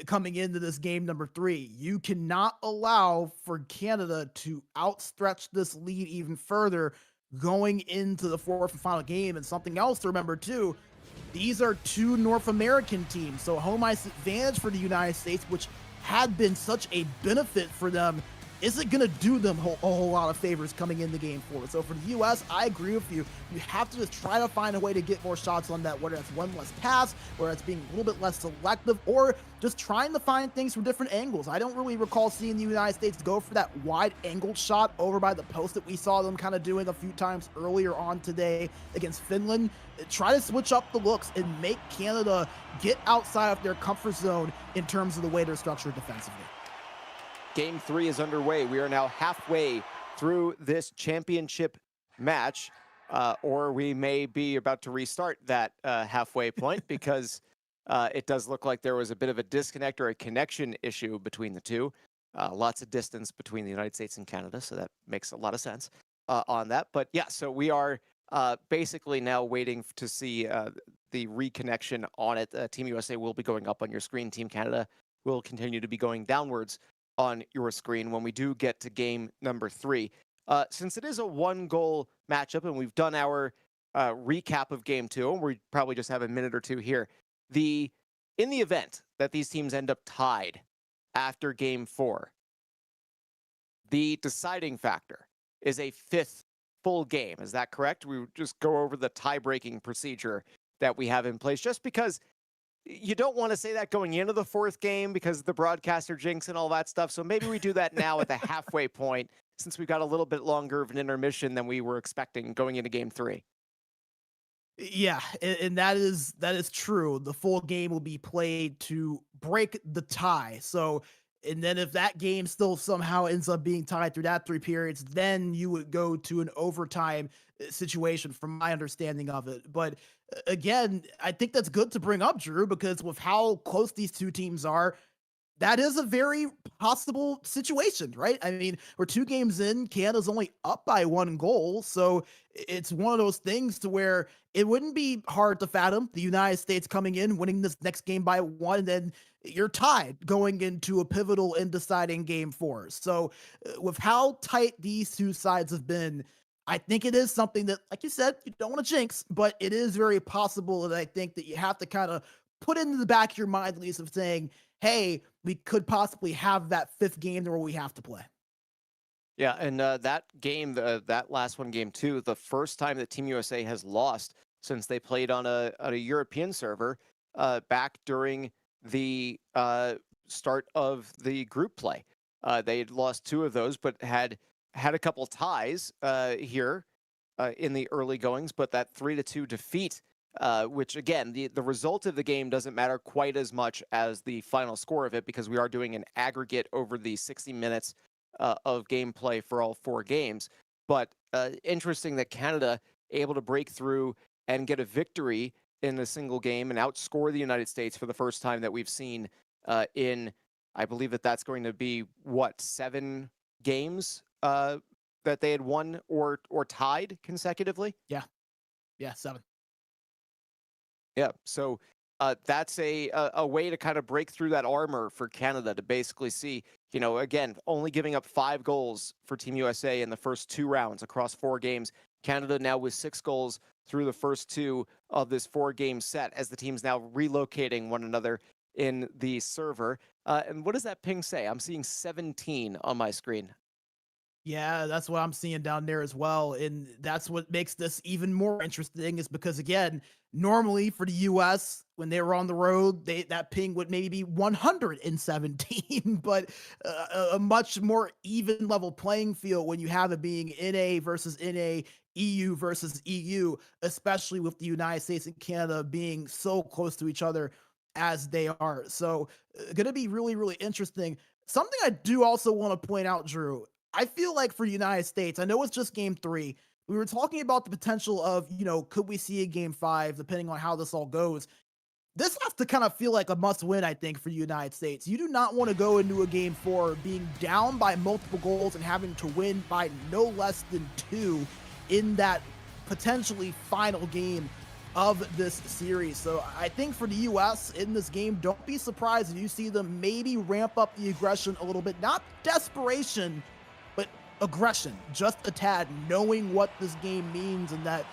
S2: coming into this game number 3. You cannot allow for Canada to outstretch this lead even further going into the fourth and final game. And something else to remember too, these are 2 North American teams, so home ice advantage for the United States, which had been such a benefit for them, isn't going to do them a whole lot of favors coming into game 4. So for the U.S., I agree with you. You have to just try to find a way to get more shots on net, whether that's one less pass, whether it's being a little bit less selective, or just trying to find things from different angles. I don't really recall seeing the United States go for that wide angled shot over by the post that we saw them kind of doing a few times earlier on today against Finland. Try to switch up the looks and make Canada get outside of their comfort zone in terms of the way they're structured defensively.
S1: Game 3 is underway. We are now halfway through this championship match, or we may be about to restart that halfway point because it does look like there was a bit of a disconnect or a connection issue between the two. Lots of distance between the United States and Canada, so that makes a lot of sense on that. But yeah, so we are basically now waiting to see the reconnection on it. Team USA will be going up on your screen. Team Canada will continue to be going downwards on your screen when we do get to game number 3. Since it is a 1-goal matchup, and we've done our recap of game 2, and we probably just have a minute or two here. In the event that these teams end up tied after game 4, the deciding factor is a 5th full game. Is that correct? We would just go over the tie-breaking procedure that we have in place, just because you don't want to say that going into the 4th game because the broadcaster jinx and all that stuff. So maybe we do that now at the halfway point, since we've got a little bit longer of an intermission than we were expecting going into game 3.
S2: Yeah, and that is true. The full game will be played to break the tie. So, and then if that game still somehow ends up being tied through that 3 periods, then you would go to an overtime situation from my understanding of it. But again, I think that's good to bring up, Drew, because with how close these 2 teams are, that is a very possible situation, right? I mean, we're 2 games in, Canada's only up by 1 goal. So it's one of those things to where it wouldn't be hard to fathom the United States coming in, winning this next game by 1, and then you're tied going into a pivotal and deciding game 4. So with how tight these 2 sides have been, I think it is something that, like you said, you don't want to jinx, but it is very possible that I think that you have to kind of put into the back of your mind, at least, of saying, hey, we could possibly have that 5th game where we have to play.
S1: Yeah, and that game, that last one, game 2, the first time that Team USA has lost since they played on a European server back during the start of the group play. They had lost 2 of those, but had a couple ties here in the early goings, but that 3-2 defeat, which again, the result of the game doesn't matter quite as much as the final score of it, because we are doing an aggregate over the 60 minutes of gameplay for all 4 games. But interesting that Canada able to break through and get a victory in a single game and outscore the United States for the first time that we've seen in, I believe that's going to be, 7 games that they had won or tied consecutively?
S2: Yeah, 7.
S1: Yeah, so that's a way to kind of break through that armor for Canada, to basically see, again, only giving up 5 goals for Team USA in the first 2 rounds across 4 games. Canada now with 6 goals through the first 2 of this 4-game set, as the team's now relocating one another in the server. And what does that ping say? I'm seeing 17 on my screen.
S2: Yeah, that's what I'm seeing down there as well. And that's what makes this even more interesting, is because, again, normally for the US, when they were on the road, that ping would maybe be 117, but a much more even level playing field when you have it being NA versus NA EU versus EU, especially with the United States and Canada being so close to each other as they are. So, going to be really, really interesting. Something I do also want to point out, Drew, I feel like for the United States, I know it's just game 3. We were talking about the potential of, could we see a game 5, depending on how this all goes. This has to kind of feel like a must win, I think, for the United States. You do not want to go into a game 4 being down by multiple goals and having to win by no less than 2 in that potentially final game of this series. So I think for the US in this game, don't be surprised if you see them maybe ramp up the aggression a little bit. Not desperation, but aggression, just a tad, knowing what this game means, and that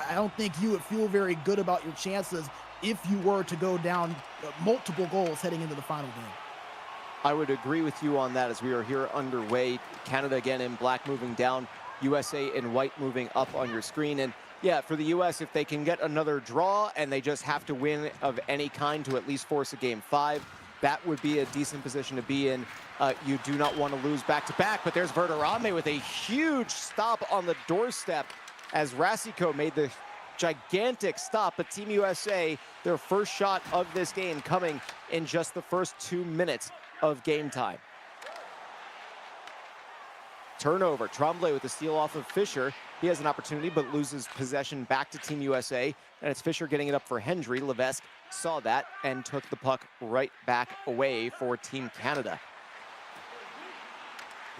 S2: I don't think you would feel very good about your chances if you were to go down multiple goals heading into the final game.
S1: I would agree with you on that as we are here underway. Canada again in black moving down, USA in white moving up on your screen. And yeah, for the US, if they can get another draw and they just have to win of any kind to at least force a game 5, that would be a decent position to be in. You do not want to lose back-to-back, but there's Verderame with a huge stop on the doorstep as Rasico made the gigantic stop, but Team USA, their first shot of this game coming in just the first 2 minutes of game time. Turnover, Tremblay with the steal off of Fisher. He has an opportunity, but loses possession back to Team USA, and it's Fisher getting it up for Hendry. Levesque saw that and took the puck right back away for Team Canada.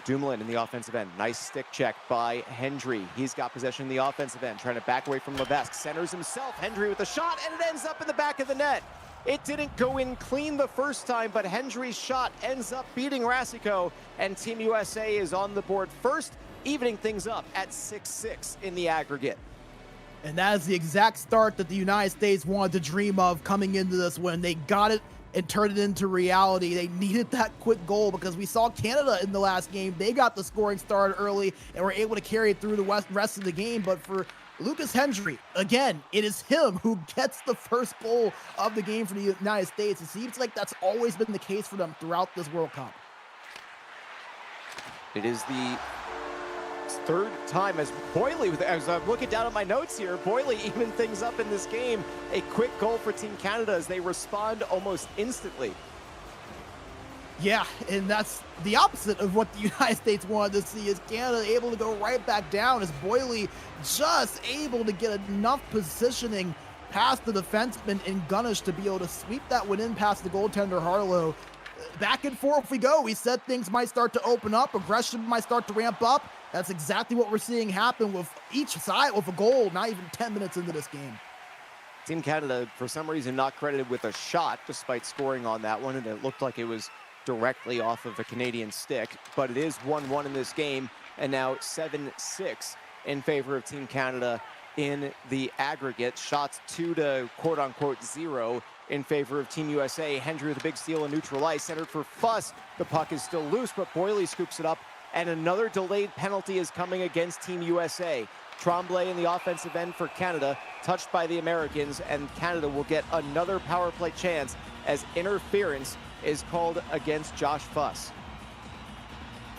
S1: Dumoulin in the offensive end. Nice stick check by Hendry. He's got possession in the offensive end, trying to back away from Levesque. Centers himself. Hendry with a shot, and it ends up in the back of the net. It didn't go in clean the first time, but Hendry's shot ends up beating Rasico, and Team USA is on the board first, evening things up at 6-6 in the aggregate.
S2: And that is the exact start that the United States wanted to dream of coming into this when they got it and turned it into reality. They needed that quick goal because we saw Canada in the last game. They got the scoring started early and were able to carry it through the rest of the game. But for Lucas Hendry, again, it is him who gets the first goal of the game for the United States. It seems like that's always been the case for them throughout this World Cup.
S1: It is the third time as Boyley, as I'm looking down at my notes here, Boyley even things up in this game. A quick goal for Team Canada as they respond almost instantly.
S2: Yeah, and that's the opposite of what the United States wanted to see, is Canada able to go right back down as Boyley just able to get enough positioning past the defenseman in Gunnish to be able to sweep that one in past the goaltender Harlow. Back and forth we go. We said things might start to open up, aggression might start to ramp up. That's exactly what we're seeing happen with each side with a goal, not even 10 minutes into this game.
S1: Team Canada, for some reason, not credited with a shot despite scoring on that one, and it looked like it was directly off of a Canadian stick, but it is 1-1 in this game, and now 7-6 in favor of Team Canada in the aggregate. Shots 2 to quote-unquote 0 in favor of Team USA. Hendry with a big steal in neutral ice, centered for Fuss. The puck is still loose, but Boyley scoops it up, and another delayed penalty is coming against Team USA. Tremblay in the offensive end for Canada, touched by the Americans, and Canada will get another power play chance as interference is called against Josh Fuss.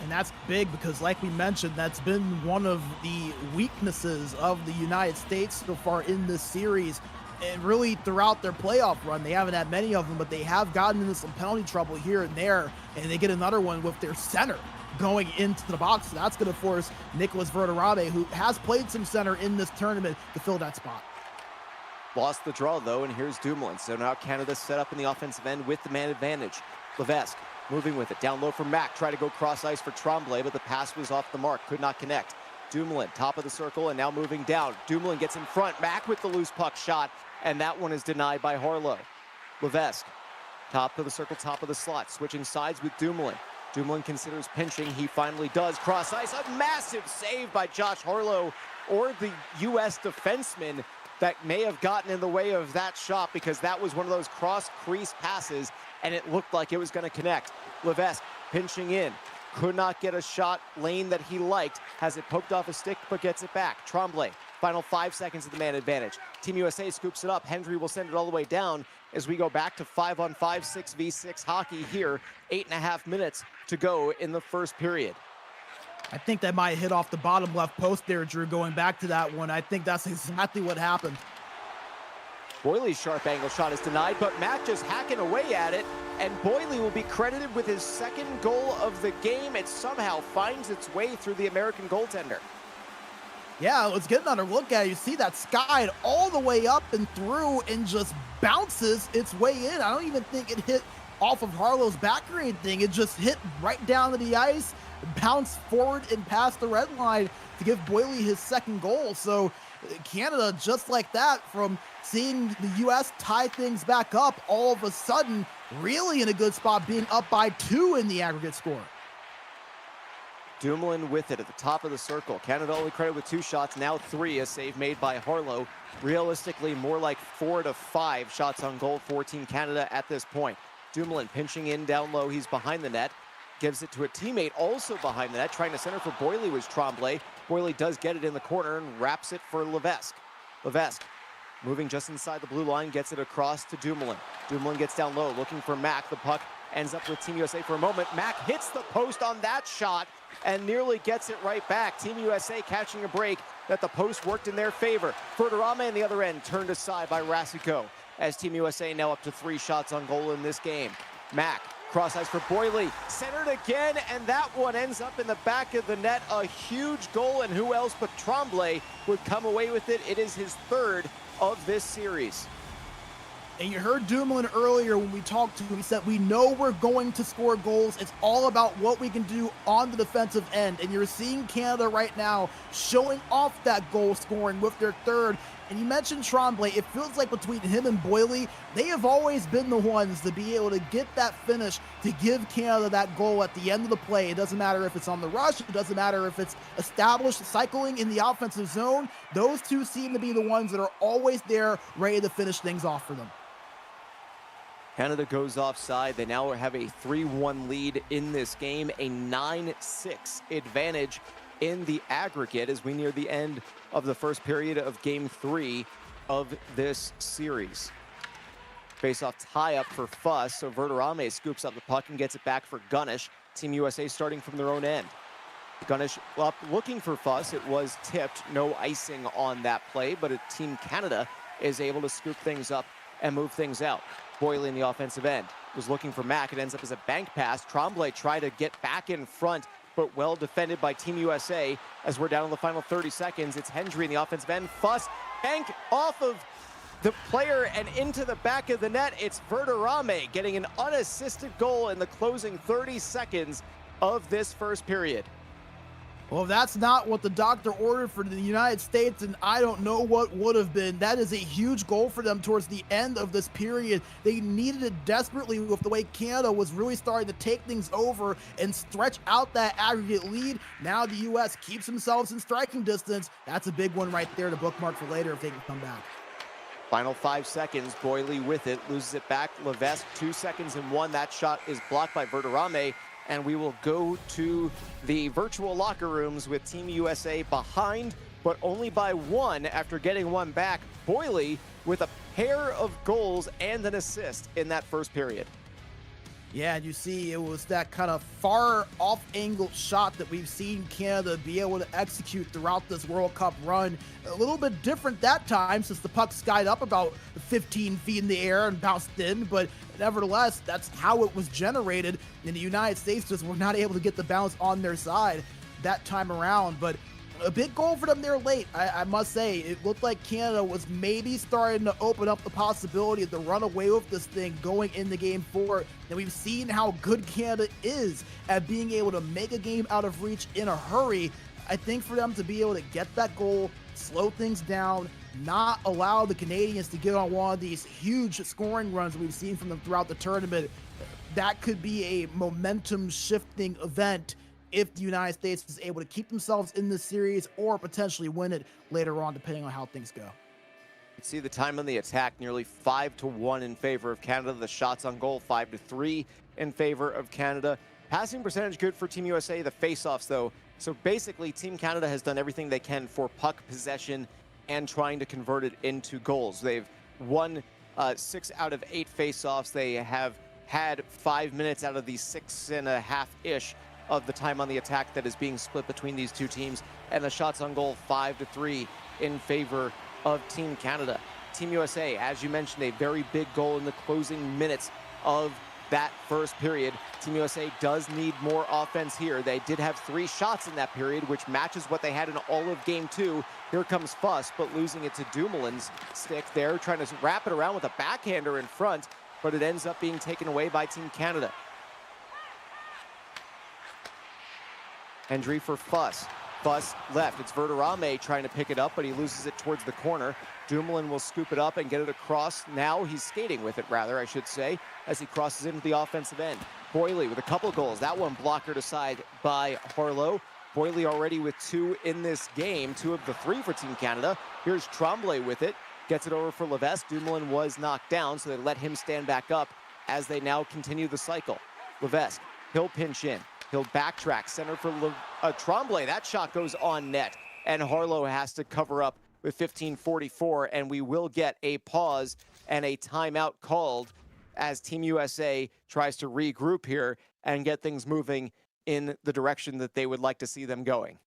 S2: And that's big because, like we mentioned, that's been one of the weaknesses of the United States so far in this series. And really throughout their playoff run, they haven't had many of them, but they have gotten into some penalty trouble here and there. And they get another one with their center going into the box. That's going to force Nicholas Verderame, who has played some center in this tournament, to fill that spot.
S1: Lost the draw, though, and here's Dumoulin. So now Canada set up in the offensive end with the man advantage. Levesque moving with it. Down low for Mack. Try to go cross ice for Tremblay, but the pass was off the mark. Could not connect. Dumoulin, top of the circle, and now moving down. Dumoulin gets in front. Mack with the loose puck shot, and that one is denied by Harlow. Levesque, top of the circle, top of the slot. Switching sides with Dumoulin. Dumoulin considers pinching. He finally does. Cross ice. A massive save by Josh Harlow, or the U.S. defenseman that may have gotten in the way of that shot, because that was one of those cross-crease passes, and it looked like it was going to connect. Levesque pinching in. Could not get a shot lane that he liked. Has it poked off a stick, but gets it back. Tremblay, final 5 seconds of the man advantage. Team USA scoops it up. Hendry will send it all the way down as we go back to 5-on-5, 6v6 hockey here. 8.5 minutes to go in the first period.
S2: I think that might hit off the bottom left post there, Drew, going back to that one. I think that's exactly what happened.
S1: Boyley's sharp angle shot is denied, but Matt just hacking away at it, and Boyley will be credited with his second goal of the game. It somehow finds its way through the American goaltender.
S2: Yeah, let's get another look at it. You see that skied all the way up and through and just bounces its way in. I don't even think it hit off of Harlow's back or anything. It just hit right down to the ice, bounced forward and past the red line to give Boyley his second goal. So Canada, just like that, from seeing the U.S. tie things back up, all of a sudden really in a good spot, being up by 2 in the aggregate score.
S1: Dumoulin with it at the top of the circle. Canada only credited with 2 shots, now 3, a save made by Harlow. Realistically, more like 4 to 5 shots on goal for Team Canada at this point. Dumoulin pinching in down low, he's behind the net. Gives it to a teammate also behind the net. Trying to center for Boyley was Tremblay. Boyley does get it in the corner and wraps it for Levesque. Levesque moving just inside the blue line, gets it across to Dumoulin. Dumoulin gets down low, looking for Mack. The puck ends up with Team USA for a moment. Mack hits the post on that shot and nearly gets it right back. Team USA catching a break that the post worked in their favor. Verderame on the other end, turned aside by Rasico, as Team USA now up to 3 shots on goal in this game. Mack, cross ice for Boyley, centered again, and that one ends up in the back of the net. A huge goal, and who else but Tremblay would come away with it. It is his 3rd of this series.
S2: And you heard Dumoulin earlier when we talked to him. He said, we know we're going to score goals. It's all about what we can do on the defensive end. And you're seeing Canada right now showing off that goal scoring with their 3rd. And you mentioned Tremblay. It feels like between him and Boyley, they have always been the ones to be able to get that finish, to give Canada that goal at the end of the play. It doesn't matter if it's on the rush. It doesn't matter if it's established cycling in the offensive zone. Those two seem to be the ones that are always there, ready to finish things off for them.
S1: Canada goes offside. They now have a 3-1 lead in this game, a 9-6 advantage in the aggregate as we near the end of the first period of Game 3 of this series. Face-off tie-up for Fuss, so Verderame scoops up the puck and gets it back for Gunnish. Team USA starting from their own end. Gunnish up looking for Fuss. It was tipped, no icing on that play, but Team Canada is able to scoop things up and move things out. Boyley in the offensive end was looking for Mack. It ends up as a bank pass. Tremblay tried to get back in front, but well defended by Team USA. As we're down in the final 30 seconds, it's Hendry in the offensive end. Fuss, bank off of the player and into the back of the net. It's Verderame getting an unassisted goal in the closing 30 seconds of this first period.
S2: Well, that's not what the doctor ordered for the United States, and I don't know what would have been. That is a huge goal for them towards the end of this period. They needed it desperately with the way Canada was really starting to take things over and stretch out that aggregate lead. Now the U.S. keeps themselves in striking distance. That's a big one right there to bookmark for later if they can come back.
S1: Final 5 seconds, Boyley with it, loses it back. Levesque, 2 seconds and 1. That shot is blocked by Verderame. And we will go to the virtual locker rooms with Team USA behind, but only by 1 after getting 1 back. Boyley with a pair of goals and an assist in that first period.
S2: Yeah, and you see it was that kind of far off angle shot that we've seen Canada be able to execute throughout this World Cup run. A little bit different that time since the puck skied up about 15 feet in the air and bounced in, but nevertheless, that's how it was generated, and the United States just were not able to get the bounce on their side that time around. But a big goal for them there late, I must say. It looked like Canada was maybe starting to open up the possibility to run away with this thing going into Game 4. And we've seen how good Canada is at being able to make a game out of reach in a hurry. I think for them to be able to get that goal, slow things down, not allow the Canadians to get on one of these huge scoring runs we've seen from them throughout the tournament, that could be a momentum shifting event if the United States is able to keep themselves in this series or potentially win it later on, depending on how things go.
S1: You see the time on the attack, nearly 5-1 in favor of Canada. The shots on goal, 5-3 in favor of Canada. Passing percentage good for Team USA. The face-offs, though. So basically, Team Canada has done everything they can for puck possession and trying to convert it into goals. They've won 6 out of 8 face-offs. They have had 5 minutes out of the 6.5-ish of the time on the attack that is being split between these two teams, and the shots on goal 5-3 in favor of Team Canada. Team USA, as you mentioned, a very big goal in the closing minutes of that first period. Team USA does need more offense here. They did have 3 shots in that period, which matches what they had in all of game 2. Here comes Fuss, but losing it to Dumoulin's stick there, trying to wrap it around with a backhander in front, but it ends up being taken away by Team Canada. Hendry for Fuss. Fuss left. It's Verderame trying to pick it up, but he loses it towards the corner. Dumoulin will scoop it up and get it across. Now he's skating with it, rather, I should say, as he crosses into the offensive end. Boily with a couple goals. That one blockered aside by Harlow. Boily already with 2 in this game, 2 of the 3 for Team Canada. Here's Tremblay with it. Gets it over for Levesque. Dumoulin was knocked down, so they let him stand back up as they now continue the cycle. Levesque, he'll pinch in. He'll backtrack, center for Tremblay. That shot goes on net, and Harlow has to cover up with 15:44, and we will get a pause and a timeout called as Team USA tries to regroup here and get things moving in the direction that they would like to see them going.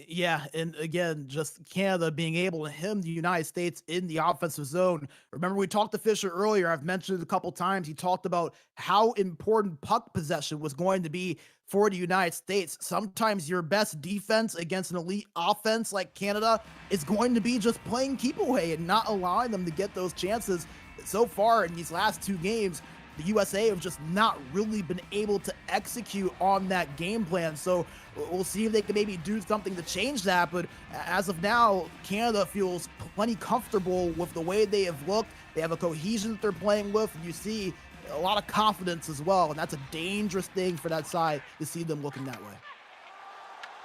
S2: Yeah, and again, just Canada being able to hem the United States in the offensive zone. Remember, we talked to Fisher earlier. I've mentioned it a couple times. He talked about how important puck possession was going to be for the United States. Sometimes your best defense against an elite offense like Canada is going to be just playing keep away and not allowing them to get those chances. So far in these last 2 games, the USA have just not really been able to execute on that game plan. So we'll see if they can maybe do something to change that. But as of now, Canada feels plenty comfortable with the way they have looked. They have a cohesion that they're playing with. And you see a lot of confidence as well. And that's a dangerous thing for that side to see them looking that way.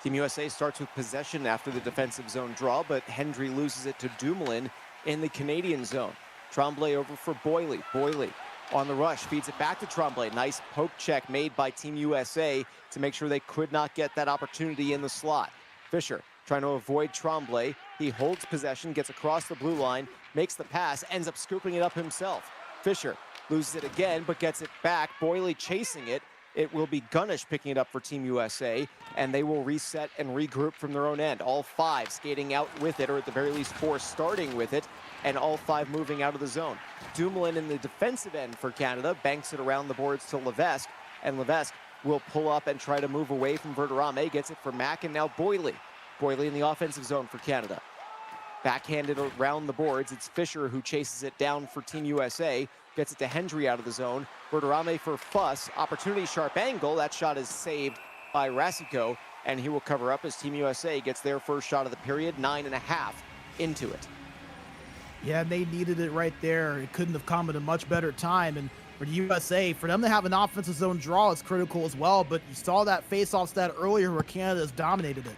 S1: Team USA starts with possession after the defensive zone draw, but Hendry loses it to Dumoulin in the Canadian zone. Tremblay over for Boily. Boily on the rush, feeds it back to Tremblay. Nice poke check made by Team USA to make sure they could not get that opportunity in the slot. Fisher trying to avoid Tremblay. He holds possession, gets across the blue line, makes the pass, ends up scooping it up himself. Fisher loses it again, but gets it back. Boily chasing it. It will be Gunnish picking it up for Team USA, and they will reset and regroup from their own end. All 5 skating out with it, or at the very least 4 starting with it, and all 5 moving out of the zone. Dumoulin in the defensive end for Canada banks it around the boards to Levesque, and Levesque will pull up and try to move away from Verderame, gets it for Mack, and now Boily. Boily in the offensive zone for Canada. Backhanded around the boards, it's Fisher who chases it down for Team USA, gets it to Hendry out of the zone. Verderame for Fuss, opportunity sharp angle, that shot is saved by Rasico, and he will cover up as Team USA gets their first shot of the period, 9.5 into it.
S2: Yeah, they needed it right there. It couldn't have come at a much better time. And for the USA, for them to have an offensive zone draw is critical as well. But you saw that face-off stat earlier where Canada's dominated it.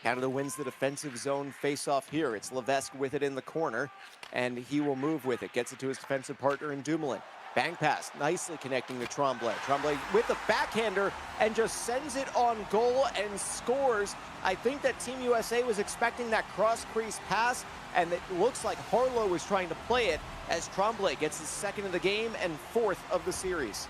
S1: Canada wins the defensive zone face-off here. It's Levesque with it in the corner, and he will move with it. Gets it to his defensive partner in Dumoulin. Bang pass, nicely connecting to Tremblay. Tremblay with the backhander and just sends it on goal and scores. I think that Team USA was expecting that cross-crease pass, and it looks like Harlow was trying to play it as Tremblay gets his 2nd of the game and 4th of the series.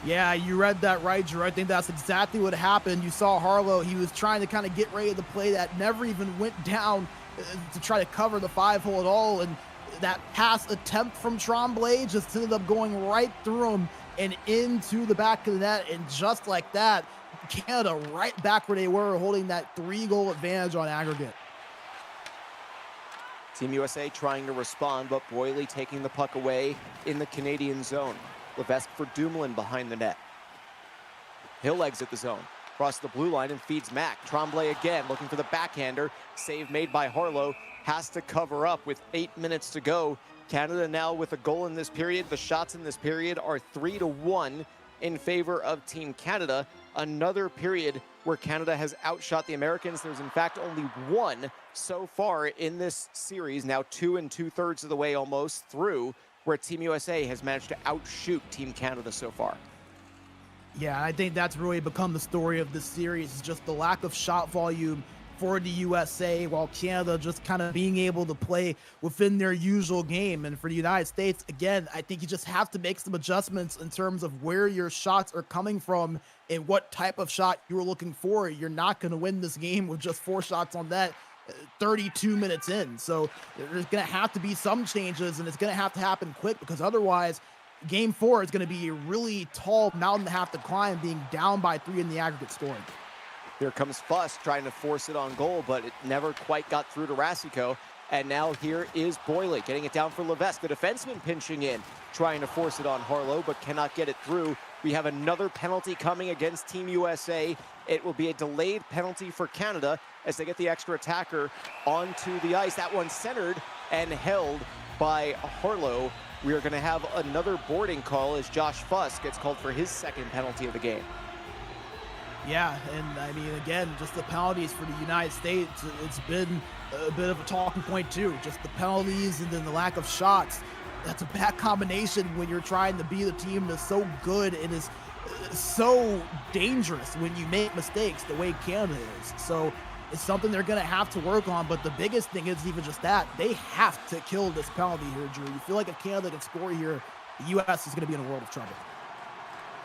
S2: Yeah, you read that right, Drew. I think that's exactly what happened. You saw Harlow. He was trying to kind of get ready to play that, never even went down to try to cover the 5-hole at all, and that pass attempt from Tremblay just ended up going right through him and into the back of the net. And just like that, Canada right back where they were, holding that 3-goal advantage on aggregate.
S1: Team USA trying to respond, but Boily taking the puck away in the Canadian zone. Levesque for Dumoulin behind the net. He'll exit the zone, across the blue line and feeds Mack. Tremblay again looking for the backhander. Save made by Harlow. Has to cover up with 8 minutes to go. Canada now with a goal in this period. The shots in this period are 3-1 in favor of Team Canada. Another period where Canada has outshot the Americans. There's in fact only 1 so far in this series, now 2 2/3 of the way almost through, where Team USA has managed to outshoot Team Canada so far.
S2: Yeah, I think that's really become the story of this series, is just the lack of shot volume for the USA, while Canada just kind of being able to play within their usual game. And for the United States, again, I think you just have to make some adjustments in terms of where your shots are coming from and what type of shot you're looking for. You're not going to win this game with just 4 shots on net 32 minutes in. So there's going to have to be some changes, and it's going to happen quick, because otherwise game 4 is going to be a really tall mountain to have to climb, being down by 3 in the aggregate scoring.
S1: Here comes Fuss trying to force it on goal, but it never quite got through to Rasico. And now here is Boyle getting it down for Levesque. The defenseman pinching in, trying to force it on Harlow, but cannot get it through. We have another penalty coming against Team USA. It will be a delayed penalty for Canada as they get the extra attacker onto the ice. That one centered and held by Harlow. We are going to have another boarding call as Josh Fuss gets called for his second penalty of the game.
S2: Yeah, and I mean, again, just the penalties for the United States, it's been a bit of a talking point too. Just the penalties and then the lack of shots. That's a bad combination when you're trying to be the team that's so good and is so dangerous when you make mistakes the way Canada is. So it's something they're going to have to work on. But the biggest thing is even just that. They have to kill this penalty here, Drew. You feel like if Canada can score here, the U.S. is going to be in a world of trouble.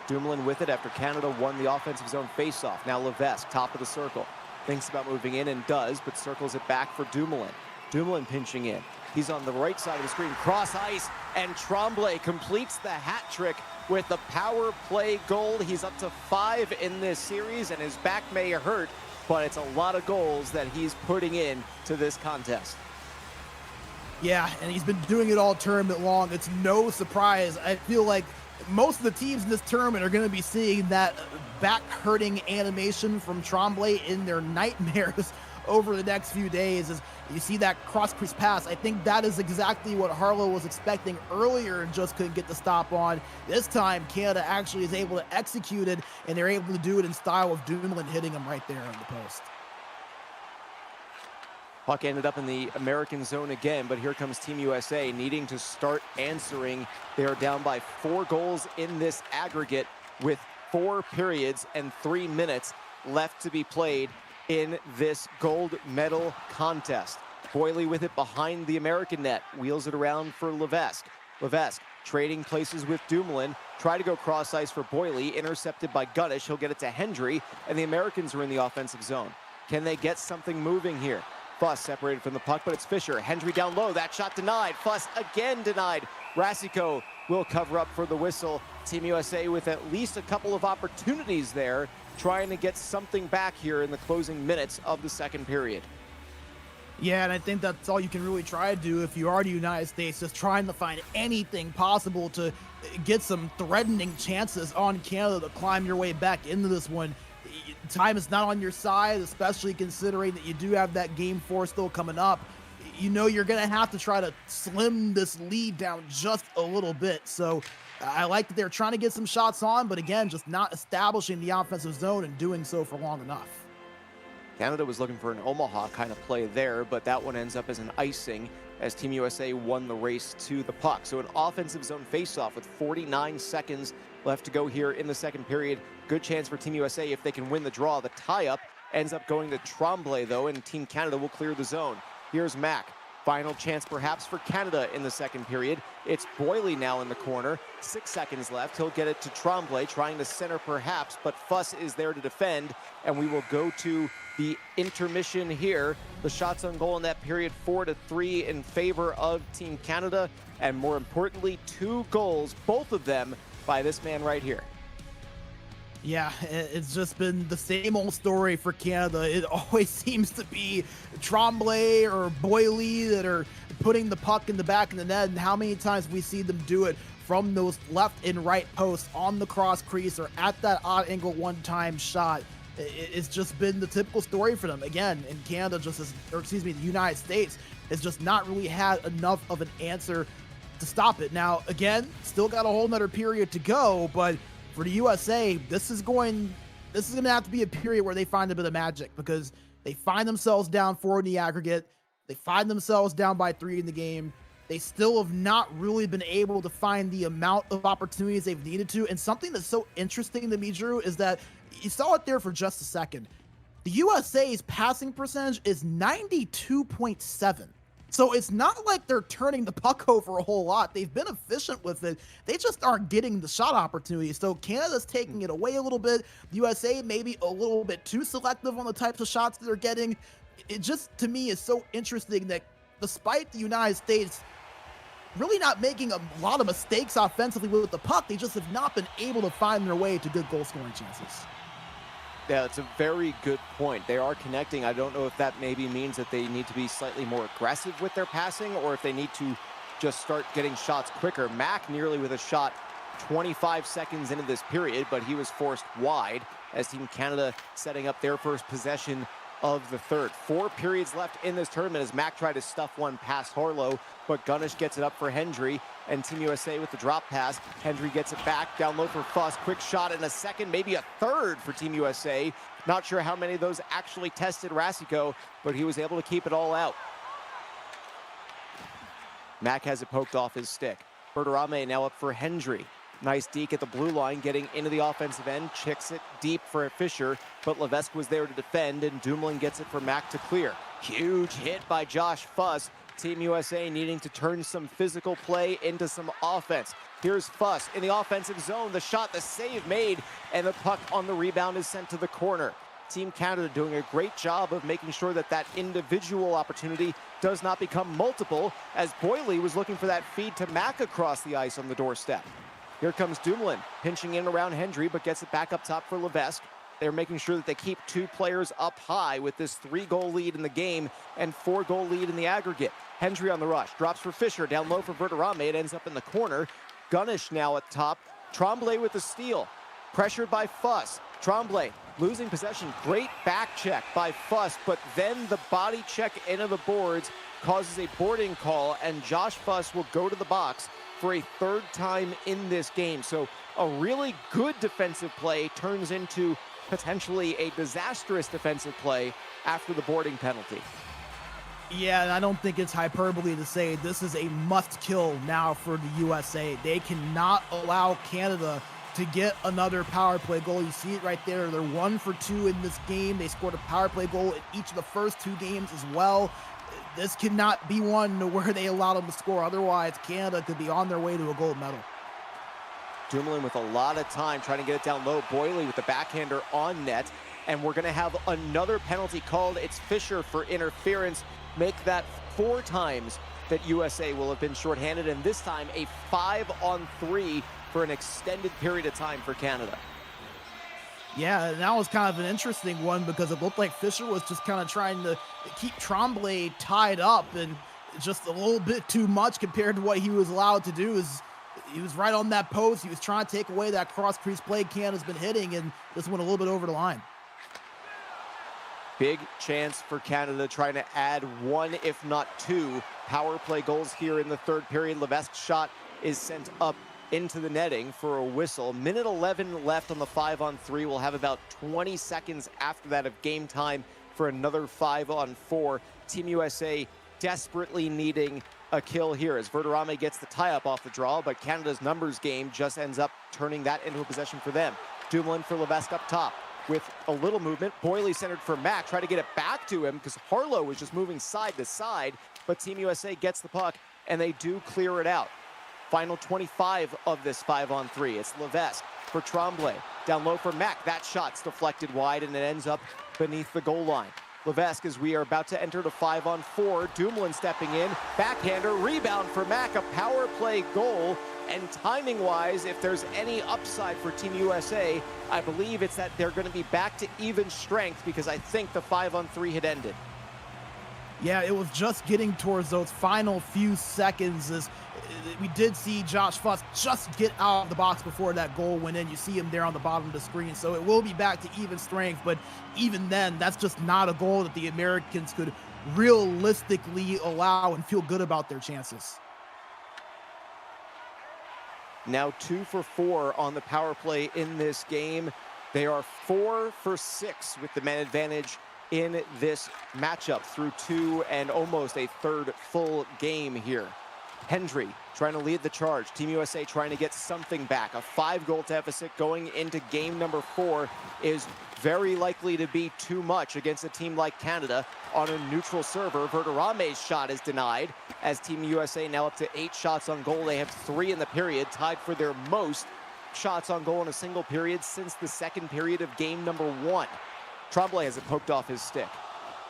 S1: Dumoulin with it after Canada won the offensive zone faceoff. Now Levesque, top of the circle. Thinks about moving in and does, but circles it back for Dumoulin. Dumoulin pinching in. He's on the right side of the screen, cross ice, and Tremblay completes the hat trick with the power play goal. He's up to 5 in this series, and his back may hurt, but it's a lot of goals that he's putting in to this contest.
S2: Yeah, and he's been doing it all tournament long. It's no surprise. I feel like most of the teams in this tournament are going to be seeing that back-hurting animation from Tremblay in their nightmares over the next few days. As you see that cross-crease pass, I think that is exactly what Harlow was expecting earlier and just couldn't get the stop on. This time, Canada actually is able to execute it, and they're able to do it in style of Dumoulin hitting him right there on the post.
S1: Puck ended up in the American zone again, but here comes Team USA needing to start answering. They are down by 4 goals in this aggregate with 4 periods and 3 minutes left to be played in this gold medal contest. Boyle with it behind the American net, wheels it around for Levesque. Levesque trading places with Dumoulin, try to go cross ice for Boyle, intercepted by Gunnish. He'll get it to Hendry, and the Americans are in the offensive zone. Can they get something moving here? Fuss separated from the puck, but it's Fisher. Hendry down low, that shot denied. Fuss again denied. Rasico will cover up for the whistle. Team USA with at least a couple of opportunities there, trying to get something back here in the closing minutes of the second period.
S2: Yeah, and I think that's all you can really try to do if you are the United States, just trying to find anything possible to get some threatening chances on Canada to climb your way back into this one. Time is not on your side, especially considering that you do have that game 4 still coming up. You know you're going to have to try to slim this lead down just a little bit. So I like that they're trying to get some shots on, but again, just not establishing the offensive zone and doing so for long enough.
S1: Canada was looking for an Omaha kind of play there, but that one ends up as an icing as Team USA won the race to the puck. So an offensive zone faceoff with 49 seconds left to go here in the second period. Good chance for Team USA if they can win the draw. The tie-up ends up going to Tremblay, though, and Team Canada will clear the zone. Here's Mack. Final chance perhaps for Canada in the second period. It's Boyle now in the corner. 6 seconds left. He'll get it to Tremblay, trying to center perhaps, but Fuss is there to defend, and we will go to the intermission here. The shots on goal in that period, 4-3 in favor of Team Canada, and more importantly, 2 goals, both of them by this man right here.
S2: Yeah, it's just been the same old story for Canada. It always seems to be Tremblay or Boyle that are putting the puck in the back of the net, and how many times we see them do it from those left and right posts on the cross crease or at that odd angle one-time shot. It's just been the typical story for them. Again, in Canada, the United States has just not really had enough of an answer to stop it. Now, again, still got a whole nother period to go, but for the USA, this is going to have to be a period where they find a bit of magic, because they find themselves down 4 in the aggregate. They find themselves down by 3 in the game. They still have not really been able to find the amount of opportunities they've needed to. And something that's so interesting to me, Drew, is that you saw it there for just a second. the USA's passing percentage is 92.7. So it's not like they're turning the puck over a whole lot. They've been efficient with it. They just aren't getting the shot opportunities. So Canada's taking it away a little bit. The USA maybe a little bit too selective on the types of shots that they're getting. It just, to me, is so interesting that despite the United States really not making a lot of mistakes offensively with the puck, they just have not been able to find their way to good goal scoring chances.
S1: Yeah, it's a very good point. They are connecting. I don't know if that maybe means that they need to be slightly more aggressive with their passing or if they need to just start getting shots quicker. Mac nearly with a shot 25 seconds into this period, but he was forced wide as Team Canada setting up their first possession of the third. 4 periods left in this tournament as Mac tried to stuff one past Harlow, but Gunnish gets it up for Hendry, and Team USA with the drop pass. Hendry gets it back, down low for Fuss. Quick shot in a second, maybe a third for Team USA. Not sure how many of those actually tested Rasico, but he was able to keep it all out. Mac has it poked off his stick. Berterame now up for Hendry. Nice deke at the blue line, getting into the offensive end, chicks it deep for Fisher, but Levesque was there to defend, and Dumoulin gets it for Mac to clear. Huge hit by Josh Fuss. Team USA needing to turn some physical play into some offense. Here's Fuss in the offensive zone, the shot, the save made, and the puck on the rebound is sent to the corner. Team Canada doing a great job of making sure that that individual opportunity does not become multiple, as Boyle was looking for that feed to Mac across the ice on the doorstep. Here comes Dumoulin, pinching in around Hendry, but gets it back up top for Levesque. They're making sure that they keep 2 players up high with this 3-goal lead in the game and 4-goal lead in the aggregate. Hendry on the rush, drops for Fisher, down low for Berterame. It ends up in the corner. Gunnish now at top. Tremblay with the steal. Pressured by Fuss. Tremblay losing possession. Great back check by Fuss, but then the body check into the boards causes a boarding call, and Josh Fuss will go to the box for a 3rd time in this game. So a really good defensive play turns into potentially a disastrous defensive play after the boarding penalty.
S2: Yeah, and I don't think it's hyperbole to say this is a must-kill now for the USA. They cannot allow Canada to get another power play goal. You see it right there. They're 1 for 2 in this game. They scored a power play goal in each of the first 2 games as well. This cannot be one where they allow them to score. Otherwise, Canada could be on their way to a gold medal.
S1: Dumoulin with a lot of time trying to get it down low. Boyle with the backhander on net. And we're going to have another penalty called. It's Fisher for interference. Make that 4 times that USA will have been shorthanded. And this time a 5-on-3 for an extended period of time for Canada.
S2: Yeah, and that was kind of an interesting one because it looked like Fisher was just kind of trying to keep Tremblay tied up, and just a little bit too much compared to what he was allowed to do. He was right on that post. He was trying to take away that cross-crease play Canada's been hitting, and this went a little bit over the line.
S1: Big chance for Canada trying to add 1, if not 2, power play goals here in the 3rd period. Levesque's shot is sent up into the netting for a whistle. Minute 11 left on the 5-on-3. We'll have about 20 seconds after that of game time for another 5-on-4. Team USA desperately needing a kill here as Berterame gets the tie-up off the draw, but Canada's numbers game just ends up turning that into a possession for them. Dumoulin for Levesque up top with a little movement. Boyle centered for Mac, try to get it back to him because Harlow was just moving side to side, but Team USA gets the puck and they do clear it out. Final 25 of this 5-on-3. It's Levesque for Tremblay. Down low for Mac. That shot's deflected wide and it ends up beneath the goal line. Levesque, as we are about to enter to 5-on-4. Dumoulin stepping in. Backhander. Rebound for Mac. A power play goal. And timing-wise, if there's any upside for Team USA, I believe it's that they're going to be back to even strength because I think the 5-on-3 had ended.
S2: Yeah, it was just getting towards those final few seconds as we did see Josh Fuss just get out of the box before that goal went in. You see him there on the bottom of the screen. So it will be back to even strength, but even then, that's just not a goal that the Americans could realistically allow and feel good about their chances.
S1: Now 2 for 4 on the power play in this game. They are 4 for 6 with the man advantage in this matchup through 2 and almost a 3rd full game here. Hendry trying to lead the charge. Team USA trying to get something back. A 5-goal deficit going into game number 4 is very likely to be too much against a team like Canada on a neutral server. Verderrame's shot is denied as Team USA now up to 8 shots on goal. They have 3 in the period, tied for their most shots on goal in a single period since the second period of game number 1. Tremblay has it poked off his stick.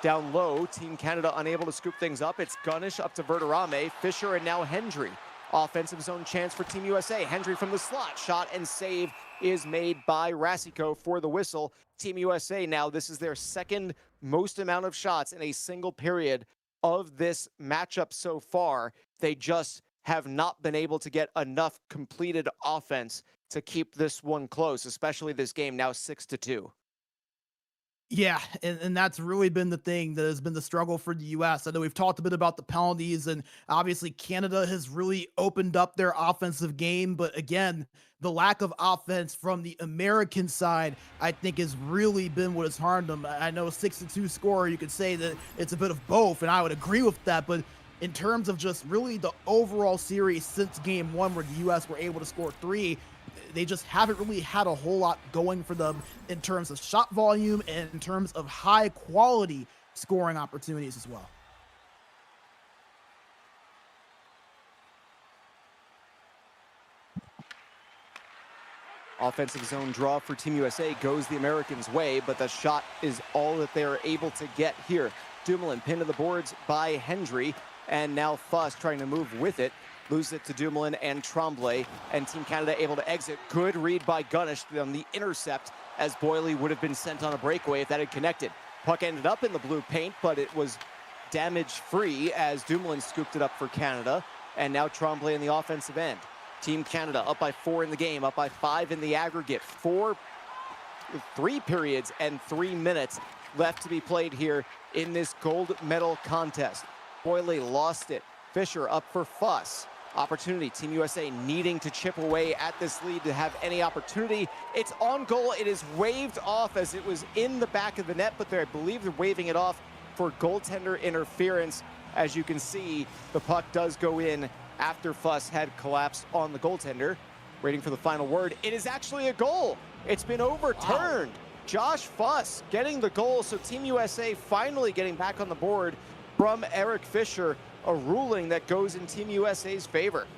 S1: Down low, Team Canada unable to scoop things up. It's Gunnish up to Verderrame, Fisher, and now Hendry. Offensive zone chance for Team USA. Hendry from the slot. Shot and save is made by Rasico for the whistle. Team USA now, this is their second most amount of shots in a single period of this matchup so far. They just have not been able to get enough completed offense to keep this one close, especially this game now 6-2.
S2: Yeah, and that's really been the thing that has been the struggle for the U.S. I know we've talked a bit about the penalties, and obviously Canada has really opened up their offensive game. But again, the lack of offense from the American side, I think, has really been what has harmed them. I know 6-2 score, you could say that it's a bit of both, and I would agree with that. But in terms of just really the overall series since game 1, where the U.S. were able to score 3, they just haven't really had a whole lot going for them in terms of shot volume and in terms of high quality scoring opportunities as well.
S1: Offensive zone draw for Team USA goes the Americans' way, but the shot is all that they're able to get here. Dumoulin pinned to the boards by Hendry, and now Fuss trying to move with it. Lose it to Dumoulin and Tremblay, and Team Canada able to exit. Good read by Gunnish on the intercept, as Boyle would have been sent on a breakaway if that had connected. Puck ended up in the blue paint, but it was damage-free as Dumoulin scooped it up for Canada, and now Tremblay in the offensive end. Team Canada up by 4 in the game, up by 5 in the aggregate. 3 periods and 3 minutes left to be played here in this gold medal contest. Boyle lost it. Fisher up for Fuss. Opportunity, Team USA needing to chip away at this lead to have any opportunity. It's on goal. It is waved off as it was in the back of the net, but I believe they're waving it off for goaltender interference. As you can see, the puck does go in after Fuss had collapsed on the goaltender. Waiting for the final word. It is actually a goal. It's been overturned. Wow. Josh Fuss getting the goal, so Team USA finally getting back on the board from Eric Fisher. A ruling that goes in Team USA's favor.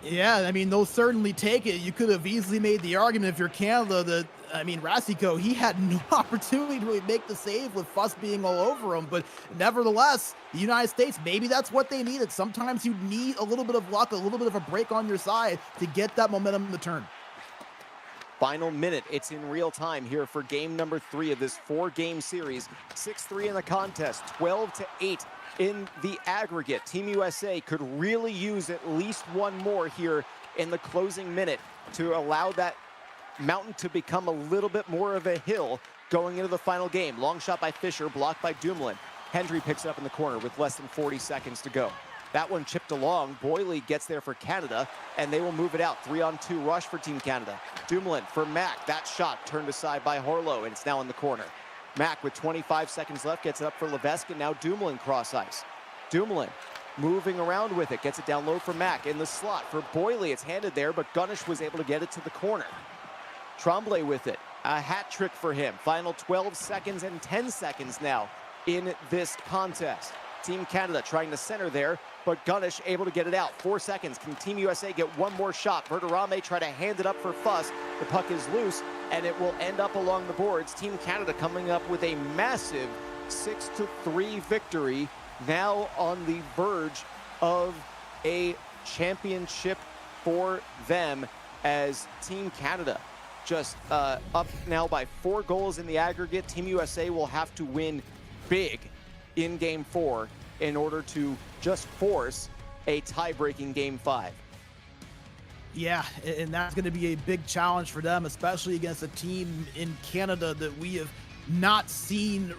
S2: Yeah, I mean, they'll certainly take it. You could have easily made the argument if you're Canada that, I mean, Rasico, he had no opportunity to really make the save with Fuss being all over him. But nevertheless, the United States, maybe that's what they needed. Sometimes you need a little bit of luck, a little bit of a break on your side to get that momentum to turn.
S1: Final minute, it's in real time here for game number 3 of this 4-game series. 6-3 in the contest, 12-8 in the aggregate. Team USA could really use at least one more here in the closing minute to allow that mountain to become a little bit more of a hill going into the final game. Long shot by Fisher, blocked by Dumoulin. Hendry picks it up in the corner with less than 40 seconds to go. That one chipped along. Boyle gets there for Canada, and they will move it out. 3-on-2 rush for Team Canada. Dumoulin for Mack. That shot turned aside by Harlow, and it's now in the corner. Mack with 25 seconds left gets it up for Levesque, and now Dumoulin cross ice. Dumoulin moving around with it, gets it down low for Mack in the slot. For Boyle, it's handed there, but Gunnish was able to get it to the corner. Tremblay with it. A hat trick for him. Final 12 seconds and 10 seconds now in this contest. Team Canada trying to center there, but Gunnish able to get it out. 4 seconds. Can Team USA get one more shot? Verderrame try to hand it up for Fuss. The puck is loose, and it will end up along the boards. Team Canada coming up with a massive 6-3 victory, now on the verge of a championship for them, as Team Canada just up now by 4 goals in the aggregate. Team USA will have to win big in Game 4 in order to just force a tie-breaking Game 5.
S2: Yeah, and that's going to be a big challenge for them, especially against a team in Canada that we have not seen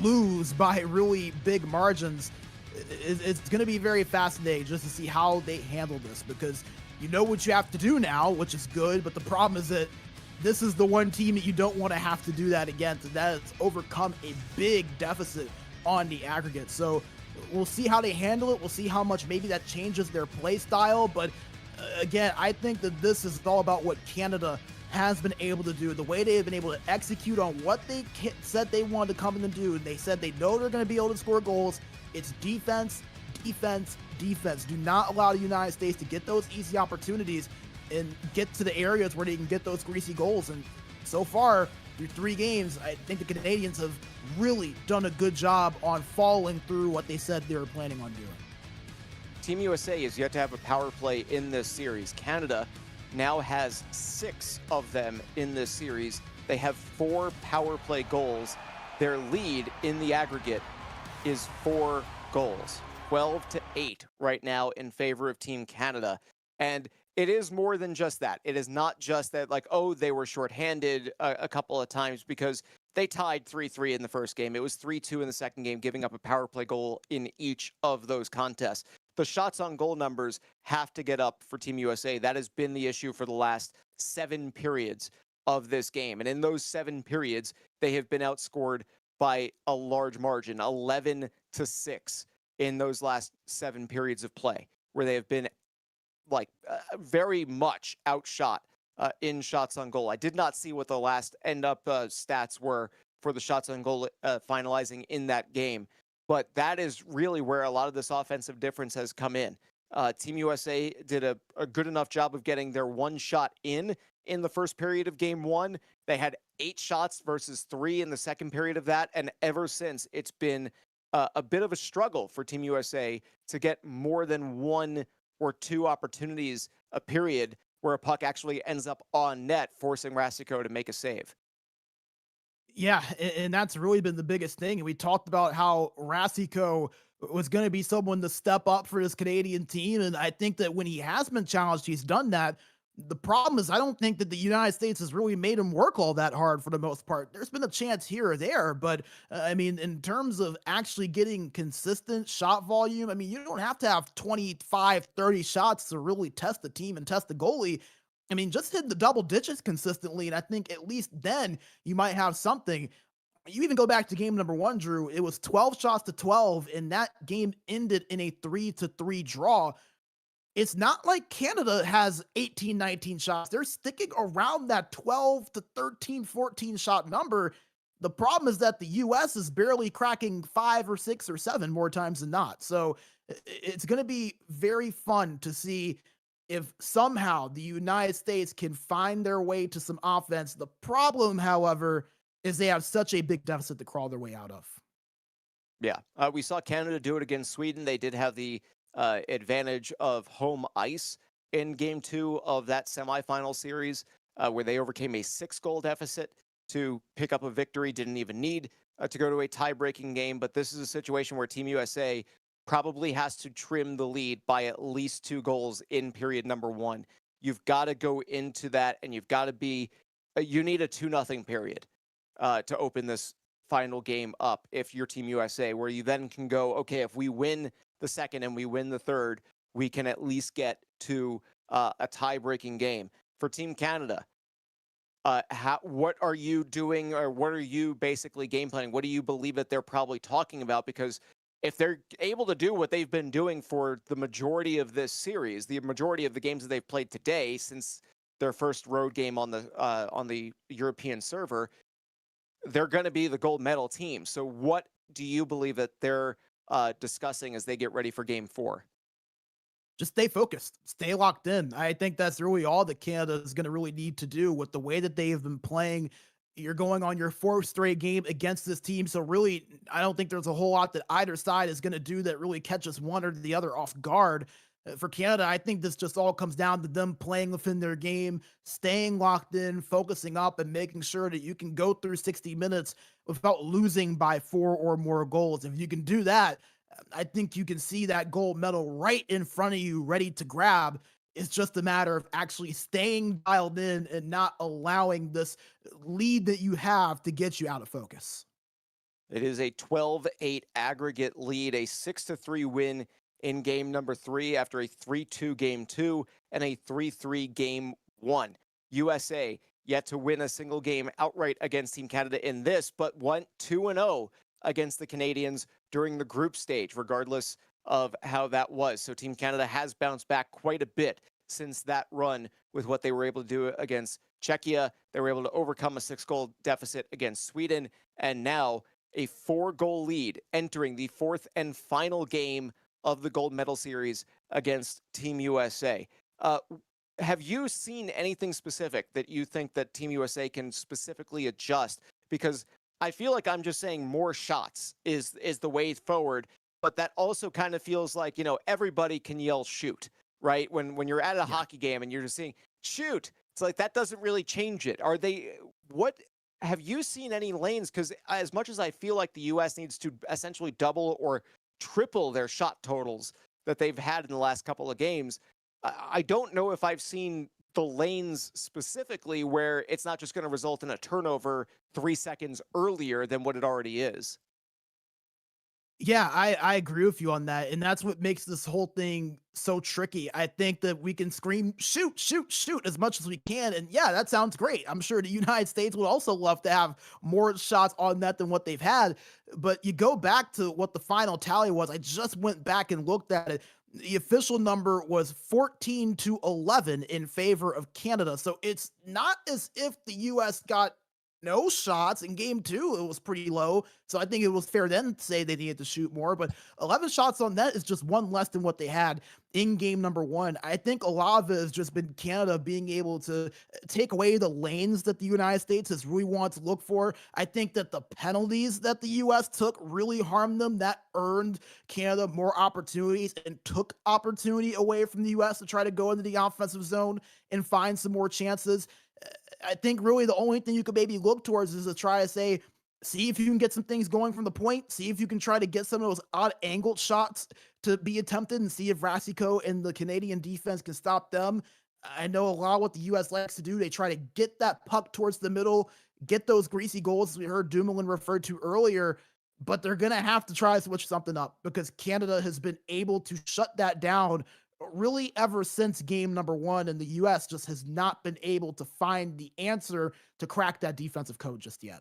S2: lose by really big margins. It's going to be very fascinating just to see how they handle this, because you know what you have to do now, which is good, but the problem is that this is the one team that you don't want to have to do that against, and that has overcome a big deficit on the aggregate. So We'll see how they handle it. We'll see how much maybe that changes their play style. But again, I think that this is all about what Canada has been able to do, the way they have been able to execute on what they said they wanted to come in and do. They said they know they're going to be able to score goals. It's defense, defense, defense. Do not allow the United States to get those easy opportunities and get to the areas where they can get those greasy goals. And so far, through 3 games, I think the Canadians have really done a good job on following through what they said they were planning on doing.
S1: Team USA is yet to have a power play in this series. Canada now has 6 of them in this series. They have 4 power play goals. Their lead in the aggregate is 4 goals, 12-8 right now in favor of Team Canada. And it is more than just that. It is not just that, like, oh, they were shorthanded a couple of times, because they tied 3-3 in the first game. It was 3-2 in the second game, giving up a power play goal in each of those contests. The shots on goal numbers have to get up for Team USA. That has been the issue for the last 7 periods of this game. And in those 7 periods, they have been outscored by a large margin, 11-6 in those last 7 periods of play, where they have been very much outshot in shots on goal. I did not see what the last end-up stats were for the shots on goal finalizing in that game, but that is really where a lot of this offensive difference has come in. Team USA did a good enough job of getting their 1 shot in the first period of game 1. They had 8 shots versus 3 in the second period of that, and ever since, it's been a bit of a struggle for Team USA to get more than 1 or 2 opportunities a period where a puck actually ends up on net, forcing Rasico to make a save.
S2: Yeah, and that's really been the biggest thing. And we talked about how Rasico was going to be someone to step up for this Canadian team. And I think that when he has been challenged, he's done that. The problem is, I don't think that the United States has really made him work all that hard for the most part. There's been a chance here or there, but I mean, in terms of actually getting consistent shot volume, I mean, you don't have to have 25, 30 shots to really test the team and test the goalie. I mean, just hit the double digits consistently, and I think at least then you might have something. You even go back to game number 1, Drew. It was 12 shots to 12, and that game ended in a 3-3 draw. It's not like Canada has 18, 19 shots. They're sticking around that 12 to 13, 14 shot number. The problem is that the US is barely cracking 5 or 6 or 7 more times than not. So it's going to be very fun to see if somehow the United States can find their way to some offense. The problem, however, is they have such a big deficit to crawl their way out of.
S1: Yeah, we saw Canada do it against Sweden. They did have the advantage of home ice in game 2 of that semifinal series, where they overcame a 6-goal deficit to pick up a victory. Didn't even need to go to a tie-breaking game. But this is a situation where Team USA probably has to trim the lead by at least 2 goals in period number 1. You've got to go into that, and you've got to be, you need a 2-0 period to open this final game up if you're Team USA, where you then can go, okay, if we win the second and we win the third, we can at least get to a tie-breaking game. For Team Canada, what are you doing, or what are you basically game planning? What do you believe that they're probably talking about? Because if they're able to do what they've been doing for the majority of this series, the majority of the games that they've played today since their first road game on the European server, they're going to be the gold medal team. So what do you believe that they're discussing as they get ready for game 4?
S2: Just stay focused, stay locked in. I think that's really all that Canada is going to really need to do with the way that they have been playing. You're going on your 4th straight game against this team. So really, I don't think there's a whole lot that either side is going to do that really catches one or the other off guard. For Canada, I think this just all comes down to them playing within their game, staying locked in, focusing up, and making sure that you can go through 60 minutes without losing by 4 or more goals. If you can do that, I think you can see that gold medal right in front of you, ready to grab. It's just a matter of actually staying dialed in and not allowing this lead that you have to get you out of focus.
S1: It is a 12-8 aggregate lead, a 6-3 win in game number 3 after a 3-2 game 2 and a 3-3 game 1. USA yet to win a single game outright against Team Canada in this, but went 2-0 against the Canadians during the group stage, regardless of how that was. So Team Canada has bounced back quite a bit since that run with what they were able to do against Czechia. They were able to overcome a 6-goal deficit against Sweden, and now a 4-goal lead entering the 4th and final game of the gold medal series against Team USA. Have you seen anything specific that you think that Team USA can specifically adjust? Because I feel like I'm just saying more shots is the way forward, but that also kind of feels like, everybody can yell shoot, right? When you're at a hockey game and you're just saying shoot, it's like that doesn't really change it. What have you seen any lanes? Because as much as I feel like the US needs to essentially double or triple their shot totals that they've had in the last couple of games, I don't know if I've seen the lanes specifically where it's not just going to result in a turnover 3 seconds earlier than what it already is.
S2: Yeah, I agree with you on that. And that's what makes this whole thing so tricky. I think that we can scream, shoot, shoot, shoot as much as we can. And yeah, that sounds great. I'm sure the United States would also love to have more shots on net than what they've had. But you go back to what the final tally was. I just went back and looked at it. The official number was 14-11 in favor of Canada. So it's not as if the US got no shots. In game 2, it was pretty low. So I think it was fair then to say they needed to shoot more, but 11 shots on net is just one less than what they had in game number 1. I think a lot of it has just been Canada being able to take away the lanes that the United States has really wanted to look for. I think that the penalties that the US took really harmed them. That earned Canada more opportunities and took opportunity away from the US to try to go into the offensive zone and find some more chances. I think really the only thing you could maybe look towards is to try to say, see if you can get some things going from the point, see if you can try to get some of those odd angled shots to be attempted and see if Rasico and the Canadian defense can stop them. I know a lot of what the U.S. likes to do. They try to get that puck towards the middle, get those greasy goals, as we heard Dumoulin referred to earlier, but they're going to have to try to switch something up because Canada has been able to shut that down really ever since game number 1, and the U.S. just has not been able to find the answer to crack that defensive code just yet.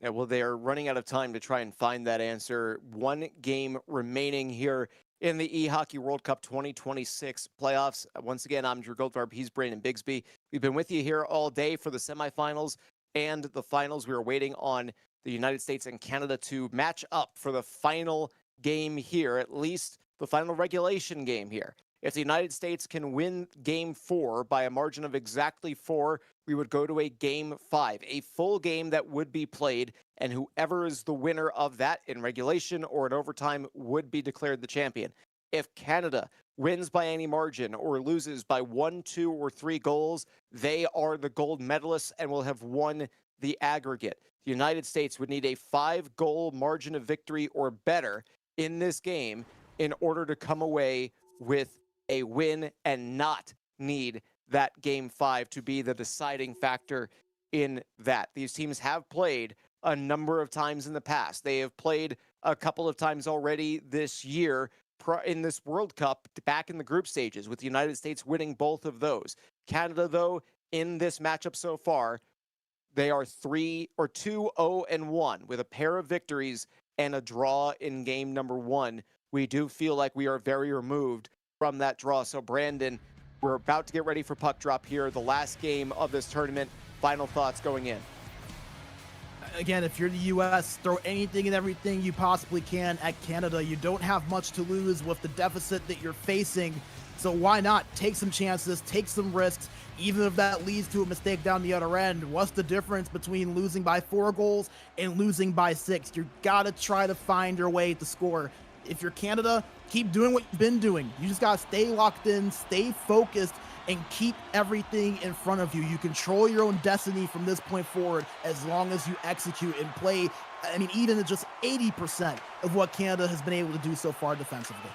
S1: Yeah, well, they are running out of time to try and find that answer. 1 game remaining here in the eHockey World Cup 2026 playoffs. Once again, I'm Drew Goldfarb. He's Brandon Bigsby. We've been with you here all day for the semifinals and the finals. We are waiting on the United States and Canada to match up for the final game here, at least the final regulation game here. If the United States can win game 4 by a margin of exactly 4, we would go to a game 5, a full game that would be played, and whoever is the winner of that in regulation or in overtime would be declared the champion. If Canada wins by any margin or loses by 1, 2, or 3 goals, they are the gold medalists and will have won the aggregate. The United States would need a 5-goal margin of victory or better in this game in order to come away with a win and not need that game 5 to be the deciding factor in that. These teams have played a number of times in the past. They have played a couple of times already this year in this World Cup back in the group stages, with the United States winning both of those. Canada, though, in this matchup so far, they are 2-0-1 with a pair of victories and a draw in game number 1. We do feel like we are very removed from that draw. So, Brandon, we're about to get ready for puck drop here, the last game of this tournament. Final thoughts going in.
S2: Again, if you're the U.S., throw anything and everything you possibly can at Canada. You don't have much to lose with the deficit that you're facing. So why not take some chances, take some risks, even if that leads to a mistake down the other end? What's the difference between losing by 4 goals and losing by 6? You got to try to find your way to score. If you're Canada, keep doing what you've been doing. You just got to stay locked in, stay focused, and keep everything in front of you. You control your own destiny from this point forward as long as you execute and play, even at just 80% of what Canada has been able to do so far defensively.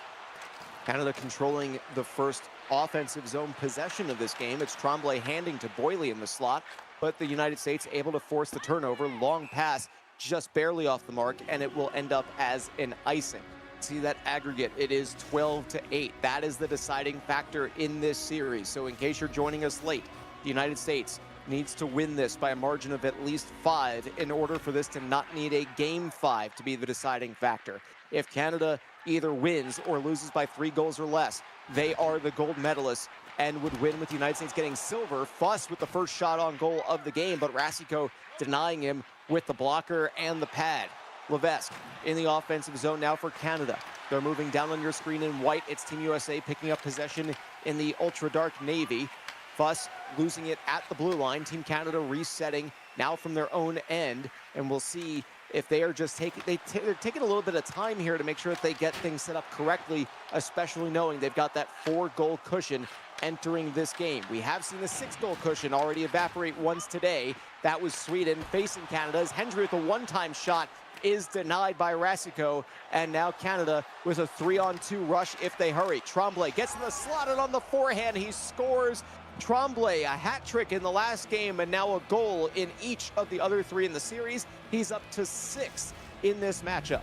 S1: Canada controlling the first offensive zone possession of this game. It's Tremblay handing to Boily in the slot, but the United States able to force the turnover. Long pass, just barely off the mark, and it will end up as an icing. See that aggregate, it is 12-8. That is the deciding factor in this series. So in case you're joining us late, the United States needs to win this by a margin of at least 5 in order for this to not need a game 5 to be the deciding factor. If Canada either wins or loses by 3 goals or less, they are the gold medalists and would win, with the United States getting silver. Fuss with the first shot on goal of the game, but Rasiko denying him with the blocker and the pad. Levesque in the offensive zone now for Canada. They're moving down on your screen in white. It's Team USA picking up possession in the ultra dark navy. Fuss losing it at the blue line. Team Canada resetting now from their own end, and we'll see if they are just they're taking a little bit of time here to make sure that they get things set up correctly, especially knowing they've got that 4-goal cushion entering this game. We have seen the 6-goal cushion already evaporate once today. That was Sweden facing Canada as Hendry with a one-time shot is denied by Rasiko, and now Canada with a 3-on-2 rush if they hurry. Tremblay gets in the slot and on the forehand he scores. Tremblay, a hat trick in the last game and now a goal in each of the other 3 in the series. He's up to 6 in this matchup.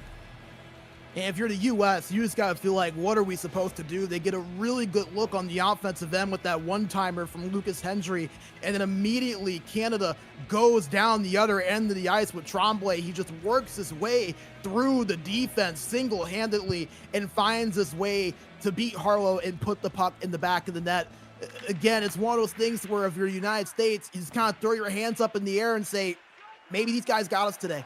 S2: And if you're the U.S., you just got to feel like, what are we supposed to do? They get a really good look on the offensive end with that one-timer from Lucas Hendry, and then immediately Canada goes down the other end of the ice with Tremblay. He just works his way through the defense single-handedly and finds his way to beat Harlow and put the puck in the back of the net. Again, it's one of those things where if you're the United States, you just kind of throw your hands up in the air and say, maybe these guys got us today.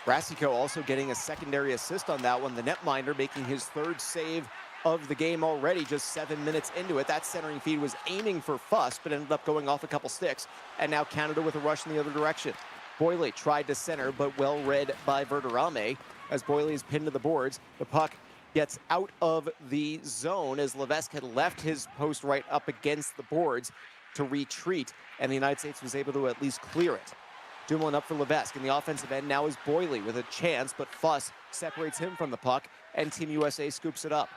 S1: Rasiko also getting a secondary assist on that one. The netminder making his 3rd save of the game already, just 7 minutes into it. That centering feed was aiming for Fuss, but ended up going off a couple sticks. And now Canada with a rush in the other direction. Boyle tried to center, but well read by Verderame as Boyle is pinned to the boards. The puck gets out of the zone as Levesque had left his post right up against the boards to retreat, and the United States was able to at least clear it. Dumoulin up for Levesque. In the offensive end now is Boyle with a chance, but Fuss separates him from the puck, and Team USA scoops it up.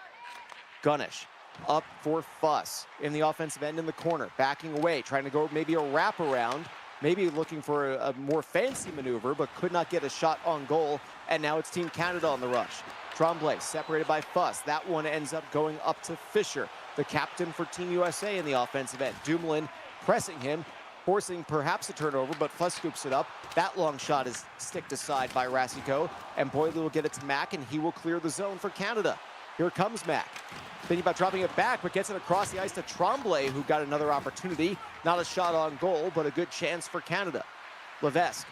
S1: Gunish up for Fuss in the offensive end in the corner, backing away, trying to go maybe a wraparound, maybe looking for a more fancy maneuver, but could not get a shot on goal, and now it's Team Canada on the rush. Tremblay separated by Fuss. That one ends up going up to Fisher, the captain for Team USA in the offensive end. Dumoulin pressing him, forcing perhaps a turnover, but Fuss scoops it up. That long shot is sticked aside by Rasiko, and Boyle will get it to Mack, and he will clear the zone for Canada. Here comes Mack. Thinking about dropping it back, but gets it across the ice to Tremblay, who got another opportunity. Not a shot on goal, but a good chance for Canada. Levesque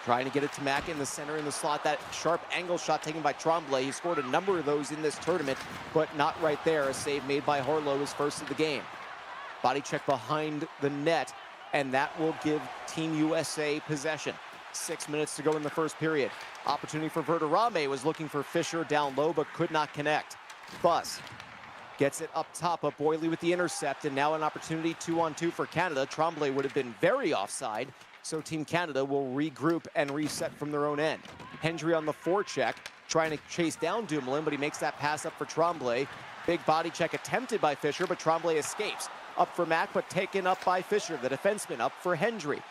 S1: trying to get it to Mack in the center in the slot. That sharp angle shot taken by Tremblay. He scored a number of those in this tournament, but not right there. A save made by Harlow, his first of the game. Body check behind the net, and that will give Team USA possession. 6 minutes to go in the first period. Opportunity for Verderame, was looking for Fisher down low, but could not connect. Fuss gets it up top, but Boyle with the intercept, and now an opportunity 2-on-2 for Canada. Tremblay would have been very offside, so Team Canada will regroup and reset from their own end. Hendry on the forecheck, trying to chase down Dumoulin, but he makes that pass up for Tremblay. Big body check attempted by Fisher, but Tremblay escapes. Up for Mack, but taken up by Fisher, the defenseman. Up for Hendry.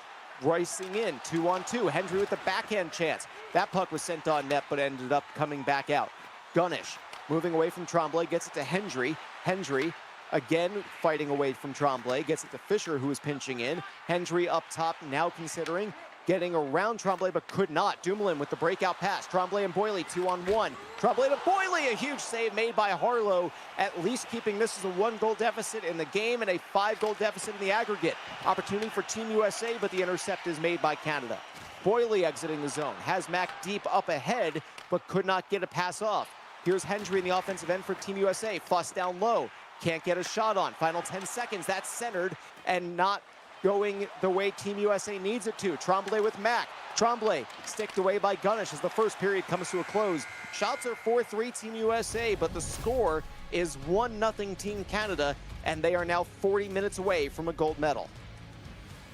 S1: Racing in, 2-on-2. Hendry with the backhand chance. That puck was sent on net, but ended up coming back out. Gunish moving away from Tremblay, gets it to Hendry. Hendry again fighting away from Tremblay, gets it to Fisher, who is pinching in. Hendry up top, now considering getting around Tremblay, but could not. Dumoulin with the breakout pass. Tremblay and Boyle 2-on-1. Tremblay to Boyle, a huge save made by Harlow, at least keeping this as a 1-goal deficit in the game and a 5-goal deficit in the aggregate. Opportunity for Team USA, but the intercept is made by Canada. Boyle exiting the zone, has Mack deep up ahead, but could not get a pass off. Here's Hendry in the offensive end for Team USA. Fuss down low, can't get a shot on. Final 10 seconds, that's centered and not going the way Team USA needs it to. Tremblay with Mack. Tremblay sticked away by Gunish as the first period comes to a close. Shots are 4-3 Team USA, but the score is 1-0 Team Canada, and they are now 40 minutes away from a gold medal.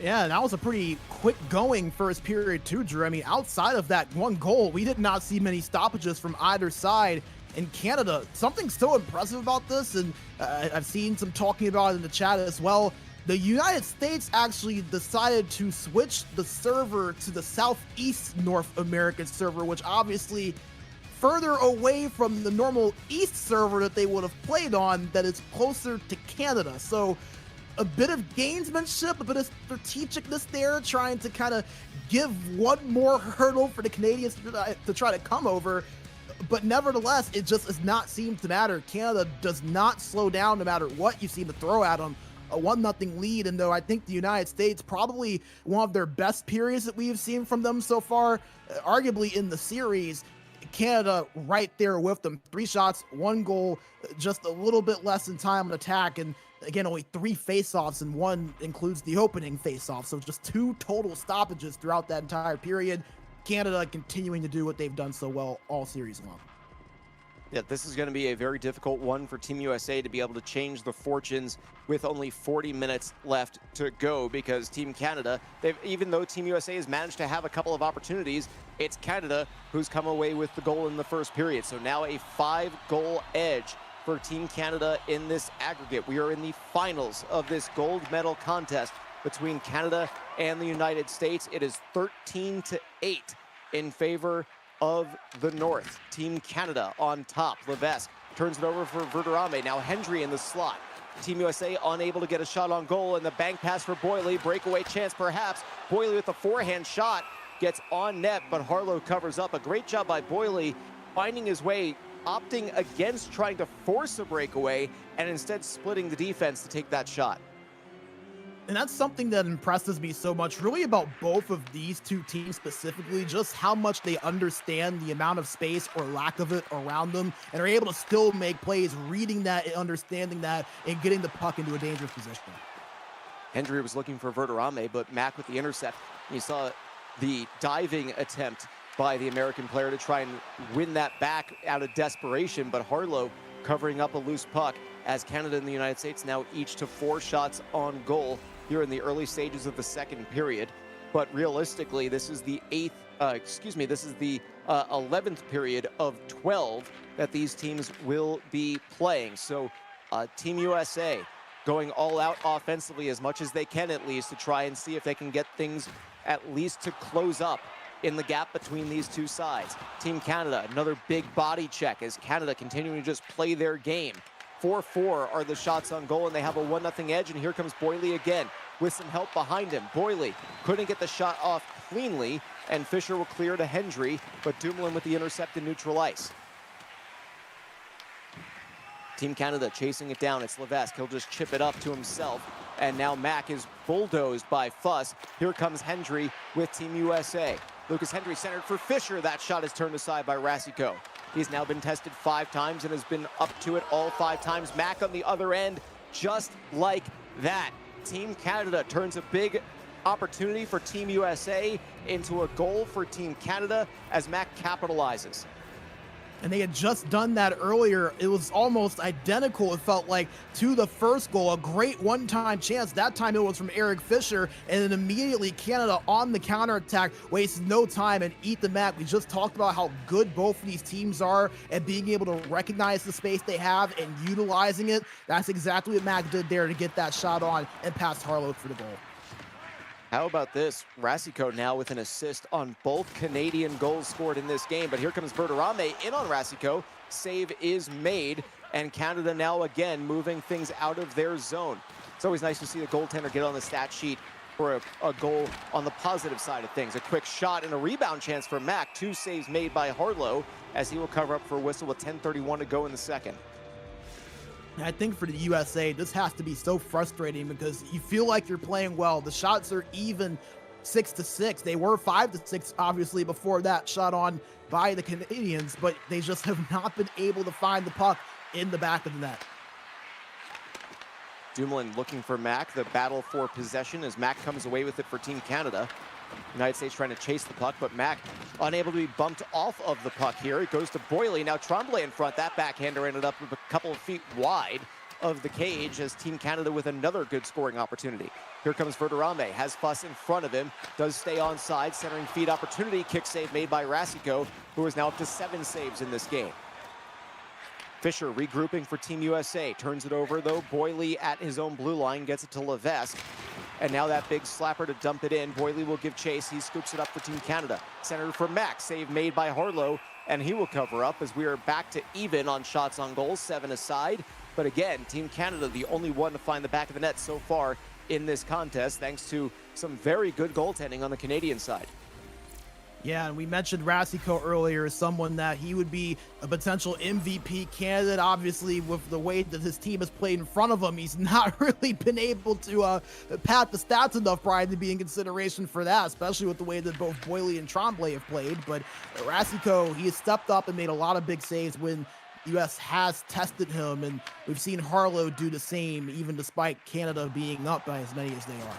S2: Yeah, that was a pretty quick going first period too, Drew. I mean, outside of that one goal, we did not see many stoppages from either side. In Canada, something so impressive about this, and I've seen some talking about it in the chat as well. The United States actually decided to switch the server to the Southeast North American server, which obviously further away from the normal East server that they would have played on, that is closer to Canada. So a bit of gamesmanship, a bit of strategicness there, trying to kind of give one more hurdle for the Canadians to try to come over. But nevertheless, it just does not seem to matter. Canada does not slow down no matter what you seem to throw at them. A 1-0 lead, and though I think the United States probably one of their best periods that we've seen from them so far, arguably in the series, Canada right there with them. 3 shots, 1 goal, just a little bit less in time on attack, and again, only 3 faceoffs, and 1 includes the opening faceoff. So just 2 total stoppages throughout that entire period. Canada continuing to do what they've done so well all series long.
S1: Yeah, this is going to be a very difficult one for Team USA to be able to change the fortunes with only 40 minutes left to go, because Team Canada, even though Team USA has managed to have a couple of opportunities, it's Canada who's come away with the goal in the first period. So now a 5-goal edge for Team Canada in this aggregate. We are in the finals of this gold medal contest between Canada and the United States. It is 13-8 in favor of the North. Team Canada on top. Levesque turns it over for Verderame. Now Hendry in the slot. Team USA unable to get a shot on goal, and the bank pass for Boily. Breakaway chance perhaps. Boily with the forehand shot gets on net, but Harlow covers up. A great job by Boily finding his way, opting against trying to force a breakaway and instead splitting the defense to take that shot.
S2: And that's something that impresses me so much, really, about both of these two teams specifically, just how much they understand the amount of space or lack of it around them and are able to still make plays, reading that, understanding that, and getting the puck into a dangerous position.
S1: Hendry was looking for Verderame, but Mack with the intercept. You saw the diving attempt by the American player to try and win that back out of desperation, but Harlow covering up a loose puck as Canada and the United States now each to 4 shots on goal here in the early stages of the second period. But realistically, this is the 11th period of 12 that these teams will be playing. So Team USA going all out offensively as much as they can, at least, to try and see if they can get things at least to close up in the gap between these two sides. Team Canada, another big body check as Canada continuing to just play their game. 4-4 are the shots on goal, and they have a 1-0 edge, and here comes Boily again with some help behind him. Boily couldn't get the shot off cleanly, and Fisher will clear to Hendry, but Dumoulin with the intercept in neutral ice. Team Canada chasing it down. It's Levesque. He'll just chip it up to himself, and now Mack is bulldozed by Fuss. Here comes Hendry with Team USA. Lucas Hendry centered for Fisher. That shot is turned aside by Rasico. He's now been tested 5 times and has been up to it all 5 times. Mack on the other end, just like that. Team Canada turns a big opportunity for Team USA into a goal for Team Canada as Mack capitalizes.
S2: And they had just done that earlier. It was almost identical, it felt like, to the first goal. A great one-time chance. That time it was from Eric Fisher. And then immediately Canada on the counterattack wastes no time and eat the Mack. We just talked about how good both of these teams are at being able to recognize the space they have and utilizing it. That's exactly what Mack did there to get that shot on and pass Harlow for the goal.
S1: How about this? Rasico now with an assist on both Canadian goals scored in this game. But here comes Verderame in on Rasico. Save is made, and Canada now again moving things out of their zone. It's always nice to see the goaltender get on the stat sheet for a goal on the positive side of things. A quick shot and a rebound chance for Mack. 2 saves made by Harlow as he will cover up for a whistle with 10:31 to go in the second.
S2: I think for the USA, this has to be so frustrating because you feel like you're playing well. The shots are even 6-6. They were 5-6, obviously, before that shot on by the Canadians, but they just have not been able to find the puck in the back of the net.
S1: Dumoulin looking for Mack. The battle for possession as Mack comes away with it for Team Canada. United States trying to chase the puck, but Mack unable to be bumped off of the puck here. It goes to Boily. Now Tremblay in front. That backhander ended up a couple of feet wide of the cage as Team Canada with another good scoring opportunity. Here comes Verderame. Has Fuss in front of him. Does stay onside. Centering feed opportunity. Kick save made by Rasico, who is now up to 7 saves in this game. Fisher regrouping for Team USA. Turns it over, though. Boily at his own blue line gets it to Levesque. And now that big slapper to dump it in. Boily will give chase. He scoops it up for Team Canada. Centered for Mack. Save made by Harlow, and he will cover up as we are back to even on shots on goal. 7 aside. But again, Team Canada, the only one to find the back of the net so far in this contest, thanks to some very good goaltending on the Canadian side.
S2: Yeah, and we mentioned Rasiko earlier as someone that he would be a potential MVP candidate. Obviously, with the way that his team has played in front of him, he's not really been able to pat the stats enough prior to be in consideration for that, especially with the way that both Boily and Tremblay have played. But Rasiko, he has stepped up and made a lot of big saves when U.S. has tested him, and we've seen Harlow do the same, even despite Canada being up by as many as they are.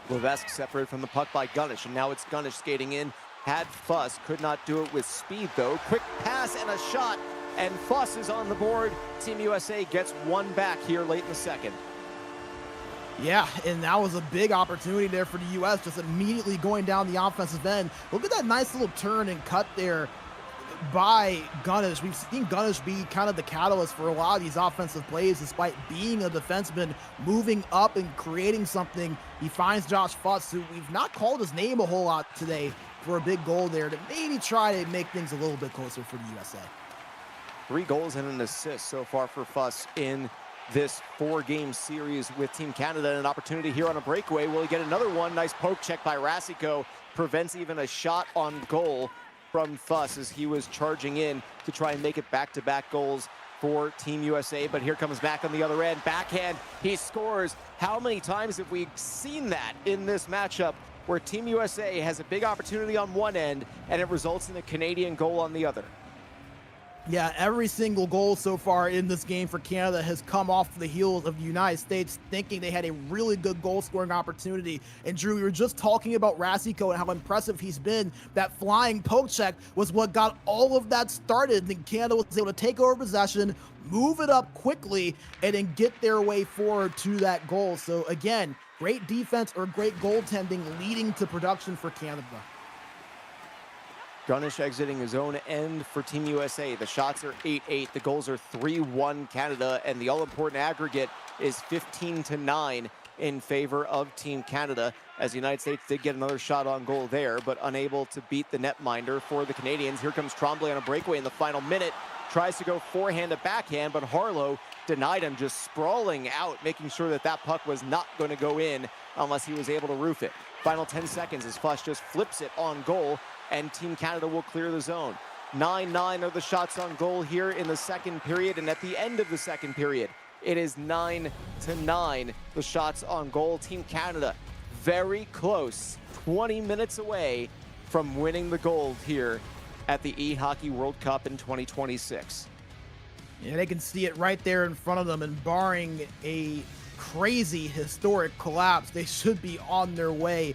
S1: Levesque separated from the puck by Gunnish, and now it's Gunnish skating in. Had Fuss, could not do it with speed though. Quick pass and a shot, and Fuss is on the board. Team USA gets one back here late in the second.
S2: Yeah, and that was a big opportunity there for the U.S., just immediately going down the offensive end. Look at that nice little turn and cut there by Gunnish. We've seen Gunnish be kind of the catalyst for a lot of these offensive plays, despite being a defenseman, moving up and creating something. He finds Josh Fuss, who we've not called his name a whole lot today, for a big goal there to maybe try to make things a little bit closer for the USA.
S1: 3 goals and an assist so far for Fuss in this 4-game series with Team Canada. An opportunity here on a breakaway. Will he get another one? Nice poke check by Rasiko. Prevents even a shot on goal from Fuss as he was charging in to try and make it back-to-back goals for Team USA. But here comes Mac on the other end. Backhand, he scores. How many times have we seen that in this matchup where Team USA has a big opportunity on one end and it results in a Canadian goal on the other?
S2: Yeah, every single goal so far in this game for Canada has come off the heels of the United States thinking they had a really good goal-scoring opportunity. And Drew, we were just talking about Rasiko and how impressive he's been. That flying poke check was what got all of that started. And Canada was able to take over possession, move it up quickly, and then get their way forward to that goal. So again, great defense or great goaltending leading to production for Canada.
S1: Gunnish exiting his own end for Team USA. The shots are 8-8. The goals are 3-1 Canada, and the all-important aggregate is 15-9 in favor of Team Canada, as the United States did get another shot on goal there, but unable to beat the netminder for the Canadians. Here comes Tremblay on a breakaway in the final minute. Tries to go forehand to backhand, but Harlow denied him, just sprawling out, making sure that that puck was not going to go in unless he was able to roof it. Final 10 seconds as Fuss just flips it on goal, and Team Canada will clear the zone. 9-9 are the shots on goal here in the second period, and at the end of the second period, it is 9-9, the shots on goal. Team Canada very close, 20 minutes away from winning the gold here at the eHockey World Cup in 2026.
S2: Yeah, they can see it right there in front of them, and barring a crazy historic collapse, they should be on their way.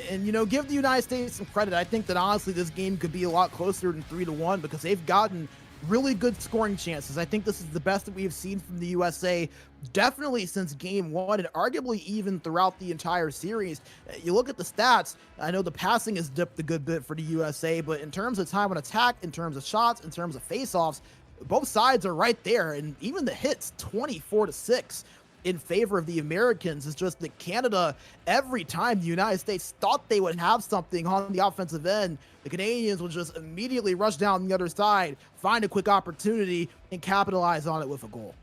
S2: And, you know, give the United States some credit. I think that honestly this game could be a lot closer than 3-1 because they've gotten really good scoring chances. I think this is the best that we have seen from the USA definitely since game 1 and arguably even throughout the entire series. You look at the stats, I know the passing has dipped a good bit for the USA, but in terms of time on attack, in terms of shots, in terms of face-offs, both sides are right there. And even the hits, 24-6. In favor of the Americans. Is just that Canada, every time the United States thought they would have something on the offensive end, the Canadians would just immediately rush down the other side, find a quick opportunity, and capitalize on it with a goal.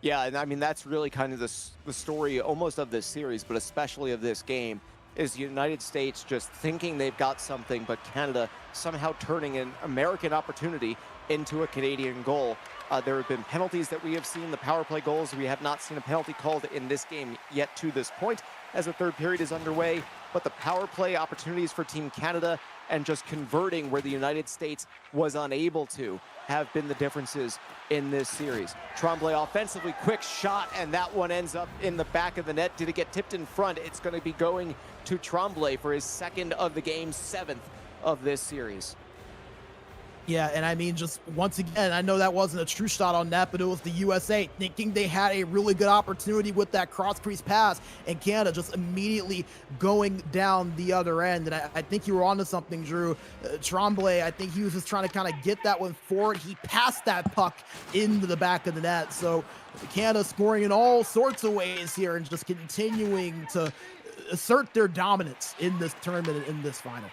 S1: Yeah, and I mean, that's really kind of the story almost of this series, but especially of this game, is the United States just thinking they've got something, but Canada somehow turning an American opportunity into a Canadian goal. There have been penalties that we have seen, the power play goals. We have not seen a penalty called in this game yet to this point as the third period is underway. But the power play opportunities for Team Canada and just converting where the United States was unable to have been the differences in this series. Tremblay offensively, quick shot, and that one ends up in the back of the net. Did it get tipped in front? It's going to be going to Tremblay for his second of the game, 7th of this series.
S2: Yeah, and I mean, just once again, I know that wasn't a true shot on net, but it was the USA thinking they had a really good opportunity with that cross-crease pass, and Canada just immediately going down the other end. And I think you were onto something, Drew. Tremblay, I think he was just trying to kind of get that one forward. He passed that puck into the back of the net. So Canada scoring in all sorts of ways here and just continuing to assert their dominance in this tournament and in this final.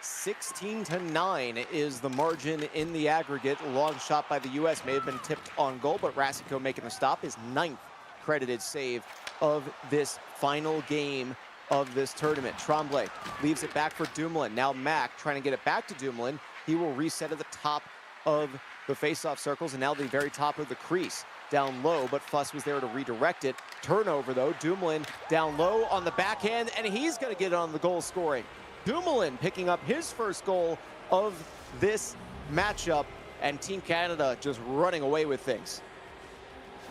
S1: 16-9 is the margin in the aggregate. Long shot by the U.S. may have been tipped on goal, but Rasico making the stop, his 9th credited save of this final game of this tournament. Tremblay leaves it back for Dumoulin. Now Mac trying to get it back to Dumoulin. He will reset at the top of the face-off circles and now the very top of the crease. Down low, but Fuss was there to redirect it. Turnover though, Dumoulin down low on the backhand, and he's gonna get it on the goal scoring. Dumoulin picking up his first goal of this matchup, and Team Canada just running away with things.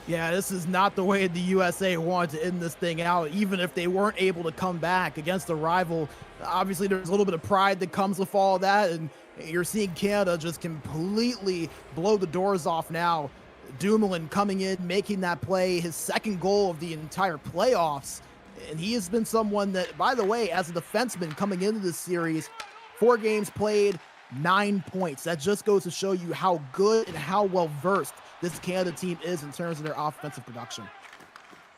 S2: Yeah, this is not the way the USA wanted to end this thing out, even if they weren't able to come back against a rival. Obviously, there's a little bit of pride that comes with all of that, and you're seeing Canada just completely blow the doors off now. Dumoulin coming in, making that play, his second goal of the entire playoffs. And he has been someone that, by the way, as a defenseman coming into this series, 4 games played, 9 points. That just goes to show you how good and how well-versed this Canada team is in terms of their offensive production.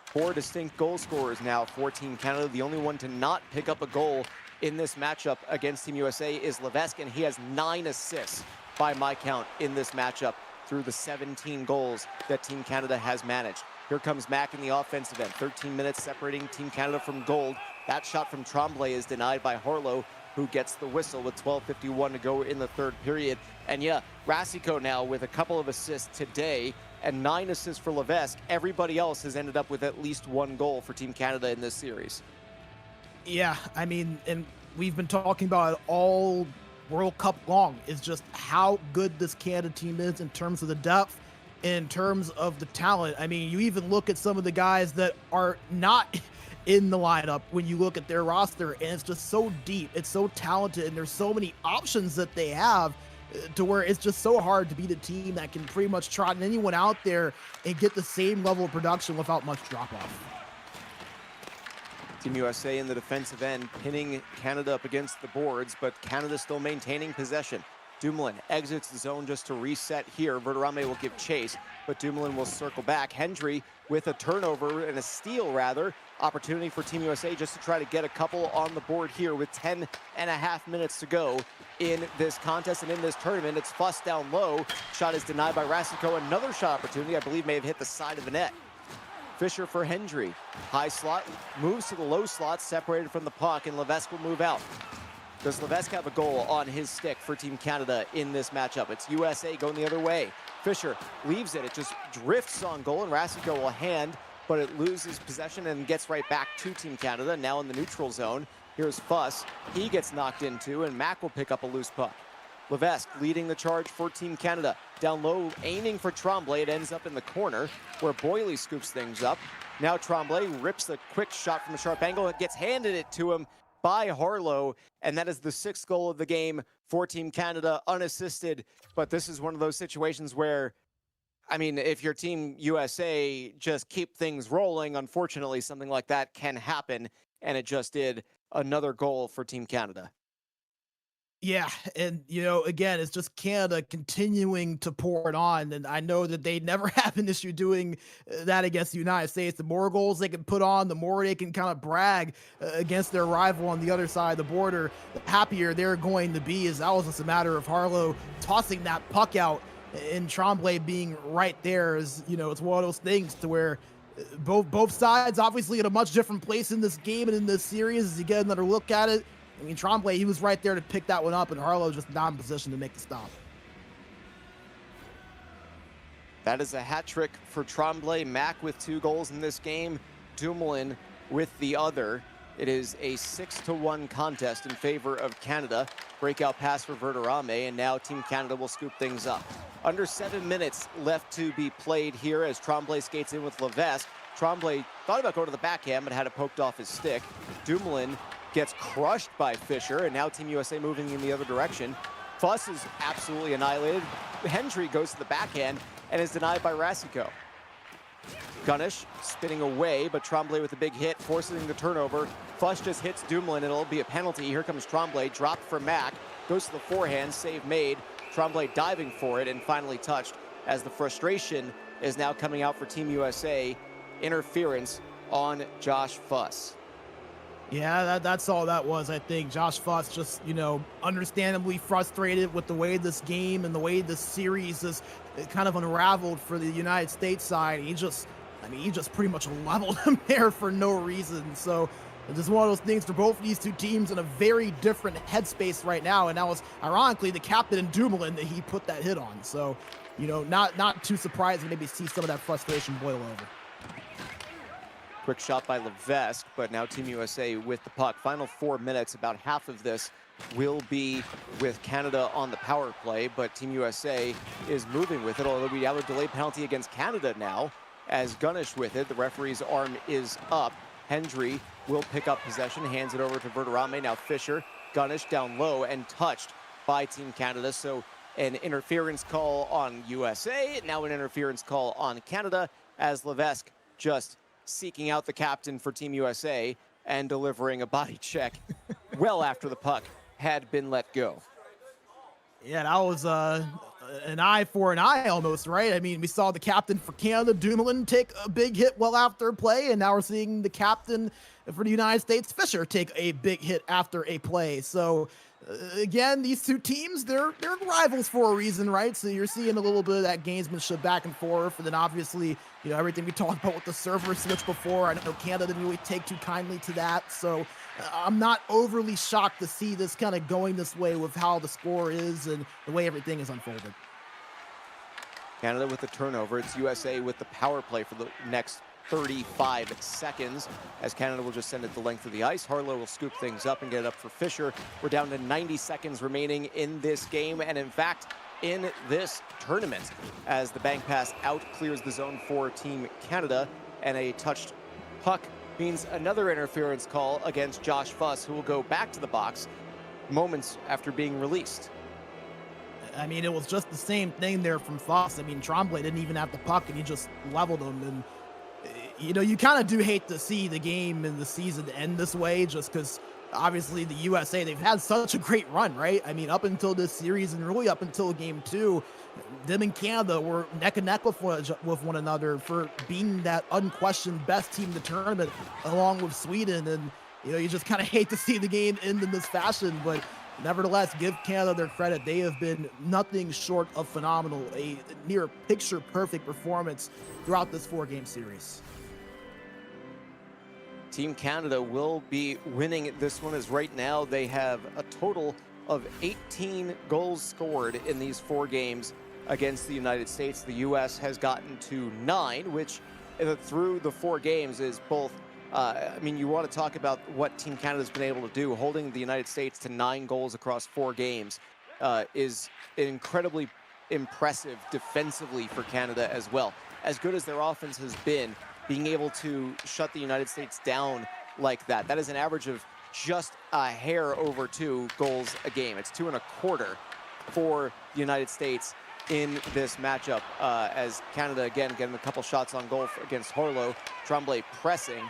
S1: 4 distinct goal scorers now for Team Canada. The only one to not pick up a goal in this matchup against Team USA is Levesque, and he has 9 assists by my count in this matchup through the 17 goals that Team Canada has managed. Here comes Mac in the offensive end. 13 minutes separating Team Canada from gold. That shot from Tremblay is denied by Harlow, who gets the whistle with 12:51 to go in the third period. And yeah, Rasico now with a couple of assists today and 9 assists for Levesque. Everybody else has ended up with at least 1 goal for Team Canada in this series.
S2: Yeah, I mean, and we've been talking about it all World Cup long, is just how good this Canada team is in terms of the depth, in terms of the talent. I mean, you even look at some of the guys that are not in the lineup when you look at their roster, and it's just so deep, it's so talented, and there's so many options that they have to where it's just so hard to beat a team that can pretty much trot anyone out there and get the same level of production without much drop-off.
S1: Team USA in the defensive end, pinning Canada up against the boards, but Canada still maintaining possession. Dumoulin exits the zone just to reset here. Verderame will give chase, but Dumoulin will circle back. Hendry with a turnover and a steal, rather. Opportunity for Team USA just to try to get a couple on the board here with 10.5 minutes to go in this contest and in this tournament. It's Fuss down low. Shot is denied by Rasico. Another shot opportunity, I believe, may have hit the side of the net. Fisher for Hendry. High slot, moves to the low slot, separated from the puck, and Levesque will move out. Does Levesque have a goal on his stick for Team Canada in this matchup? It's USA going the other way. Fisher leaves it. It just drifts on goal, and Rasico will hand, but it loses possession and gets right back to Team Canada, now in the neutral zone. Here's Fuss. He gets knocked into, and Mac will pick up a loose puck. Levesque leading the charge for Team Canada. Down low, aiming for Tremblay. It ends up in the corner where Boyle scoops things up. Now Tremblay rips the quick shot from a sharp angle. It gets handed it to him by Harlow, and that is the 6th goal of the game for Team Canada, unassisted. But this is one of those situations where, I mean, if your Team USA just keep things rolling, unfortunately, something like that can happen, and it just did. Another goal for Team Canada.
S2: Yeah, and, you know, again, it's just Canada continuing to pour it on, and I know that they never have an issue doing that against the United States. The more goals they can put on, the more they can kind of brag against their rival on the other side of the border, the happier they're going to be, as that was just a matter of Harlow tossing that puck out and Tremblay being right there. Is, you know, it's one of those things to where both sides obviously in a much different place in this game and in this series. As you get another look at it, I mean, Tremblay, he was right there to pick that one up, and Harlow just not in position to make the stop.
S1: That is a hat trick for Tremblay. Mac with 2 goals in this game, Dumoulin with the other. It is a 6-1 contest in favor of Canada. Breakout pass for Verderame, and now Team Canada will scoop things up. Under 7 minutes left to be played here as Tremblay skates in with Levesque. Tremblay thought about going to the backhand, but had it poked off his stick. Dumoulin gets crushed by Fisher, and now Team USA moving in the other direction. Fuss is absolutely annihilated. Hendry goes to the backhand and is denied by Rasico. Gunnish spinning away, but Tremblay with a big hit, forcing the turnover. Fuss just hits Dumoulin, and it'll be a penalty. Here comes Tremblay, dropped for Mac, goes to the forehand, save made. Tremblay diving for it and finally touched, as the frustration is now coming out for Team USA. Interference on Josh Fuss.
S2: Yeah, that's all that was. I think Josh Fuss just, understandably frustrated with the way this game and the way this series is kind of unraveled for the United States side. He just pretty much leveled him there for no reason. So it's just one of those things for both of these two teams in a very different headspace right now. And that was ironically the captain in Dumoulin that he put that hit on. So, not too surprising to maybe see some of that frustration boil over.
S1: Quick shot by Levesque, but now Team USA with the puck. Final 4 minutes, about half of this will be with Canada on the power play, but Team USA is moving with it, although we have a delayed penalty against Canada now as Gunnish with it. The referee's arm is up. Hendry will pick up possession, hands it over to Verderame. Now Fisher, Gunnish down low and touched by Team Canada. So an interference call on USA, now an interference call on Canada as Levesque just seeking out the captain for Team USA and delivering a body check well after the puck had been let go.
S2: Yeah, that was an eye for an eye almost, right? I mean, we saw the captain for Canada, Dumoulin, take a big hit well after play, and now we're seeing the captain for the United States, Fisher, take a big hit after a play. So again, these two teams, they're rivals for a reason, right? So you're seeing a little bit of that gamesmanship back and forth, and then obviously, everything we talked about with the server switch before. I know Canada didn't really take too kindly to that, so I'm not overly shocked to see this kind of going this way with how the score is and the way everything is unfolded.
S1: Canada with the turnover. It's USA with the power play for the next 35 seconds as Canada will just send it the length of the ice. Harlow will scoop things up and get it up for Fisher. We're down to 90 seconds remaining in this game and in fact in this tournament as the bank pass out clears the zone for Team Canada, and a touched puck means another interference call against Josh Fuss, who will go back to the box moments after being released.
S2: I mean, it was just the same thing there from Fuss. I mean, Tremblay didn't even have the puck and he just leveled him. And you kind of do hate to see the game and the season end this way, just because obviously the USA, they've had such a great run, right? I mean, up until this series and really up until game 2, them and Canada were neck and neck with one another for being that unquestioned best team in the tournament along with Sweden. And, you just kind of hate to see the game end in this fashion, but nevertheless, give Canada their credit. They have been nothing short of phenomenal, a near picture-perfect performance throughout this 4-game series.
S1: Team Canada will be winning this one, as right now they have a total of 18 goals scored in these 4 games against the United States. The U.S. has gotten to 9, which through the 4 games is both you want to talk about what Team Canada's been able to do. Holding the United States to 9 goals across 4 games is incredibly impressive defensively for Canada as well. As good as their offense has been, being able to shut the United States down like that, that is an average of just a hair over 2 goals a game. It's 2.25 for the United States in this matchup as Canada, again, getting a couple shots on goal against Harlow. Tremblay pressing.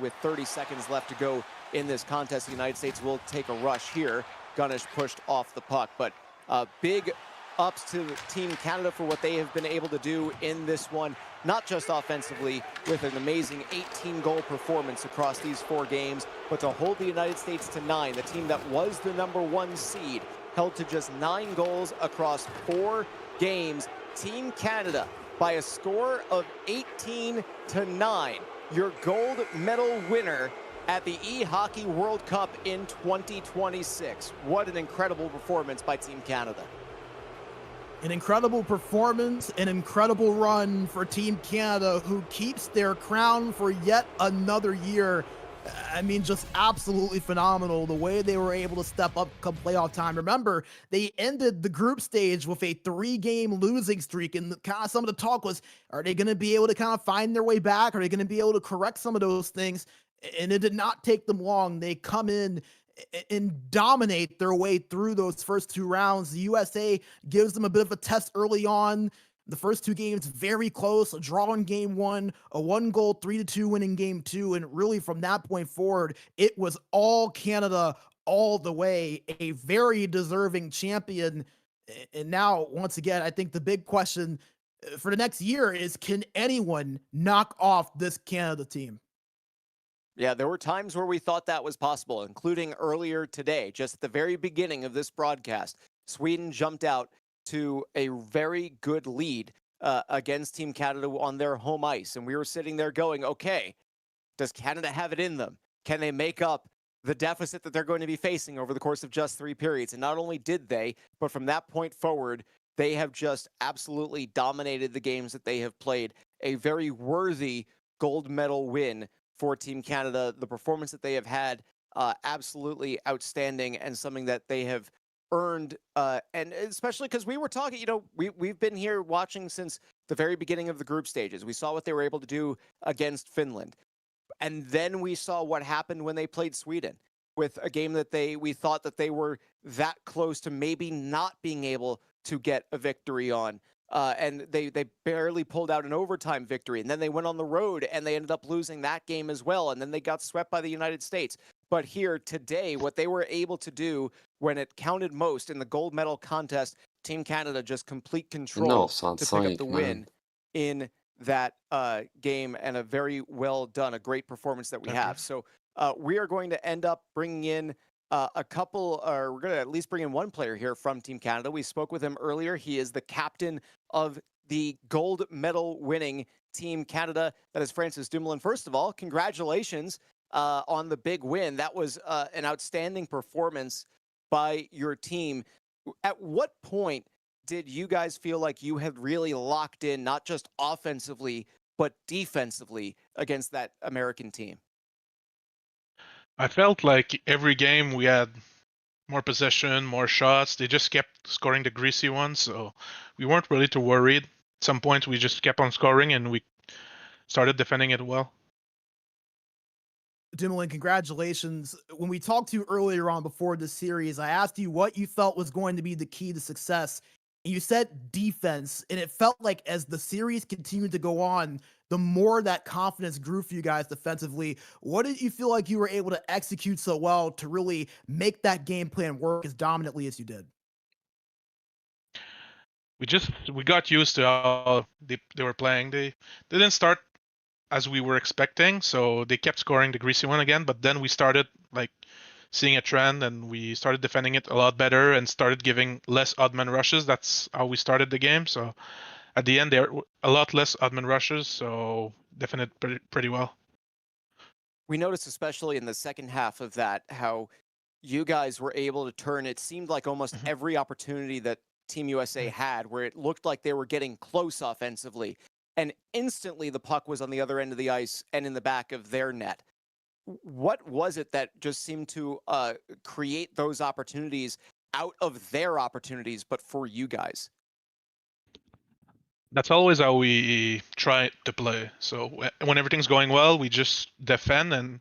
S1: With 30 seconds left to go in this contest, the United States will take a rush here. Gunnish pushed off the puck, but big ups to Team Canada for what they have been able to do in this one, not just offensively with an amazing 18-goal performance across these 4 games, but to hold the United States to 9, the team that was the #1 seed, held to just 9 goals across 4 games. Team Canada by a score of 18-9. Your gold medal winner at the eHockey World Cup in 2026. What an incredible performance by Team Canada.
S2: An incredible performance, an incredible run for Team Canada, who keeps their crown for yet another year. I mean, just absolutely phenomenal the way they were able to step up come playoff time. Remember, they ended the group stage with a 3-game losing streak, and kind of some of the talk was, are they going to be able to kind of find their way back? Are they going to be able to correct some of those things? And it did not take them long. They come in and dominate their way through those first 2 rounds. The USA gives them a bit of a test early on. The first 2 games very close, a draw in game 1, a 1-goal 3-2 win in game 2, and really from that point forward, it was all Canada all the way, a very deserving champion. And now, once again, I think the big question for the next year is, can anyone knock off this Canada team?
S1: Yeah, there were times where we thought that was possible, including earlier today, just at the very beginning of this broadcast. Sweden jumped out to a very good lead against Team Canada on their home ice. And we were sitting there going, okay, does Canada have it in them? Can they make up the deficit that they're going to be facing over the course of just 3 periods? And not only did they, but from that point forward, they have just absolutely dominated the games that they have played. A very worthy gold medal win for Team Canada. The performance that they have had, absolutely outstanding, and something that they have earned. And especially because we were talking, we've been here watching since the very beginning of the group stages. We saw what they were able to do against Finland. And then we saw what happened when they played Sweden, with a game that we thought that they were that close to maybe not being able to get a victory on. And they barely pulled out an overtime victory. And then they went on the road and they ended up losing that game as well. And then they got swept by the United States. But here today, what they were able to do when it counted most in the gold medal contest, Team Canada just complete control to pick up the win in that game, and a very well done, a great performance that we have. So we are going to end up bringing in a couple, or we're going to at least bring in one player here from Team Canada. We spoke with him earlier. He is the captain of the gold medal winning Team Canada. That is Francis Dumoulin. First of all, congratulations on the big win. That was an outstanding performance by your team. At what point did you guys feel like you had really locked in, not just offensively, but defensively against that American team?
S4: I felt like every game we had more possession, more shots. They just kept scoring the greasy ones, so we weren't really too worried. At some point, we just kept on scoring, and we started defending it well.
S2: Dumoulin, congratulations. When we talked to you earlier on before the series, I asked you what you felt was going to be the key to success. And you said defense, and it felt like as the series continued to go on, the more that confidence grew for you guys defensively. What did you feel like you were able to execute so well to really make that game plan work as dominantly as you did?
S4: We got used to how they were playing. They didn't start as we were expecting, so they kept scoring the greasy one again. But then we started like seeing a trend, and we started defending it a lot better and started giving less odd man rushes. That's how we started the game. So at the end, there were a lot less odd man rushes, so defended pretty well.
S1: We noticed, especially in the second half of that, how you guys were able to turn. It seemed like almost every opportunity that Team USA had, where it looked like they were getting close offensively, and instantly the puck was on the other end of the ice and in the back of their net. What was it that just seemed to create those opportunities out of their opportunities, but for you guys?
S4: That's always how we try to play. So when everything's going well, we just defend, and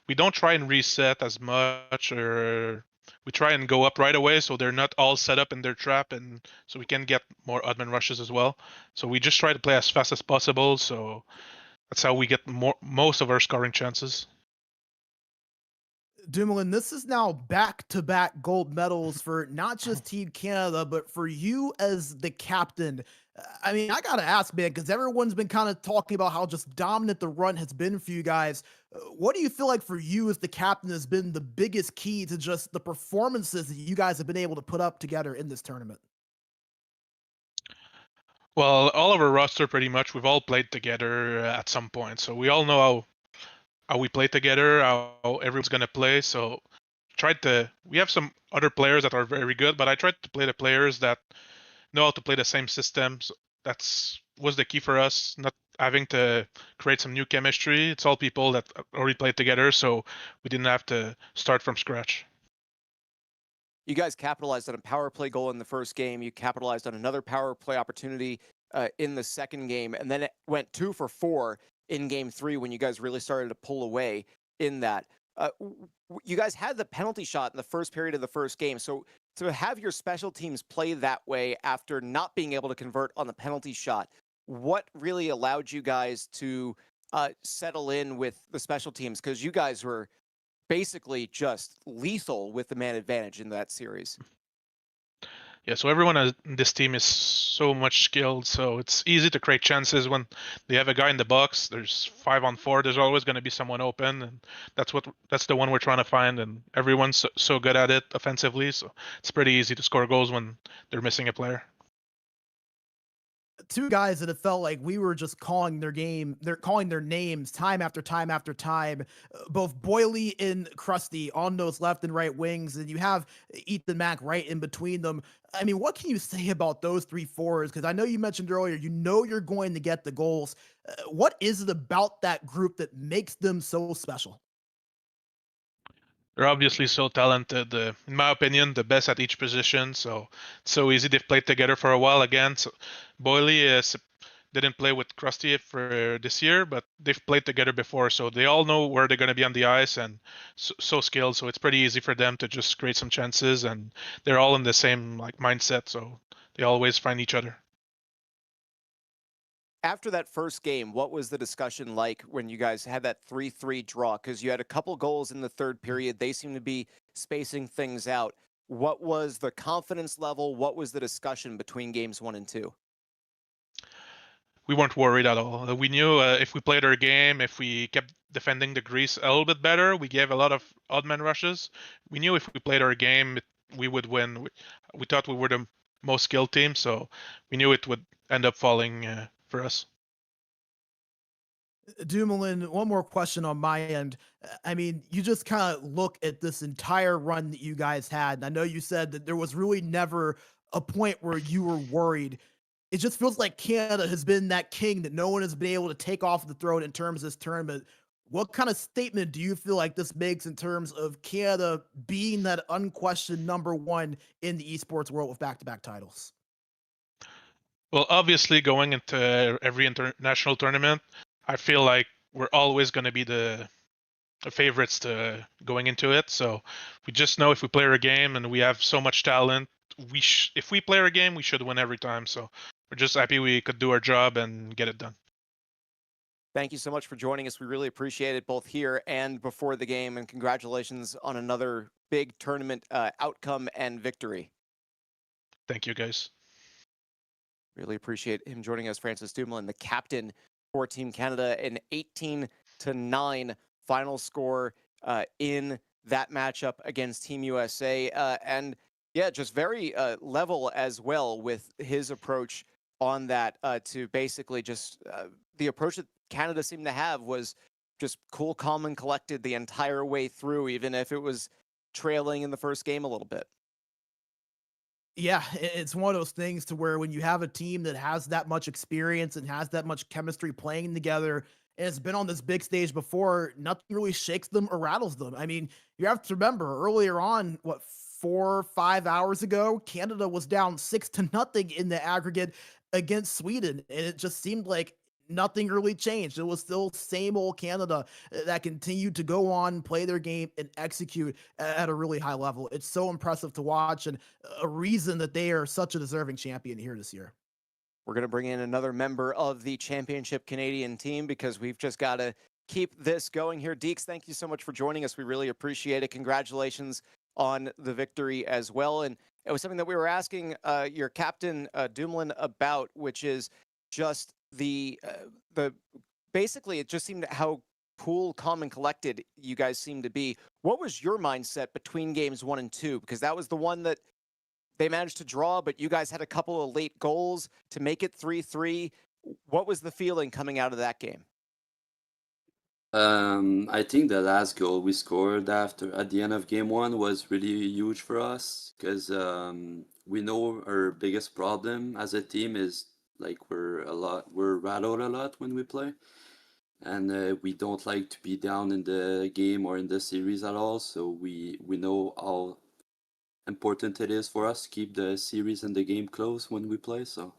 S4: we don't try and reset as much, or we try and go up right away so they're not all set up in their trap, and so we can get more odd man rushes as well. So we just try to play as fast as possible. So that's how we get most of our scoring chances.
S2: Dumoulin, this is now back-to-back gold medals for not just Team Canada, but for you as the captain. I mean, I gotta ask, man, because everyone's been kind of talking about how just dominant the run has been for you guys. What do you feel like for you as the captain has been the biggest key to just the performances that you guys have been able to put up together in this tournament?
S4: Well, all of our roster, pretty much, we've all played together at some point, so we all know how we play together, how everyone's gonna play. So we have some other players that are very good, but I tried to play the players that know how to play the same systems. Was the key for us, not having to create some new chemistry. It's all people that already played together, so we didn't have to start from scratch.
S1: You guys capitalized on a power play goal in the first game. You capitalized on another power play opportunity in the second game, and then it went 2 for 4 in game 3 when you guys really started to pull away in that. You guys had the penalty shot in the first period of the first game. So to have your special teams play that way after not being able to convert on the penalty shot, what really allowed you guys to settle in with the special teams? Because you guys were basically just lethal with the man advantage in that series.
S4: Yeah, so everyone on this team is so much skilled, so it's easy to create chances when they have a guy in the box. There's 5-on-4. There's always going to be someone open, and that's the one we're trying to find. And everyone's so good at it offensively, so it's pretty easy to score goals when they're missing a player.
S2: Two guys that it felt like we were just calling they're calling their names time after time after time. Both Boily and Krusty on those left and right wings, and you have Ethan Mack right in between them. I mean, what can you say about those three forwards? Because I know you mentioned earlier, you're going to get the goals. What is it about that group that makes them so special?
S4: They're obviously so talented. In my opinion, the best at each position. So it's so easy. They've played together for a while again. So Boily didn't play with Krusty for this year, but they've played together before, so they all know where they're going to be on the ice and so skilled. So it's pretty easy for them to just create some chances, and they're all in the same like mindset. So they always find each other.
S1: After that first game, what was the discussion like when you guys had that 3-3 draw? Because you had a couple goals in the third period. They seem to be spacing things out. What was the confidence level? What was the discussion between games 1 and 2?
S4: We weren't worried at all. We knew if we played our game, if we kept defending the grease a little bit better, we gave a lot of odd man rushes. We knew if we played our game, we would win. We thought we were the most skilled team, so we knew it would end up falling for us.
S2: Dumoulin, one more question on my end. I mean, you just kind of look at this entire run that you guys had. And I know you said that there was really never a point where you were worried. It just feels like Canada has been that king that no one has been able to take off the throne in terms of this tournament. What kind of statement do you feel like this makes in terms of Canada being that unquestioned number one in the esports world with back-to-back titles?
S4: Well, obviously, going into every international tournament, I feel like we're always going to be the favorites to going into it. So we just know if we play our game and we have so much talent, if we play our game, we should win every time. So we're just happy we could do our job and get it done.
S1: Thank you so much for joining us. We really appreciate it both here and before the game. And congratulations on another big tournament outcome and victory.
S4: Thank you, guys.
S1: Really appreciate him joining us, Francis Dumoulin, the captain for Team Canada, an 18-9 final score in that matchup against Team USA. And yeah, just very level as well with his approach on that to basically just the approach that Canada seemed to have was just cool, calm, and collected the entire way through, even if it was trailing in the first game a little bit.
S2: Yeah, it's one of those things to where when you have a team that has that much experience and has that much chemistry playing together and has been on this big stage before, nothing really shakes them or rattles them. I mean, you have to remember earlier on, what, 4 or 5 hours ago, Canada was down 6-0 in the aggregate against Sweden, and it just seemed like nothing really changed. It was still same old Canada that continued to go on, play their game, and execute at a really high level. It's so impressive to watch, and a reason that they are such a deserving champion here this year.
S1: We're going to bring in another member of the championship Canadian team because we've just got to keep this going here. Deeks, thank you so much for joining us. We really appreciate it. Congratulations on the victory as well. And it was something that we were asking your captain, Dumoulin, about, which is just the basically it just seemed how cool, calm, and collected you guys seem to be. What was your mindset between games 1 and 2? Because that was the one that they managed to draw, but you guys had a couple of late goals to make it 3-3. What was the feeling coming out of that game?
S5: I think the last goal we scored at the end of game 1 was really huge for us because we know our biggest problem as a team is like we're rattled a lot when we play, and we don't like to be down in the game or in the series at all. So we know how important it is for us to keep the series and the game close when we play. So.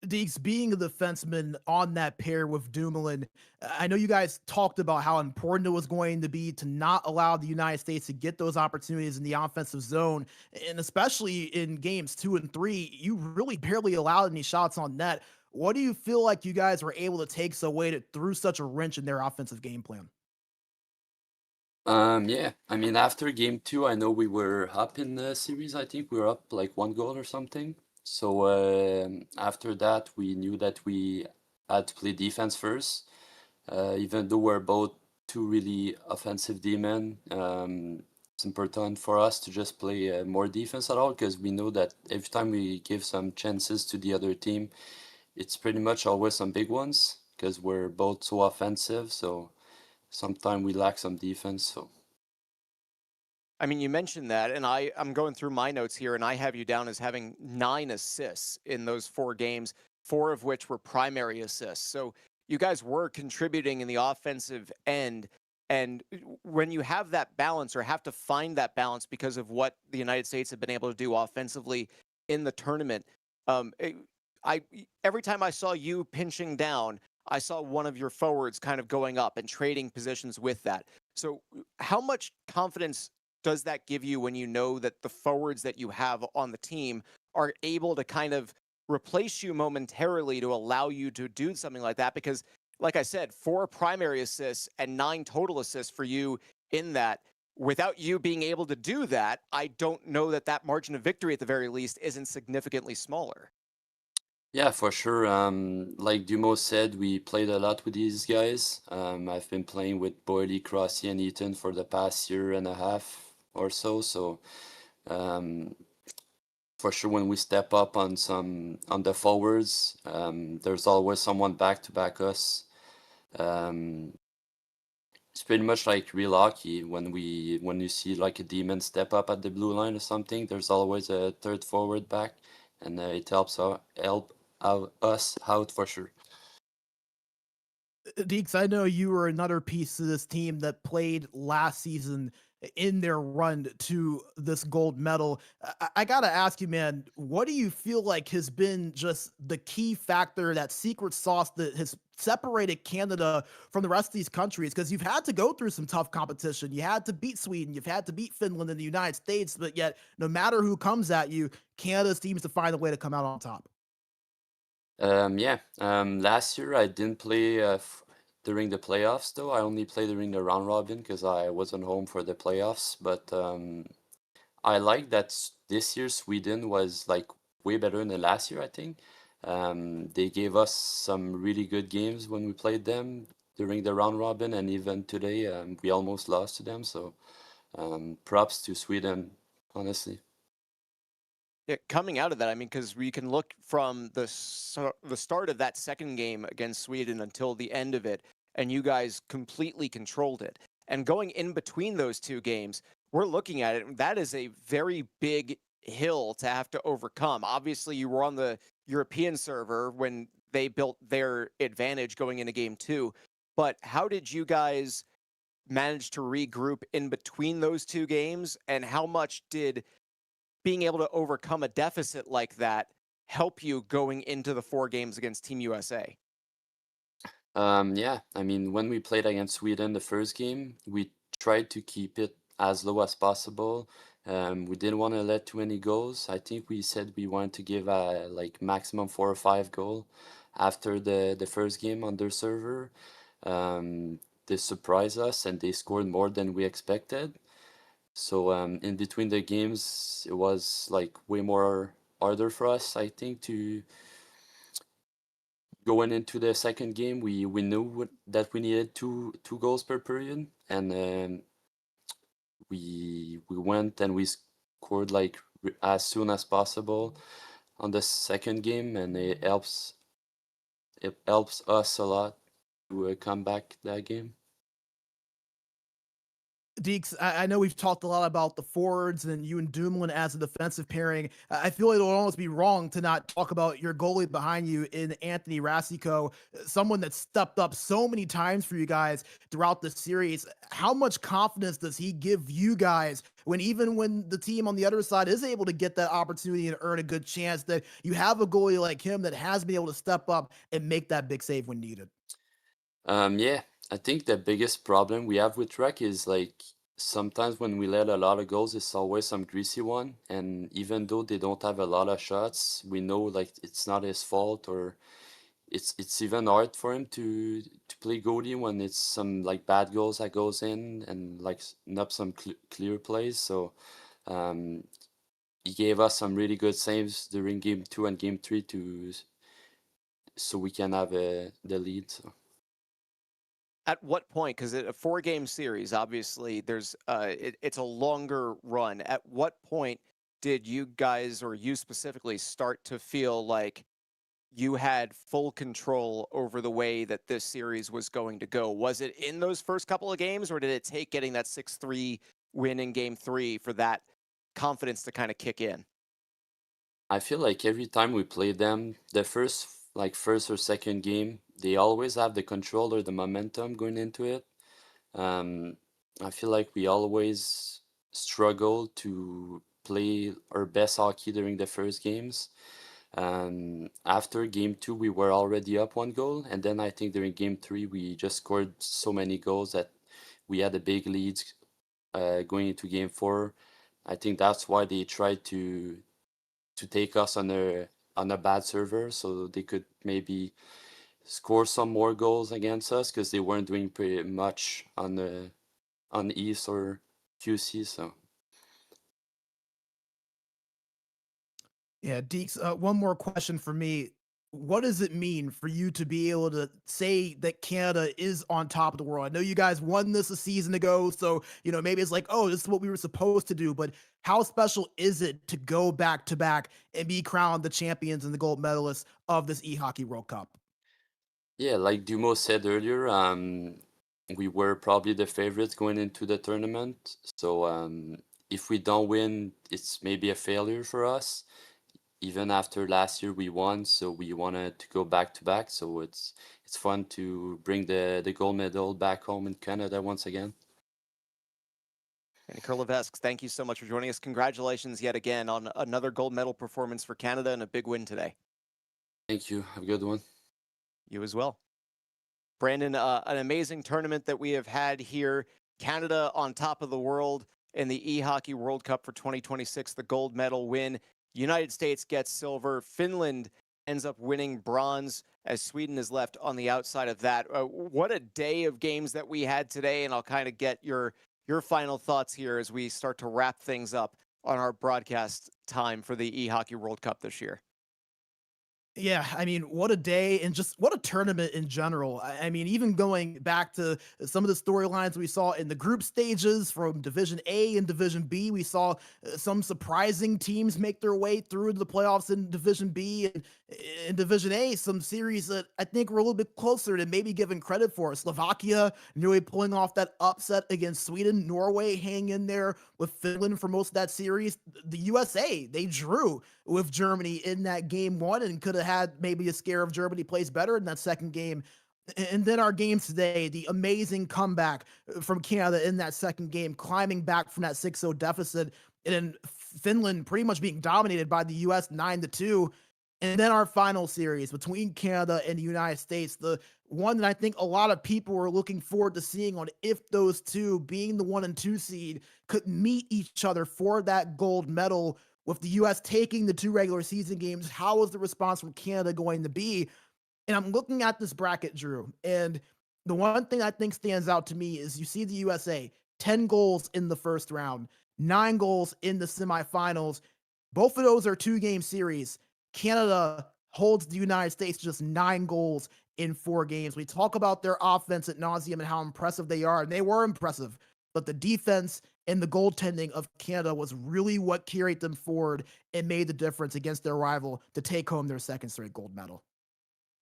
S2: Deeks, being a defenseman on that pair with Dumoulin, I know you guys talked about how important it was going to be to not allow the United States to get those opportunities in the offensive zone. And especially in games 2 and 3, you really barely allowed any shots on net. What do you feel like you guys were able to take away that threw such a wrench in their offensive game plan?
S5: Yeah, I mean, after game 2, I know we were up in the series. I think we were up like 1 goal or something. So after that, we knew that we had to play defense first. Even though we're both two really offensive D-men, it's important for us to just play more defense at all, because we know that every time we give some chances to the other team, it's pretty much always some big ones, because we're both so offensive. So sometimes we lack some defense. So.
S1: I mean, you mentioned that, and I'm going through my notes here, and I have you down as having 9 assists in those 4 games, 4 of which were primary assists. So you guys were contributing in the offensive end. And when you have that balance, or have to find that balance because of what the United States have been able to do offensively in the tournament, every time I saw you pinching down, I saw one of your forwards kind of going up and trading positions with that. So how much confidence does that give you when you know that the forwards that you have on the team are able to kind of replace you momentarily to allow you to do something like that? Because, like I said, 4 primary assists and 9 total assists for you in that. Without you being able to do that, I don't know that that margin of victory, at the very least, isn't significantly smaller.
S5: Yeah, for sure. Like Dumo said, we played a lot with these guys. I've been playing with Boyle, Crossy, and Eaton for the past year and a half or so. So, for sure, when we step up on the forwards, there's always someone back to back us. It's pretty much like real hockey. When you see like a demon step up at the blue line or something, there's always a third forward back, and it helps us out for sure.
S2: Deeks, I know you were another piece of this team that played last season in their run to this gold medal. I gotta ask you, man, what do you feel like has been just the key factor, that secret sauce that has separated Canada from the rest of these countries? Because you've had to go through some tough competition. You had to beat Sweden, you've had to beat Finland and the United States, but yet, no matter who comes at you, Canada seems to find a way to come out on top.
S5: Yeah. Last year I didn't play during the playoffs though. I only played during the round robin because I wasn't home for the playoffs. But I like that this year Sweden was like way better than the last year, I think. They gave us some really good games when we played them during the round robin, and even today we almost lost to them. So props to Sweden, honestly.
S1: Yeah, coming out of that, I mean, because we can look from the start of that second game against Sweden until the end of it, and you guys completely controlled it. And going in between those 2 games, we're looking at it, that is a very big hill to have to overcome. Obviously, you were on the European server when they built their advantage going into game 2, but how did you guys manage to regroup in between those 2 games, and how much did being able to overcome a deficit like that help you going into the 4 games against Team USA?
S5: Yeah, I mean, when we played against Sweden the first game, we tried to keep it as low as possible. We didn't want to let too many goals. I think we said we wanted to give like maximum 4 or 5 goal after the first game on their server. They surprised us and they scored more than we expected. So in between the games, it was like way more harder for us, I think, to going into the second game. We knew that we needed two goals per period, and we went and we scored like as soon as possible on the second game, and it helps us a lot to come back that game.
S2: Deeks, I know we've talked a lot about the forwards and you and Dumoulin as a defensive pairing. I feel like it would almost be wrong to not talk about your goalie behind you in Anthony Rasico, someone that stepped up so many times for you guys throughout the series. How much confidence does he give you guys when, even when the team on the other side is able to get that opportunity and earn a good chance, that you have a goalie like him that has been able to step up and make that big save when needed?
S5: Yeah, I think the biggest problem we have with Rec is like sometimes when we let a lot of goals, it's always some greasy one. And even though they don't have a lot of shots, we know like it's not his fault, or it's even hard for him to play goalie when it's some like bad goals that goes in and like not some clear plays. So um, he gave us some really good saves during game 2 and game 3 so we can have the lead. So.
S1: At what point, because a 4-game series, obviously there's it's a longer run. At what point did you guys, or you specifically, start to feel like you had full control over the way that this series was going to go? Was it in those first couple of games, or did it take getting that 6-3 win in game 3 for that confidence to kind of kick in?
S5: I feel like every time we play them, the first or second game, they always have the control or the momentum going into it. I feel like we always struggle to play our best hockey during the first games. After game 2, we were already up 1 goal, and then I think during game 3, we just scored so many goals that we had a big lead going into game 4. I think that's why they tried to take us on a bad server, so they could maybe score some more goals against us because they weren't doing pretty much on East or QC. So
S2: Yeah, Deeks, one more question for me. What does it mean for you to be able to say that Canada is on top of the world? I know you guys won this a season ago, so maybe it's like, oh, this is what we were supposed to do. But how special is it to go back to back and be crowned the champions and the gold medalists of this eHockey World Cup?
S5: yeah, like Dumo said earlier, we were probably the favorites going into the tournament. So if we don't win, it's maybe a failure for us. Even after last year we won, so we wanted to go back to back. So it's fun to bring the gold medal back home in Canada once again.
S1: And Kurlevesque, thank you so much for joining us. Congratulations yet again on another gold medal performance for Canada and a big win today.
S5: Thank you. Have a good one.
S1: You as well. Brandon, an amazing tournament that we have had here. Canada on top of the world in the eHockey World Cup for 2026, the gold medal win. United States gets silver. Finland ends up winning bronze as Sweden is left on the outside of that. What a day of games that we had today, and I'll kind of get your final thoughts here as we start to wrap things up on our broadcast time for the eHockey World Cup this year.
S2: Yeah, I mean, what a day and just what a tournament in general. I mean, even going back to some of the storylines we saw in the group stages from Division A and Division B, we saw some surprising teams make their way through the playoffs in Division B, and in Division A, some series that I think were a little bit closer than maybe given credit for. Slovakia nearly pulling off that upset against Sweden, Norway hanging in there with Finland for most of that series. The USA, they drew with Germany in that game 1 and could have had maybe a scare of Germany plays better in that second game. And then our games today, the amazing comeback from Canada in that second game, climbing back from that 6-0 deficit, and then Finland pretty much being dominated by the US 9-2. And then our final series between Canada and the United States, the one that I think a lot of people were looking forward to seeing on if those two, being the 1 and 2 seed, could meet each other for that gold medal. With the US taking the 2 regular season games, how is the response from Canada going to be? And I'm looking at this bracket, Drew, and the one thing I think stands out to me is you see the USA, 10 goals in the first round, 9 goals in the semifinals. Both of those are 2-game series. Canada holds the United States just 9 goals in 4 games. We talk about their offense at nauseum and how impressive they are, and they were impressive. But the defense and the goaltending of Canada was really what carried them forward and made the difference against their rival to take home their second straight gold medal.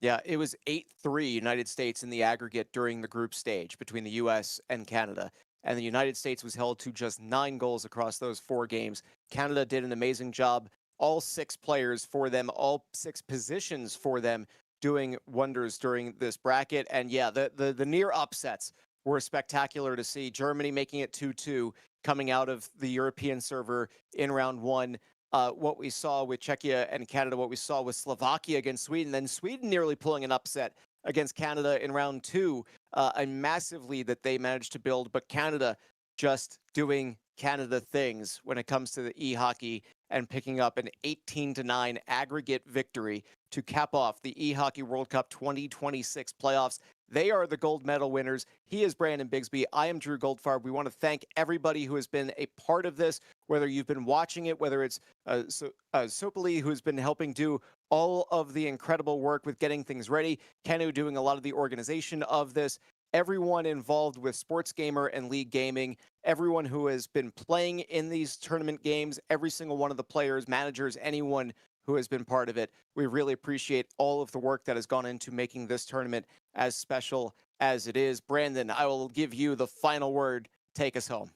S1: Yeah, it was 8-3 United States in the aggregate during the group stage between the US and Canada. And the United States was held to just 9 goals across those 4 games. Canada did an amazing job. All 6 players for them, all 6 positions for them doing wonders during this bracket. And yeah, the near upsets were spectacular to see. Germany making it 2-2 coming out of the European server in round 1. What we saw with Czechia and Canada, what we saw with Slovakia against Sweden, then Sweden nearly pulling an upset against Canada in round 2, a massive lead that they managed to build, but Canada just doing Canada things when it comes to the eHockey and picking up an 18-9 aggregate victory to cap off the eHockey World Cup 2026 playoffs. They are the gold medal winners. He is Brandon Bigsby. I am Drew Goldfarb. We want to thank everybody who has been a part of this, whether you've been watching it, whether it's Sopali, who's been helping do all of the incredible work with getting things ready, Kenu doing a lot of the organization of this, everyone involved with SportsGamer and Leaguegaming, everyone who has been playing in these tournament games, every single one of the players, managers, anyone who has been part of it. We really appreciate all of the work that has gone into making this tournament as special as it is. Brandon, I will give you the final word. Take us home.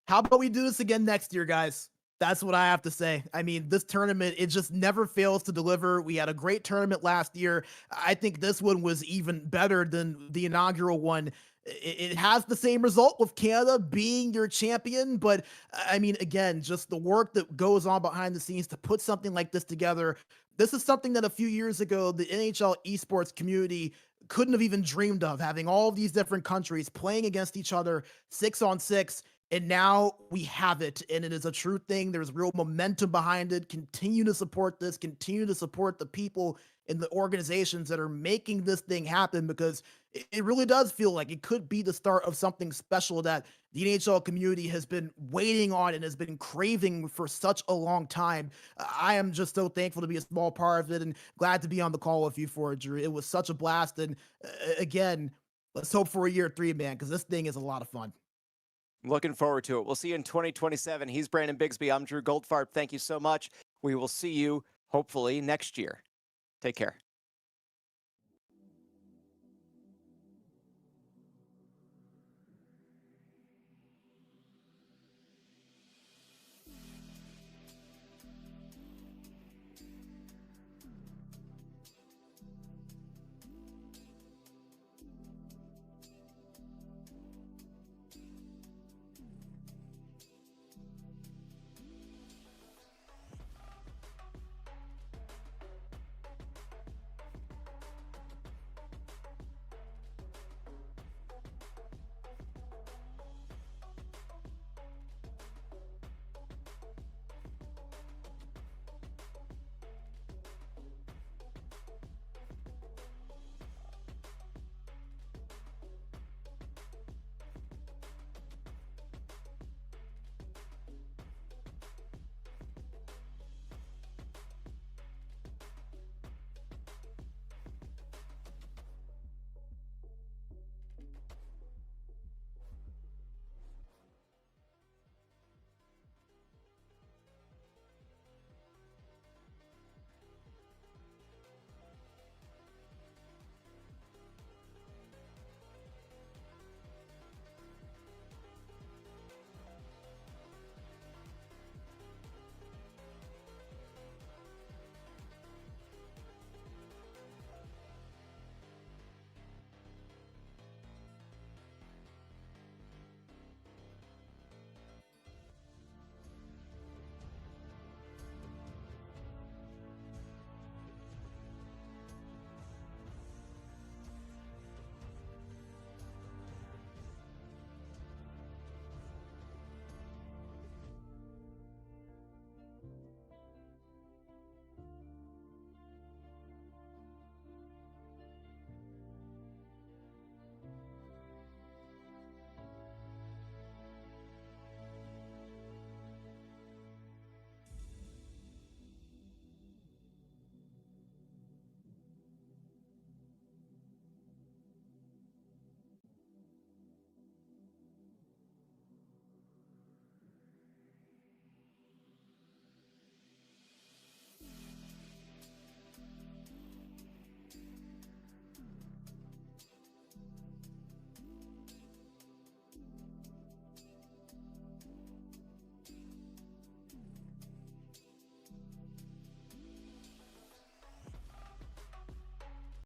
S2: How about we do this again next year, guys? That's what I have to say. I mean, this tournament, it just never fails to deliver. We had a great tournament last year. I think this one was even better than the inaugural one. It has the same result with Canada being your champion, but I mean, again, just the work that goes on behind the scenes to put something like this together. This is something that a few years ago, the NHL esports community couldn't have even dreamed of, having all of these different countries playing against each other 6-on-6. And now we have it, and it is a true thing. There's real momentum behind it. Continue to support this. Continue to support the people and the organizations that are making this thing happen, because it really does feel like it could be the start of something special that the NHL community has been waiting on and has been craving for such a long time. I am just so thankful to be a small part of it and glad to be on the call with you for it, Drew. It was such a blast. And again, let's hope for a year 3, man, because this thing is a lot of fun.
S1: Looking forward to it. We'll see you in 2027. He's Brandon Bigsby. I'm Drew Goldfarb. Thank you so much. We will see you hopefully next year. Take care.